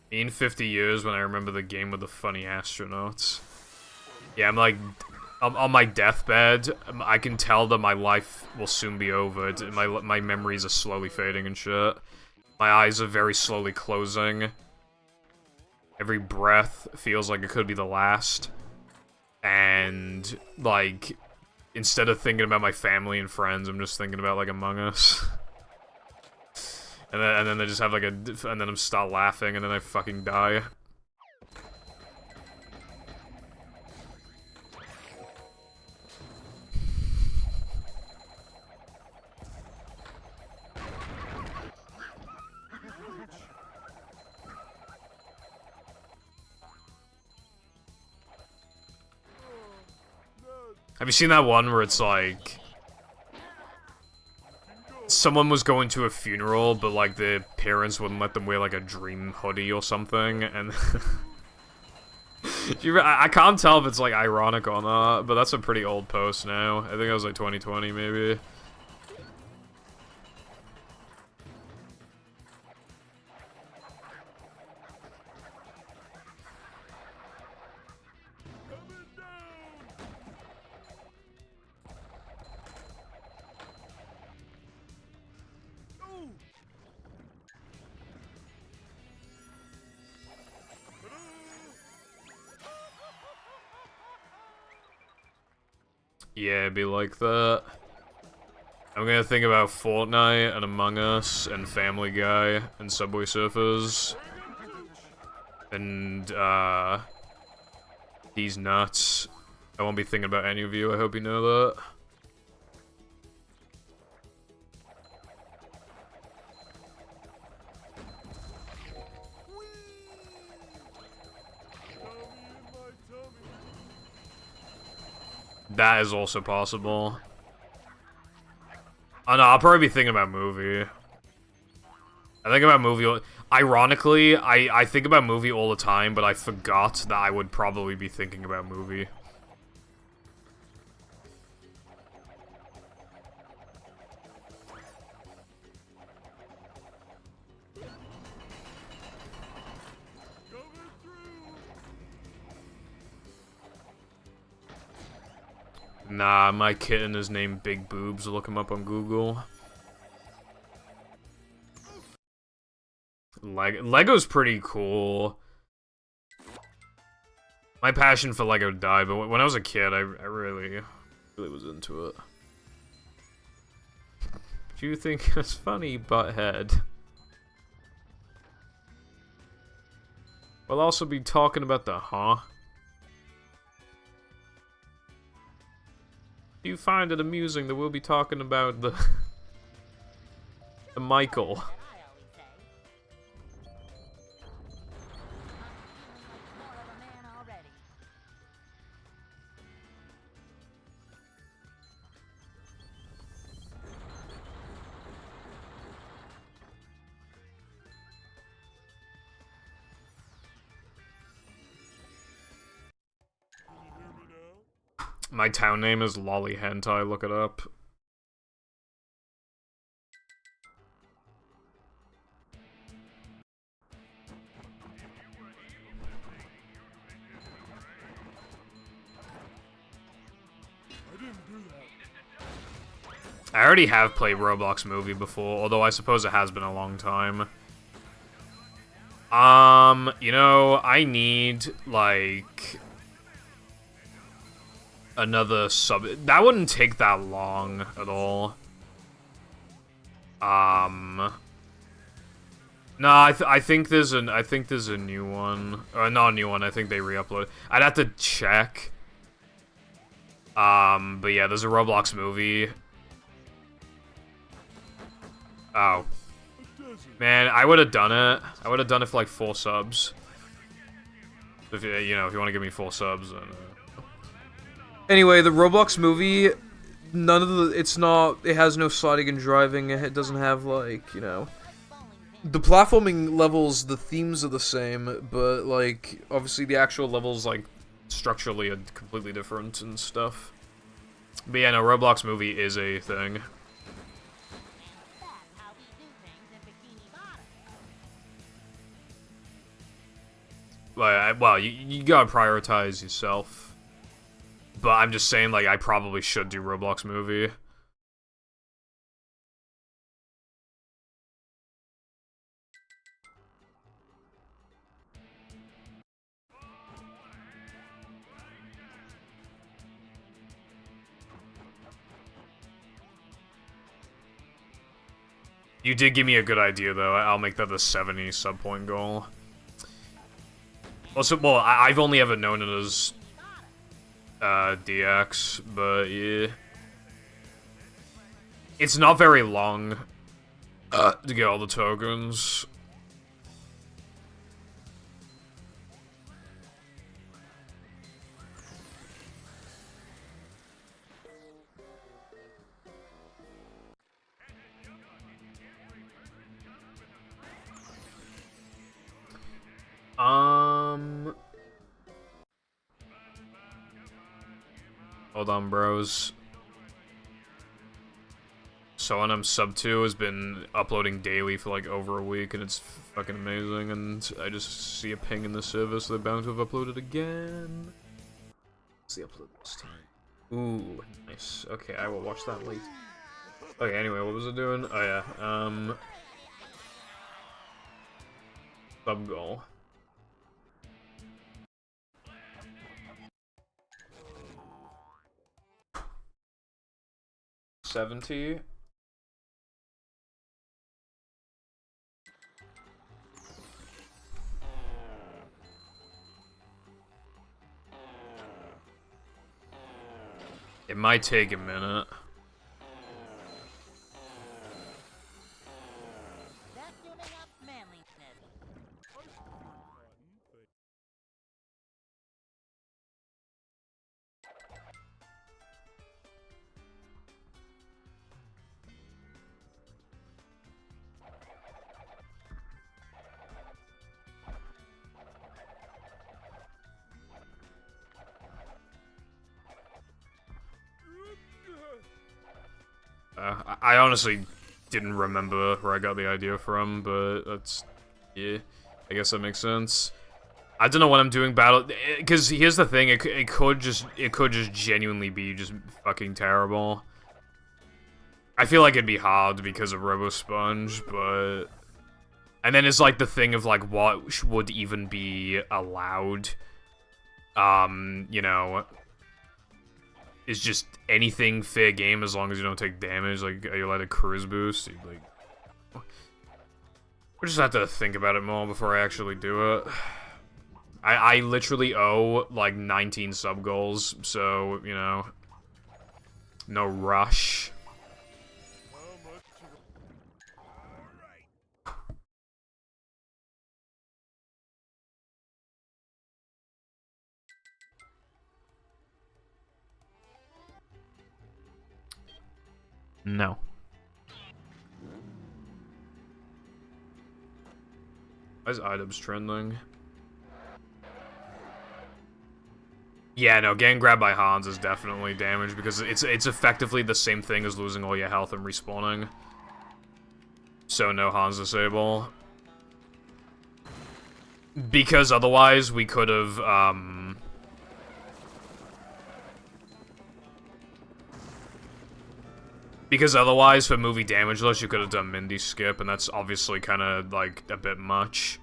In 50 years when I remember the game with the funny astronauts. Yeah, I'm like, on my deathbed, I can tell that my life will soon be over. My memories are slowly fading and shit. My eyes are very slowly closing. Every breath feels like it could be the last. And, like, instead of thinking about my family and friends, I'm just thinking about, like, Among Us. And then they just have, like, and then I start laughing, and then I fucking die. Have you seen that one where it's like someone was going to a funeral, but like the parents wouldn't let them wear like a dream hoodie or something, and I can't tell if it's like ironic or not, but that's a pretty old post now. I think it was like 2020 maybe. Yeah, it'd be like that. I'm gonna think about Fortnite and Among Us and Family Guy and Subway Surfers. And, these nuts. I won't be thinking about any of you, I hope you know that. That is also possible. Oh no, I'll probably be thinking about movie. I think about movie. Ironically, I think about movie all the time, but I forgot that I would probably be thinking about movie. Nah, my kitten is named Big Boobs. Look him up on Google. Lego's pretty cool. My passion for Lego died, but when I was a kid, I really was into it. Do you think it's funny, butthead? We'll also be talking about the Do you find it amusing that we'll be talking about the Michael? My town name is Lolly Hentai, look it up. I already have played Roblox Movie before, although I suppose it has been a long time. You know, I need, like, another sub. That wouldn't take that long at all. No, I think there's a new one. Or not a new one, I think they re-uploaded. I'd have to check. But yeah, there's a Roblox Movie. Oh. Man, I would have done it. I would have done it for like 4 subs. If you know, if you want to give me 4 subs, then. Anyway, the Roblox Movie, it has no sliding and driving. It doesn't have like, you know, the platforming levels. The themes are the same, but like obviously the actual levels like structurally are completely different and stuff. But yeah, no, Roblox Movie is a thing. Well, you gotta prioritize yourself. But I'm just saying, like, I probably should do Roblox Movie. You did give me a good idea, though. I'll make that the 70 sub-point goal. Also, well, I've only ever known it as DX, but yeah. It's not very long to get all the tokens. Hold on, bros. So I'm sub 2 has been uploading daily for like over a week, and it's fucking amazing. And I just see a ping in the service. They're bound to have uploaded again. What's the upload this time? Ooh, nice. Okay, I will watch that later. Okay, anyway, what was it doing? Oh yeah, sub goal. 70. It might take a minute. Vacuuming up manliness. I honestly didn't remember where I got the idea from, but that's, yeah, I guess that makes sense. I don't know when I'm doing battle, because here's the thing, it could just genuinely be just fucking terrible. I feel like it'd be hard because of Robo Sponge, but... And then it's like the thing of like what would even be allowed. You know, is just anything fair game as long as you don't take damage. Like, are you allowed to cruise boost? Like, we just have to think about it more before I actually do it. I literally owe like 19 sub goals, so you know, no rush. No. Why is items trending? Yeah, no, getting grabbed by Hans is definitely damage because it's effectively the same thing as losing all your health and respawning. So no Hans disable. Because otherwise we could have because otherwise, for movie damage loss, you could have done Mindy skip, and that's obviously kind of, like, a bit much.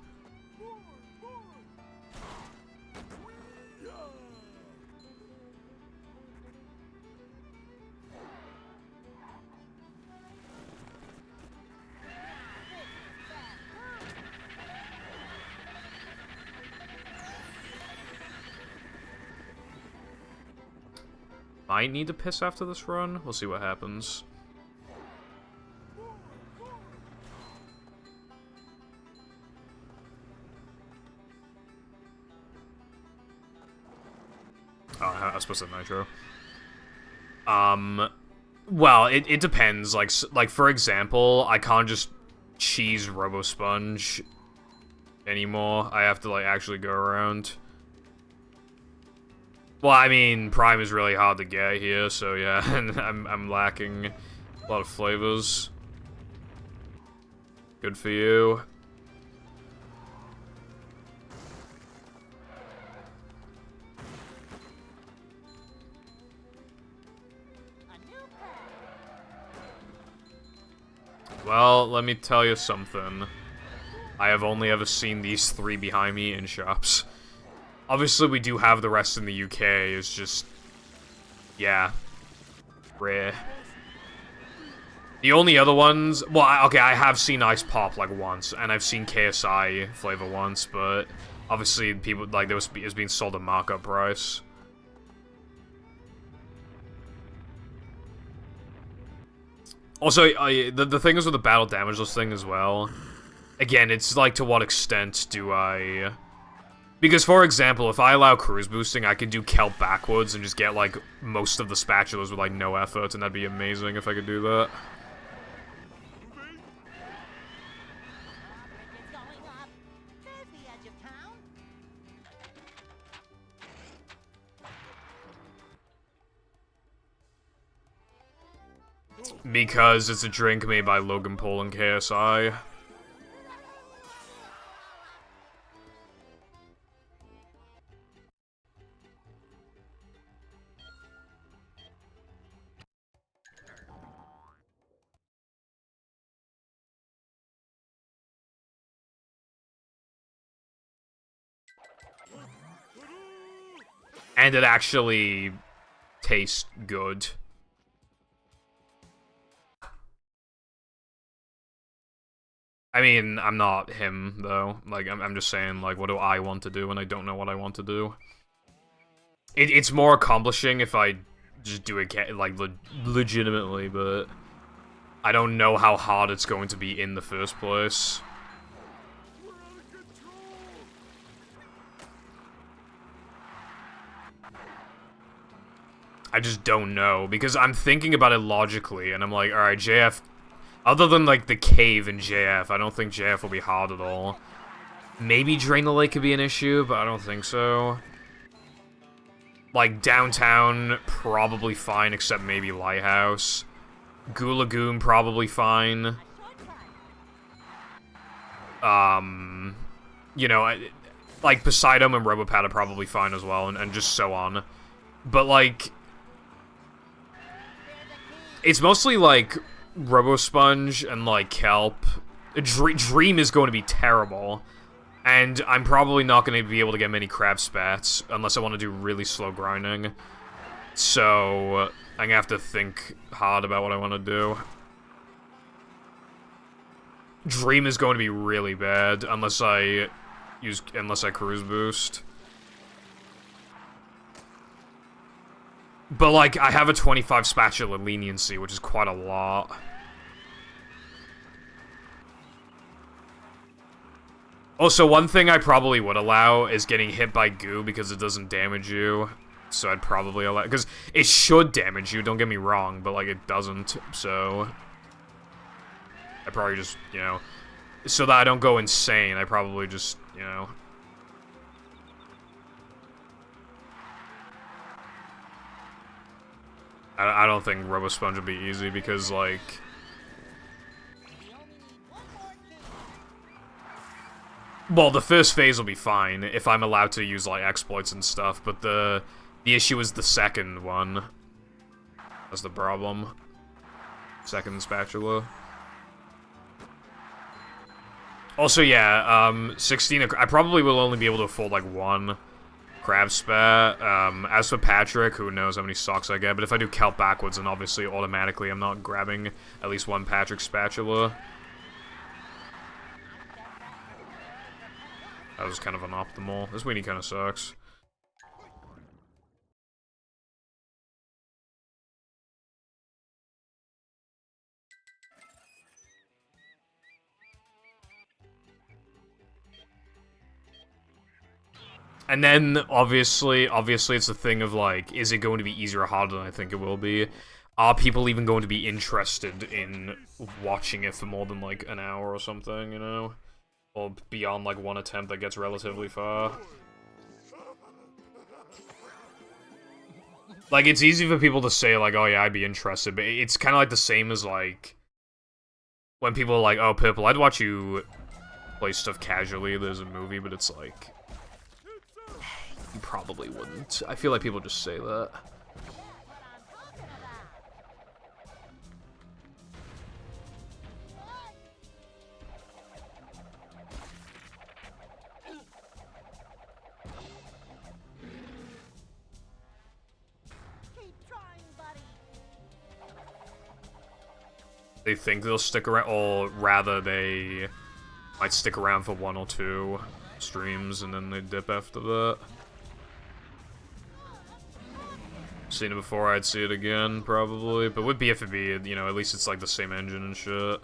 Might need to piss after this run. We'll see what happens. Oh, I was supposed to have nitro. Well, it depends. Like, for example, I can't just cheese Robo Sponge anymore. I have to, like, actually go around. Well, I mean, Prime is really hard to get here, so yeah, and I'm lacking a lot of flavors. Good for you. Well, let me tell you something. I have only ever seen these 3 behind me in shops. Obviously, we do have the rest in the UK, it's just... yeah. Rare. The only other ones... well, okay, I have seen Ice Pop, like, once, and I've seen KSI flavor once, but... obviously, people, like, it was being sold at markup price. Also, the thing is with the battle damageless thing as well. Again, it's like, to what extent do I... because, for example, if I allow cruise boosting, I could do kelp backwards and just get, like, most of the spatulas with, like, no effort, and that'd be amazing if I could do that. Bridges going up. There's the edge of town. Because it's a drink made by Logan Paul and KSI. And it actually tastes good. I mean, I'm not him, though. Like, I'm just saying, like, what do I want to do when I don't know what I want to do? It's more accomplishing if I just do it, like, legitimately, but I don't know how hard it's going to be in the first place. We're out of control. I just don't know, because I'm thinking about it logically, and I'm like, alright, JF... Other than, like, the cave in JF, I don't think JF will be hard at all. Maybe Drain the Lake could be an issue, but I don't think so. Like, downtown, probably fine, except maybe Lighthouse. Goo Lagoon, probably fine. You know, like, Poseidon and Robopad are probably fine as well, and just so on. But, like... It's mostly, like, Robosponge and, like, Kelp. Dream is going to be terrible. And I'm probably not going to be able to get many crab spats unless I want to do really slow grinding. So, I'm going to have to think hard about what I want to do. Dream is going to be really bad unless I cruise boost. But, like, I have a 25 spatula leniency, which is quite a lot. Also, one thing I probably would allow is getting hit by goo because it doesn't damage you. So I'd probably allow... Because it should damage you, don't get me wrong, but, like, it doesn't, so... I probably just, you know... So that I don't go insane, I probably just, you know... I don't think Robosponge would be easy because, like... Well, the first phase will be fine if I'm allowed to use, like, exploits and stuff, but the issue is the second one. That's the problem. Second spatula. Also, yeah, 16... I probably will only be able to afford, like, one crab spat. As for Patrick, who knows how many socks I get, but if I do Kelp backwards, then obviously, automatically, I'm not grabbing at least one Patrick spatula. That was kind of unoptimal. This weenie kind of sucks. And then, obviously it's a thing of, like, is it going to be easier or harder than I think it will be? Are people even going to be interested in watching it for more than, like, an hour or something, you know? Or beyond, like, one attempt that gets relatively far. Like, it's easy for people to say, like, oh yeah, I'd be interested, but it's kind of like the same as, like... When people are like, oh, Purple, I'd watch you play stuff casually, there's a movie, but it's like... You probably wouldn't. I feel like people just say that. They think they'll stick around, or rather they might stick around for 1 or 2 streams and then they dip after that. Seen it before, I'd see it again, probably. But with BFB, you know, at least it's like the same engine and shit.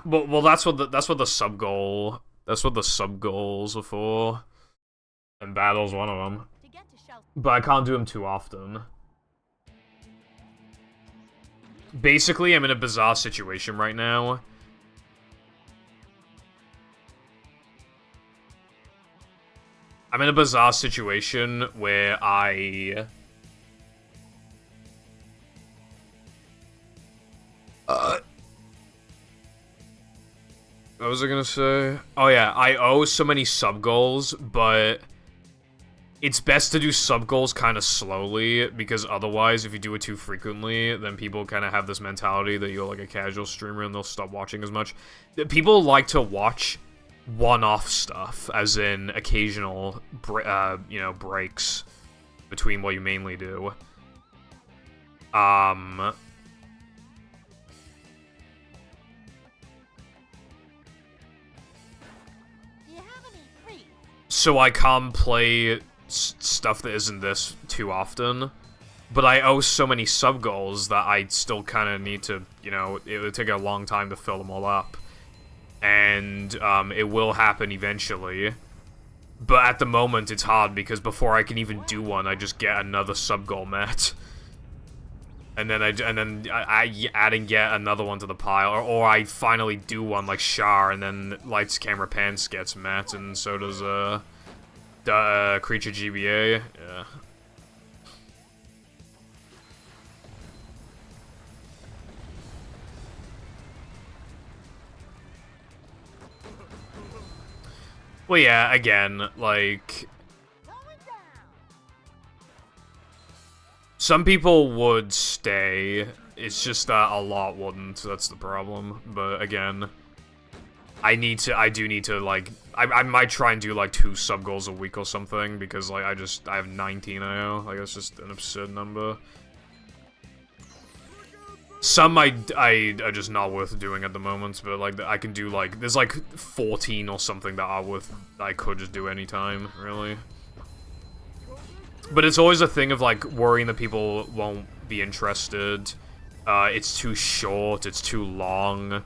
Well, that's what the sub goal. That's what the sub goals are for. And battle's one of them. But I can't do them too often. Basically, I'm in a bizarre situation right now. I'm in a bizarre situation where I... What was I gonna say? Oh yeah, I owe so many sub-goals, but... It's best to do sub-goals kind of slowly, because otherwise, if you do it too frequently, then people kind of have this mentality that you're like a casual streamer and they'll stop watching as much. People like to watch one-off stuff, as in occasional, you know, breaks. between what you mainly do. Do you have any free? So I can't play stuff that isn't this too often. But I owe so many sub-goals that I still kind of need to, you know, it would take a long time to fill them all up. And, it will happen eventually. But at the moment, it's hard, because before I can even do one, I just get another sub-goal met. And then I add and get another one to the pile. Or I finally do one, like Char, and then Lights, Camera, Pants gets met, and so does, Creature GBA. Yeah. Well, yeah, again, like... Some people would stay, it's just that a lot wouldn't, that's the problem. But again, I do need to, like... I might try and do, like, 2 sub-goals a week or something, because, like, I have 19 IO, like, that's just an absurd number. Some are just not worth doing at the moment, but like I can do like there's like 14 or something that are worth I could just do anytime, really. But it's always a thing of like worrying that people won't be interested. It's too short, it's too long.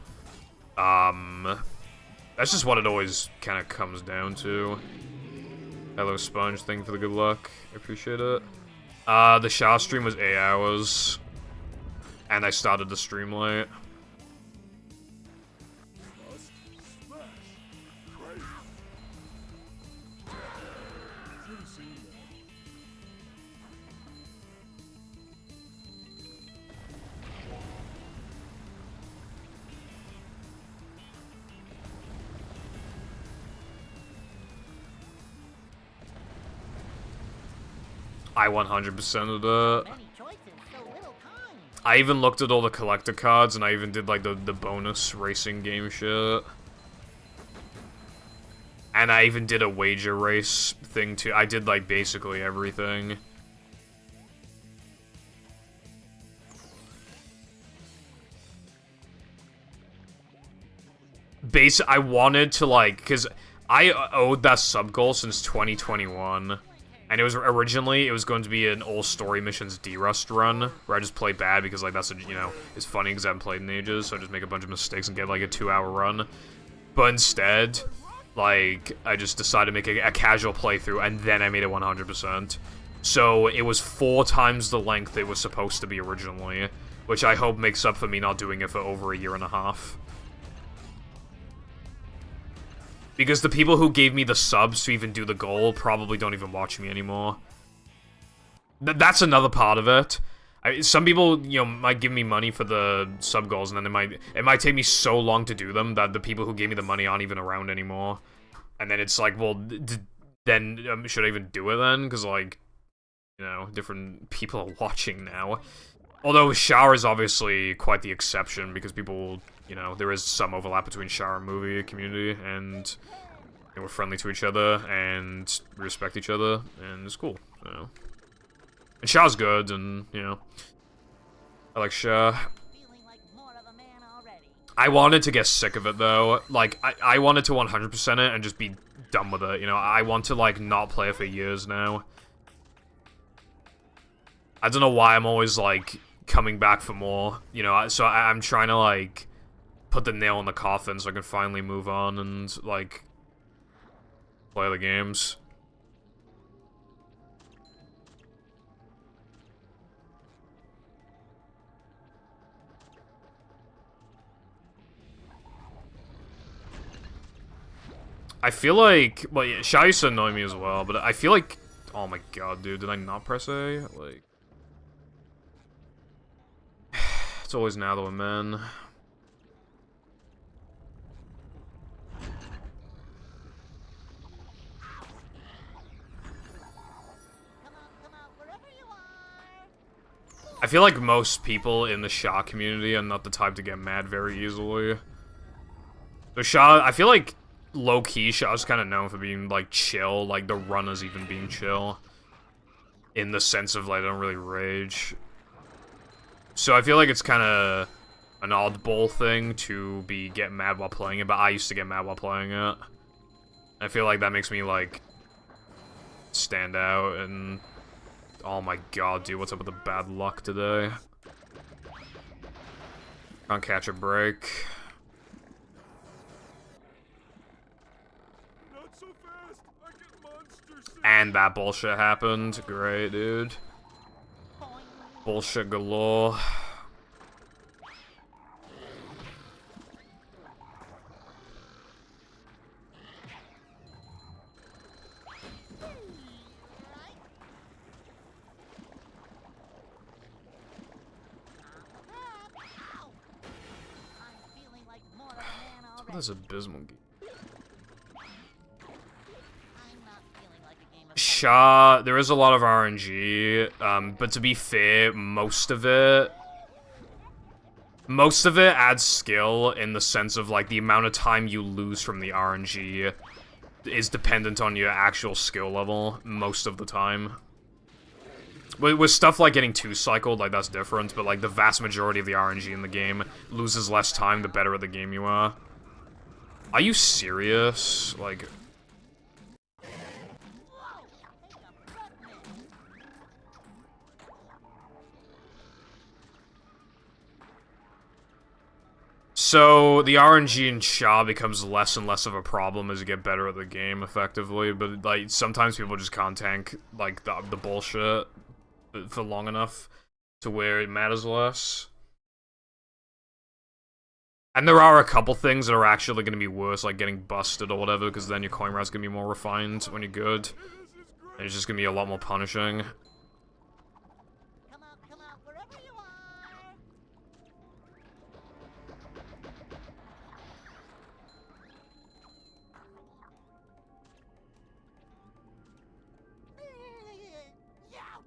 That's just what it always kind of comes down to. Hello Sponge, thank you for the good luck. I appreciate it. The Shah stream was 8 hours. And I started the stream late. I 100%ed it. Many choices, so little time. I even looked at all the collector cards, and I even did, like, the bonus racing game shit. And I even did a wager race thing, too. I did, like, basically everything. I wanted to, like, because I owed that sub-goal since 2021. And it was originally, it was going to be an all story missions D-Rust run, where I just play bad because, like, that's, you know, it's funny because I haven't played in ages, so I just make a bunch of mistakes and get, like, a 2-hour run. But instead, like, I just decided to make a casual playthrough, and then I made it 100%. So it was 4 times the length it was supposed to be originally, which I hope makes up for me not doing it for over a year and a half. Because the people who gave me the subs to even do the goal probably don't even watch me anymore. That's another part of it. Some people, you know, might give me money for the sub goals, and then it might take me so long to do them that the people who gave me the money aren't even around anymore. And then it's like, well, then should I even do it then? Because, like, you know, different people are watching now. Although Shower is obviously quite the exception, because people, you know, there is some overlap between Shower and movie community, and we're friendly to each other, and we respect each other, and it's cool, so. And Shah's good, and, you know, I like Shah. I wanted to get sick of it, though. Like, I wanted to 100% it and just be done with it, you know? I want to, like, not play it for years now. I don't know why I'm always, like, coming back for more, you know? So I'm trying to, like, put the nail in the coffin so I can finally move on and, like, play the games. I feel like, well, yeah, Shy used to annoy me as well, but I feel like, oh my god, dude, did I not press A? Like, it's always another one, man. I feel like most people in the Sha community are not the type to get mad very easily. So Sha, I feel like low-key, Shaw's kind of known for being, like, chill, like, the runners even being chill. in the sense of, like, I don't really rage. So I feel like it's kind of an oddball thing to be get mad while playing it, but I used to get mad while playing it. I feel like that makes me, like, stand out, and... Oh my god, dude, what's up with the bad luck today? Can't catch a break. Not so fast. I get monster sick. And that bullshit happened. Great, dude. Bullshit galore. That's abysmal. Sure, there is a lot of RNG, but to be fair, most of it adds skill in the sense of, like, the amount of time you lose from the RNG is dependent on your actual skill level, most of the time. With stuff like getting 2-cycled, like, that's different, but, like, the vast majority of the RNG in the game loses less time the better at the game you are. Are you serious? Like... So, the RNG in Sha becomes less and less of a problem as you get better at the game, effectively, but, like, sometimes people just can't tank, like, the bullshit for long enough to where it matters less. And there are a couple things that are actually going to be worse, like getting busted or whatever, because then your coin route's going to be more refined when you're good. And it's just going to be a lot more punishing. Come out, wherever you are. Ouch!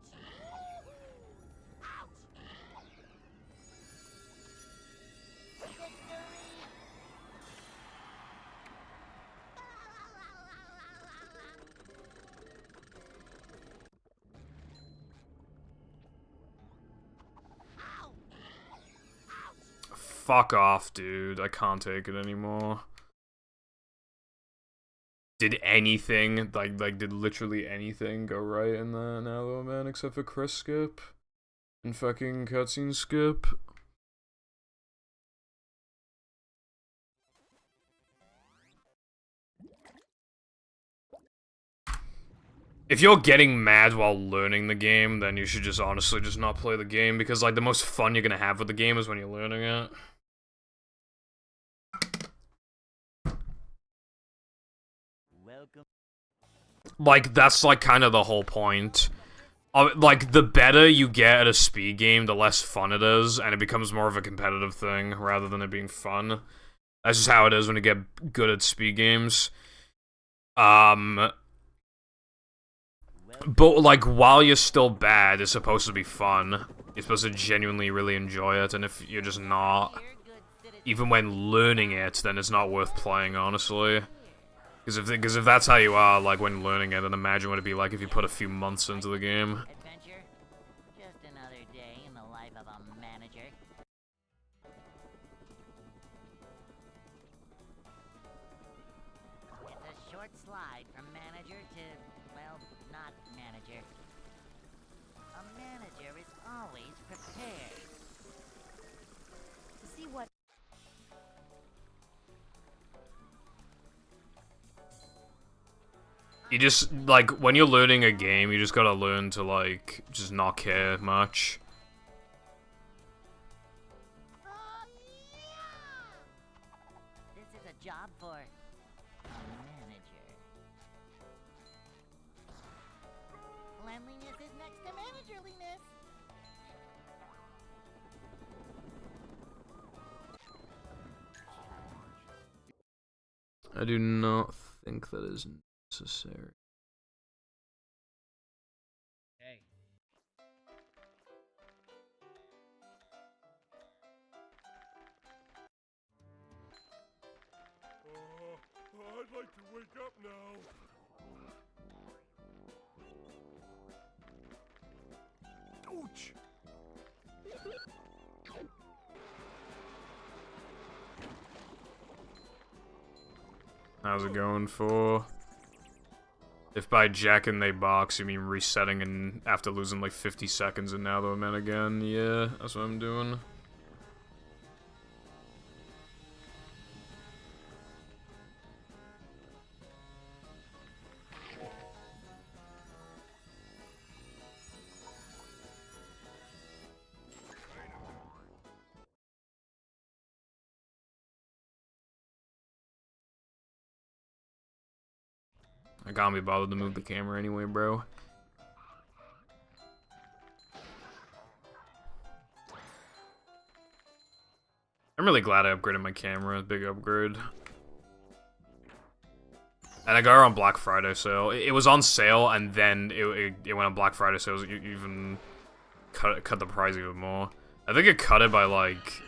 Ouch! Victory! Fuck off, dude. I can't take it anymore. Did anything, like, did literally anything go right in that now, though, man, except for Chris skip? And fucking cutscene skip? If you're getting mad while learning the game, then you should just honestly just not play the game, because, like, the most fun you're gonna have with the game is when you're learning it. Welcome. Like, that's, like, kind of the whole point. Like, the better you get at a speed game, the less fun it is, and it becomes more of a competitive thing, rather than it being fun. That's just how it is when you get good at speed games. But, like, while you're still bad, it's supposed to be fun. You're supposed to genuinely really enjoy it, and if you're just not, even when learning it, then it's not worth playing, honestly. Because if that's how you are, like, when learning it, then imagine what it'd be like if you put a few months into the game. Adventure? Just another day in the life of a manager. It's a short slide from manager to, well, not manager. A manager is always prepared. To see what... You just, like, when you're learning a game, you just gotta learn to, like, just not care much. This is a job for a manager. Cleanliness is next to managerliness. I do not think that is necessary. Hey. I'd like to wake up now. Ouch! How's it going for? If by jacking they box you mean resetting and after losing like 50 seconds and now they're men again, yeah, that's what I'm doing. I can't be bothered to move the camera anyway, bro. I'm really glad I upgraded my camera. Big upgrade. And I got her on Black Friday sale. It was on sale, and then it went on Black Friday sales. You even cut the price even more. I think it cut it by like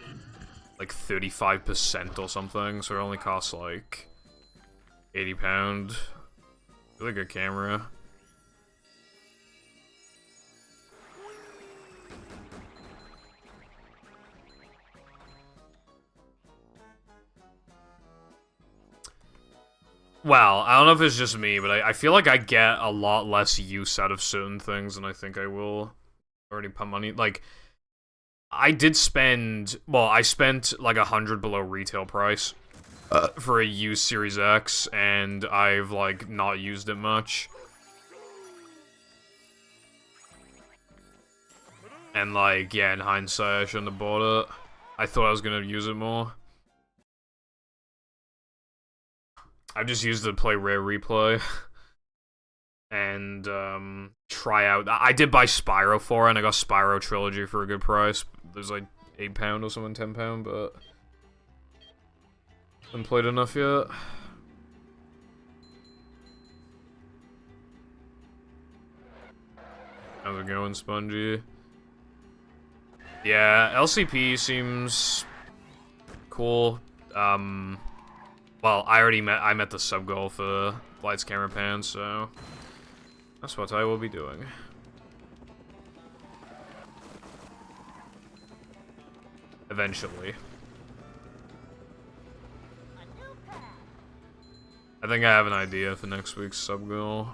35% or something. So it only costs like £80. Really good camera. Well, I don't know if it's just me, but I feel like I get a lot less use out of certain things than I think I will. Already put money, like, I did spend, well, I spent like 100 below retail price for a used Series X, and I've like not used it much. And like, yeah, in hindsight, I shouldn't have bought it. I thought I was gonna use it more. I just used it to play Rare Replay. And, try out. I did buy Spyro for it, and I got Spyro Trilogy for a good price. There's like £8 or something, £10, but haven't played enough yet. How's it going, Spongy? Yeah, LCP seems cool. Well, I met the sub goal for Lights, Camera, Pan, so that's what I will be doing. Eventually. I think I have an idea for next week's sub goal.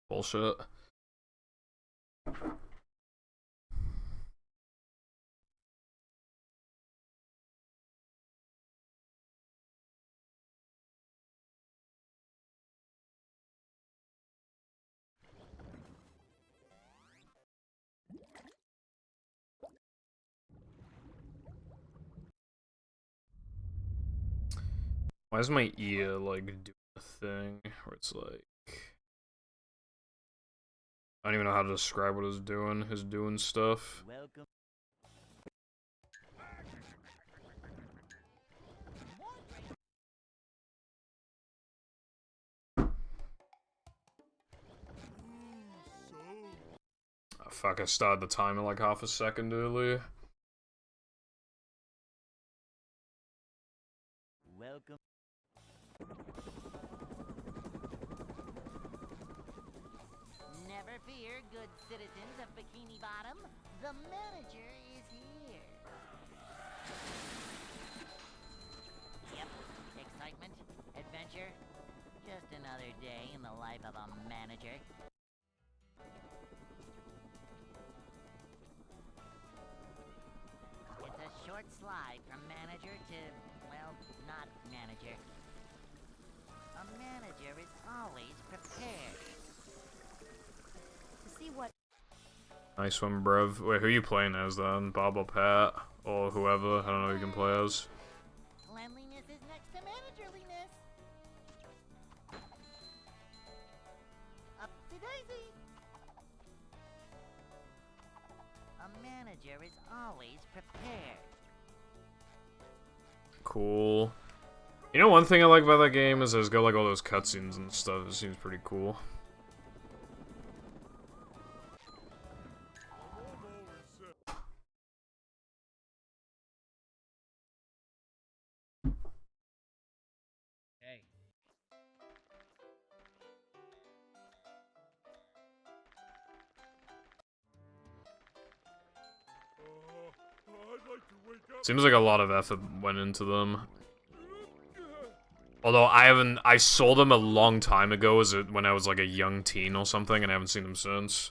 Bullshit. Why is my ear like doing a thing where it's like I don't even know how to describe what it's doing. It's doing stuff. Welcome. Oh, fuck, I started the timer like half a second early. Welcome. Never fear, good citizens of Bikini Bottom. The manager is here. Yep. Excitement, adventure, just another day in the life of a manager. short slide from manager to, well, not manager. A manager is always prepared. To see what Nice one, bruv. Wait, who are you playing as then? Bob or Pat? Or whoever? I don't know who you can play as. Cleanliness is next to managerliness. Upsy daisy. a manager is always prepared. Cool. You know, one thing I like about that game is there's got like all those cutscenes and stuff. It seems pretty cool. Hey. I'd like to wake up. Seems like a lot of effort went into them. Although I saw them a long time ago when I was like a young teen or something, and I haven't seen them since.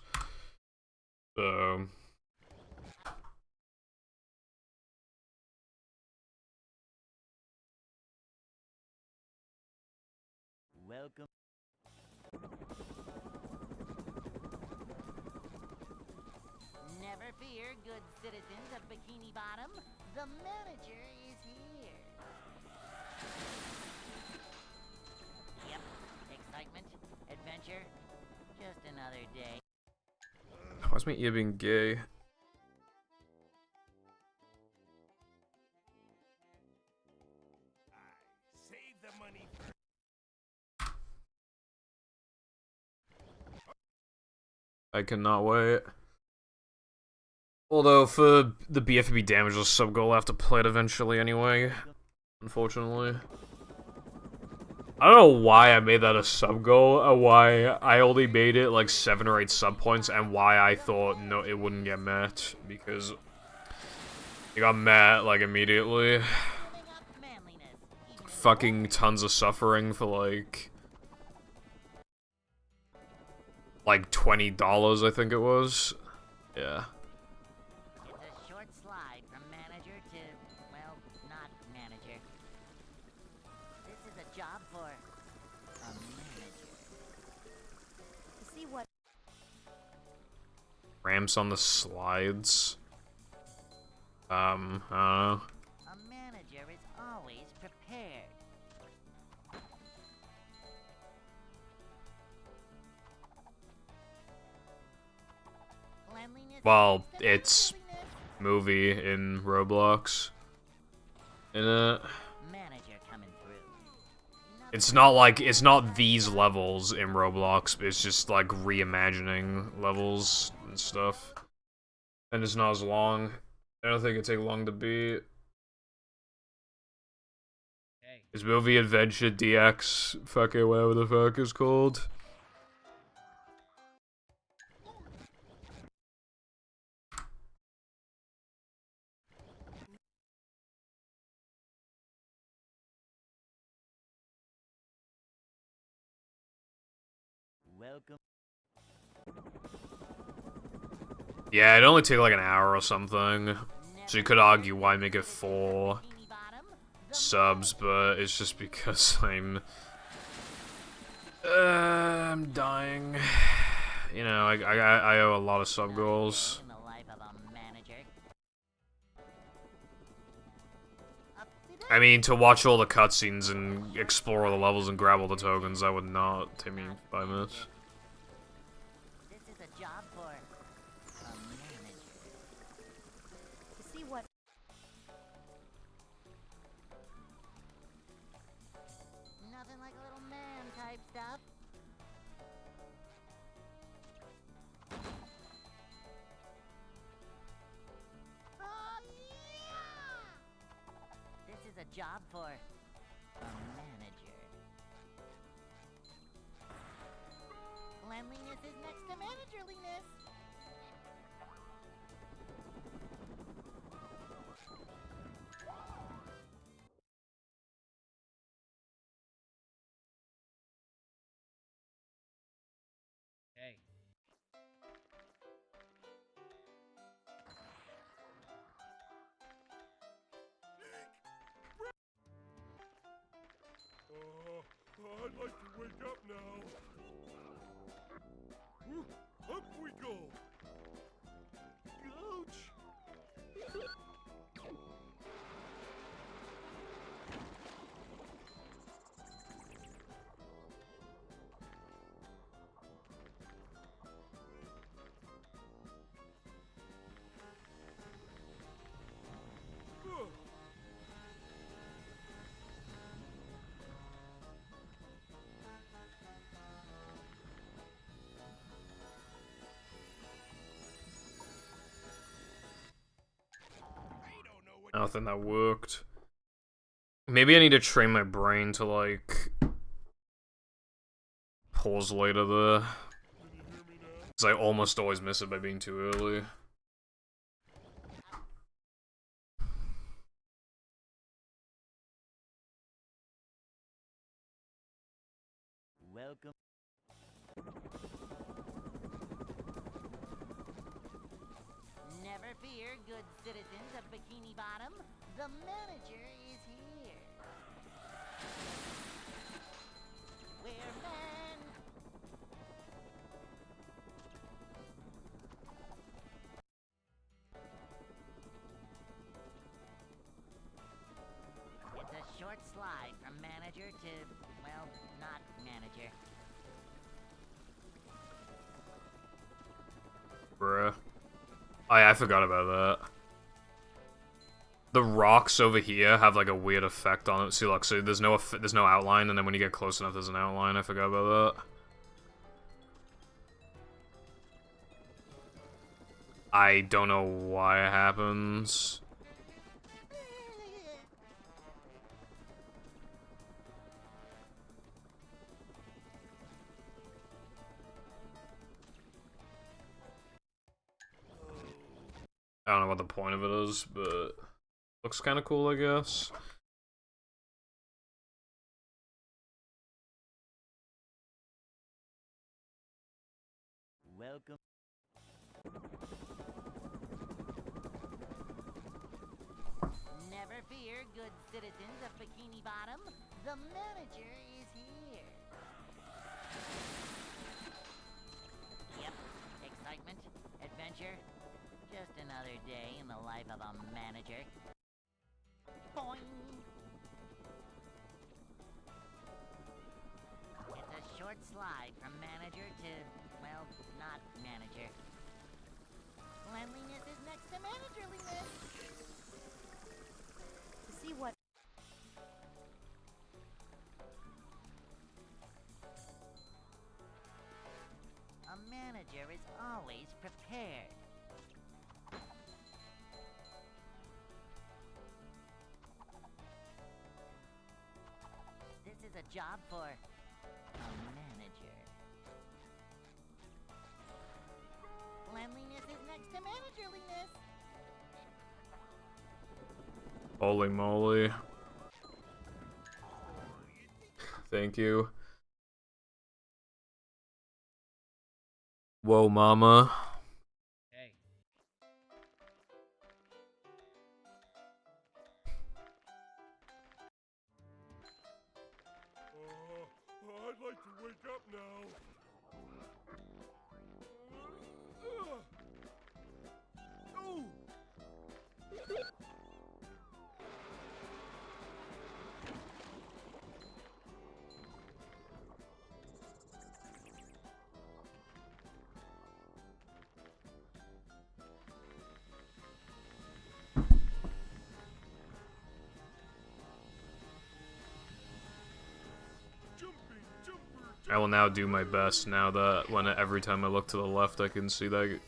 So... Welcome. Never fear, good citizens of Bikini Bottom. The manager is here. Yep, excitement, adventure, just another day. Why's my ear being gay? Save the money for. I cannot wait. Although, for the BFB damageless sub-goal, I have to play it eventually anyway. Unfortunately. I don't know why I made that a sub-goal, or why I only made it like 7 or 8 sub-points, and why I thought no, it wouldn't get met, because it got met, like, immediately. Living up manliness. Even in Fucking tons of suffering for, like $20, I think it was. Yeah. It's a short slide from manager to, well, not manager. This is a job for a manager. To see what Ramps on the slides. I don't know. a manager is always prepared. cleanliness Well, is next to it's managerliness. movie in Roblox. In it. Manager coming through. It's not these levels in Roblox, it's just like reimagining levels and stuff. And it's not as long. I don't think it'd take long to beat. Hey. Is movie Adventure DX fucking whatever the fuck is called? Welcome. Yeah, it'd only take like an hour or something. So you could argue why make it 4 Bikini Bottom. The subs, but it's just because I'm dying. You know, I owe a lot of sub goals. In the life of a manager. upsy I mean, to watch all the cutscenes and explore all the levels and grab all the tokens, that would not take me 5 minutes. This is a job for a manager. To see what Nothing like a little man type stuff. Oh, yeah! this is a job for a manager. Cleanliness is next to managerliness. Hey. I'd like to wake up now. Up we go. Ouch. I don't think that worked. Maybe I need to train my brain to, like, pause later there. Because I almost always miss it by being too early. Welcome. Never fear, good citizens of Bikini Bottom. The manager is here. We're man. It's a short slide from manager to, well, not manager. Bruh. Oh yeah, I forgot about that. The rocks over here have like a weird effect on it. See, look, so there's no outline, and then when you get close enough, there's an outline. I forgot about that. I don't know why it happens. I don't know what the point of it is, but looks kind of cool, I guess. Welcome. Never fear, good citizens of Bikini Bottom. The manager is here. Yep, excitement, adventure. Just another day in the life of a manager. Boing! It's a short slide from manager to, well, not manager. Cleanliness is next to managerliness. To see what A manager is always prepared. This is a job for a manager. Cleanliness is next to managerliness. Holy moly. Thank you. Whoa, mama. Hey. I'd like to wake up now. Oh! I will now do my best now that every time I look to the left I can see that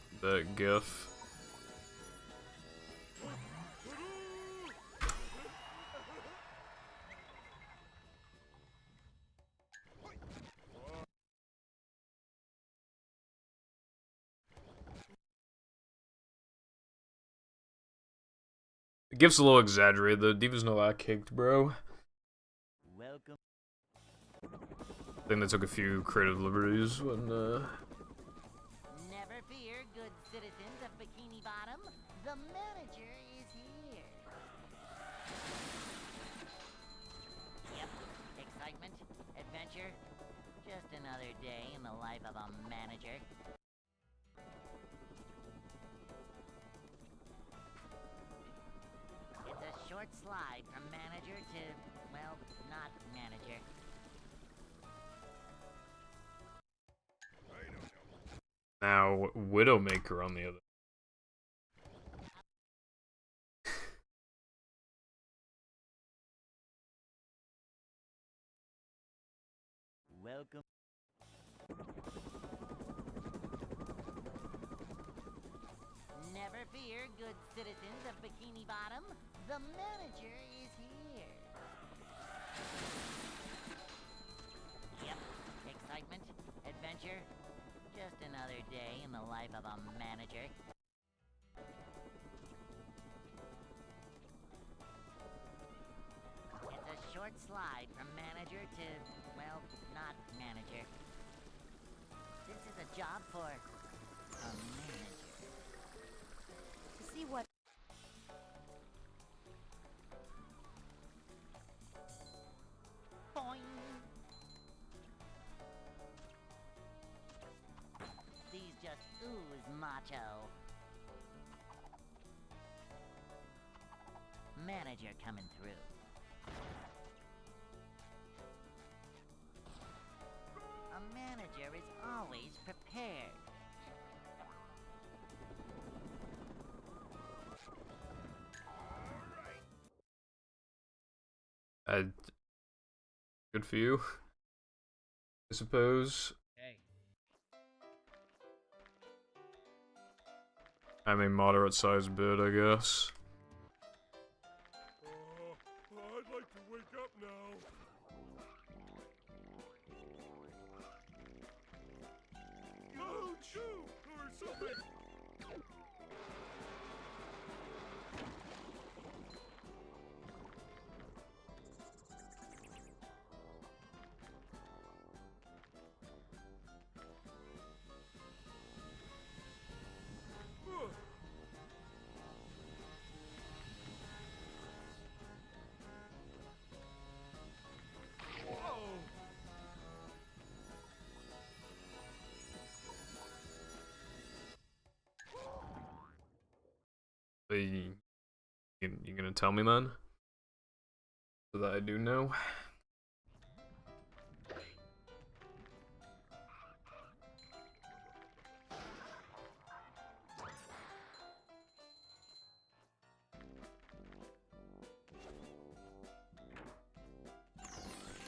GIF. The GIF's a little exaggerated, the Diva's not that kicked, bro. Welcome. I think they took a few creative liberties when, Never fear, good citizens of Bikini Bottom. The manager is here. Yep, excitement, adventure. the life of a manager. It's a short slide from manager to, well, not manager. Now, Widowmaker on the other. Welcome. Never fear, good citizens of Bikini Bottom. The manager is here. Yep, excitement, adventure. Just another day in the life of a manager. It's a short slide from manager to, well, not manager. This is a job for a manager. To see what... Boing! These just ooze macho. Manager coming through. A manager is always prepared. Good for you, I suppose. Hey. I'm a moderate-sized bird, I guess. I'd like to wake up now. Oh, chew! Or something! You gonna tell me then? So that I do know?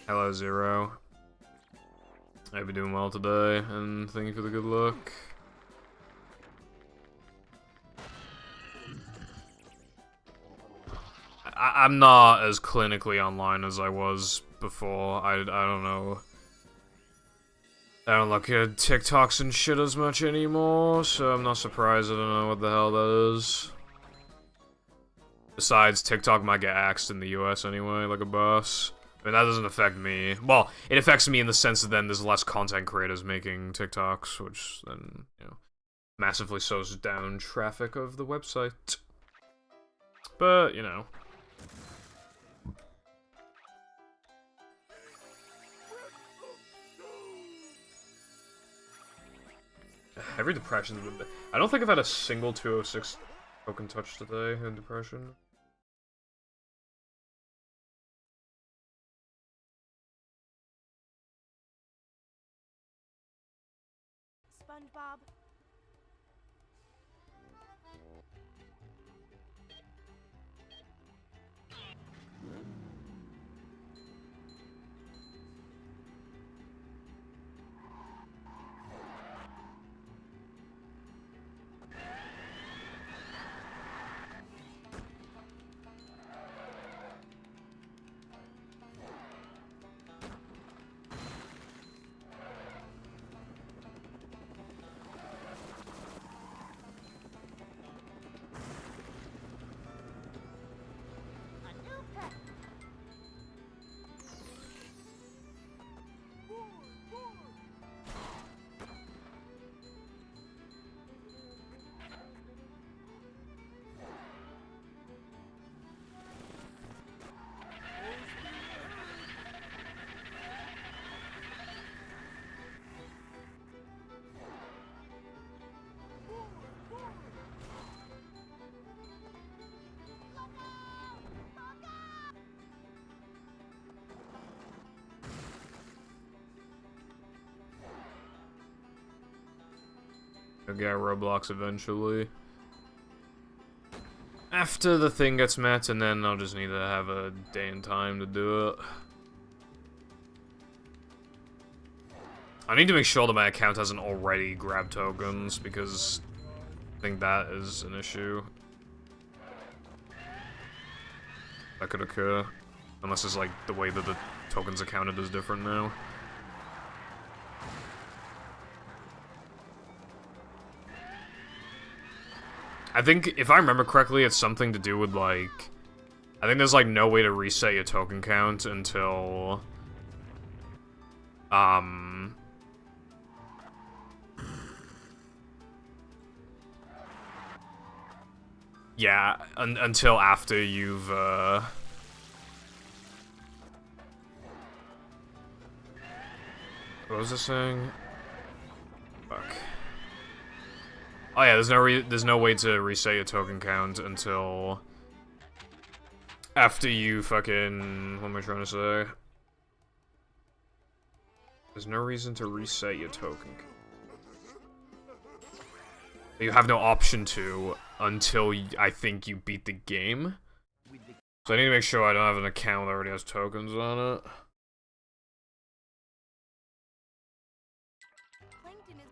Hello, Zero. I hope you're doing well today, and thank you for the good luck. I'm not as clinically online as I was before. I don't know. I don't look at TikToks and shit as much anymore, so I'm not surprised I don't know what the hell that is. Besides, TikTok might get axed in the US anyway, like a boss. I mean, that doesn't affect me. Well, it affects me in the sense that then there's less content creators making TikToks, which then, you know, massively slows down traffic of the website. But, you know. Every depression's been bad. I don't think I've had a single 206 broken touch today in depression. SpongeBob. I'll get Roblox eventually. After the thing gets met, and then I'll just need to have a day and time to do it. I need to make sure that my account hasn't already grabbed tokens, because I think that is an issue. That could occur. Unless it's like the way that the tokens are counted is different now. I think, if I remember correctly, it's something to do with like... I think there's like no way to reset your token count until... Yeah, until after you've, What was I saying? Fuck. Oh yeah, there's no way to reset your token count until... after you fucking... What am I trying to say? There's no reason to reset your token count. You have no option to until I think you beat the game. So I need to make sure I don't have an account that already has tokens on it. Plankton is.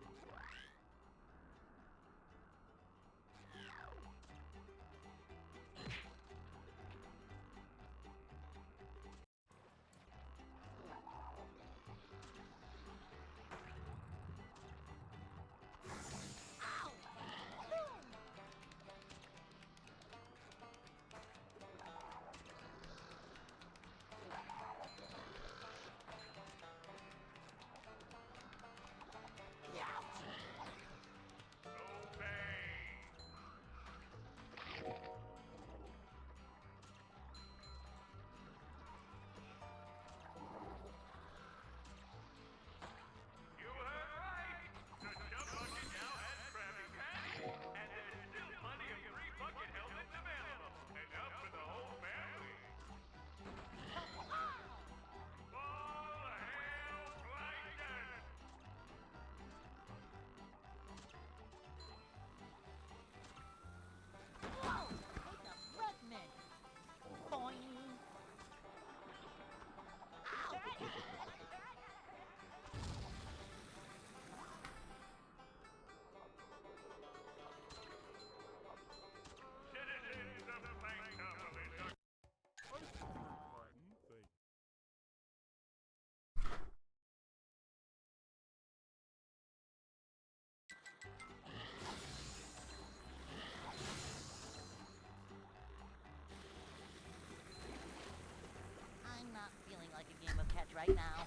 I'm not feeling like a game of catch right now.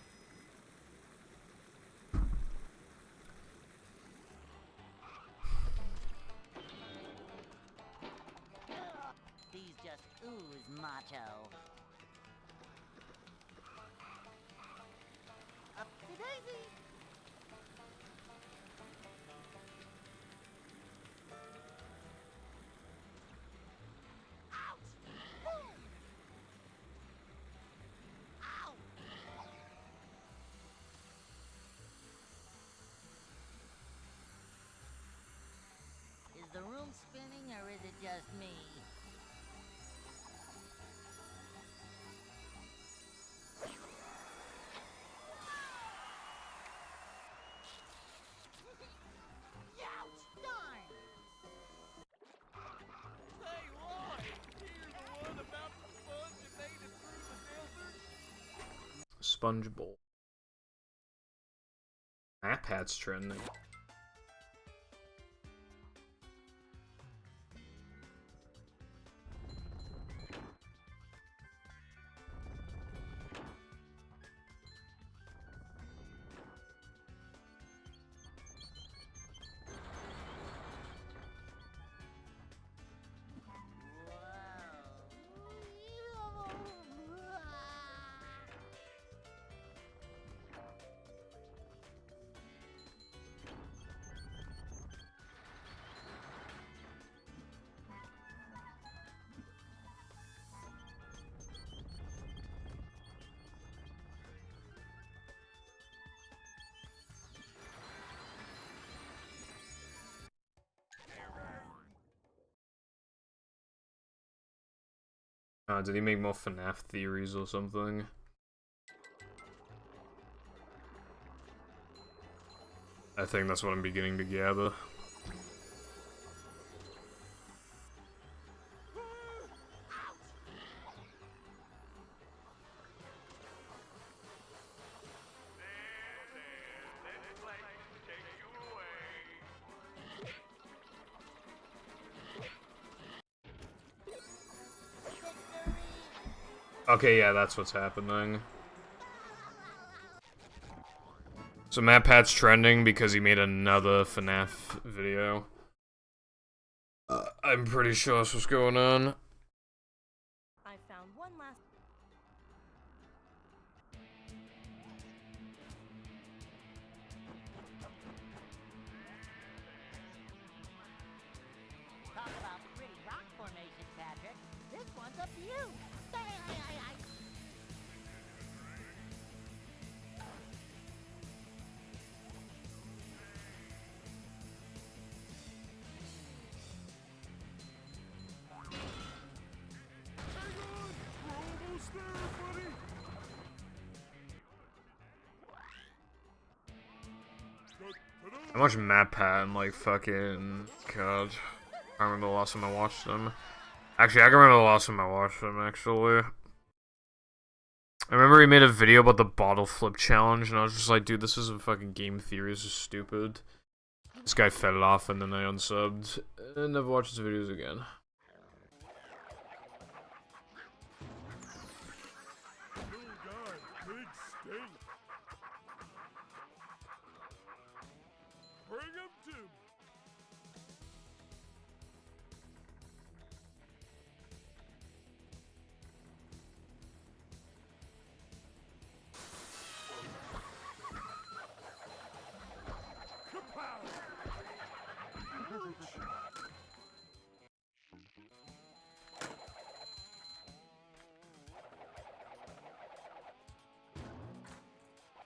These just ooze macho. Upsy daisy. Is the room spinning or is it just me? Youch! Darn! Hey, Lloyd! You're the one about the sponge that made it through the desert? Sponge Bowl. Map hat's trending. Did he make more FNAF theories or something? I think that's what I'm beginning to gather. Okay, yeah, that's what's happening. So MatPat's trending because he made another FNAF video. I'm pretty sure that's what's going on. I found one last. Talk about pretty rock formation, Patrick. This one's a beaut. We're almost there, buddy. I watched MatPat and like fucking God. I remember the last time I watched them. Actually, I can remember the last time I watched them, actually. I remember he made a video about the bottle flip challenge, and I was just like, dude, this isn't fucking game theory, this is stupid. This guy fed it off, and then I unsubbed, and never watched his videos again. Little guy, big steak. Bring him to me.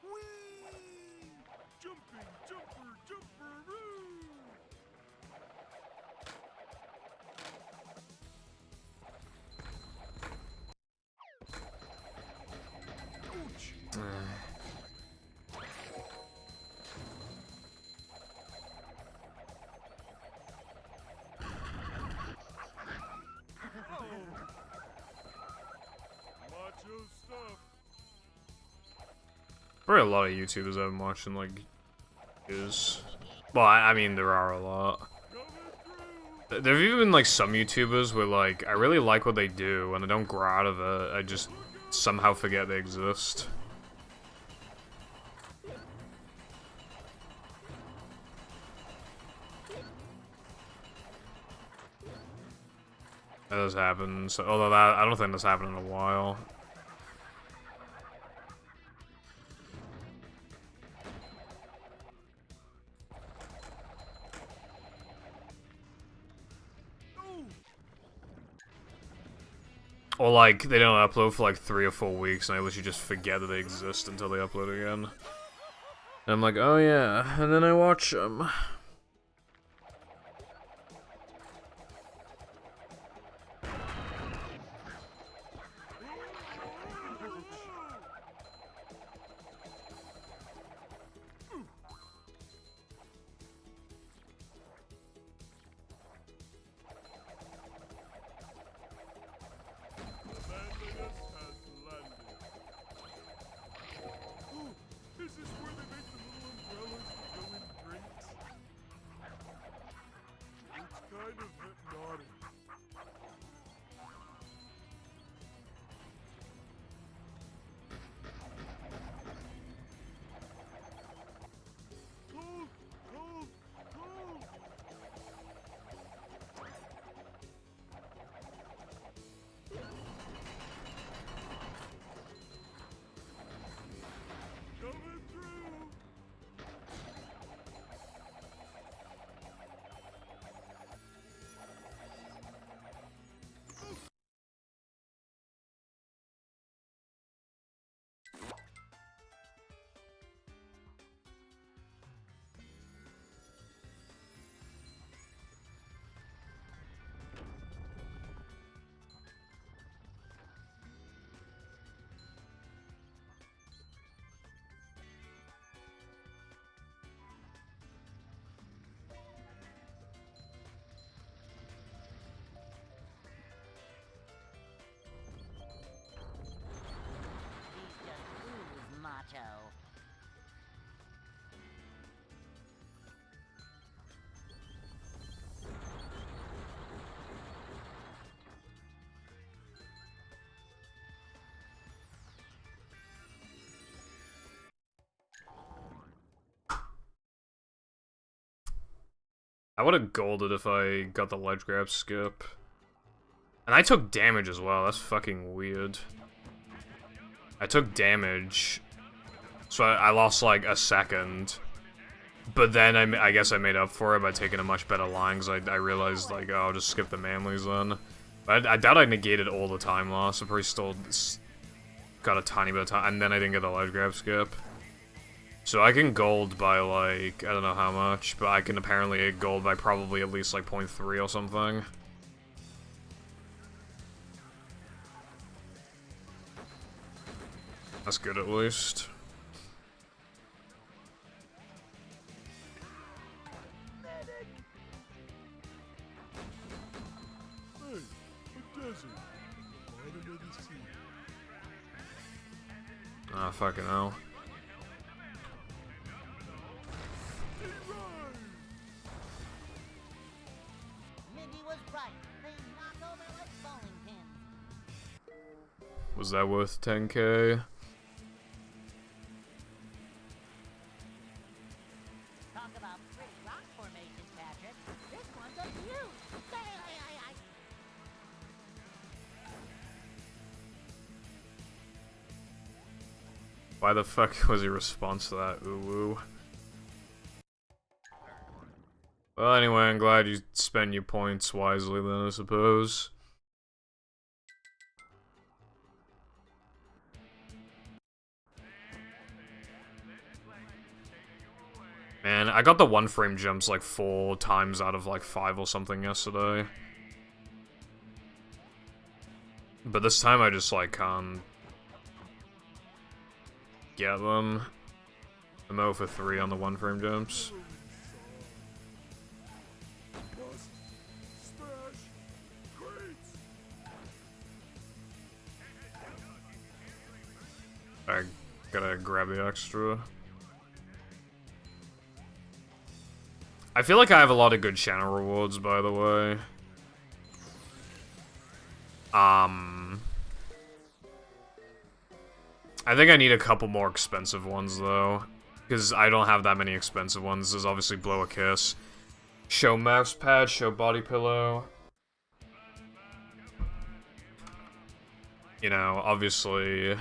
Whee! Jumping, jumper, jumperoo! Ouch! Macho stuff. Probably a lot of YouTubers I've been watching, like, is... Well, I mean, there are a lot. There have even been, like, some YouTubers where, like, I really like what they do, and I don't grow out of it, I just somehow forget they exist. That does happen, so, although that, I don't think that's happened in a while. Or like, they don't upload for like 3 or 4 weeks, and I literally just forget that they exist until they upload again. And I'm like, oh yeah, and then I watch them. Is this where they make the little umbrellas that go in drinks? I would have golded if I got the ledge grab skip. And I took damage as well, that's fucking weird. I took damage, so I lost like a second. But then I guess I made up for it by taking a much better line, because I realized, like, oh, I'll just skip the Manleys then. But I doubt I negated all the time loss, I probably still got a tiny bit of time, and then I didn't get the ledge grab skip. So I can gold by, like, I don't know how much, but I can apparently get gold by probably at least, like, 0.3 or something. That's good, at least. Hey, a desert. Bottom of the sea. Ah, fucking hell. Mindy was right. They knock over like bowling pins. Was that worth 10k? Talk about pretty rock formations, Patrick. This one's a huge. Why the fuck was your response to that, ooh-woo? Well, anyway, I'm glad you spent your points wisely then, I suppose. Man, I got the one frame jumps like 4 times out of like 5 or something yesterday. But this time I just like can't get them. I'm 0 for 3 on the one frame jumps. Bust, smash, crates. I gotta grab the extra. I feel like I have a lot of good channel rewards, by the way. I think I need a couple more expensive ones, though. Because I don't have that many expensive ones. There's obviously Blow a Kiss. Show mouse pad, show body pillow. You know, obviously...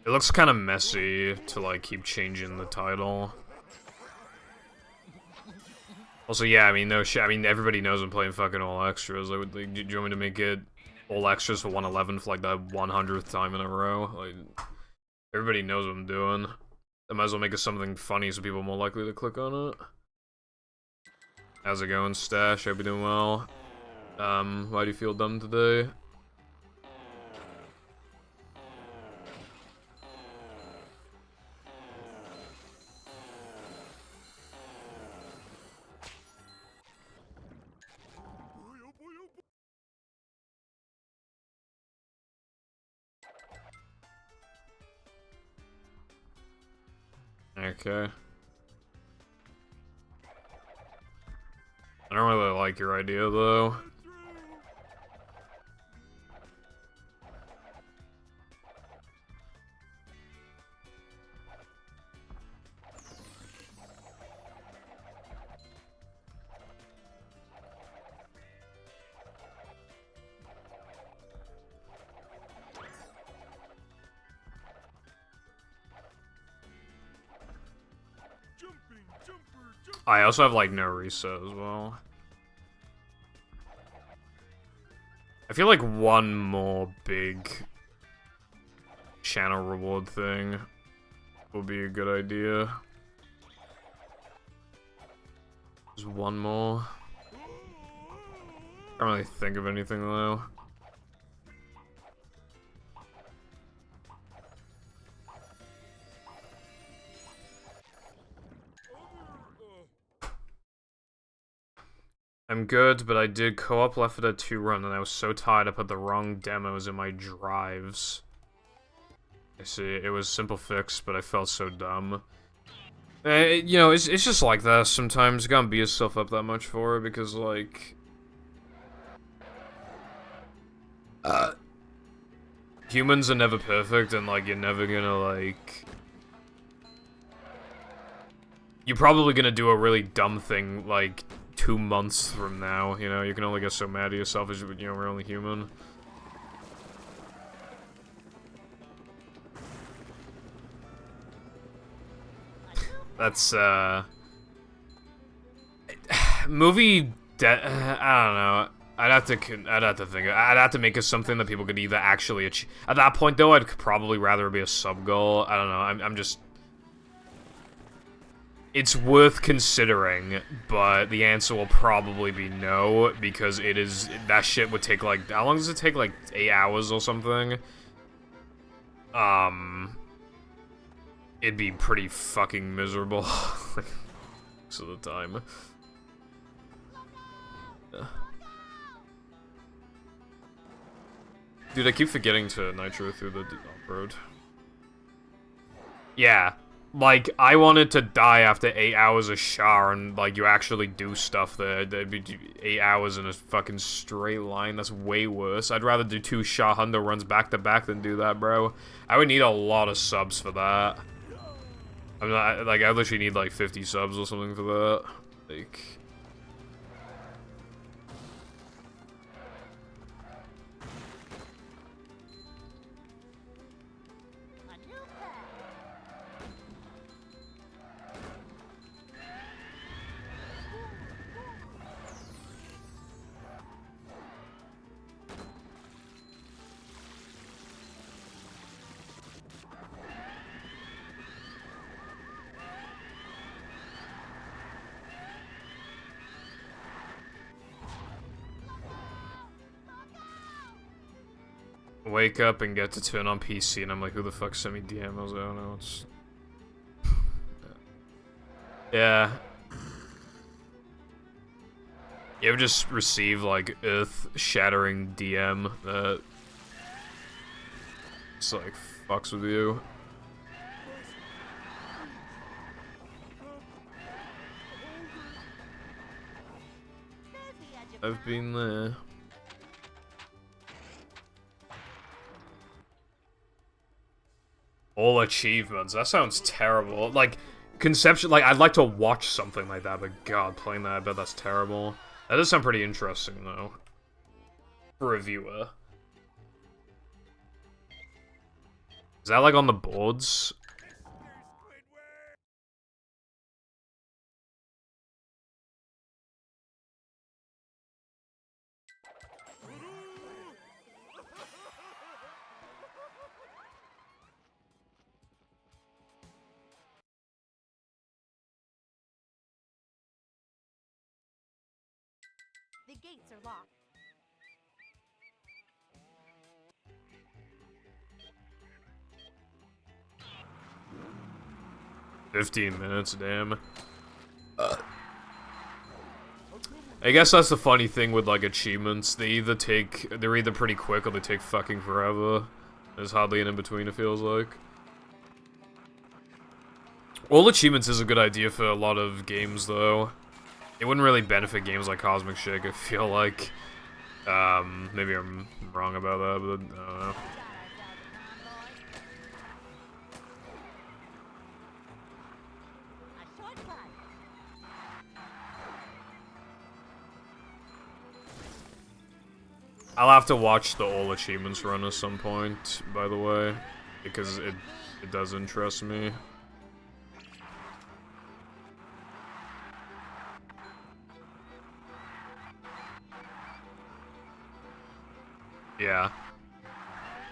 It looks kind of messy to, like, keep changing the title. Also, yeah, I mean, no shit. I mean, everybody knows I'm playing fucking all extras. Like, do you want me to make it all extras for 111 for, like, the 100th time in a row? Like, everybody knows what I'm doing. I might as well make it something funny so people are more likely to click on it. How's it going, Stash? Hope you're doing well. Why do you feel dumb today? Okay. I don't really like your idea, though. I also have, like, no reset as well. I feel like one more big channel reward thing will be a good idea. Just one more. Can't really think of anything, though. I'm good, but I did co-op Left 4 Dead 2 run, and I was so tired I put the wrong demos in my drives. I see, it was simple fix, but I felt so dumb. You know, it's just like that sometimes. You can't beat yourself up that much for it, because, like... Humans are never perfect, and, like, you're never gonna, like... You're probably gonna do a really dumb thing, like, 2 months from now, you know? You can only get so mad at yourself as, you know, we're only human. That's, movie... I don't know. I'd have to think. I'd have to make it something that people could either actually achieve. At that point, though, I'd probably rather be a sub-goal. I don't know. I'm just... It's worth considering, but the answer will probably be no, because it is... That shit would take, like... How long does it take? Like, 8 hours or something? It'd be pretty fucking miserable. Most of the time. Dude, I keep forgetting to nitro through the off-road. Yeah. Like, I wanted to die after 8 hours of Char, and, like, you actually do stuff there. That'd be 8 hours in a fucking straight line. That's way worse. I'd rather do 2 Char Hundo runs back-to-back than do that, bro. I would need a lot of subs for that. I'm not, like, I literally need, like, 50 subs or something for that. Like... Wake up and get to turn on PC, and I'm like, who the fuck sent me DM? I was like, I don't know, it's... Yeah. You ever just receive, like, earth-shattering DM that... It's like, fucks with you? I've been there. All achievements. That sounds terrible. Like, conception. Like, I'd like to watch something like that, but God, playing that, I bet that's terrible. That does sound pretty interesting, though. For a viewer. Is that, like, on the boards? The gates are locked. "15 minutes, damn." I guess that's the funny thing with, like, achievements. They're either pretty quick or they take fucking forever. There's hardly an in-between, it feels like. All achievements is a good idea for a lot of games, though. It wouldn't really benefit games like Cosmic Shake, I feel like. Maybe I'm wrong about that, but I don't know. I'll have to watch the all achievements run at some point, by the way, because it does interest me. Yeah.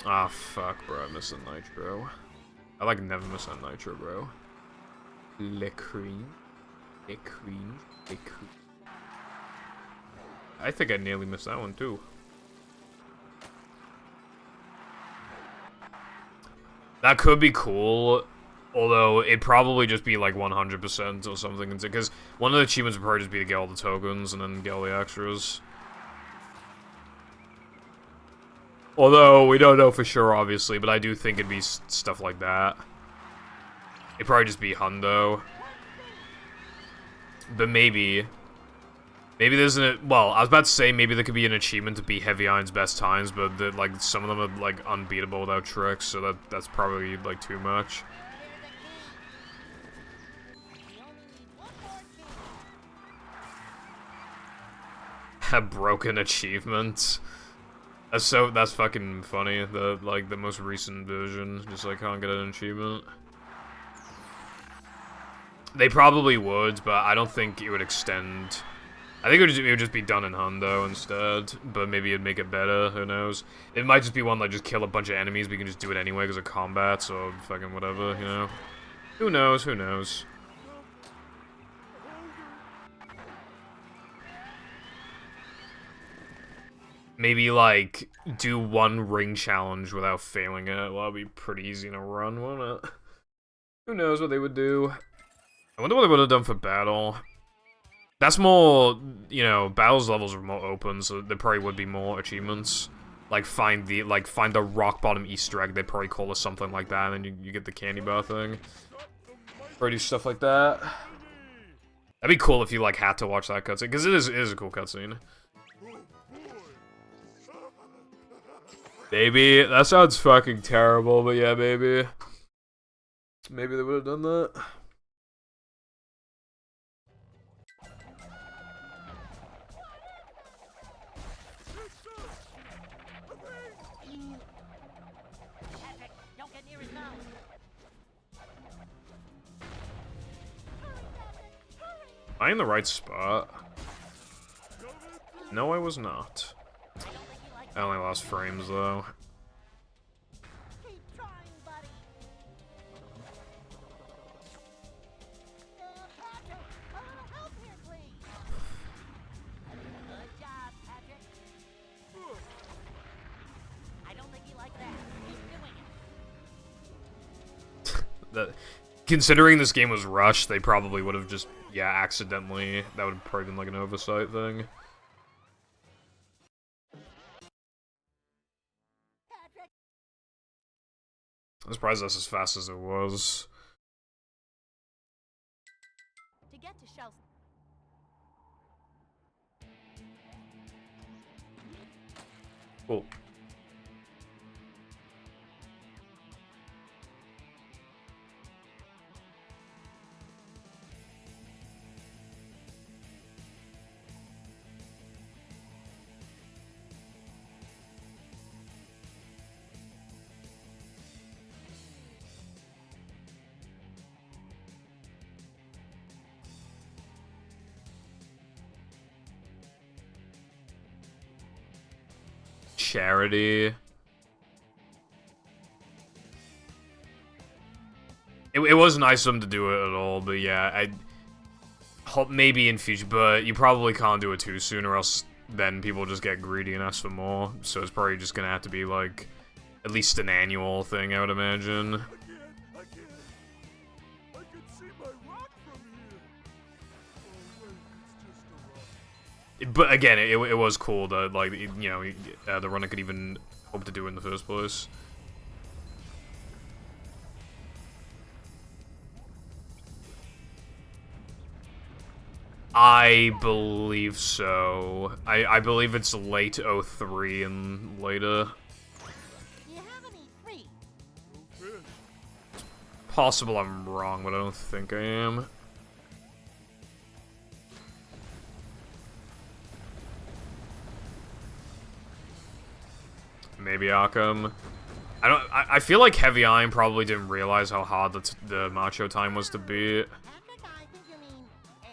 Ah, fuck, bro. I miss a nitro. I, like, never miss a nitro, bro. Le cream. Le cream. Le cream. I think I nearly missed that one, too. That could be cool, although it'd probably just be, like, 100% or something, because one of the achievements would probably just be to get all the tokens and then get all the extras. Although, we don't know for sure, obviously, but I do think it'd be stuff like that. It'd probably just be hundo. But maybe. Maybe there's well, I was about to say maybe there could be an achievement to beat Heavy Iron's best times, but like some of them are like unbeatable without tricks, so that's probably like too much. A broken achievement. That's fucking funny. The most recent version just like can't get an achievement. They probably would, but I don't think it would extend. I think it would just be done in Hundo instead, but maybe it'd make it better, who knows. It might just be one like just kill a bunch of enemies, but you can just do it anyway because of combats or fucking whatever, you know? Who knows, who knows. Maybe like, do one ring challenge without failing it. Well, that'd be pretty easy in a run, won't it? Who knows what they would do. I wonder what they would have done for battle. That's more, you know, battles levels are more open, so there probably would be more achievements. Like find the rock bottom Easter egg, they'd probably call it something like that, and then you get the candy bar thing. Or do stuff like that. That'd be cool if you like had to watch that cutscene, because it is a cool cutscene. Baby, that sounds fucking terrible, but yeah, maybe. Maybe they would have done that. Am I in the right spot? No, I was not. I only lost frames, though. Keep trying, buddy. Patrick, a little help here, please. Good job, Patrick. I don't think you like that. Keep doing it. Considering this game was rushed, they probably would have just, yeah, accidentally. That would have probably been like an oversight thing. I'm surprised that's as fast as it was. To get to Shell's. Cool. Charity. It was nice of them to do it at all, but yeah, I hope maybe in future, but you probably can't do it too soon, or else then people just get greedy and ask for more. So it's probably just gonna have to be like at least an annual thing, I would imagine. I can see my rock from here. Oh wait, it's just a rock. But again, it was cool that, like, you know, the runner could even hope to do it in the first place. I believe so. I believe it's late 03 and later. Do you have any free? No fish. Possible I'm wrong, but I don't think I am. Maybe Arkham. I feel like Heavy Iron probably didn't realize how hard the Macho time was to beat. Patrick, I think you mean air.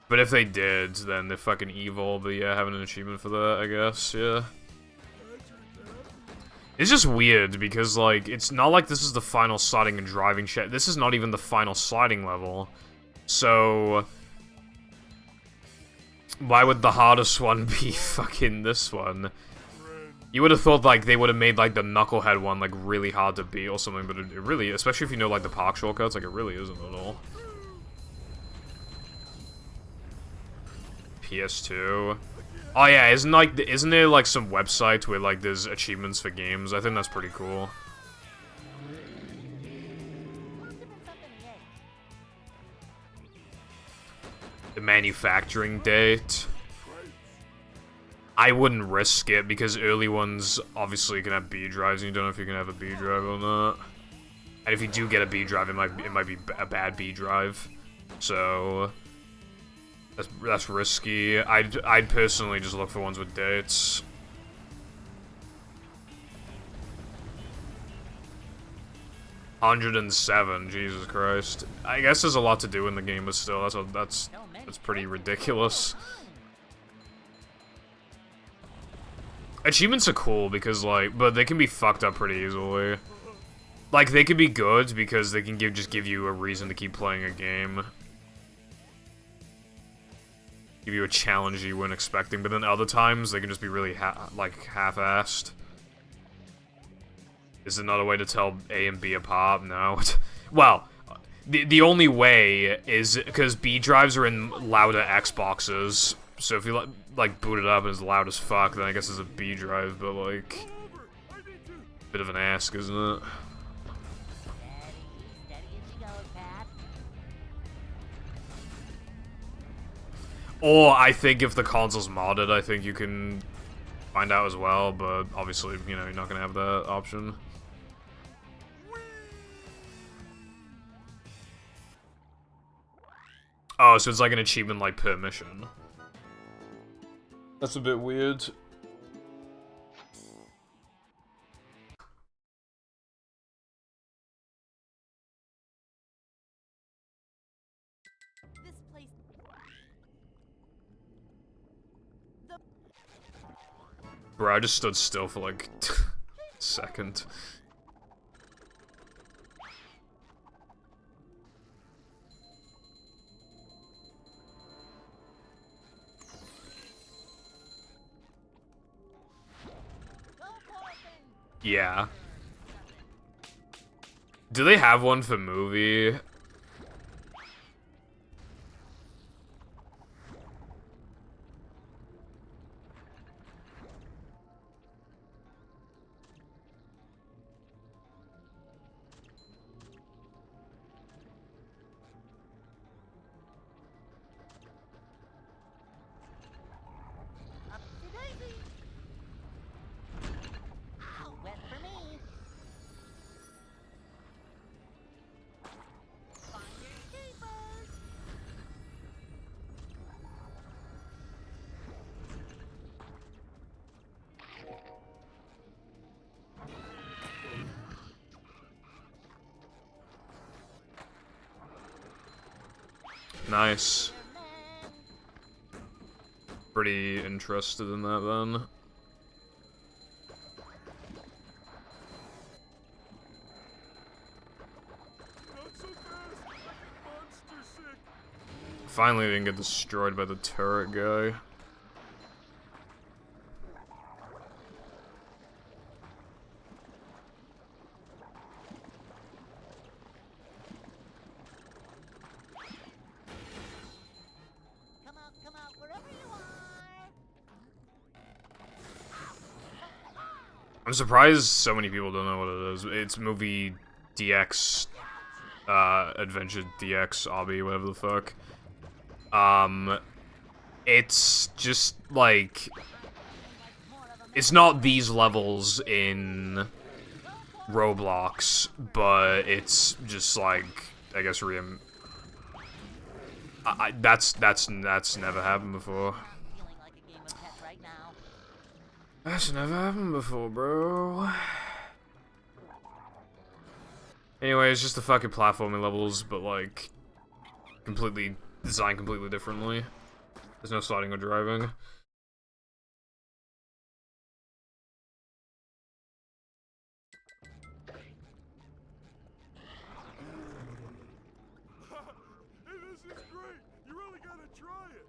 But if they did, then they're fucking evil. But yeah, having an achievement for that, I guess, yeah. It's just weird, because, like, it's not like this is the final sliding and driving shit. This is not even the final sliding level. So why would the hardest one be fucking this one? You would have thought, like, they would have made, like, the Knucklehead one, like, really hard to beat or something, but it really, especially if you know, like, the park shortcuts, like, it really isn't at all. PS2. Oh, yeah, isn't there, like, some website where, like, there's achievements for games? I think that's pretty cool. Must have been something he ate. The manufacturing date. I wouldn't risk it because early ones obviously can have B drives, and you don't know if you can have a B drive or not. And if you do get a B drive, it might be a bad B drive. So that's risky. I'd personally just look for ones with dates. $107, Jesus Christ. I guess there's a lot to do in the game, but still, that's pretty ridiculous. Achievements are cool because, like, but they can be fucked up pretty easily. Like, they can be good because they can just give you a reason to keep playing a game. Give you a challenge you weren't expecting, but then other times they can just be really half-assed. Is there another way to tell A and B apart? No. Well, the only way is because B drives are in louder Xboxes. So if you like boot it up and it's loud as fuck, then I guess it's a B drive. But like, bit of an ask, isn't it? Steady as she goes, Pat. Or I think if the console's modded, I think you can find out as well. But obviously, you know, you're not gonna have that option. Oh, so it's like an achievement like per mission. That's a bit weird. This place. Bro, I just stood still for like a second. Yeah. Do they have one for movie? Upsy-daisy. Ow, wet for me. Finders keepers. Nice. Pretty interested in that then. Not so fast! Monster sick! Finally didn't get destroyed by the turret guy. Come out, wherever you are. I'm surprised so many people don't know what it is. It's movie DX, Adventure DX, Obby, whatever the fuck. It's just, like, it's not these levels in Roblox, but it's just, like, I guess that's never happened before. Feeling like a game of pets right now. That's never happened before, bro. Anyway, it's just the fucking platforming levels, but like designed completely differently. There's no sliding or driving. Hey, this is great! You really gotta try it!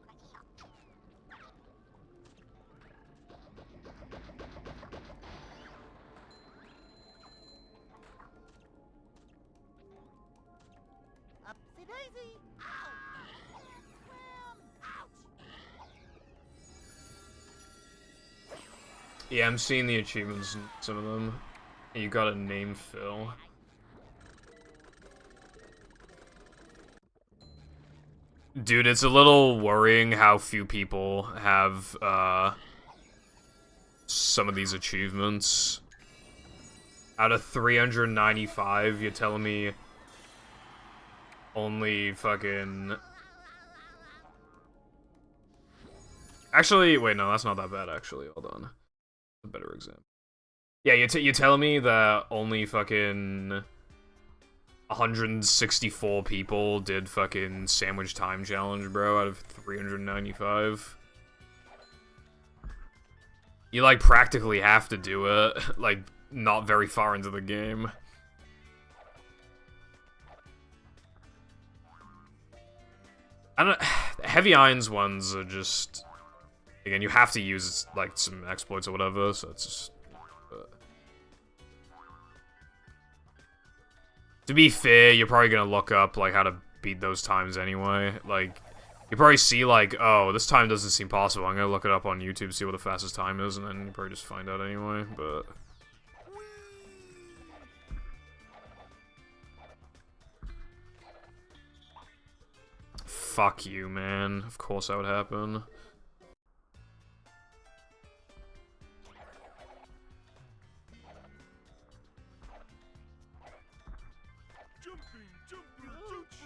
Upsy-daisy. Ow. Swim. Ouch. Yeah, I'm seeing the achievements in some of them. You gotta name Phil. Dude, it's a little worrying how few people have, some of these achievements. Out of 395, you're telling me only fucking... Actually, wait, no, that's not that bad, actually. Hold on. A better example. Yeah, you're telling me that only fucking 164 people did fucking Sandwich Time Challenge, bro, out of 395? You, like, practically have to do it, like, not very far into the game. I don't... Heavy Irons ones are just... Again, you have to use, like, some exploits or whatever, so it's just... To be fair, you're probably gonna look up, like, how to beat those times anyway. Like, you probably see, like, oh, this time doesn't seem possible. I'm gonna look it up on YouTube, see what the fastest time is, and then you probably just find out anyway, but... Fuck you, man. Of course that would happen.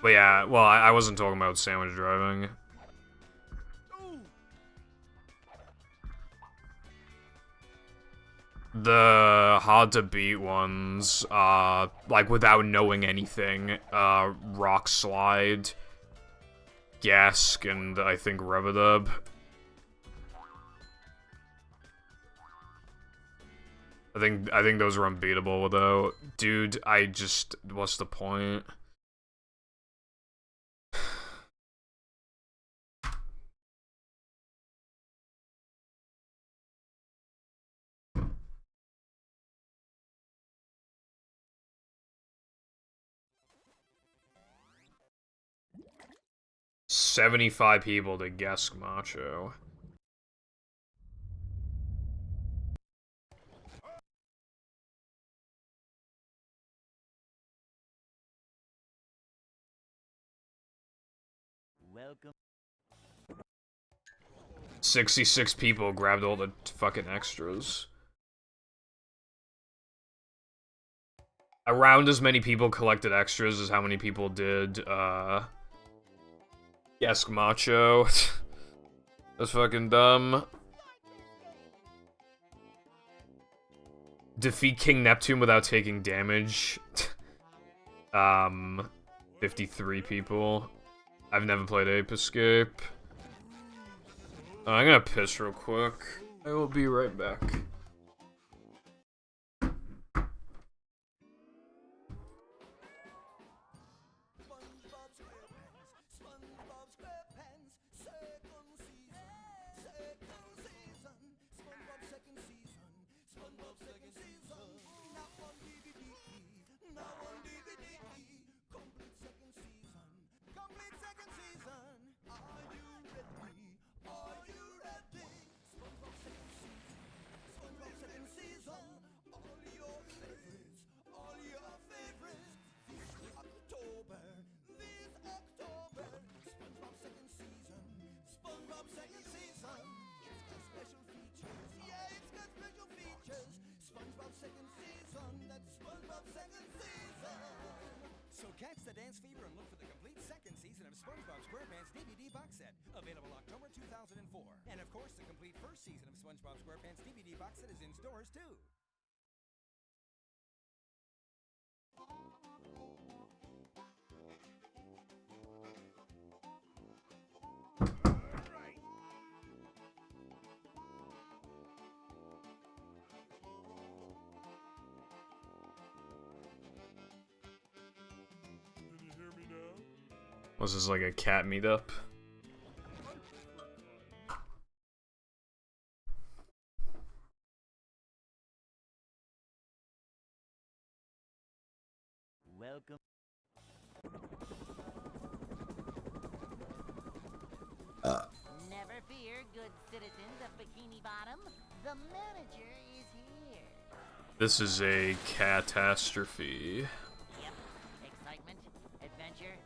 But yeah, well, I wasn't talking about sandwich driving. The hard-to-beat ones, like, without knowing anything, Rock Slide, Gask, and I think Rubadub. I think those are unbeatable, though. Dude, what's the point? $75 people to guess Macho. Welcome. 66 people grabbed all the fucking extras. Around as many people collected extras as how many people did, Guess Macho. That's fucking dumb. Defeat King Neptune without taking damage. 53 people. I've never played Ape Escape. I'm gonna piss real quick. I will be right back. So catch the dance fever and look for the complete second season of SpongeBob SquarePants DVD box set, available October 2004. And of course, the complete first season of SpongeBob SquarePants DVD box set is in stores too. Was this like a cat meetup? Welcome. Never fear, good citizens of Bikini Bottom. The manager is here. This is a catastrophe. Yep. Excitement, adventure.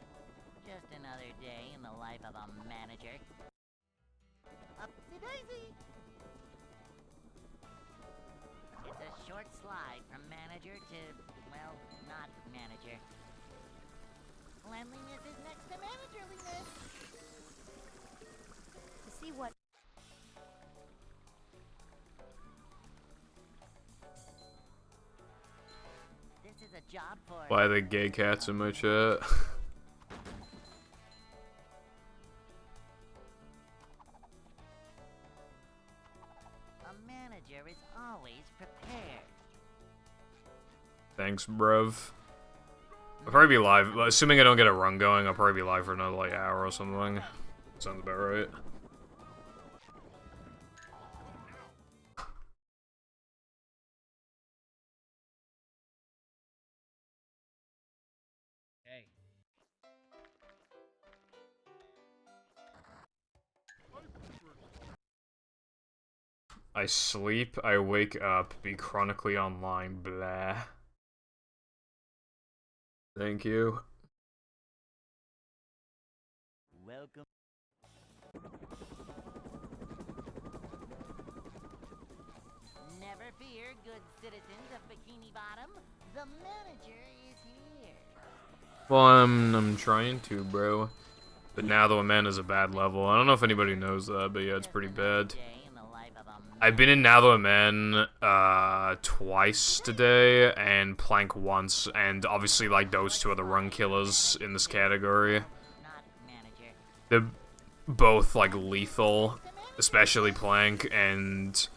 Just another day in the life of a manager. Upsy daisy. short slide from manager to, well, not manager. Cleanliness is next to managerliness. To see what This is a job for Why are the gay cats in my chat? a manager is always prepared. Thanks, bruv. I'll probably be live, assuming I don't get a run going, I'll probably be live for another, like, hour or something. Sounds about right. Hey. I sleep, I wake up, be chronically online, blah. Thank you. Welcome. Never fear, good citizens of Bikini Bottom. The manager is here. Well, I'm trying to, bro. But now the man is a bad level. I don't know if anybody knows that, but yeah, it's pretty bad. Day in the life of a I've been in Now the Man twice today, and Plank once, and obviously, like, those two are the run killers in this category. not manager. They're both, like, lethal, especially Plank, and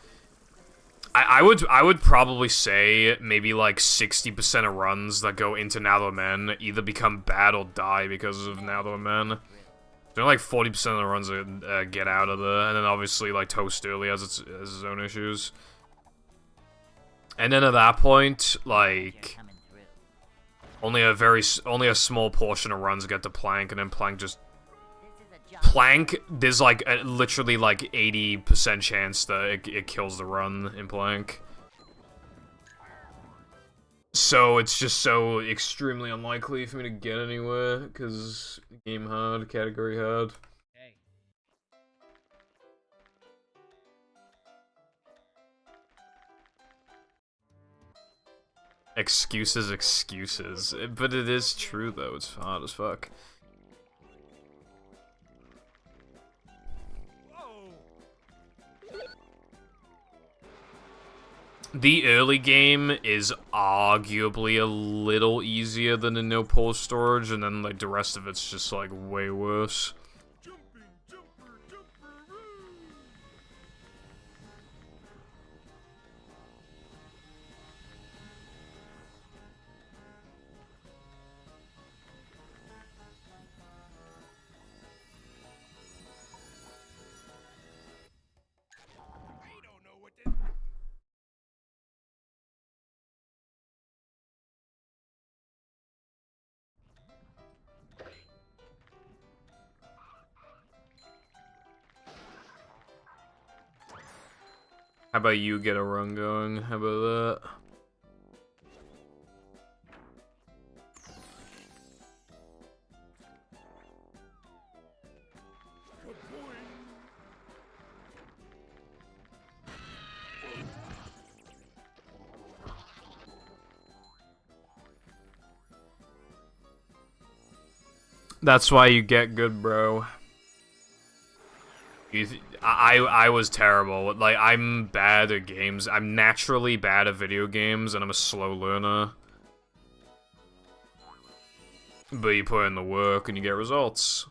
I would probably say maybe, like, 60% of runs that go into Now the Man either become bad or die because of Now the Man. There are like 40% of the runs that get out of there, and then obviously like Toast early has its own issues. And then at that point, like Coming through. only a small portion of runs get to Plank, and then Plank just This is a job. Plank. There's like literally like 80% chance that it kills the run in Plank. So it's just so extremely unlikely for me to get anywhere, because game hard, category hard. Hey. Excuses, but it is true though. It's hard as fuck. The early game is arguably a little easier than the no pole storage, and then like the rest of it's just like way worse. Jumping, jumper, jumperoo. I don't know what to. How about you get a run going? How about that? That's why you get good, bro. I was terrible. Like, I'm bad at games. I'm naturally bad at video games, and I'm a slow learner. But you put in the work, and you get results.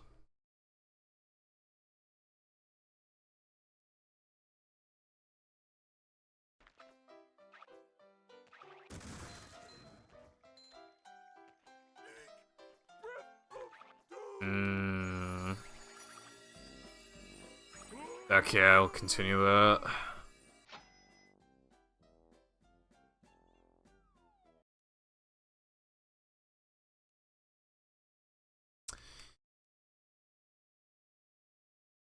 Okay, I'll continue that.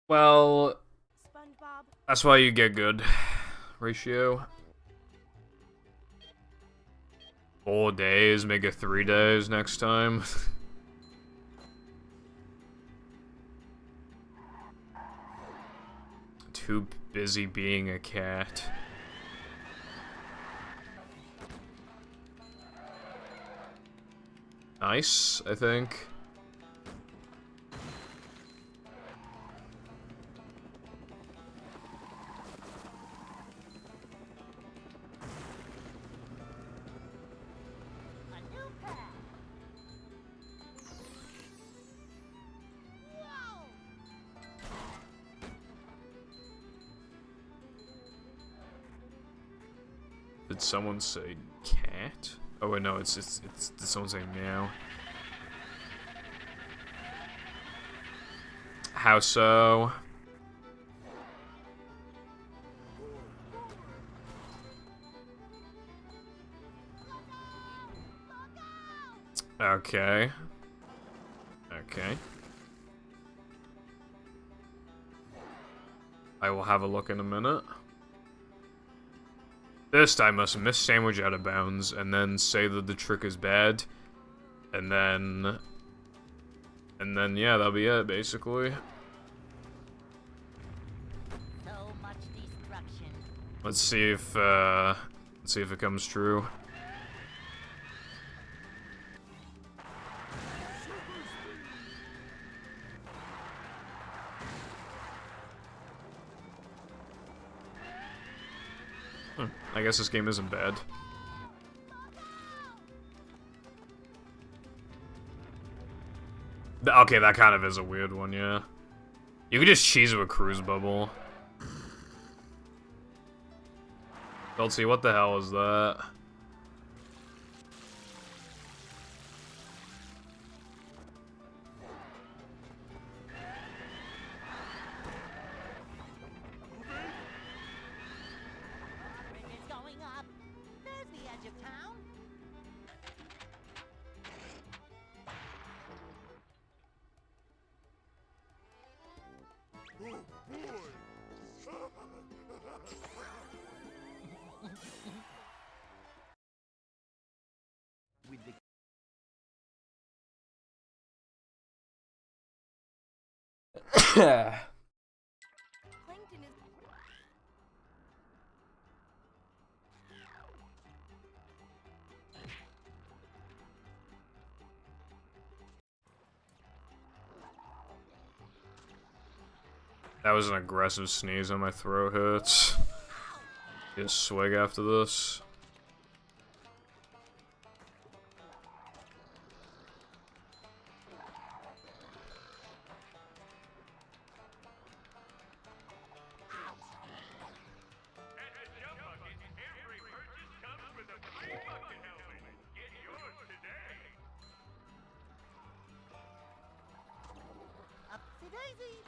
Well, SpongeBob. that's why you get good. Ratio. 4 days, make it 3 days next time. Too busy being a cat. nice, I think. A new path. Whoa! Did someone say cat? Oh wait, no, it's did someone say meow? How so? Okay. Okay. I will have a look in a minute. This I must miss sandwich out of bounds, and then say that the trick is bad, and then yeah, that'll be it, basically. So much destruction. Let's see if it comes true. I guess this game isn't bad. Okay, that kind of is a weird one, yeah. You could just cheese with a cruise bubble. Let's see, what the hell is that? Bridge is going up. There's the edge of town. Oh boy! With the Plankton is. That was an aggressive sneeze and my throat hurts. Get a swig after this. Upsy daisy.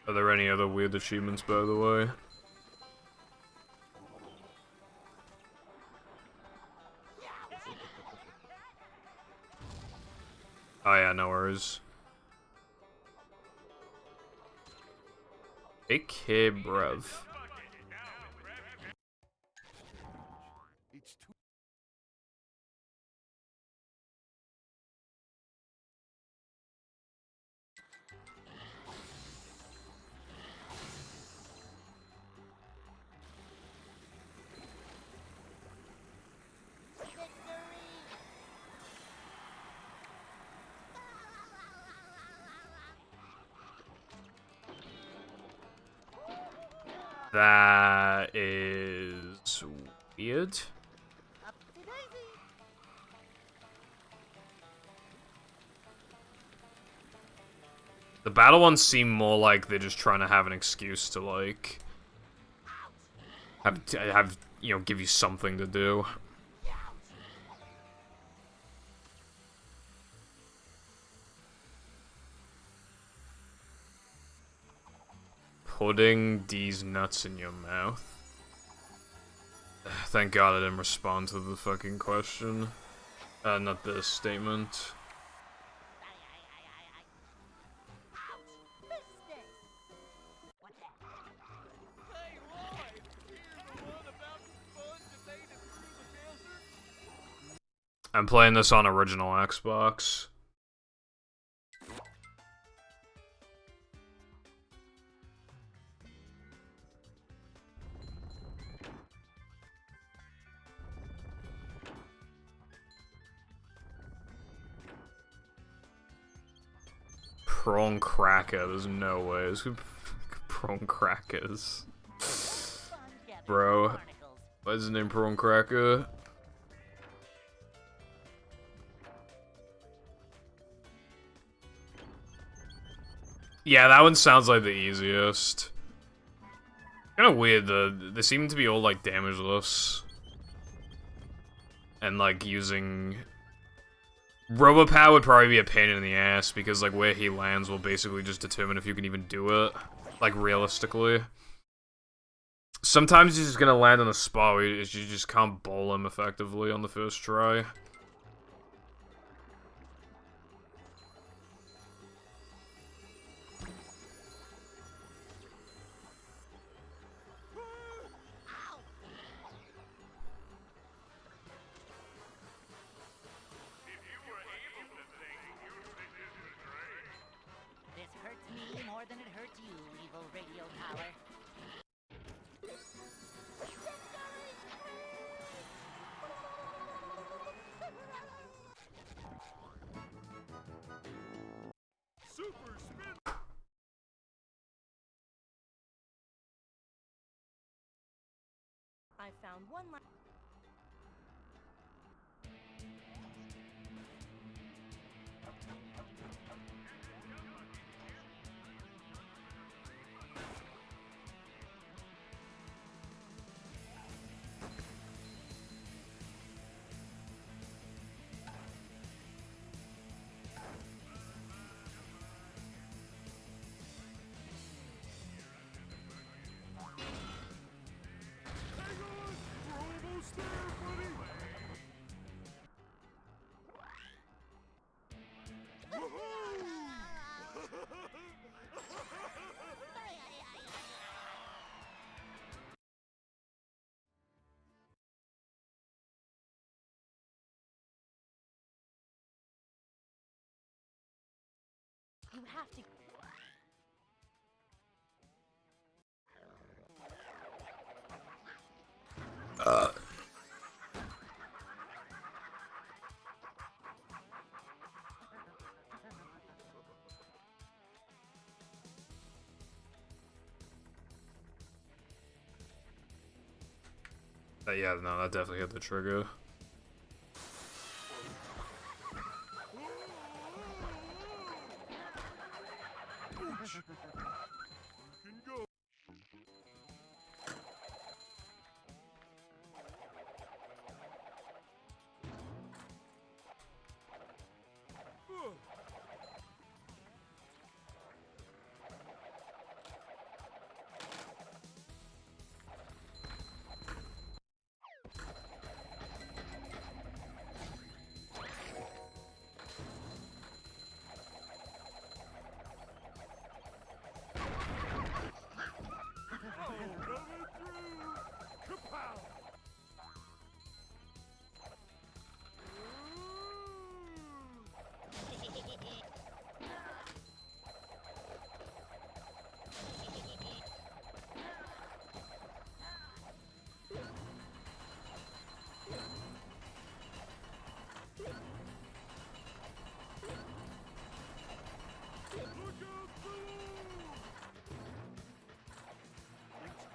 Are there any other weird achievements, by the way? Oh yeah, no worries. AK bruv. It's too. That is weird. Upsy daisy. The battle ones seem more like they're just trying to have an excuse to like have you know, give you something to do. Putting these nuts in your mouth. Thank God I didn't respond to the fucking question. Not the statement. Hey, Lloyd! You're the one about the I'm playing this on original Xbox. Prawn cracker, there's no way. There's prawn crackers. Bro, why is his name prawn cracker? Yeah, that one sounds like the easiest. Kinda weird, they seem to be all, like, damageless. And, like, using... Robopower would probably be a pain in the ass, because, like, where he lands will basically just determine if you can even do it. Like, realistically. Sometimes he's just gonna land on a spot where you just can't bowl him effectively on the first try. This hurts me more than it hurts you, evil radio power. Super spin. I found one line. Hang on! We're almost there, buddy! You have to. Yeah, no, that definitely hit the trigger. You can go.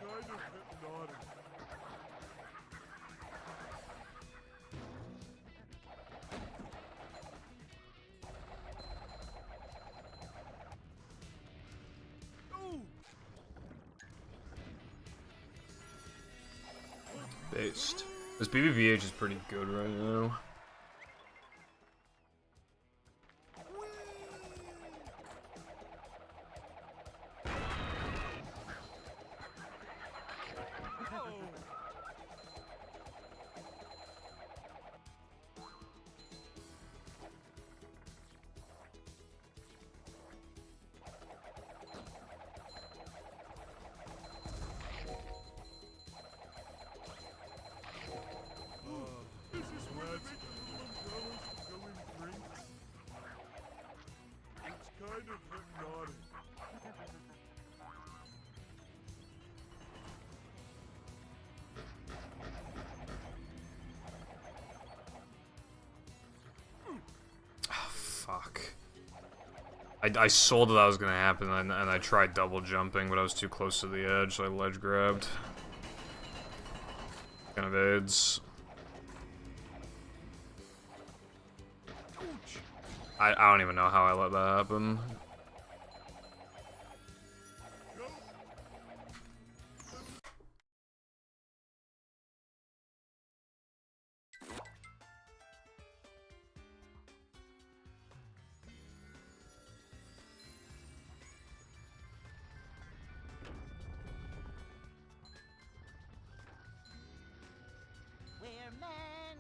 Kind of hypnotic. Based. This BBVH is pretty good right now. This is where it's kind of hypnotic. Fuck. I saw that was gonna happen, and I tried double jumping, but I was too close to the edge, so I ledge grabbed. Kind of aids. I don't even know how I let that happen. We're men.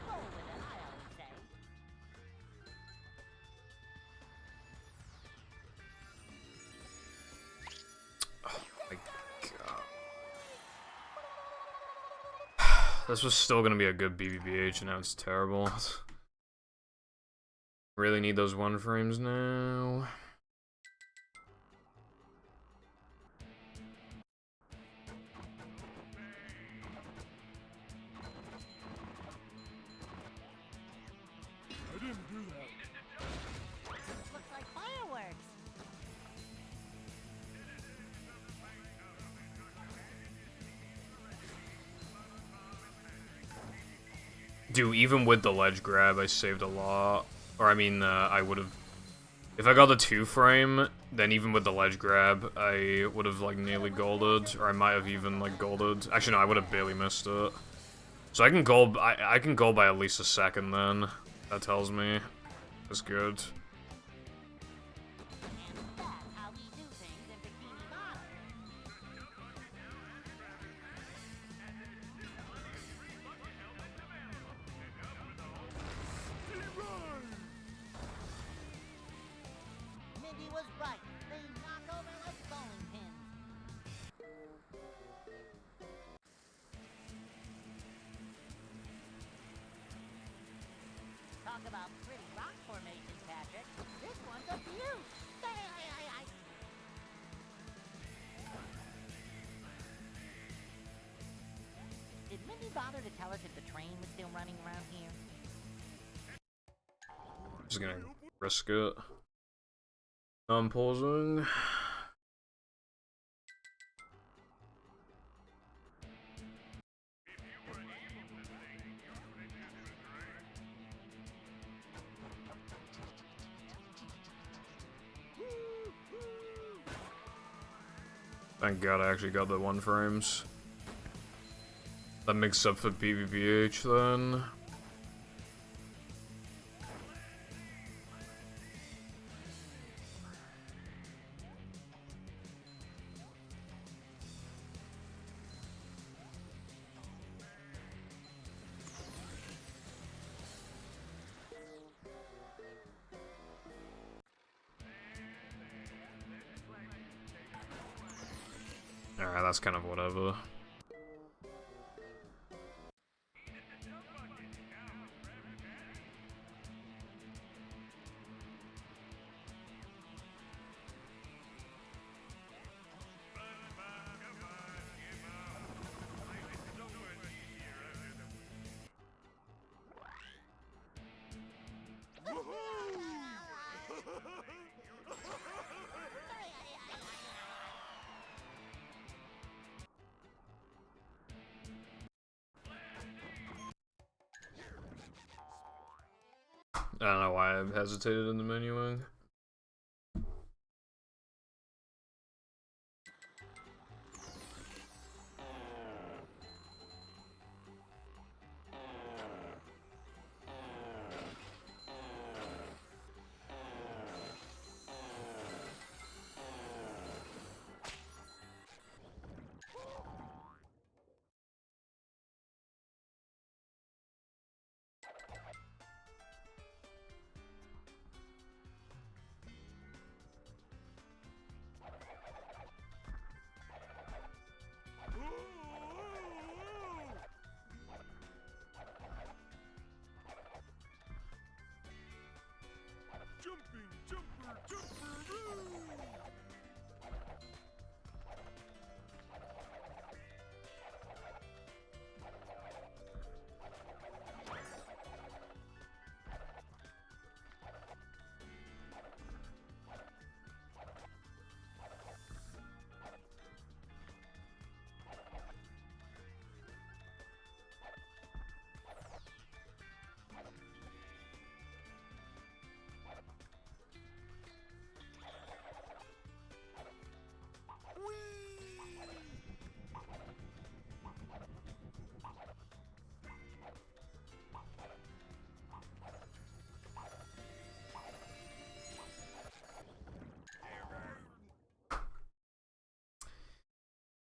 Roll with it, I always say. My God. This was still gonna be a good BBBH, and now it's terrible. Really need those 1 frames now. I didn't do that. Looks like fireworks. Dude, even with the ledge grab, I saved a lot. Or, I mean, I would've... If I got the 2 frame, then even with the ledge grab, I would've, like, nearly golded. Or I might have even, like, golded. Actually, no, I would've barely missed it. So I can gold... I can gold by at least a second, then. That tells me. That's good. And that's how we do things in Bikini Bottom. Mindy was right. They knock over like bowling pins. Talk about pretty rock formations, Patrick. This one's a beaut. Did Mindy bother to tell us if the train was still running around here? Just gonna risk it. I'm pausing. Thank God I actually got the 1 frames. That makes up for BBBH then. Alright, that's kind of whatever. I don't know why I've hesitated in the menuing.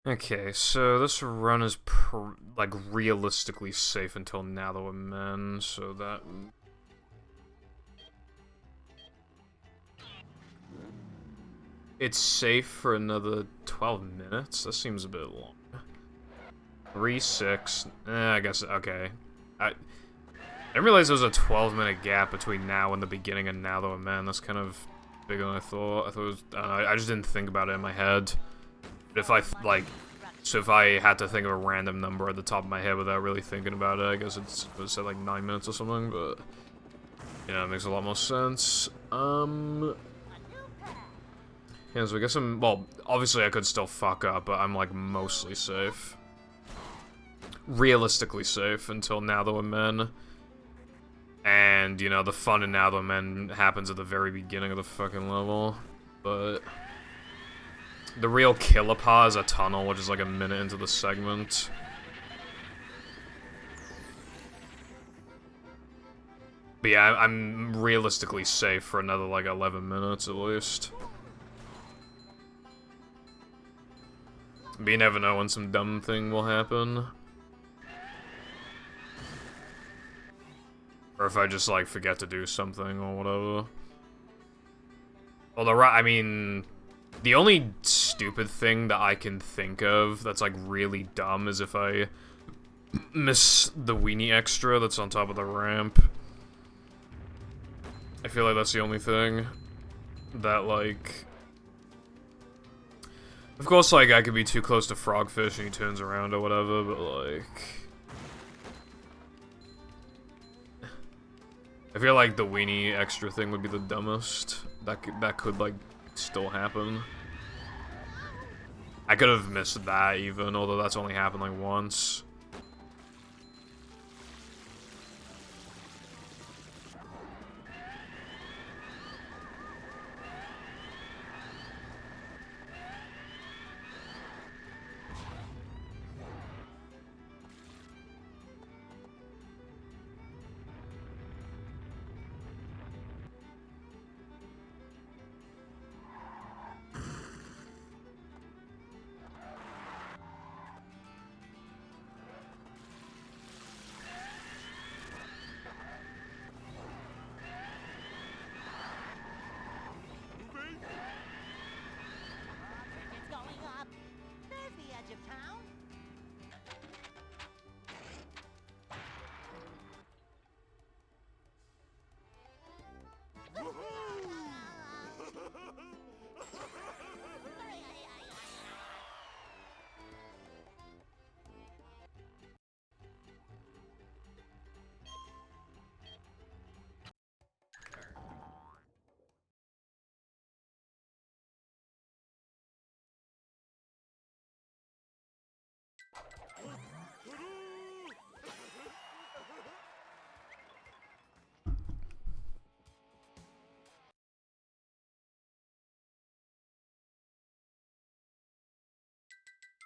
Okay, so this run is like realistically safe until now that we're men, so that... It's safe for another 12 minutes? That seems a bit long. 3, 6... I guess, okay. I didn't realize there was a 12-minute gap between now and the beginning and now that we're men. That's kind of bigger than I thought. I thought it was... I just didn't think about it in my head. But if I, like... So if I had to think of a random number at the top of my head without really thinking about it, I guess it would say like 9 minutes or something, but... Yeah, it makes a lot more sense. Yeah, so I guess I'm... Well, obviously I could still fuck up, but I'm like mostly safe. Realistically safe until now that we're men. And, you know, the fun in now that we're men happens at the very beginning of the fucking level. But... The real killer part is a tunnel, which is like a minute into the segment. But yeah, I'm realistically safe for another like 11 minutes at least. But you never know when some dumb thing will happen. Or if I just like forget to do something or whatever. Although, I mean... The only stupid thing that I can think of that's, like, really dumb is if I miss the weenie extra that's on top of the ramp. I feel like that's the only thing that, like... Of course, like, I could be too close to Frogfish and he turns around or whatever, but, like... I feel like the weenie extra thing would be the dumbest. That could, like... still happen. I could have missed that even, although that's only happened like once. It's going up. There's the edge of town.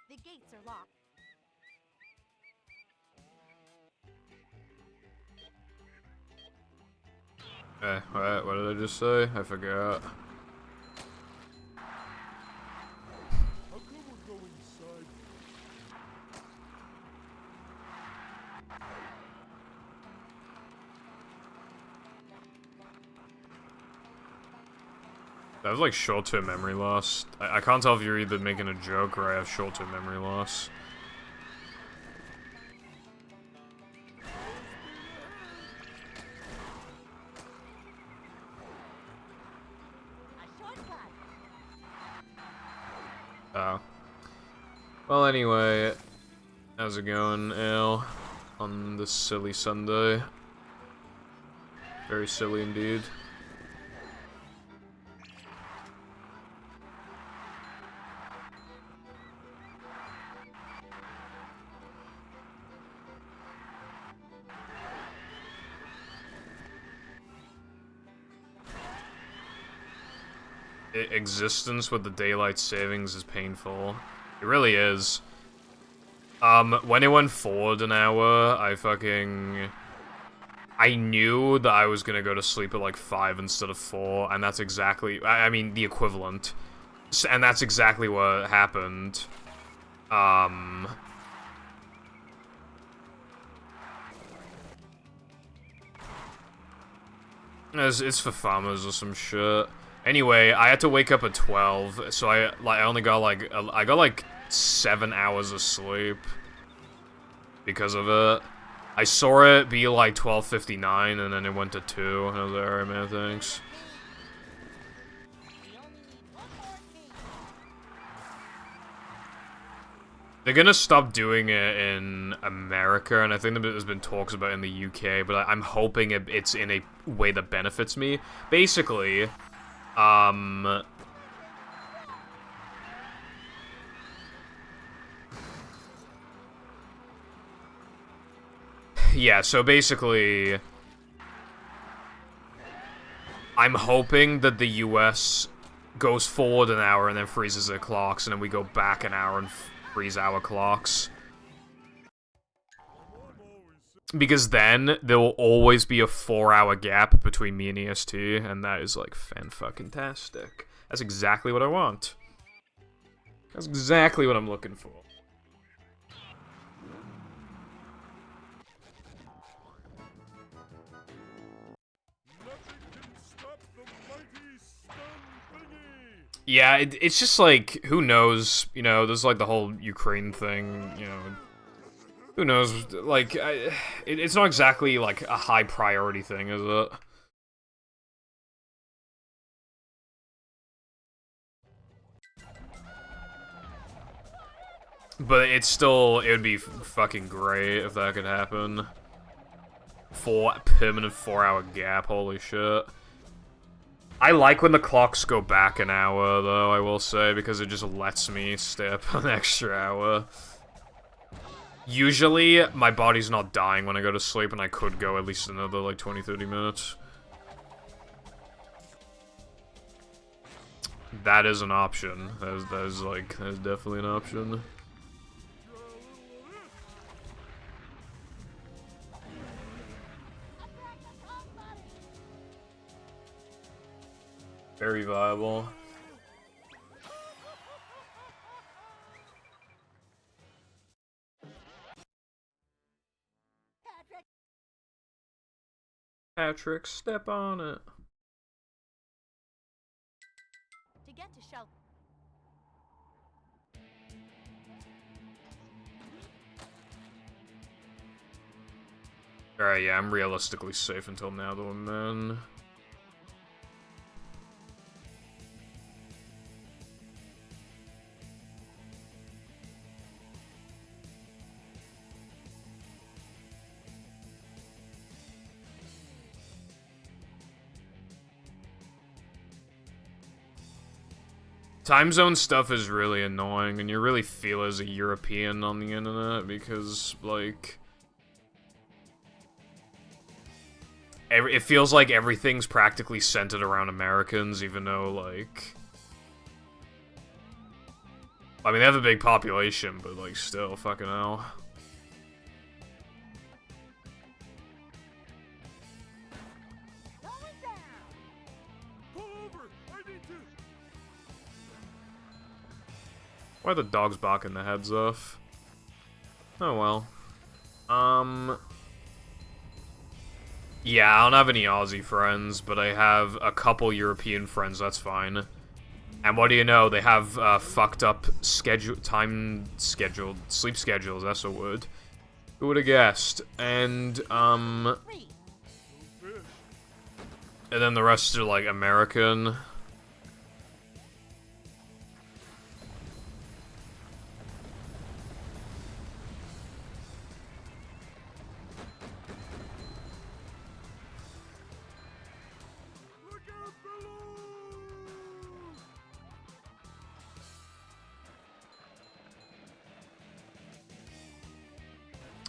The gates are locked. What did I just say? I forgot. How come we're going inside? I have like short-term memory loss. I can't tell if you're either making a joke or I have short-term memory loss. Oh. Well, anyway, how's it going, Ale? On this silly Sunday. Very silly indeed. Existence with the daylight savings is painful. It really is. When it went forward an hour, I knew that I was gonna go to sleep at like 5 instead of 4, and that's exactly, I mean, the equivalent. And that's exactly what happened. It's for farmers or some shit. Anyway, I had to wake up at 12, so I only got like 7 hours of sleep because of it. I saw it be like 12:59, and then it went to 2, and I was like, alright, man, thanks. They're gonna stop doing it in America, and I think there's been talks about it in the UK, but I'm hoping it's in a way that benefits me. Basically, yeah, so basically, I'm hoping that the US goes forward an hour and then freezes their clocks, and then we go back an hour and freeze our clocks. Because then, there will always be a 4-hour gap between me and EST, and that is, like, fan-fucking-tastic. That's exactly what I want. That's exactly what I'm looking for. Yeah, it's just like, who knows, you know, there's like the whole Ukraine thing, you know, who knows, like, it's not exactly like a high priority thing, is it? But it's still, it would be fucking great if that could happen. Permanent 4-hour gap, holy shit. I like when the clocks go back an hour, though, I will say, because it just lets me stay up an extra hour. Usually, my body's not dying when I go to sleep, and I could go at least another, like, 20-30 minutes. That is an option. That is definitely an option. Very viable. Patrick, step on it. To get to shelter. Alright, yeah, I'm realistically safe until now, though, man. Time zone stuff is really annoying, and you really feel as a European on the internet, because, like... it feels like everything's practically centered around Americans, even though, like... I mean, they have a big population, but, like, still, fucking hell. Why are the dogs barking their heads off? Oh well. Yeah, I don't have any Aussie friends, but I have a couple European friends, that's fine. And what do you know, they have fucked up sleep schedules, that's a word. Who would have guessed? And then the rest are like American.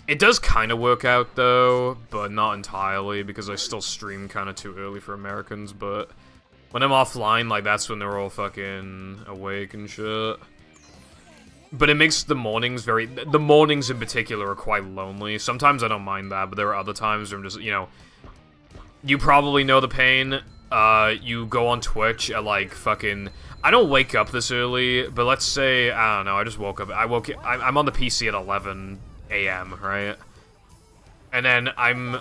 It does kind of work out, though, but not entirely, because I still stream kind of too early for Americans, but when I'm offline, like, that's when they're all fucking awake and shit. But it makes the mornings the mornings in particular are quite lonely. Sometimes I don't mind that, but there are other times where I'm just, you know, you probably know the pain. You go on Twitch at, like, fucking... I don't wake up this early, but let's say, I don't know, I just woke up. I'm on the PC at 11 a.m., right? And then I'm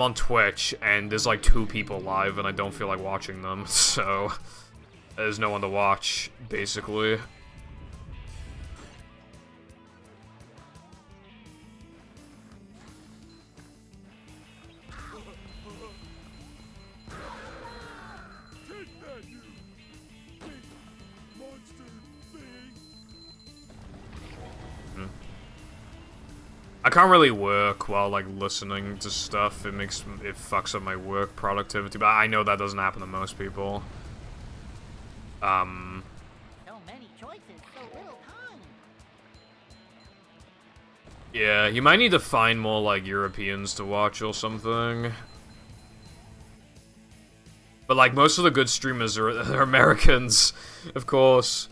on Twitch, and there's like 2 people live, and I don't feel like watching them, so there's no one to watch, basically. Take that, you big monster thing! I can't really work while, like, listening to stuff. It fucks up my work productivity, but I know that doesn't happen to most people. So many choices, so little time. Yeah, you might need to find more, like, Europeans to watch or something. But, like, most of the good streamers are Americans, of course.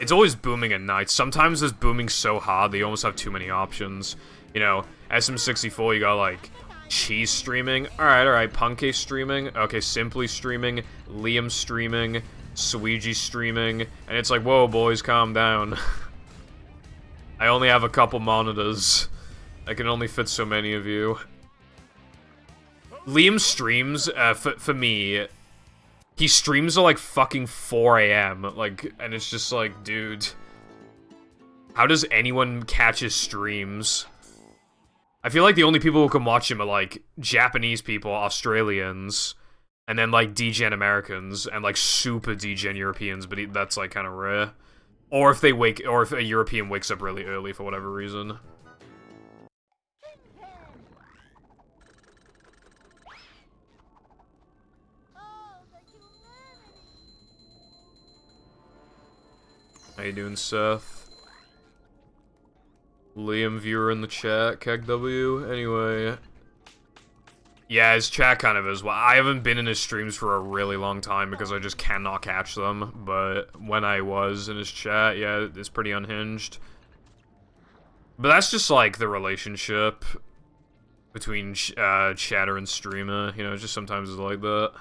It's always booming at night. Sometimes it's booming so hard that you almost have too many options. You know, SM64, you got, like, Cheese streaming. Alright, Punky streaming. Okay, Simply streaming. Liam streaming. Suiji streaming. And it's like, whoa, boys, calm down. I only have a couple monitors. I can only fit so many of you. Liam streams, for me... He streams at like fucking 4 a.m. Like, and it's just like, dude. How does anyone catch his streams? I feel like the only people who can watch him are like Japanese people, Australians, and then like degen Americans, and like super degen Europeans, but that's like kind of rare. Or if a European wakes up really early for whatever reason. How you doing, Seth? Liam viewer in the chat, KegW. Anyway. Yeah, his chat kind of is. Well, I haven't been in his streams for a really long time because I just cannot catch them. But when I was in his chat, yeah, it's pretty unhinged. But that's just like the relationship between chatter and streamer. You know, just sometimes it's like that.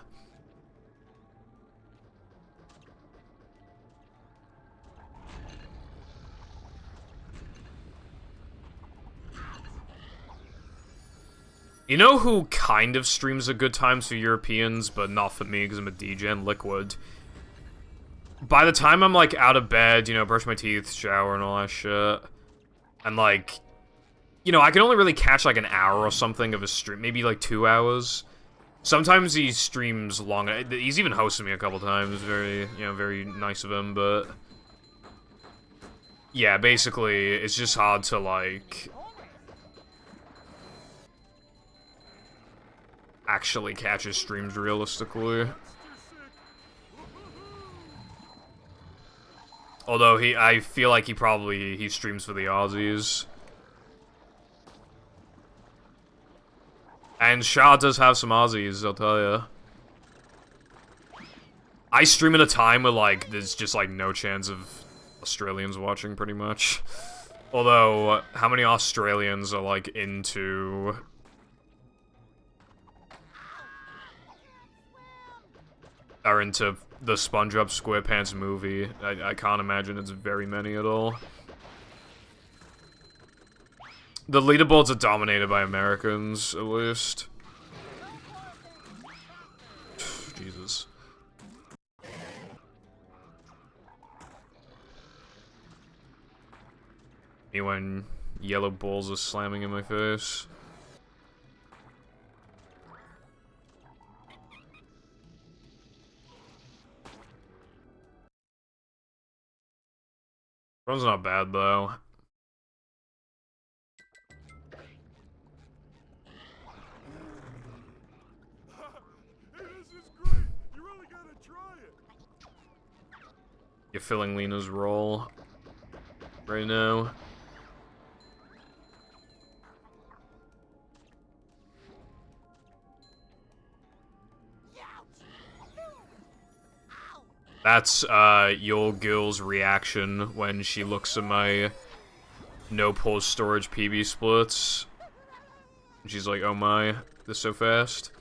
You know who kind of streams at good times for Europeans, but not for me because I'm a degen? Liquid. By the time I'm, like, out of bed, you know, brush my teeth, shower, and all that shit, and, like, you know, I can only really catch, like, an hour or something of a stream, maybe, like, 2 hours. Sometimes he streams longer. He's even hosted me a couple times, very, you know, very nice of him, but... Yeah, basically, it's just hard to, like... actually catch his streams realistically. Although I feel like he streams for the Aussies. And Shah does have some Aussies, I'll tell ya. I stream at a time where, like, there's just, like, no chance of Australians watching, pretty much. Although, how many Australians are, like, into... the SpongeBob SquarePants movie? I can't imagine it's very many at all. The leaderboards are dominated by Americans, at least. Jesus. Me when yellow balls are slamming in my face. Run's not bad, though. Hey, this is great! You really gotta try it! You're filling Lena's role right now. That's, your girl's reaction when she looks at my no-pause storage PB splits. She's like, oh my, this so fast.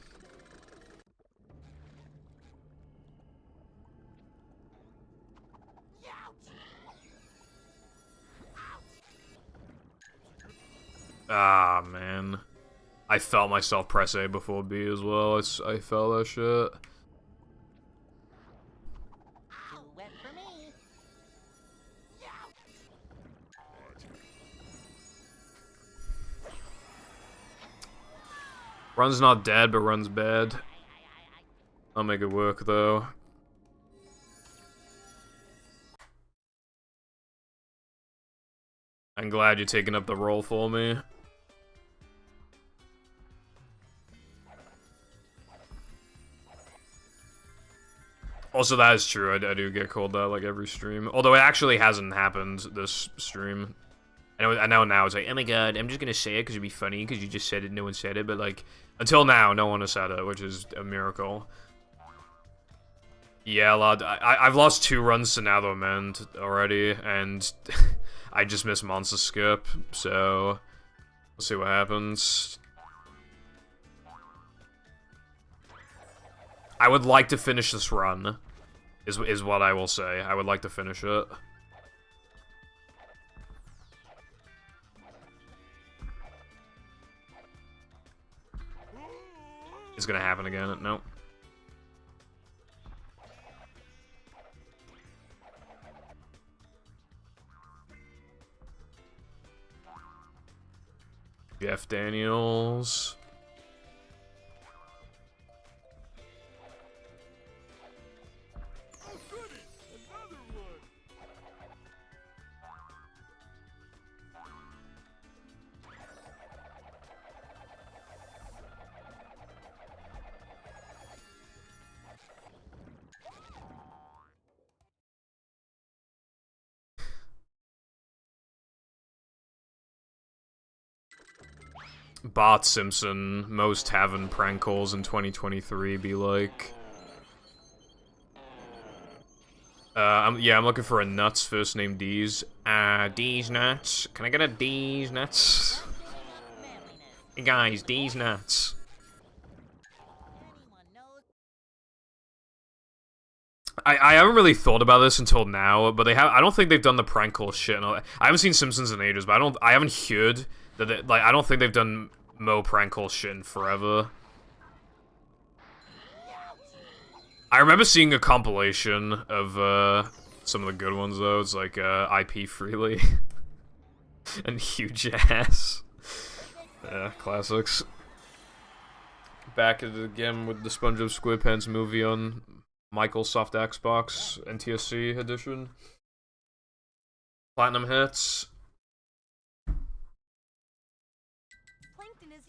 Ah, man. I felt myself press A before B as well. I felt that shit. Too wet for me. Run's not dead, but run's bad. I'll make it work, though. I'm glad you're taking up the role for me. Also, that is true. I do get called that like every stream. Although it actually hasn't happened this stream. I know now it's like, oh my god, I'm just gonna say it because it'd be funny because you just said it, no one said it. But like, until now, no one has said it, which is a miracle. Yeah, lad. I've lost 2 runs to Now the Amend already, and I just missed Monster Skip, so we'll see what happens. I would like to finish this run, is what I will say. I would like to finish it. It's gonna happen again. Nope. Jeff Daniels. Oh, goody! Another one! Bart Simpson, most tavern prank calls in 2023 be like. Yeah, I'm looking for a nuts, first name D's. D's nuts. Can I get a D's nuts? Hey guys, D's nuts. I haven't really thought about this until now, but I don't think they've done the prank call shit. I haven't seen Simpsons in ages, but I haven't heard that I don't think they've done Mo prank call shit in forever. I remember seeing a compilation of some of the good ones though. It's like IP Freely and Huge Ass. Yeah, classics. Back at it again with the SpongeBob SquarePants movie on Microsoft Xbox NTSC edition. Platinum hits. Plankton is.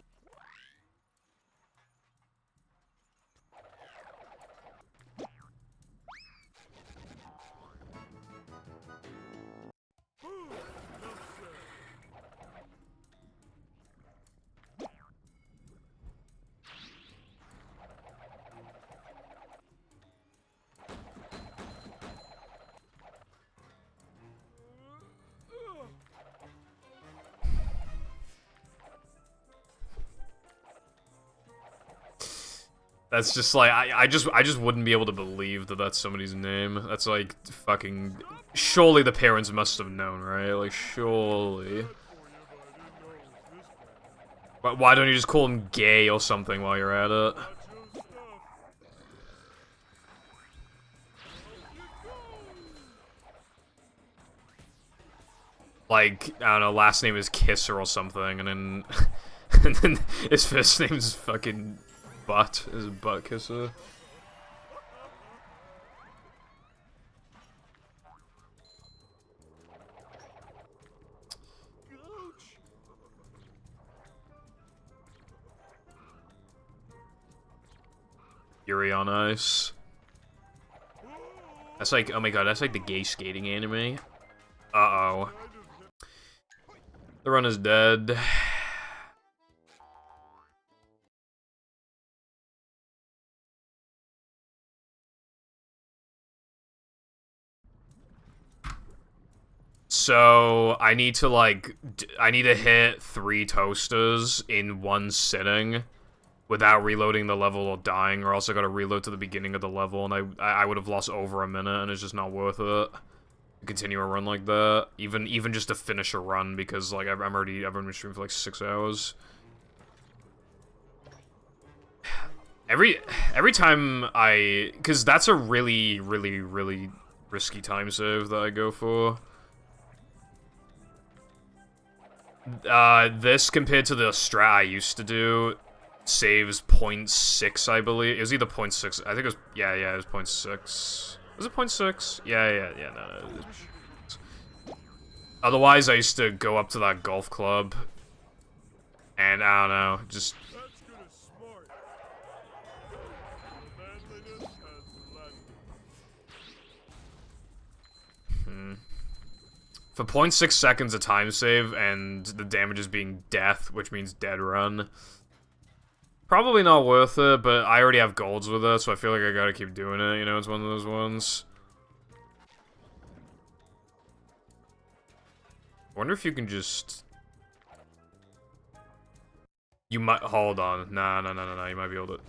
That's just like I just wouldn't be able to believe that that's somebody's name. That's like fucking. Surely the parents must have known, right? Like surely. But why don't you just call him gay or something while you're at it? Like, I don't know, last name is Kisser or something, and then and then his first name is fucking Butt. Is a Butt Kisser. Yuri on Ice. That's like, oh my god, that's like the gay skating anime. Uh-oh. The run is dead. So, I need to, like, I need to hit 3 toasters in one sitting without reloading the level or dying, or else I gotta reload to the beginning of the level, and I would have lost over a minute, and it's just not worth it to continue a run like that. Even just to finish a run, because, like, I've been streaming for, like, 6 hours. Every time because that's a really, really, really risky time save that I go for. This compared to the strat I used to do saves 0.6, I believe. It was either 0.6. I think it was, yeah, it was 0.6. Was it 0.6? Yeah, no. Otherwise, I used to go up to that golf club, and I don't know, just. That's gonna smart. Manliness has landed. For 0.6 seconds a time save, and the damage is being death, which means dead run. Probably not worth it, but I already have golds with it, so I feel like I gotta keep doing it, you know, it's one of those ones. I wonder if you can just... You might... Hold on. Nah, you might be able to...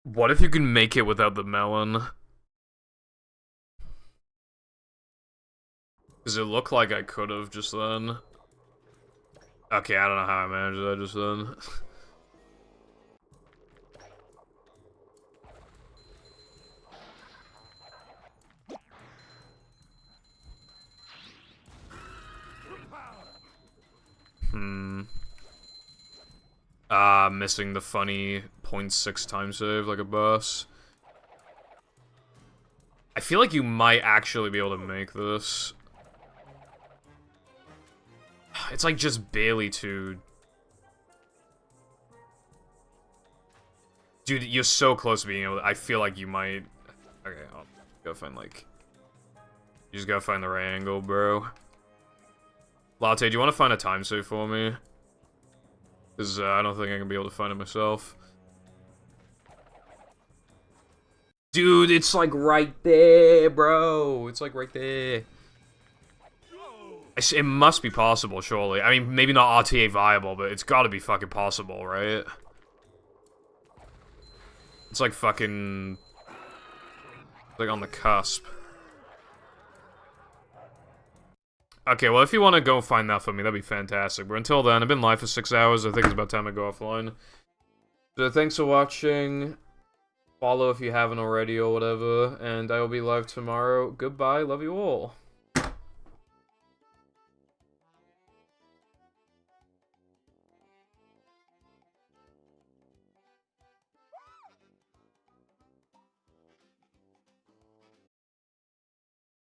What if you can make it without the melon? Does it look like I could've just then? Okay, I don't know how I managed that just then. Missing the funny 0.6 time save like a boss. I feel like you might actually be able to make this. It's like just barely too... Dude, you're so close to being able to... I feel like you might... Okay, I'll go find, like... You just gotta find the right angle, bro. Latte, do you want to find a time save for me? Because I don't think I can be able to find it myself. Dude, it's like right there, bro. It's like right there. It must be possible, surely. I mean, maybe not RTA viable, but it's gotta be fucking possible, right? It's like fucking... like on the cusp. Okay, well, if you want to go find that for me, that'd be fantastic. But until then, I've been live for 6 hours. I think it's about time I go offline. So thanks for watching. Follow if you haven't already or whatever. And I will be live tomorrow. Goodbye. Love you all.